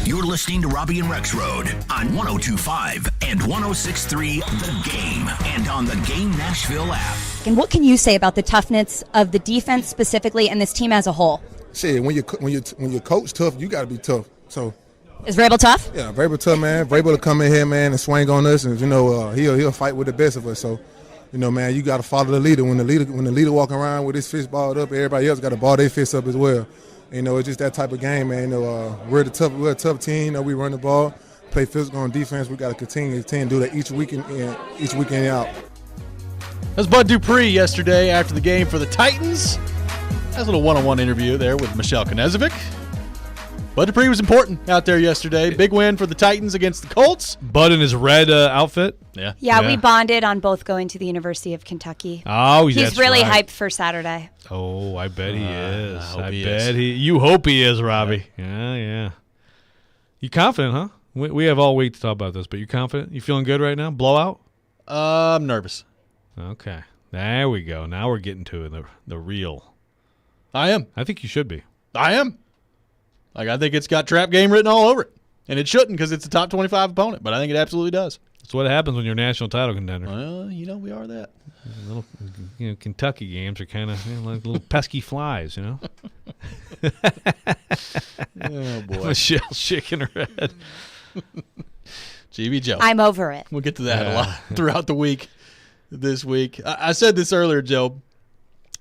You're listening to Robby and Rexrode on 102.5 and 106.3 The Game, and on the Game Nashville app. And what can you say about the toughness of the defense specifically and this team as a whole? Shit, when you coach tough, you got to be tough. So. Is Vrabel tough? Yeah, Vrabel tough, man. Vrabel to come in here, man, and swing on us, and he'll fight with the best of us. So, man, you got to follow the leader. When the leader walking around with his fist balled up, everybody else got to ball their fists up as well. It's just that type of game, man. We're a tough team. We run the ball, play physical on defense. We got to continue to do that each weekend out. That's Bud Dupree yesterday after the game for the Titans. That's a little one-on-one interview there with Michelle Knezovic. Bud Dupree was important out there yesterday. Big win for the Titans against the Colts. Bud in his red outfit. Yeah, we bonded on both going to the University of Kentucky. Oh, he's really hyped for Saturday. Oh, I bet he is. I bet You hope he is, Robby. Yeah. You confident, huh? We have all week to talk about this, but you confident? You feeling good right now? Blowout? I'm nervous. Okay. There we go. Now we're getting to the real. I am. I think you should be. I am. I think it's got trap game written all over it. And it shouldn't because it's a top 25 opponent, but I think it absolutely does. That's what happens when you're a national title contender. Well, we are that. Little, Kentucky games are kind of like little pesky flies, Oh, boy. Michelle's shaking her head. GB Joe. I'm over it. We'll get to that a lot throughout the week this week. I said this earlier, Joe,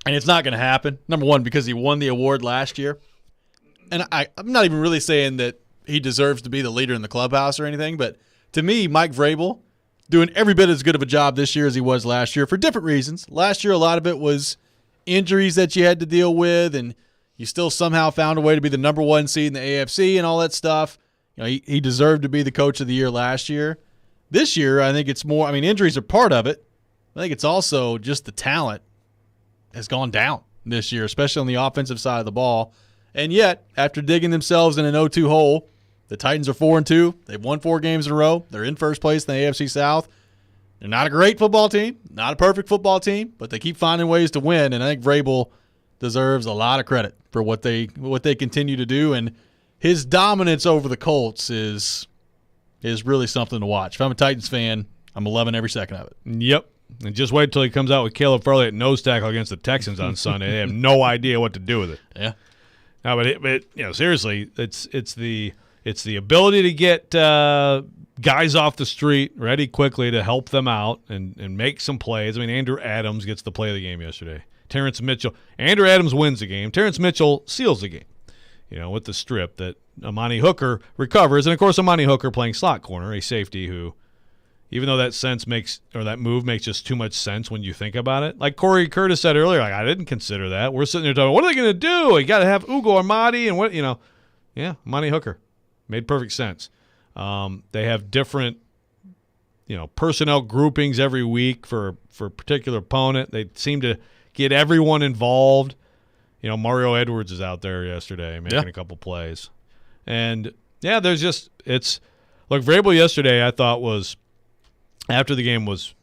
and it's not going to happen. Number one, because he won the award last year. And I'm not even really saying that he deserves to be the leader in the clubhouse or anything, but to me, Mike Vrabel doing every bit as good of a job this year as he was last year for different reasons. Last year, a lot of it was injuries that you had to deal with, and you still somehow found a way to be the number one seed in the AFC and all that stuff. He deserved to be the coach of the year last year. This year, I think it's more – injuries are part of it. I think it's also just the talent has gone down this year, especially on the offensive side of the ball. And yet, after digging themselves in an 0-2 hole, the Titans are 4-2. They've won 4 games in a row. They're in first place in the AFC South. They're not a great football team, not a perfect football team, but they keep finding ways to win. And I think Vrabel deserves a lot of credit for what they continue to do. And his dominance over the Colts is really something to watch. If I'm a Titans fan, I'm loving every second of it. Yep. And just wait till he comes out with Caleb Farley at nose tackle against the Texans on Sunday. They have no idea what to do with it. Yeah. No, but seriously, it's the ability to get guys off the street ready quickly to help them out and make some plays. Andrew Adams gets the play of the game yesterday. Andrew Adams wins the game. Terrence Mitchell seals the game. With the strip that Amani Hooker recovers, and of course Amani Hooker playing slot corner, a safety who, even though that move makes just too much sense when you think about it. Like Corey Curtis said earlier, I didn't consider that. We're sitting there talking, what are they going to do? You got to have Ugo Amadi and what, Yeah, Amani Hooker. Made perfect sense. They have different, personnel groupings every week for a particular opponent. They seem to get everyone involved. Mario Edwards is out there yesterday making a couple plays. And, there's just – look, Vrabel yesterday I thought was – after the game was,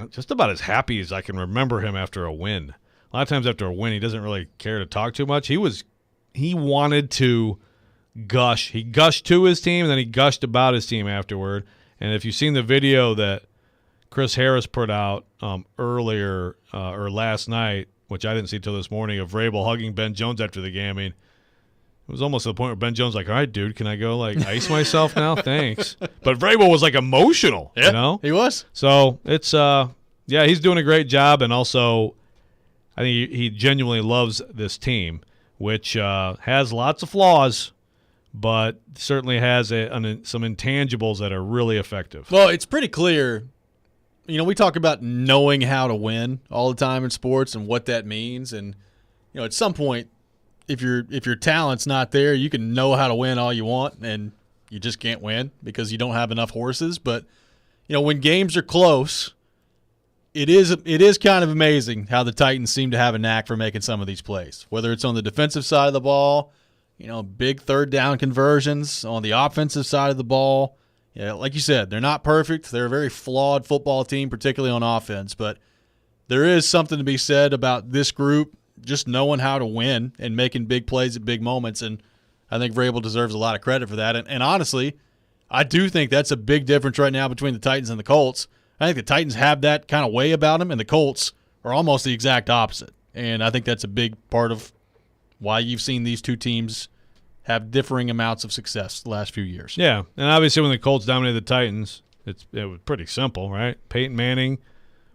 just about as happy as I can remember him after a win. A lot of times after a win, he doesn't really care to talk too much. He wanted to gush. He gushed to his team, and then he gushed about his team afterward. And if you've seen the video that Chris Harris put out earlier or last night, which I didn't see till this morning, of Vrabel hugging Ben Jones after the game, it was almost to the point where Ben Jones all right, dude, can I go ice myself now? Thanks. But Vrabel was emotional, he was. So it's he's doing a great job, and also I think he genuinely loves this team, which has lots of flaws, but certainly has some intangibles that are really effective. Well, it's pretty clear. We talk about knowing how to win all the time in sports and what that means, and at some point, if your talent's not there, you can know how to win all you want, and you just can't win because you don't have enough horses. But when games are close, it is kind of amazing how the Titans seem to have a knack for making some of these plays. Whether it's on the defensive side of the ball, big third down conversions, on the offensive side of the ball. Like you said, they're not perfect. They're a very flawed football team, particularly on offense. But there is something to be said about this group just knowing how to win and making big plays at big moments, and I think Vrabel deserves a lot of credit for that. And honestly, I do think that's a big difference right now between the Titans and the Colts. I think the Titans have that kind of way about them, and the Colts are almost the exact opposite. And I think that's a big part of why you've seen these two teams have differing amounts of success the last few years. Yeah, and obviously when the Colts dominated the Titans, it was pretty simple, right? Peyton Manning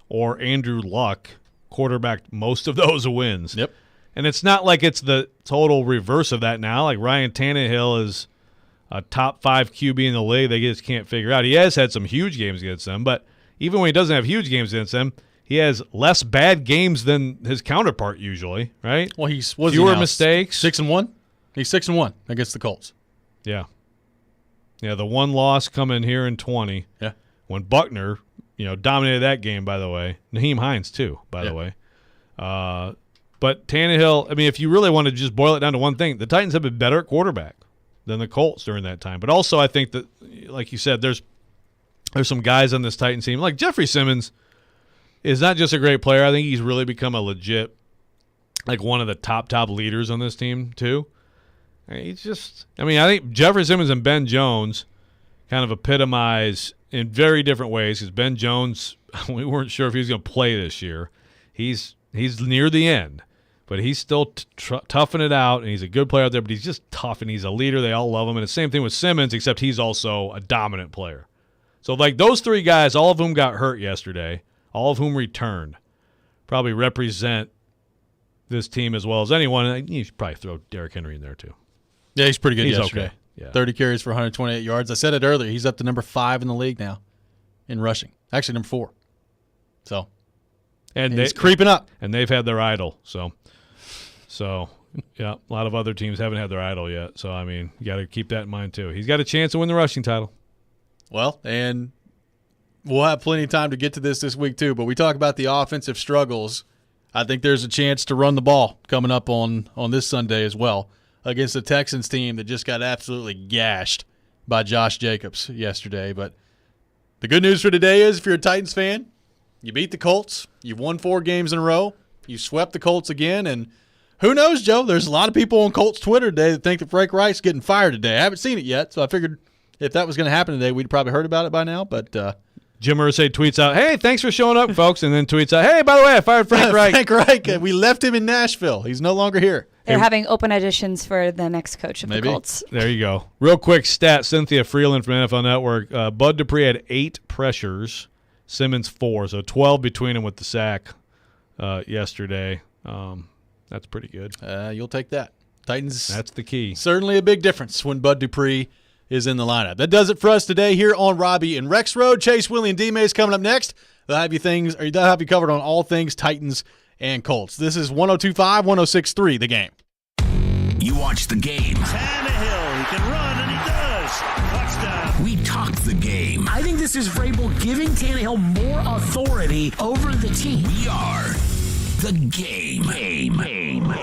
or Andrew Luck quarterbacked most of those wins. Yep. And it's not like it's the total reverse of that now. Like Ryan Tannehill is a top 5 QB in the league. They just can't figure out. He has had some huge games against them, but even when he doesn't have huge games against them, he has less bad games than his counterpart usually, right? Well, he's fewer mistakes. 6-1. He's 6-1 against the Colts. Yeah. Yeah, the one loss coming here in 20. Yeah. When Buckner, dominated that game, by the way. Naheem Hines, too, by the way. But Tannehill, I mean, if you really want to just boil it down to one thing, the Titans have been better at quarterback than the Colts during that time. But also I think that, like you said, there's some guys on this Titans team. Like Jeffrey Simmons is not just a great player. I think he's really become a legit, like one of the top leaders on this team, too. I think Jeffrey Simmons and Ben Jones kind of epitomize in very different ways because Ben Jones, we weren't sure if he was going to play this year. He's near the end, but he's still toughing it out, and he's a good player out there, but he's just tough, and he's a leader. They all love him. And the same thing with Simmons, except he's also a dominant player. So, like, those three guys, all of whom got hurt yesterday, all of whom returned, probably represent this team as well as anyone. You should probably throw Derrick Henry in there, too. Yeah, he's pretty good He's yesterday. okay. Yeah. 30 carries for 128 yards. I said it earlier. He's up to number 5 in the league now in rushing. Actually, number 4. So, and he's creeping up. And they've had their idol. So, yeah, a lot of other teams haven't had their idol yet. So, I mean, you got to keep that in mind, too. He's got a chance to win the rushing title. Well, and we'll have plenty of time to get to this week, too. But we talk about the offensive struggles. I think there's a chance to run the ball coming up on this Sunday as well, against the Texans team that just got absolutely gashed by Josh Jacobs yesterday. But the good news for today is if you're a Titans fan, you beat the Colts. You've won 4 games in a row. You swept the Colts again. And who knows, Joe? There's a lot of people on Colts Twitter today that think that Frank Reich's getting fired today. I haven't seen it yet, so I figured if that was going to happen today, we'd probably heard about it by now. But Jim Irsay tweets out, "Hey, thanks for showing up, folks," and then tweets out, "Hey, by the way, I fired Frank Reich." Frank Reich, we left him in Nashville. He's no longer here. They're having open auditions for the next coach of the Colts. There you go. Real quick stat, Cynthia Freeland from NFL Network. Bud Dupree had 8 pressures, Simmons 4, so 12 between them with the sack yesterday. That's pretty good. You'll take that. Titans. That's the key. Certainly a big difference when Bud Dupree is in the lineup. That does it for us today here on Robby and Rexrode. Chase, Willie, and D-Mays coming up next. They'll have you covered on all things Titans and Colts. This is 102.5, 106.3, The Game. You watch The Game. Tannehill, he can run, and he does. Touchdown. We talk The Game. I think this is Vrabel giving Tannehill more authority over the team. We are The Game.